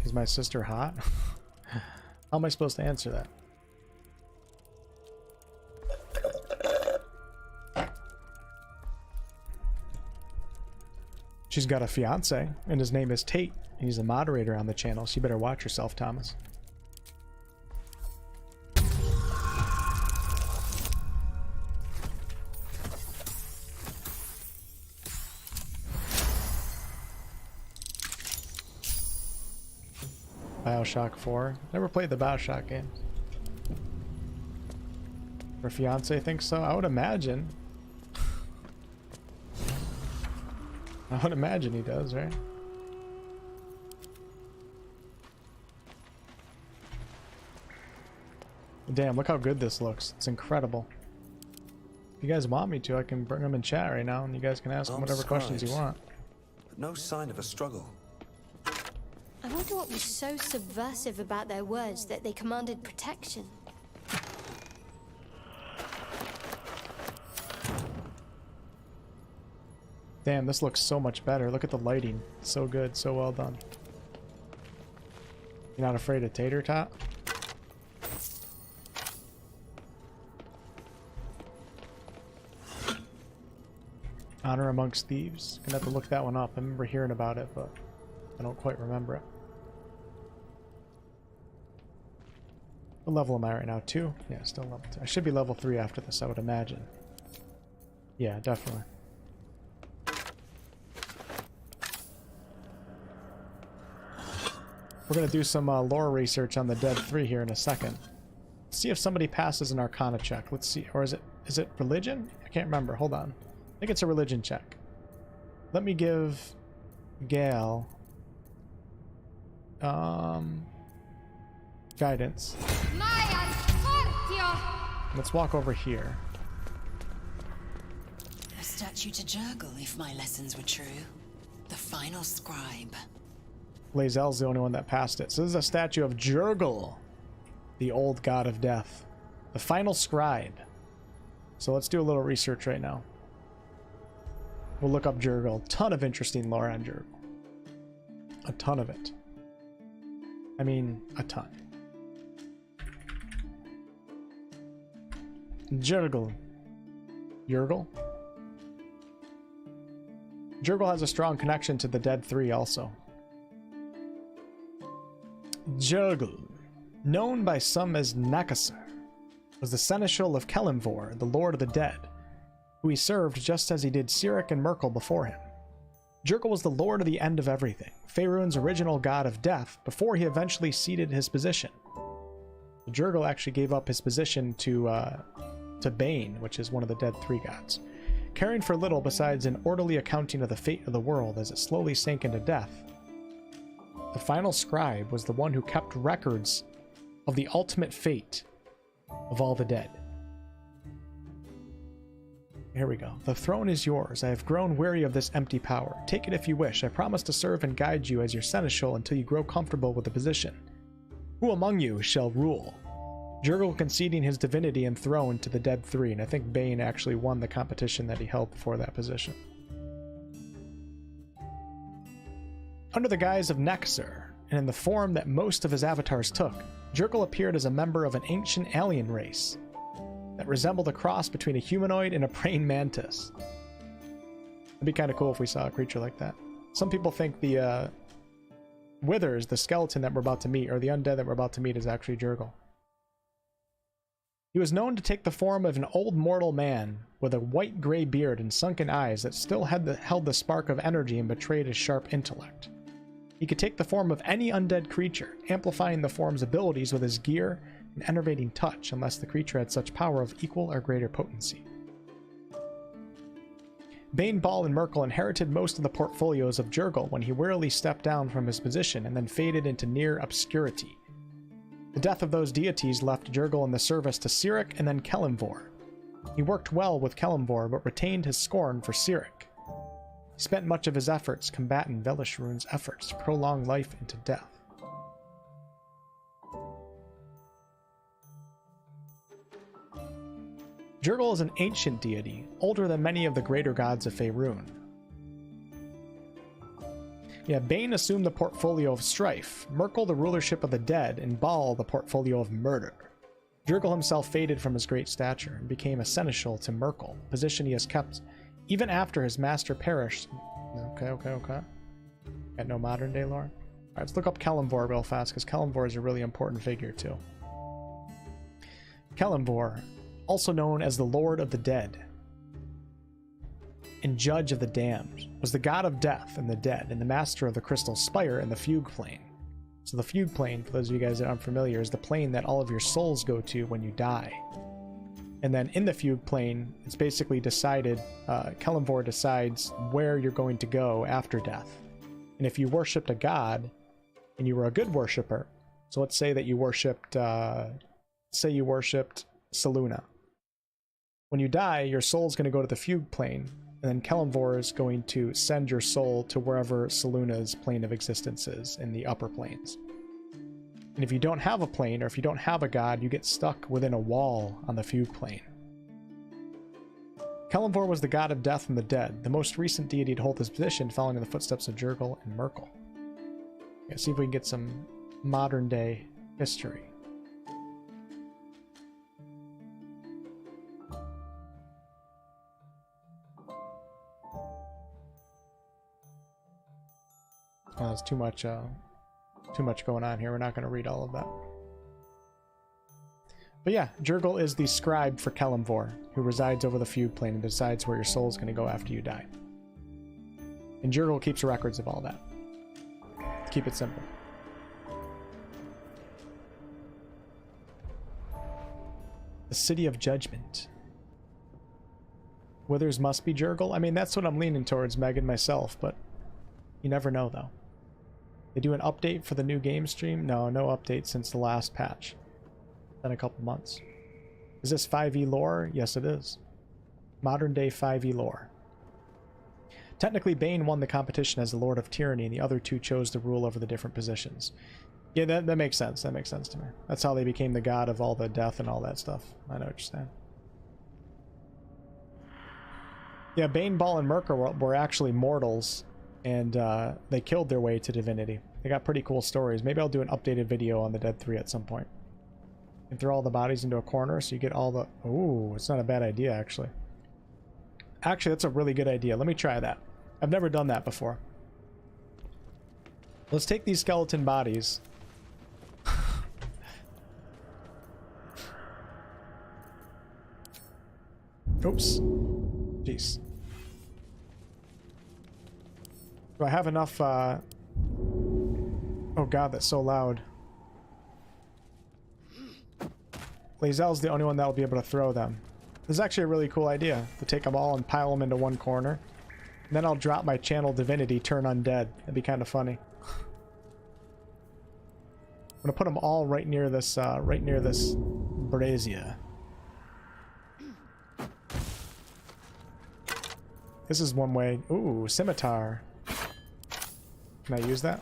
Is my sister hot? How am I supposed to answer that? She's got a fiance, and his name is Tate. He's a moderator on the channel, so you better watch yourself, Thomas. BioShock 4. Never played the BioShock game. Her fiance thinks so? I would imagine. I would imagine he does, right? Damn, look how good this looks. It's incredible. If you guys want me to, I can bring them in chat right now, and you guys can ask them whatever questions you want. But no sign of a struggle. I wonder what was so subversive about their words that they commanded protection. Damn, this looks so much better. Look at the lighting. So good, so well done. You're not afraid of Tater Tot? Honor Amongst Thieves. Gonna have to look that one up. I remember hearing about it, but I don't quite remember it. What level am I right now? 2? Yeah, still level 2. I should be level 3 after this, I would imagine. Yeah, definitely. We're gonna do some lore research on the Dead 3 here in a second. See if somebody passes an Arcana check. Let's see. Or is it religion? I can't remember. Hold on. I think it's a religion check. Let me give Gale guidance. Let's walk over here. A statue to Jurgle, if my lessons were true. The final scribe. Lae'zel's the only one that passed it. So this is a statue of Jurgle, the old god of death. The final scribe. So let's do a little research right now. We'll look up Jurgle. Ton of interesting lore on Jurgle. A ton of it. I mean, a ton. Jurgle. Jurgle? Jurgle has a strong connection to the Dead 3 also. Jurgle, known by some as Nakasar, was the seneschal of Kelimvor, the Lord of the Dead, who he served just as he did Cleric and Merkel before him. Jurgle was the Lord of the End of Everything, Faerun's original god of death, before he eventually ceded his position. Jurgle actually gave up his position to Bane, which is one of the Dead 3 gods, caring for little besides an orderly accounting of the fate of the world as it slowly sank into death. The final scribe was the one who kept records of the ultimate fate of all the dead. Here we go. The throne is yours. I have grown weary of this empty power. Take it if you wish. I promise to serve and guide you as your seneschal until you grow comfortable with the position. Who among you shall rule? Jurgle conceding his divinity and throne to the Dead 3, and I think Bane actually won the competition that he held before that position. Under the guise of Nexar, and in the form that most of his avatars took, Jurgle appeared as a member of an ancient alien race that resembled a cross between a humanoid and a praying mantis. It'd be kind of cool if we saw a creature like that. Some people think the Withers, the skeleton that we're about to meet, or the undead that we're about to meet, is actually Jurgle. He was known to take the form of an old mortal man with a white-gray beard and sunken eyes that still held the spark of energy and betrayed his sharp intellect. He could take the form of any undead creature, amplifying the form's abilities with his gear and enervating touch unless the creature had such power of equal or greater potency. Bane, Ball, and Merkel inherited most of the portfolios of Jurgle when he wearily stepped down from his position and then faded into near obscurity. The death of those deities left Jurgle in the service to Cleric and then Kelimvor. He worked well with Kelimvor, but retained his scorn for Cleric. He spent much of his efforts combating Velishruun's efforts to prolong life into death. Jurgle is an ancient deity, older than many of the greater gods of Faerun. Yeah, Bane assumed the portfolio of strife, Merkel the rulership of the dead, and Ball the portfolio of murder. Jurgle himself faded from his great stature and became a seneschal to Merkel, a position he has kept even after his master perished. Okay. Got no modern day lore? Alright, let's look up Kelimvor real fast, because Kelimvor is a really important figure too. Kelimvor, also known as the Lord of the Dead and Judge of the Damned, was the god of death and the dead, and the master of the Crystal Spire and the Fugue Plane. So the Fugue Plane, for those of you guys that aren't familiar, is the plane that all of your souls go to when you die. And then in the Fugue Plane, it's basically decided, Kelimvor decides where you're going to go after death. And if you worshipped a god, and you were a good worshipper, so let's say that you worshipped, Selûne. When you die, your soul's going to go to the Fugue Plane, And then Kelemvor is going to send your soul to wherever Saluna's plane of existence is in the upper planes. And if you don't have a plane, or if you don't have a god, you get stuck within a wall on the fugue plane. Kelemvor was the god of death and the dead, the most recent deity to hold this position, following in the footsteps of Jurgle and Merkel. Let's see if we can get some modern day history. Oh, there's too much going on here. We're not going to read all of that. But yeah, Jurgle is the scribe for Kelemvor, who resides over the fugue plane and decides where your soul is going to go after you die. And Jurgle keeps records of all that. Keep it simple. The City of Judgment. Withers must be Jurgle? I mean, that's what I'm leaning towards, Megan, myself, but you never know, though. They do an update for the new game stream? No update since the last patch. Been a couple months. Is this 5e lore? Yes, it is. Modern day 5e lore. Technically, Bane won the competition as the Lord of Tyranny, and the other two chose to rule over the different positions. Yeah, that makes sense. That makes sense to me. That's how they became the god of all the death and all that stuff. I know what you're saying. Yeah, Bane, Ball, and Merker were actually mortals, and they killed their way to divinity. They got pretty cool stories. Maybe I'll do an updated video on the Dead 3 at some point. And throw all the bodies into a corner so you get all the... Ooh, it's not a bad idea, actually. Actually, that's a really good idea. Let me try that. I've never done that before. Let's take these skeleton bodies. Oops. Jeez. Do I have enough, Oh god, that's so loud. Lae'zel's the only one that'll be able to throw them. This is actually a really cool idea, to take them all and pile them into one corner. And then I'll drop my channel divinity, turn undead. That'd be kind of funny. I'm gonna put them all right near this brazier. This is one way. Ooh, scimitar. Can I use that?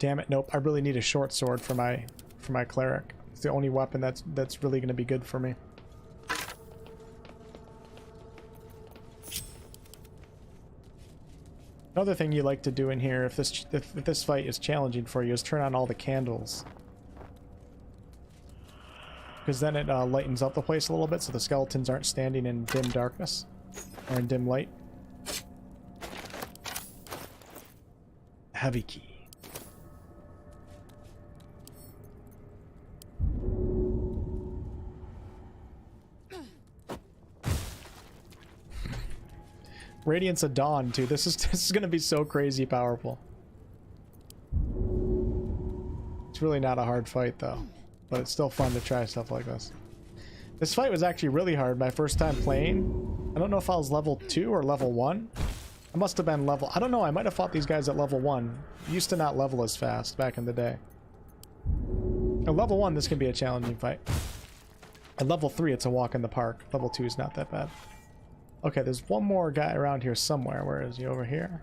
Damn it, nope. I really need a short sword for my cleric. It's the only weapon that's really going to be good for me. Another thing you like to do in here, if this fight is challenging for you, is turn on all the candles. Because then it lightens up the place a little bit, so the skeletons aren't standing in dim darkness or in dim light. Heavy key. Radiance of Dawn, too. This is gonna be so crazy powerful. It's really not a hard fight, though. But it's still fun to try stuff like this. This fight was actually really hard my first time playing. I don't know if I was level 2 or level 1. I must have been level... I don't know, I might have fought these guys at level 1. Used to not level as fast back in the day. At level 1, this can be a challenging fight. At level 3, it's a walk in the park. Level 2 is not that bad. Okay, there's one more guy around here somewhere. Where is he? Over here?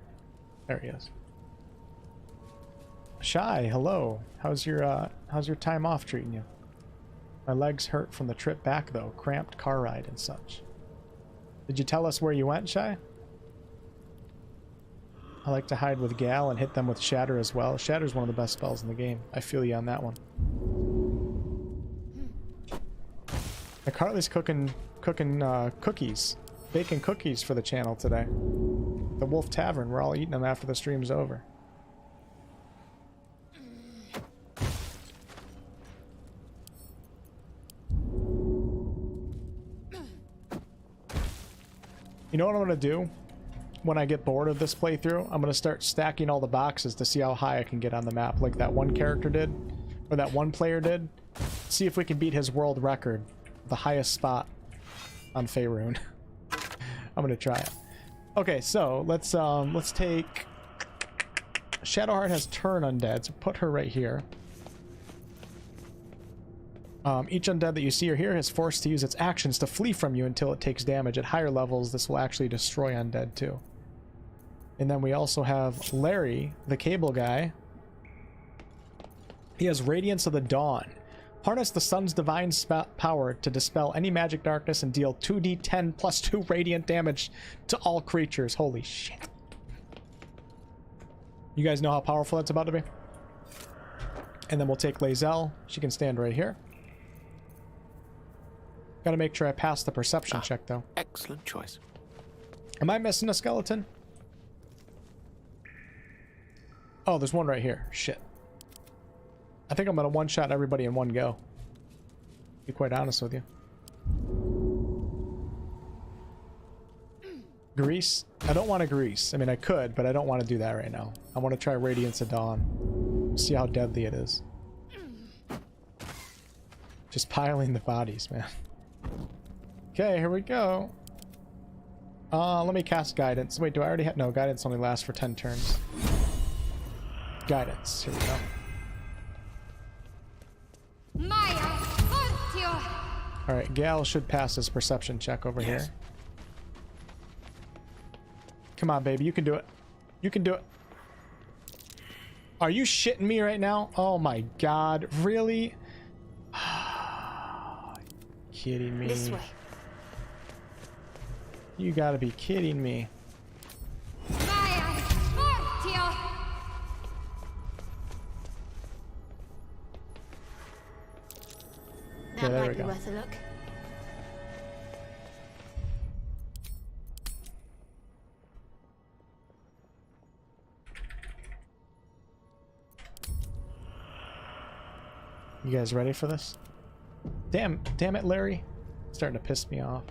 There he is. Shy, hello. How's your time off treating you? My legs hurt from the trip back, though. Cramped car ride and such. Did you tell us where you went, Shy? I like to hide with Gal and hit them with Shatter as well. Shatter's one of the best spells in the game. I feel you on that one. McCarthy's cooking cookies. Baking cookies for the channel today. The Wolf Tavern. We're all eating them after the stream's over. You know what I'm gonna do? When I get bored of this playthrough, I'm gonna start stacking all the boxes to see how high I can get on the map, like that one character did, or that one player did. See if we can beat his world record, the highest spot on Faerun. I'm gonna try it. Okay, so let's take Shadowheart has turn undead, so put her right here. Each undead that you see or hear is forced to use its actions to flee from you until it takes damage. At higher levels, this will actually destroy undead too. And then we also have Larry, the cable guy. He has Radiance of the Dawn. Harness the sun's divine power to dispel any magic darkness and deal 2d10 plus 2 radiant damage to all creatures. Holy shit. You guys know how powerful that's about to be? And then we'll take Lae'zel. She can stand right here. Gotta make sure I pass the perception check, though. Excellent choice. Am I missing a skeleton? Oh, there's one right here. Shit. I think I'm gonna one-shot everybody in one go. To be quite honest with you. Grease? I don't want to grease. I mean, I could, but I don't want to do that right now. I want to try Radiance of Dawn. See how deadly it is. Just piling the bodies, man. Okay, here we go. Let me cast Guidance. Wait, do I already have... No, Guidance only lasts for 10 turns. Guidance. Here we go. Alright, Gal should pass his perception check over here. Come on, baby. You can do it. You can do it. Are you shitting me right now? Oh my god. Really? Kidding me. This way. You gotta be kidding me. That there might we be go. worth a look. You guys ready for this? Damn it, Larry. It's starting to piss me off.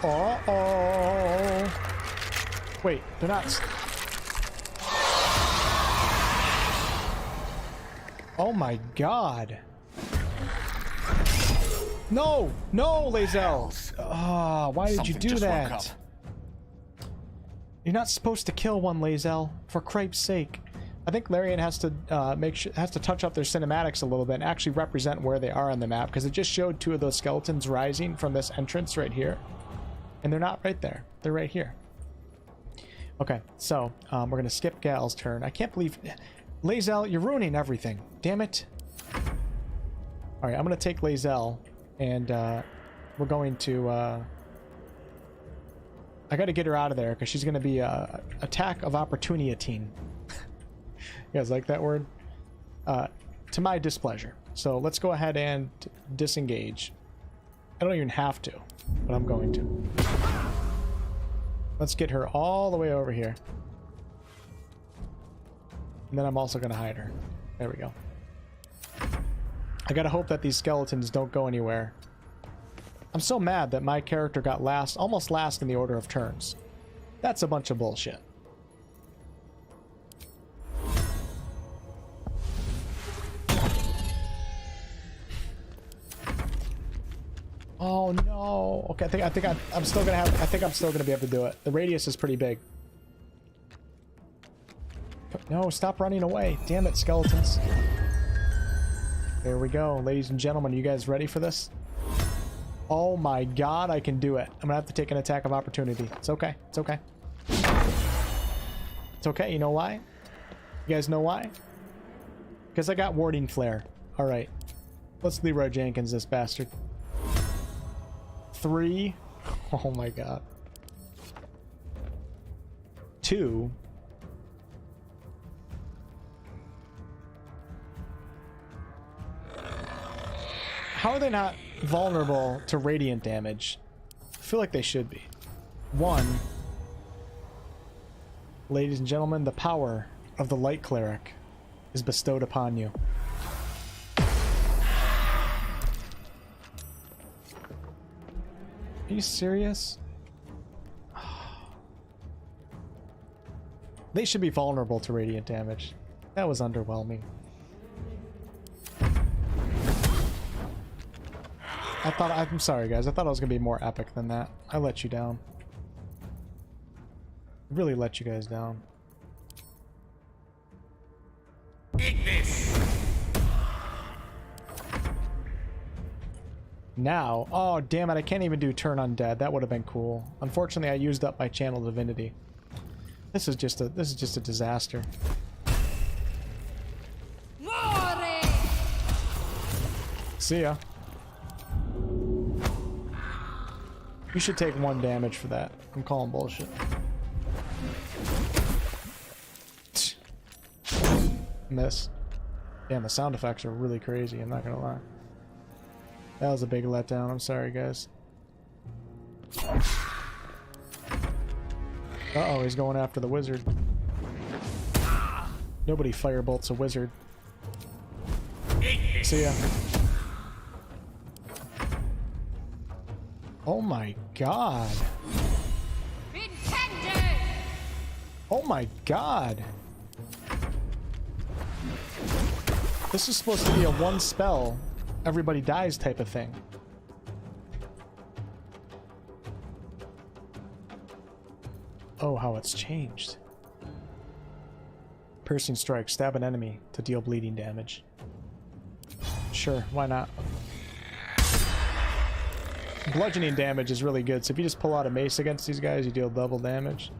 Uh-oh. Wait, they're not... Oh my god. No! No, Lae'zel! Ah, why did you do that? You're not supposed to kill one, Lae'zel. For cripe's sake. I think Larian has to has to touch up their cinematics a little bit and actually represent where they are on the map, because it just showed 2 of those skeletons rising from this entrance right here. And they're not right there. They're right here. Okay, so we're gonna skip Gal's turn. I can't believe... Lae'zel, you're ruining everything. Damn it. Alright, I'm gonna take Lae'zel, and we're going to... I gotta get her out of there, because she's gonna be attack of opportunity. You guys like that word? To my displeasure. So let's go ahead and disengage. I don't even have to, but I'm going to. Let's get her all the way over here. And then I'm also going to hide her. There we go. I gotta hope that these skeletons don't go anywhere. I'm so mad that my character got almost last in the order of turns. That's a bunch of bullshit. Oh no. Okay, I think I'm still gonna be able to do it. The radius is pretty big. No, stop running away. Damn it, skeletons. There we go. Ladies and gentlemen, you guys ready for this? Oh my god, I can do it. I'm gonna have to take an attack of opportunity. It's okay. It's okay. It's okay. You know why? You guys know why? Because I got warding flare. Alright. Let's Leroy Jenkins this bastard. 3. Oh my god. 2. How are they not vulnerable to radiant damage? I feel like they should be. 1. Ladies and gentlemen, the power of the light cleric is bestowed upon you. Are you serious? They should be vulnerable to radiant damage. That was underwhelming. I'm sorry guys, I thought I was gonna be more epic than that. I let you down. Really let you guys down. Eat this! Now, oh damn it, I can't even do turn undead. That would have been cool. Unfortunately, I used up my channel divinity. This is just a disaster. See ya. You should take 1 damage for that. I'm calling bullshit. Miss. Damn, the sound effects are really crazy, I'm not gonna lie. That was a big letdown, I'm sorry guys. Uh-oh, he's going after the wizard. Nobody firebolts a wizard. See ya. Oh my god. Oh my god. This is supposed to be a 1 spell, everybody dies type of thing. Oh, how it's changed. Piercing strike, stab an enemy to deal bleeding damage. Sure, why not? Bludgeoning damage is really good, so if you just pull out a mace against these guys, you deal double damage.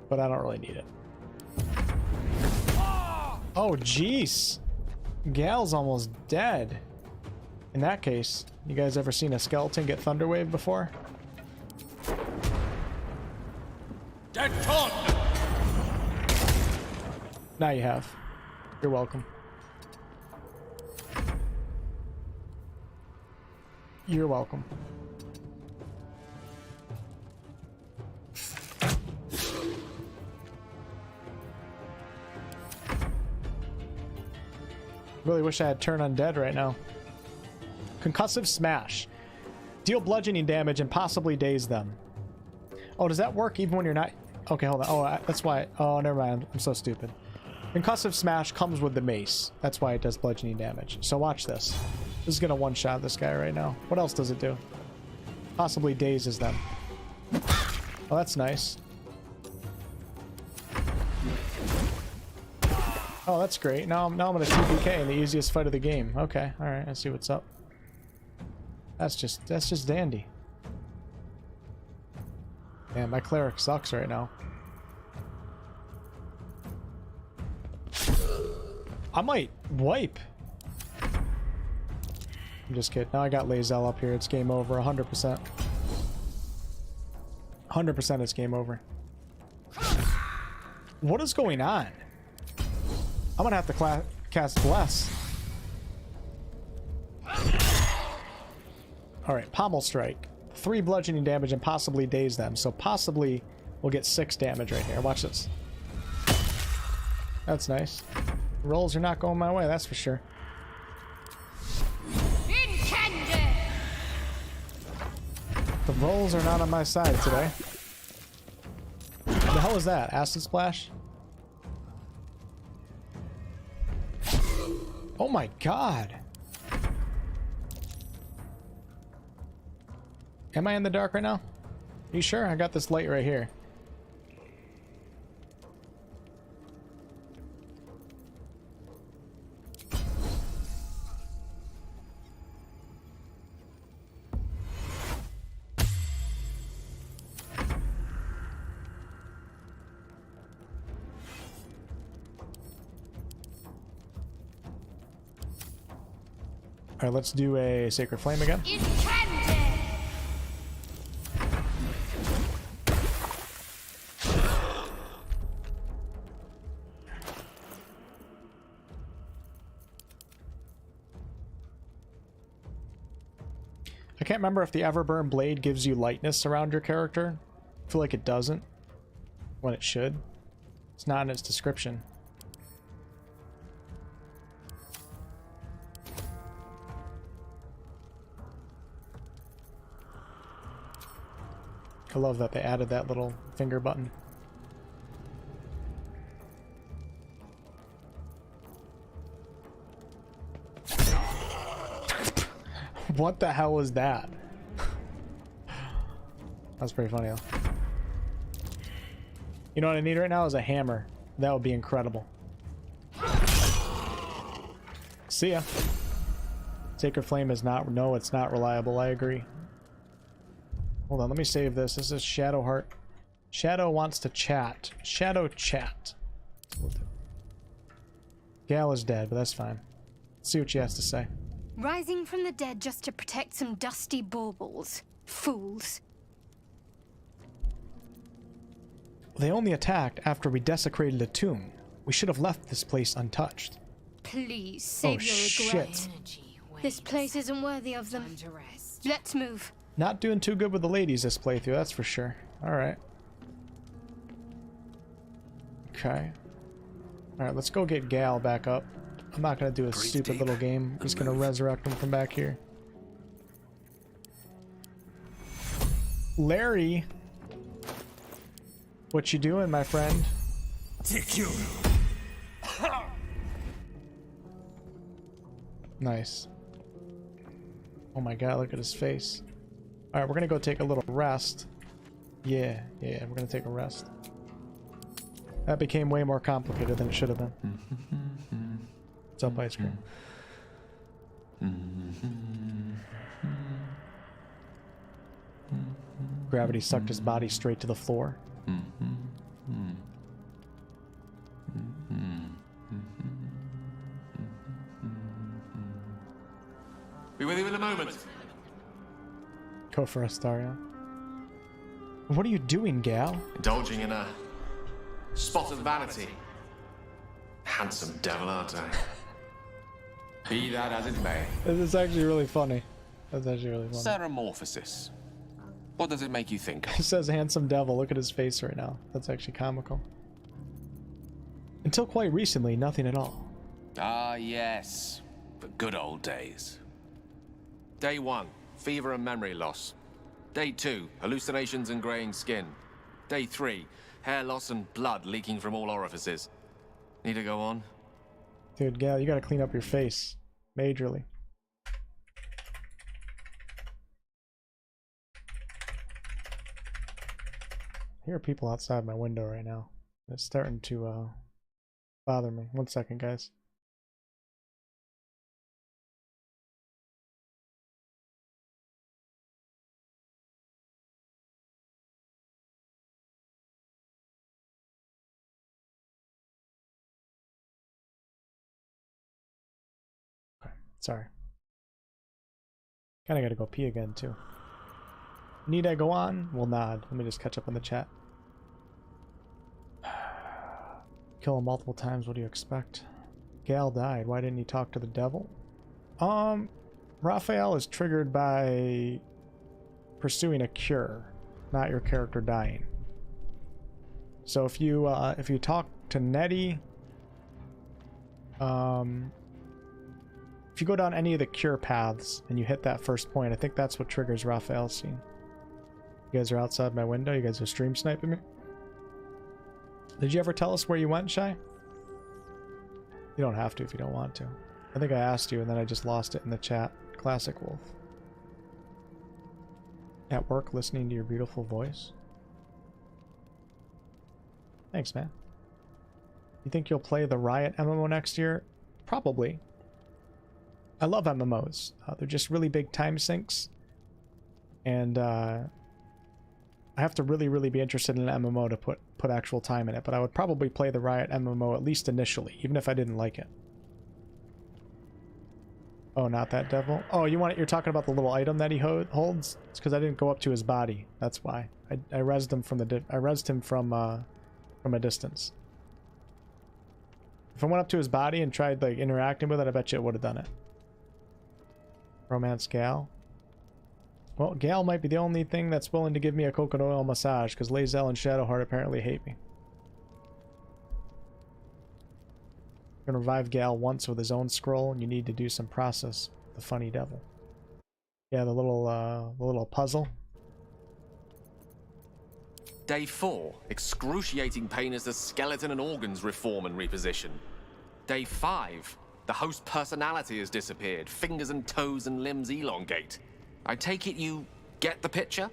But I don't really need it. Oh, jeez! Gal's almost dead. In that case, you guys ever seen a skeleton get Thunderwave before? Now you have. You're welcome. You're welcome. Really wish I had turn undead right now. Concussive smash. Deal bludgeoning damage and possibly daze them. Oh, does that work even when you're not... Okay, hold on. Oh, that's why... Oh, never mind. I'm so stupid. Concussive smash comes with the mace. That's why it does bludgeoning damage. So watch this. This is gonna one-shot this guy right now. What else does it do? Possibly dazes them. Oh, that's nice. Oh, that's great. Now I'm gonna TPK in the easiest fight of the game. Okay, alright, I see what's up. That's just dandy. Man, my cleric sucks right now. I might wipe. I'm just kidding. Now I got Lae'zel up here. It's game over. 100%. 100% it's game over. What is going on? I'm gonna have to cast Bless. Alright, Pommel Strike. 3 bludgeoning damage and possibly daze them. So possibly we'll get 6 damage right here. Watch this. That's nice. Rolls are not going my way, that's for sure. The rolls are not on my side today. What the hell is that? Acid Splash? Oh my god! Am I in the dark right now? Are you sure? I got this light right here. Alright, let's do a Sacred Flame again. I can't remember if the Everburn Blade gives you lightness around your character. I feel like it doesn't, when it should. It's not in its description. I love that they added that little finger button. What the hell was that? That's pretty funny though. You know what I need right now is a hammer. That would be incredible. See ya. Sacred Flame is not... No, it's not reliable. I agree. Hold on, let me save this. This is Shadowheart. Shadow wants to chat. Shadow chat. Gal is dead, but that's fine. Let's see what she has to say. Rising from the dead just to protect some dusty baubles. Fools. They only attacked after we desecrated a tomb. We should have left this place untouched. Please, save your regret. Shit. This place isn't worthy of them. Let's move. Not doing too good with the ladies this playthrough, that's for sure. Alright. Okay. Alright, let's go get Gal back up. I'm not gonna do a stupid little game. I'm just gonna resurrect him from back here. Larry! What you doing, my friend? Nice. Oh my god, look at his face. Alright, we're gonna go take a little rest. Yeah, we're gonna take a rest. That became way more complicated than it should have been. What's up, ice cream? Gravity sucked his body straight to the floor. Be with you in a moment. Go for a Stadia. What are you doing, Gal? Indulging in a spot of vanity. Handsome devil, aren't I? Be that as it may. This is actually really funny. That's actually really funny. Ceramorphosis. What does it make you think He says handsome devil. Look at his face right now. That's actually comical. Until quite recently, nothing at all. Ah, yes. The good old days. Day 1, fever and memory loss. Day 2, hallucinations and graying skin. Day 3, hair loss and blood leaking from all orifices. Need to go on? Dude, Gal, you gotta clean up your face. Majorly. I hear people outside my window right now. It's starting to bother me. 1 second, guys. Okay, sorry. Kinda gotta go pee again, too. Need I go on? We'll nod. Let me just catch up on the chat. Kill him multiple times, what do you expect? Gal died. Why didn't he talk to the devil? Raphael is triggered by pursuing a cure, not your character dying. So if you talk to Nettie, if you go down any of the cure paths and you hit that first point, I think that's what triggers Raphael's scene. You guys are outside my window. You guys are stream sniping me. Did you ever tell us where you went, Shy? You don't have to if you don't want to. I think I asked you and then I just lost it in the chat. Classic Wolf. At work listening to your beautiful voice. Thanks, man. You think you'll play the Riot MMO next year? Probably. I love MMOs. They're just really big time sinks. And I have to really be interested in an MMO to put actual time in it, but I would probably play the Riot MMO at least initially, even if I didn't like it. Oh, not that devil. Oh, you're talking about the little item that he holds? It's because I didn't go up to his body. That's why. I rezzed him from a distance. If I went up to his body and tried like interacting with it, I bet you it would have done it. Romance Gal. Well, Gal might be the only thing that's willing to give me a coconut oil massage, because Lae'zel and Shadowheart apparently hate me. I'm gonna revive Gal once with his own scroll, and you need to do some process with the funny devil. Yeah, the little puzzle. Day 4, excruciating pain as the skeleton and organs reform and reposition. Day 5, The host personality has disappeared. Fingers and toes and limbs elongate. I take it you get the picture?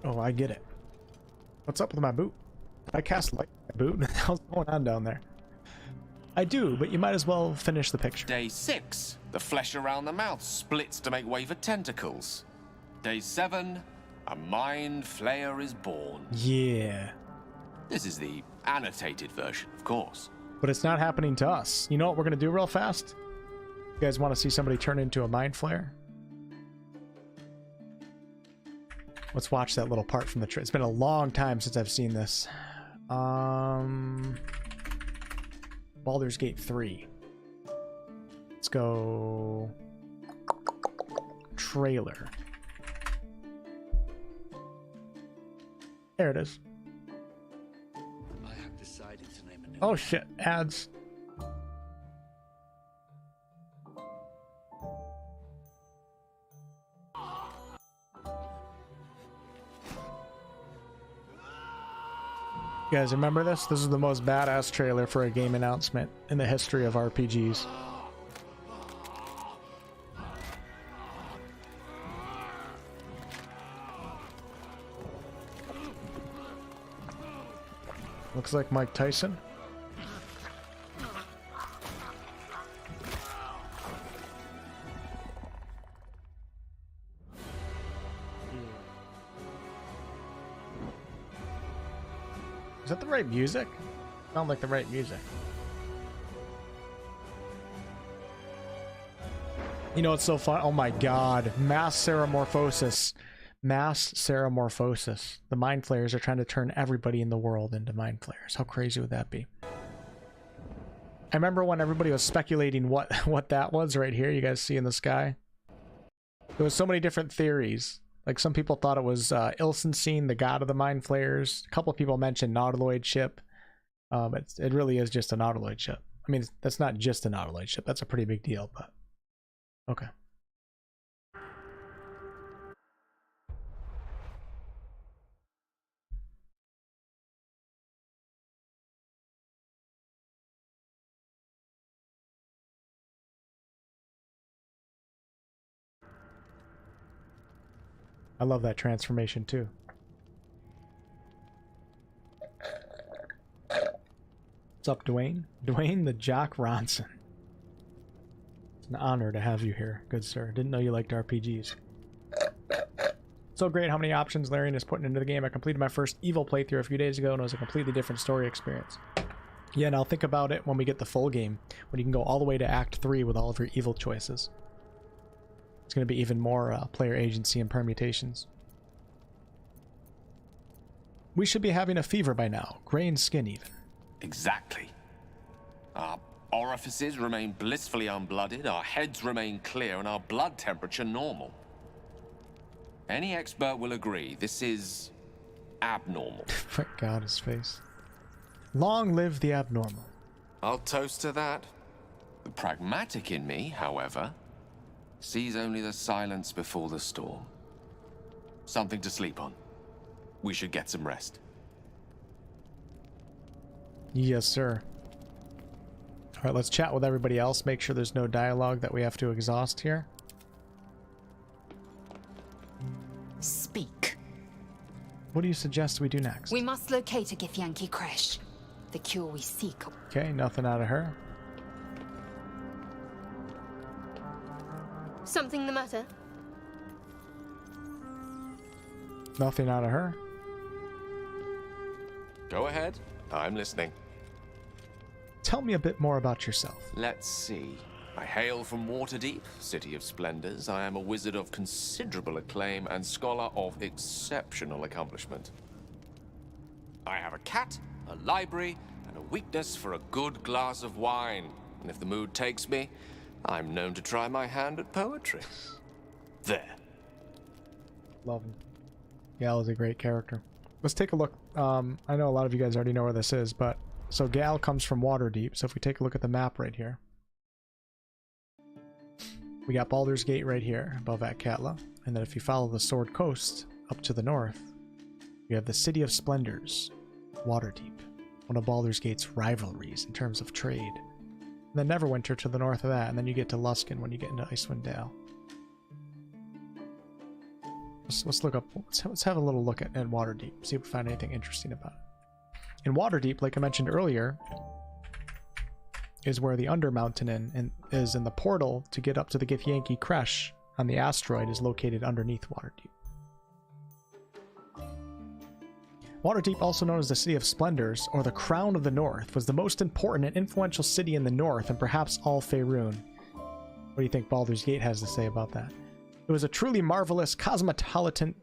Oh, I get it. What's up with my boot? Did I cast light on my boot? What the hell's going on down there? I do, but you might as well finish the picture. Day 6. The flesh around the mouth splits to make way for tentacles. Day 7. A mind flayer is born. Yeah. This is the annotated version, of course. But it's not happening to us. You know what we're going to do real fast? You guys want to see somebody turn into a mind flayer? Let's watch that little part from the trailer. It's been a long time since I've seen this. Baldur's Gate 3. Let's go... Trailer. There it is. I have decided to name a new Oh shit, ads. You guys remember this? This is the most badass trailer for a game announcement in the history of RPGs. Looks like Mike Tyson. Is that the right music? Sound like the right music. You know, it's so fun. Oh my god. Mass ceramorphosis. Mass ceramorphosis. The mind flayers are trying to turn everybody in the world into mind flayers. How crazy would that be? I remember when everybody was speculating what that was right here. You guys see in the sky? There was so many different theories. Like, some people thought it was Ilsenstein, the god of the mind flayers. A couple of people mentioned nautiloid ship. It really is just a nautiloid ship. I mean, that's not just a nautiloid ship. That's a pretty big deal, but... Okay. I love that transformation too. What's up, Dwayne? Dwayne the Jock Ronson. It's an honor to have you here, good sir. Didn't know you liked RPGs. So great how many options Larian is putting into the game. I completed my first Evil playthrough a few days ago and it was a completely different story experience. Yeah, and I'll think about it when we get the full game, when you can go all the way to Act 3 with all of your Evil choices. It's going to be even more player agency and permutations. We should be having a fever by now. Gray and skin even. Exactly. Our orifices remain blissfully unblooded, our heads remain clear, and our blood temperature normal. Any expert will agree this is abnormal. Thank God, his face. Long live the abnormal. I'll toast to that. The pragmatic in me, however, sees only the silence before the storm. Something to sleep on. We should get some rest. Yes, sir. Alright, let's chat with everybody else. Make sure there's no dialogue that we have to exhaust here. Speak. What do you suggest we do next? We must locate a Githyanki Kresh. The cure we seek. Okay, nothing out of her. Something the matter? Nothing out of her. Go ahead. I'm listening. Tell me a bit more about yourself. Let's see. I hail from Waterdeep, City of Splendors. I am a wizard of considerable acclaim and scholar of exceptional accomplishment. I have a cat, a library, and a weakness for a good glass of wine. And if the mood takes me, I'm known to try my hand at poetry. There. Love him. Gal is a great character. Let's take a look. I know a lot of you guys already know where this is, but... So Gal comes from Waterdeep, so if we take a look at the map right here. We got Baldur's Gate right here, above Atkatla. And then if you follow the Sword Coast, up to the north, we have the City of Splendors, Waterdeep. One of Baldur's Gate's rivalries in terms of trade. then Neverwinter to the north of that, and then you get to Luskan when you get into Icewind Dale. Let's look up. Let's have a little look at Waterdeep. See if we find anything interesting about it. In Waterdeep, like I mentioned earlier, is where the Undermountain is, and the portal to get up to the Githyanki Creche on the asteroid is located underneath Waterdeep. Waterdeep, also known as the City of Splendors, or the Crown of the North, was the most important and influential city in the north and perhaps all Faerun. What do you think Baldur's Gate has to say about that? It was a truly marvelous cosmopolitan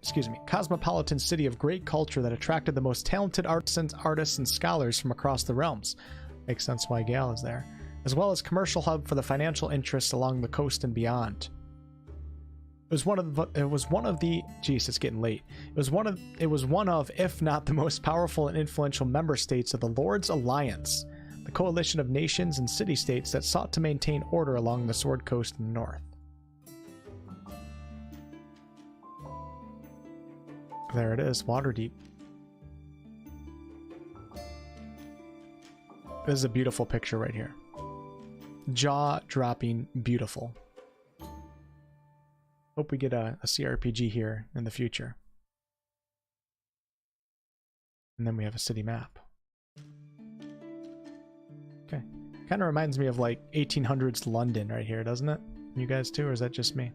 city of great culture that attracted the most talented artisans, artists, and scholars from across the realms. Makes sense why Gal is there. As well as commercial hub for the financial interests along the coast and beyond. It was one of the geez, it's getting late. It was one of, if not the most powerful and influential member states of the Lord's Alliance, the coalition of nations and city-states that sought to maintain order along the Sword Coast in the north. There it is, Waterdeep. This is a beautiful picture right here. Jaw-dropping beautiful. Hope we get a CRPG here in the future. And then we have a city map. Okay. Kind of reminds me of like 1800s London right here, doesn't it? You guys too, or is that just me?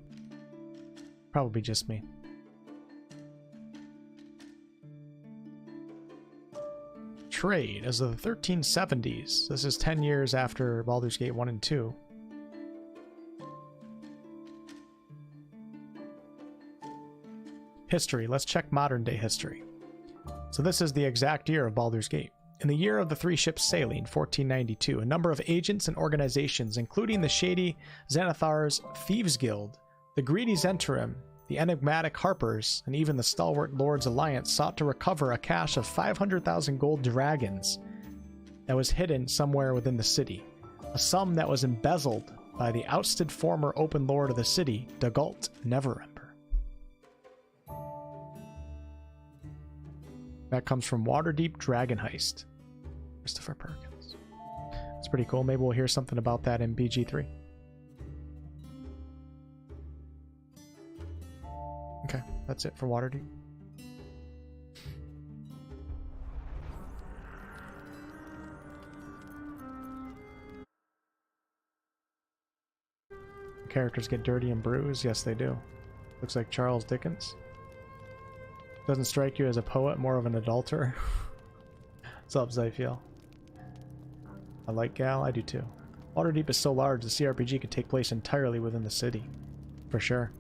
Probably just me. Trade as of the 1370s. This is 10 years after Baldur's Gate 1 and 2. History. Let's check modern day history. So this is the exact year of Baldur's Gate. In the year of the three ships sailing, 1492, a number of agents and organizations, including the shady Xanathar's Thieves Guild, the greedy Zentarim, the enigmatic Harpers, and even the stalwart Lord's Alliance, sought to recover a cache of 500,000 gold dragons that was hidden somewhere within the city, a sum that was embezzled by the ousted former open lord of the city, Dagult Neverember. That comes from Waterdeep Dragon Heist. Christopher Perkins. That's pretty cool. Maybe we'll hear something about that in BG3. Okay, that's it for Waterdeep. Characters get dirty and bruised? Yes, they do. Looks like Charles Dickens. Doesn't strike you as a poet, more of an adulterer? What's up, Zyfiel? I like Gal, I do too. Waterdeep is so large, the CRPG could take place entirely within the city. For sure.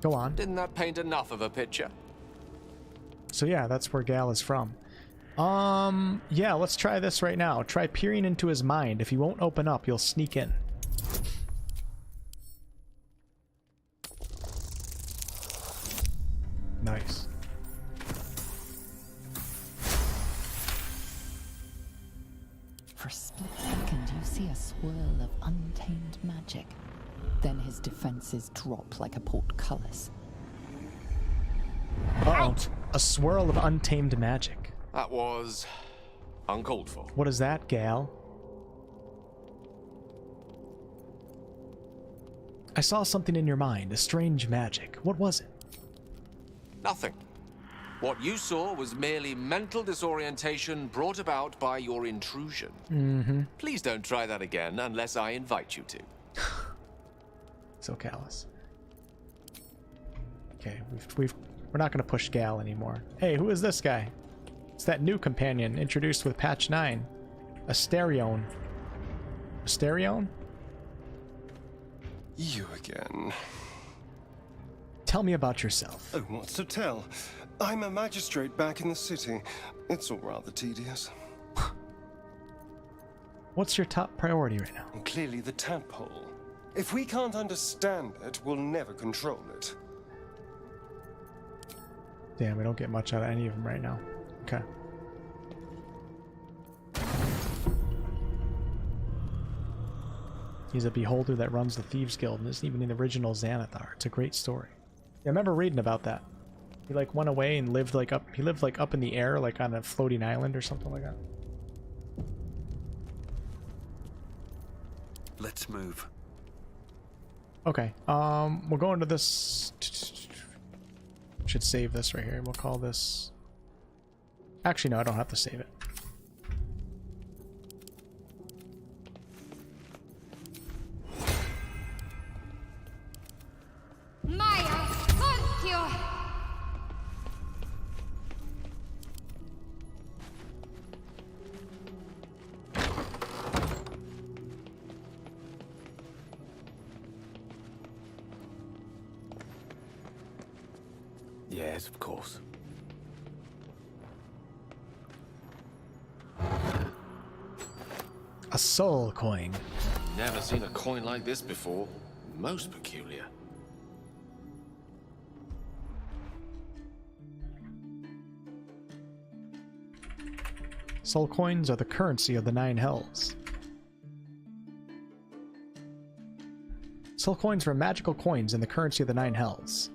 Go on. Didn't that paint enough of a picture? So yeah, that's where Gal is from. Yeah, let's try this right now. Try peering into his mind. If he won't open up, you'll sneak in. Nice. For a split second, you see a swirl of untamed magic. Then his defenses drop like a portcullis. Out! A swirl of untamed magic. That was uncalled for. What is that, Gal? I saw something in your mind, a strange magic. What was it? Nothing. What you saw was merely mental disorientation brought about by your intrusion. Mm-hmm. Please don't try that again unless I invite you to. So callous. Okay, we're not going to push Gal anymore. Hey, who is this guy? It's that new companion introduced with patch 9. Asterion. Asterion? You again. Tell me about yourself. Oh, what's to tell? I'm a magistrate back in the city. It's all rather tedious. What's your top priority right now? Clearly the tadpole. If we can't understand it, we'll never control it. Damn, we don't get much out of any of them right now. Okay. He's a beholder that runs the Thieves Guild and isn't even in the original Xanathar. It's a great story. Yeah, I remember reading about that. He like went away and lived like up in the air, like on a floating island or something like that. Let's move. Okay, we'll go into this. Should save this right here. We'll call this. Actually, no, I don't have to save it. Maya, Fortio! Yes, of course. A soul coin. Never seen a coin like this before. Most peculiar. Soul coins are the currency of the 9 hells. Soul coins were magical coins and the currency of the 9 hells.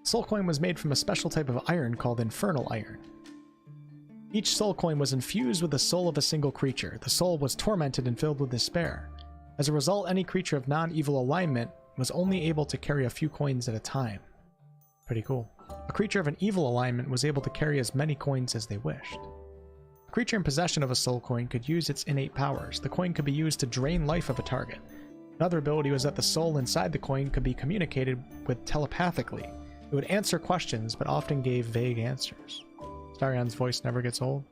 Soul coin was made from a special type of iron called infernal iron. Each soul coin was infused with the soul of a single creature. The soul was tormented and filled with despair. As a result, any creature of non-evil alignment was only able to carry a few coins at a time. Pretty cool. A creature of an evil alignment was able to carry as many coins as they wished. A creature in possession of a soul coin could use its innate powers. The coin could be used to drain life of a target. Another ability was that the soul inside the coin could be communicated with telepathically. It would answer questions, but often gave vague answers. Starion's voice never gets old.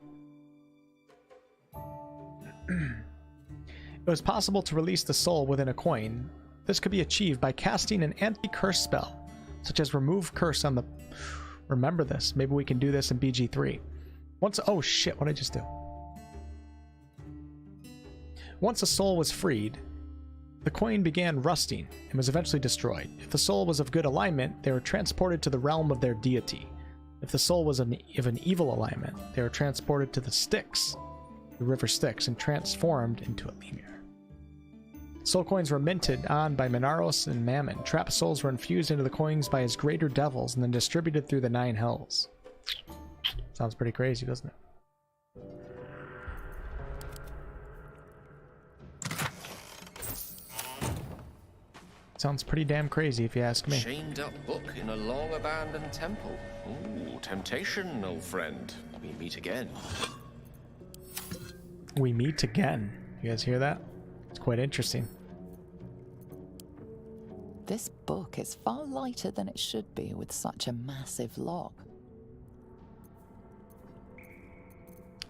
It was possible to release the soul within a coin. This could be achieved by casting an anti-curse spell, such as remove curse on the... Remember this. Maybe we can do this in BG3. Oh shit, what did I just do? Once a soul was freed, the coin began rusting and was eventually destroyed. If the soul was of good alignment, they were transported to the realm of their deity. If the soul was of an evil alignment, they were transported to the Styx, the river Styx, and transformed into a lemur. Soul coins were minted on by Minaros and Mammon. Trapped souls were infused into the coins by his greater devils and then distributed through the 9 hells. Sounds pretty crazy, doesn't it? Sounds pretty damn crazy if you ask me. Chained up book in a long abandoned temple. Ooh, temptation, old friend. We meet again. We meet again. You guys hear that? It's quite interesting. This book is far lighter than it should be with such a massive log.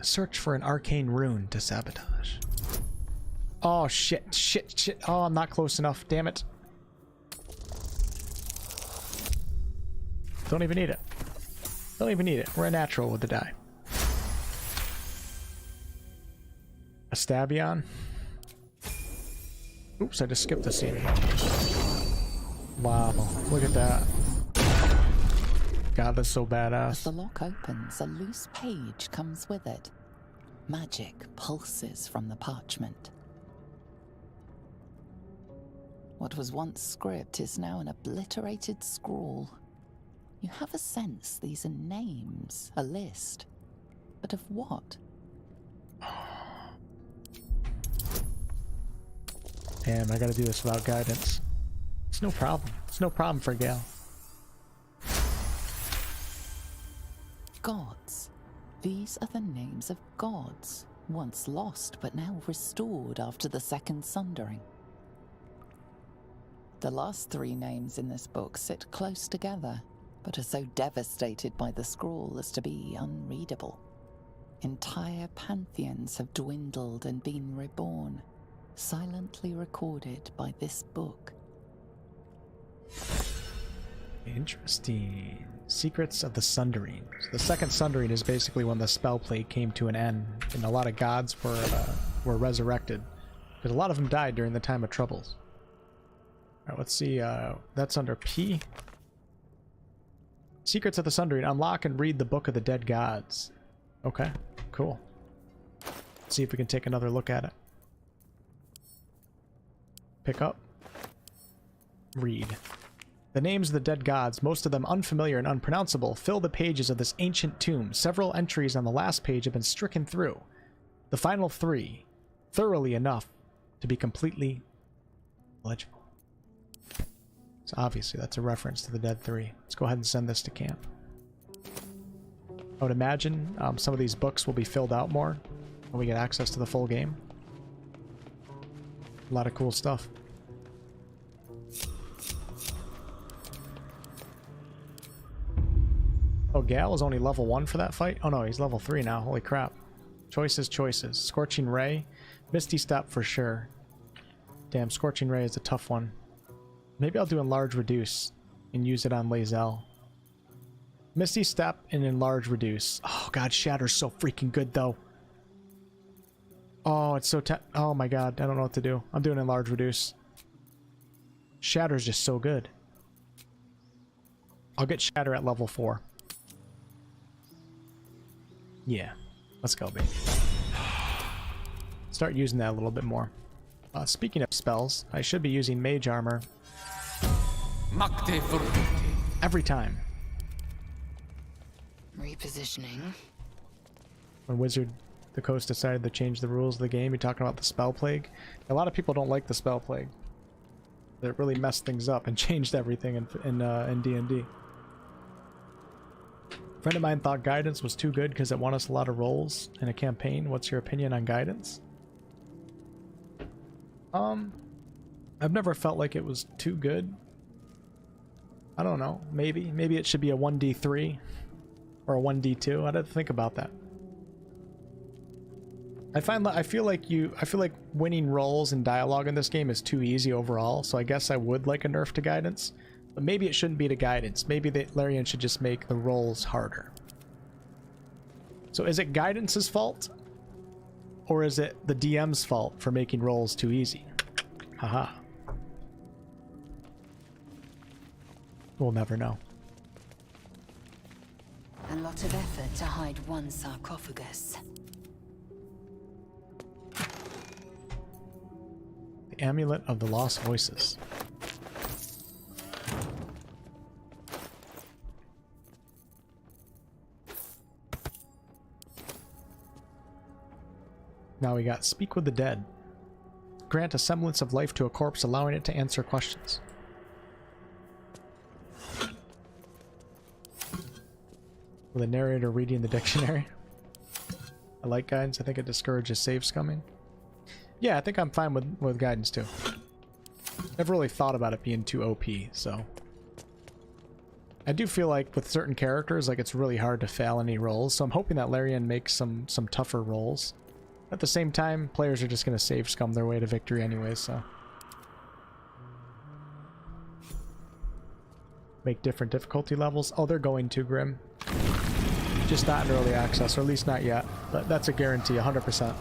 Search for an arcane rune to sabotage. Oh shit, shit. Oh, I'm not close enough. Damn it. Don't even need it. Don't even need it. We're a natural with the die. A Stabion. Oops, I just skipped the scene. Wow, look at that. God, that's so badass. As the lock opens, a loose page comes with it. Magic pulses from the parchment. What was once script is now an obliterated scrawl. You have a sense these are names, a list. But of what? Damn, I gotta do this without guidance. It's no problem. It's no problem for Gale. Gods. These are the names of gods, once lost but now restored after the Second Sundering. The last 3 names in this book sit close together, but are so devastated by the scrawl as to be unreadable. Entire pantheons have dwindled and been reborn, silently recorded by this book. Interesting. Secrets of the Sundering. So the Second Sundering is basically when the spell plague came to an end, and a lot of gods were resurrected. Because a lot of them died during the time of Troubles. Alright, let's see. That's under P. Secrets of the Sundering. Unlock and read the Book of the Dead Gods. Okay, cool. Let's see if we can take another look at it. Pick up. Read. The names of the dead gods, most of them unfamiliar and unpronounceable, fill the pages of this ancient tomb. Several entries on the last page have been stricken through. The final 3, thoroughly enough to be completely legible. So obviously that's a reference to the Dead 3. Let's go ahead and send this to camp. I would imagine some of these books will be filled out more when we get access to the full game. A lot of cool stuff. Oh, Gal is only level 1 for that fight? Oh no, he's level 3 now. Holy crap. Choices, choices. Scorching Ray. Misty Step for sure. Damn, Scorching Ray is a tough one. Maybe I'll do Enlarge Reduce and use it on Lae'zel. Misty Step and Enlarge Reduce. Oh god, Shatter's so freaking good though. Oh, it's so oh my god, I don't know what to do. I'm doing Enlarge Reduce. Shatter's just so good. I'll get Shatter at level 4. Yeah, let's go, baby. Start using that a little bit more. Speaking of spells, I should be using Mage Armor every time. Repositioning. When Wizard the Coast decided to change the rules of the game, you're talking about the Spell Plague. A lot of people don't like the Spell Plague. It really messed things up and changed everything in D&D. A friend of mine thought Guidance was too good because it won us a lot of rolls in a campaign. What's your opinion on Guidance? I've never felt like it was too good. I don't know. Maybe it should be a 1d3 or a 1d2. I'd have to think about that. I feel like winning rolls and dialogue in this game is too easy overall, so I guess I would like a nerf to Guidance. But maybe it shouldn't be to Guidance. Maybe the Larian should just make the rolls harder. So is it Guidance's fault? Or is it the DM's fault for making rolls too easy? Haha. We'll never know. A lot of effort to hide one sarcophagus. The Amulet of the Lost Voices. Now we got Speak with the Dead. Grant a semblance of life to a corpse, allowing it to answer questions. With a narrator reading the dictionary. I like Guidance. I think it discourages save scumming. Yeah, I think I'm fine with Guidance too. Never really thought about it being too OP, so. I do feel like with certain characters, like it's really hard to fail any rolls, so I'm hoping that Larian makes some tougher rolls. At the same time, players are just going to save scum their way to victory anyway, so. Make different difficulty levels. Oh, they're going to, Grim. Just not in early access, or at least not yet. But that's a guarantee, 100%.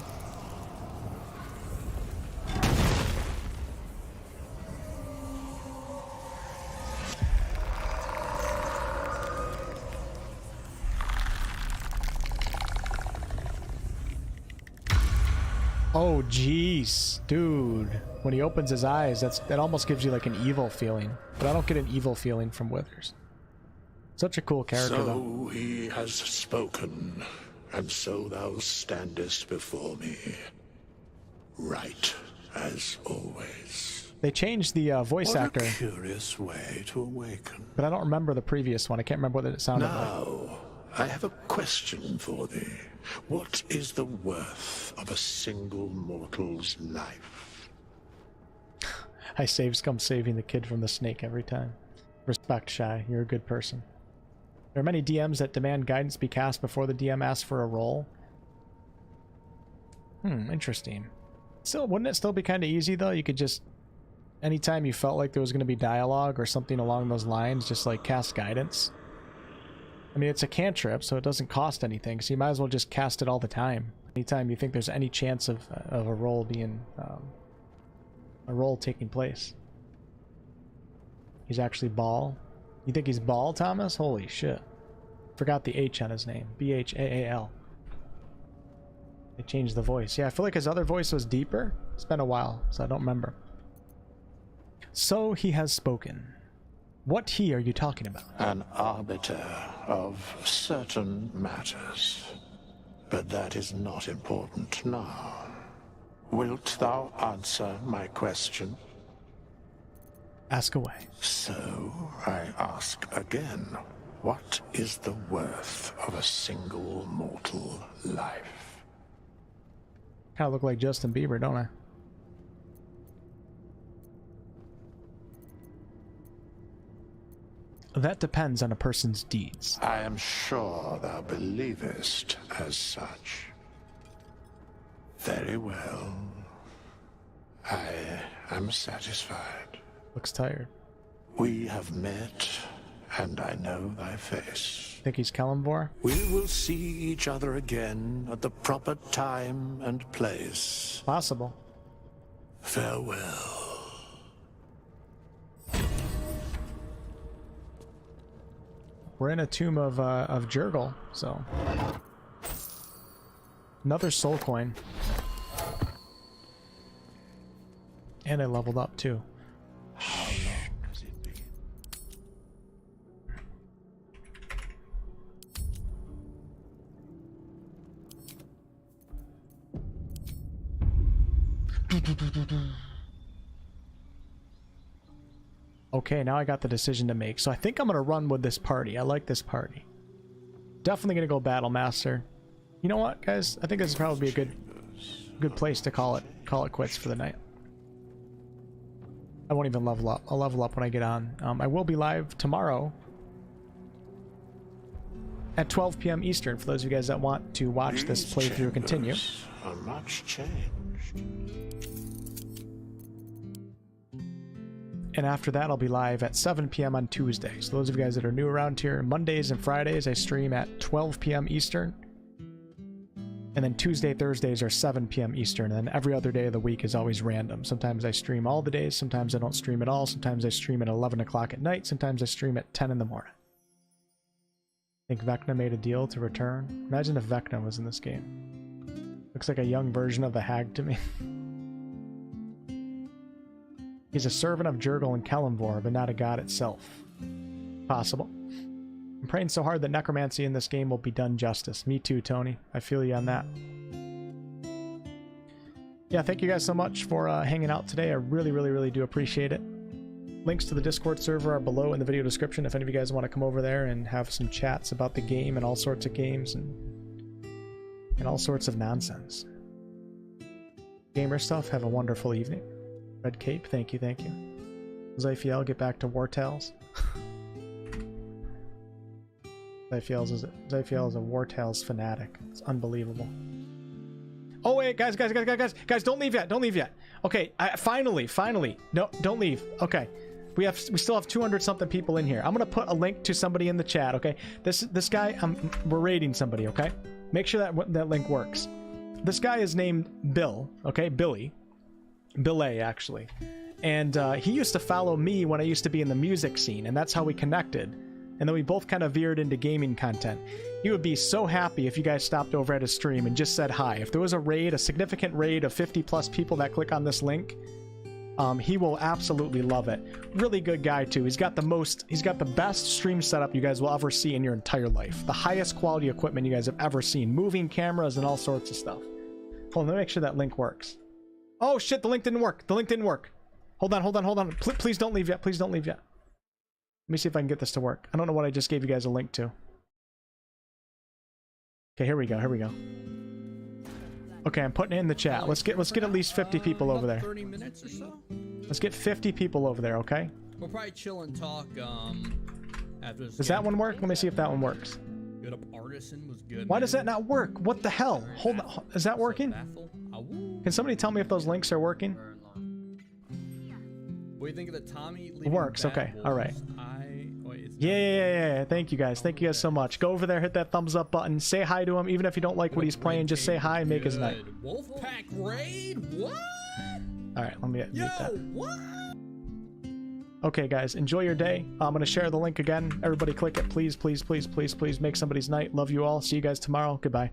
Oh, jeez. Dude. When he opens his eyes, that almost gives you like an evil feeling. But I don't get an evil feeling from Withers. Such a cool character, though. So he has spoken, and so thou standest before me. Right, as always. They changed the voice actor. What a curious way to awaken. But I don't remember the previous one. I can't remember what it sounded like. Now, I have a question for thee. What is the worth of a single mortal's life? I save scum saving the kid from the snake every time. Respect, Shy. You're a good person. There are many DMs that demand Guidance be cast before the DM asks for a roll. Interesting. Still, wouldn't it still be kind of easy, though? You could just, anytime you felt like there was going to be dialogue or something along those lines, just like cast Guidance. I mean, it's a cantrip, so it doesn't cost anything, so you might as well just cast it all the time. Anytime you think there's any chance of a roll being, a roll taking place. He's actually Baal. You think he's Baal, Thomas? Holy shit. Forgot the H on his name. B-H-A-A-L. They changed the voice. Yeah, I feel like his other voice was deeper. It's been a while, so I don't remember. So he has spoken. What he are you talking about? An arbiter of certain matters. But that is not important now. Wilt thou answer my question? Ask away. So, I ask again, what is the worth of a single mortal life? Kind of look like Justin Bieber, don't I? That depends on a person's deeds. I am sure thou believest as such. Very well. I am satisfied. Looks tired. We have met, and I know thy face. Think he's Kalimvor? We will see each other again at the proper time and place. Possible. Farewell. We're in a tomb of Jurgle, so another soul coin, and I leveled up too. How long has it been? Okay, now I got the decision to make. So I think I'm going to run with this party. I like this party. Definitely going to go Battle Master. You know what, guys? I think this is probably a good place to call it quits for the night. I won't even level up. I'll level up when I get on. I will be live tomorrow at 12 p.m. Eastern for those of you guys that want to watch this playthrough continue. Are much changed. And after that, I'll be live at 7 p.m. on Tuesday. So those of you guys that are new around here, Mondays and Fridays, I stream at 12 p.m. Eastern. And then Tuesday, Thursdays are 7 p.m. Eastern. And then every other day of the week is always random. Sometimes I stream all the days. Sometimes I don't stream at all. Sometimes I stream at 11 o'clock at night. Sometimes I stream at 10 in the morning. I think Vecna made a deal to return. Imagine if Vecna was in this game. Looks like a young version of the Hag to me. He's a servant of Jurgle and Kalimvor, but not a god itself. Possible. I'm praying so hard that necromancy in this game will be done justice. Me too, Tony. I feel you on that. Yeah, thank you guys so much for hanging out today. I really do appreciate it. Links to the Discord server are below in the video description if any of you guys want to come over there and have some chats about the game and all sorts of games and all sorts of nonsense. Gamer stuff, have a wonderful evening. Red Cape, thank you. Zyfiel, get back to War Tales. Zyfiel is a War Tales fanatic. It's unbelievable. Oh wait, guys, don't leave yet. Okay, finally. No, don't leave. Okay. We still have 200 something people in here. I'm gonna put a link to somebody in the chat, okay? This guy, we're raiding somebody, okay? Make sure that link works. This guy is named Bill, okay? Billy, actually. And he used to follow me when I used to be in the music scene, and that's how we connected. And then we both kind of veered into gaming content. He would be so happy if you guys stopped over at his stream and just said hi. If there was a raid, a significant raid of 50 plus people that click on this link, he will absolutely love it. Really good guy too. He's got the best stream setup you guys will ever see in your entire life. The highest quality equipment you guys have ever seen. Moving cameras and all sorts of stuff. Hold on, let me make sure that link works. Oh shit, the link didn't work. Hold on. Please don't leave yet. Let me see if I can get this to work. I don't know what I just gave you guys a link to. Okay, here we go. Okay, I'm putting it in the chat. Let's get at least 50 people over there. 30 minutes or so? Let's get 50 people over there, okay? We'll probably chill and talk after this. Does that one work? Let me see if that one works. Good up Artisan was good. Why does that not work? What the hell? Hold on. Is that working? Can somebody tell me if those links are working? What do you think of the Tommy? It works. Okay. All right. Yeah. Thank you guys so much. Go over there, hit that thumbs up button, say hi to him. Even if you don't like what he's playing, just say hi and make his night. Wolfpack raid? What? All right, let me mute that. What? Okay, guys, enjoy your day. I'm gonna share the link again. Everybody, click it, please. Make somebody's night. Love you all. See you guys tomorrow. Goodbye.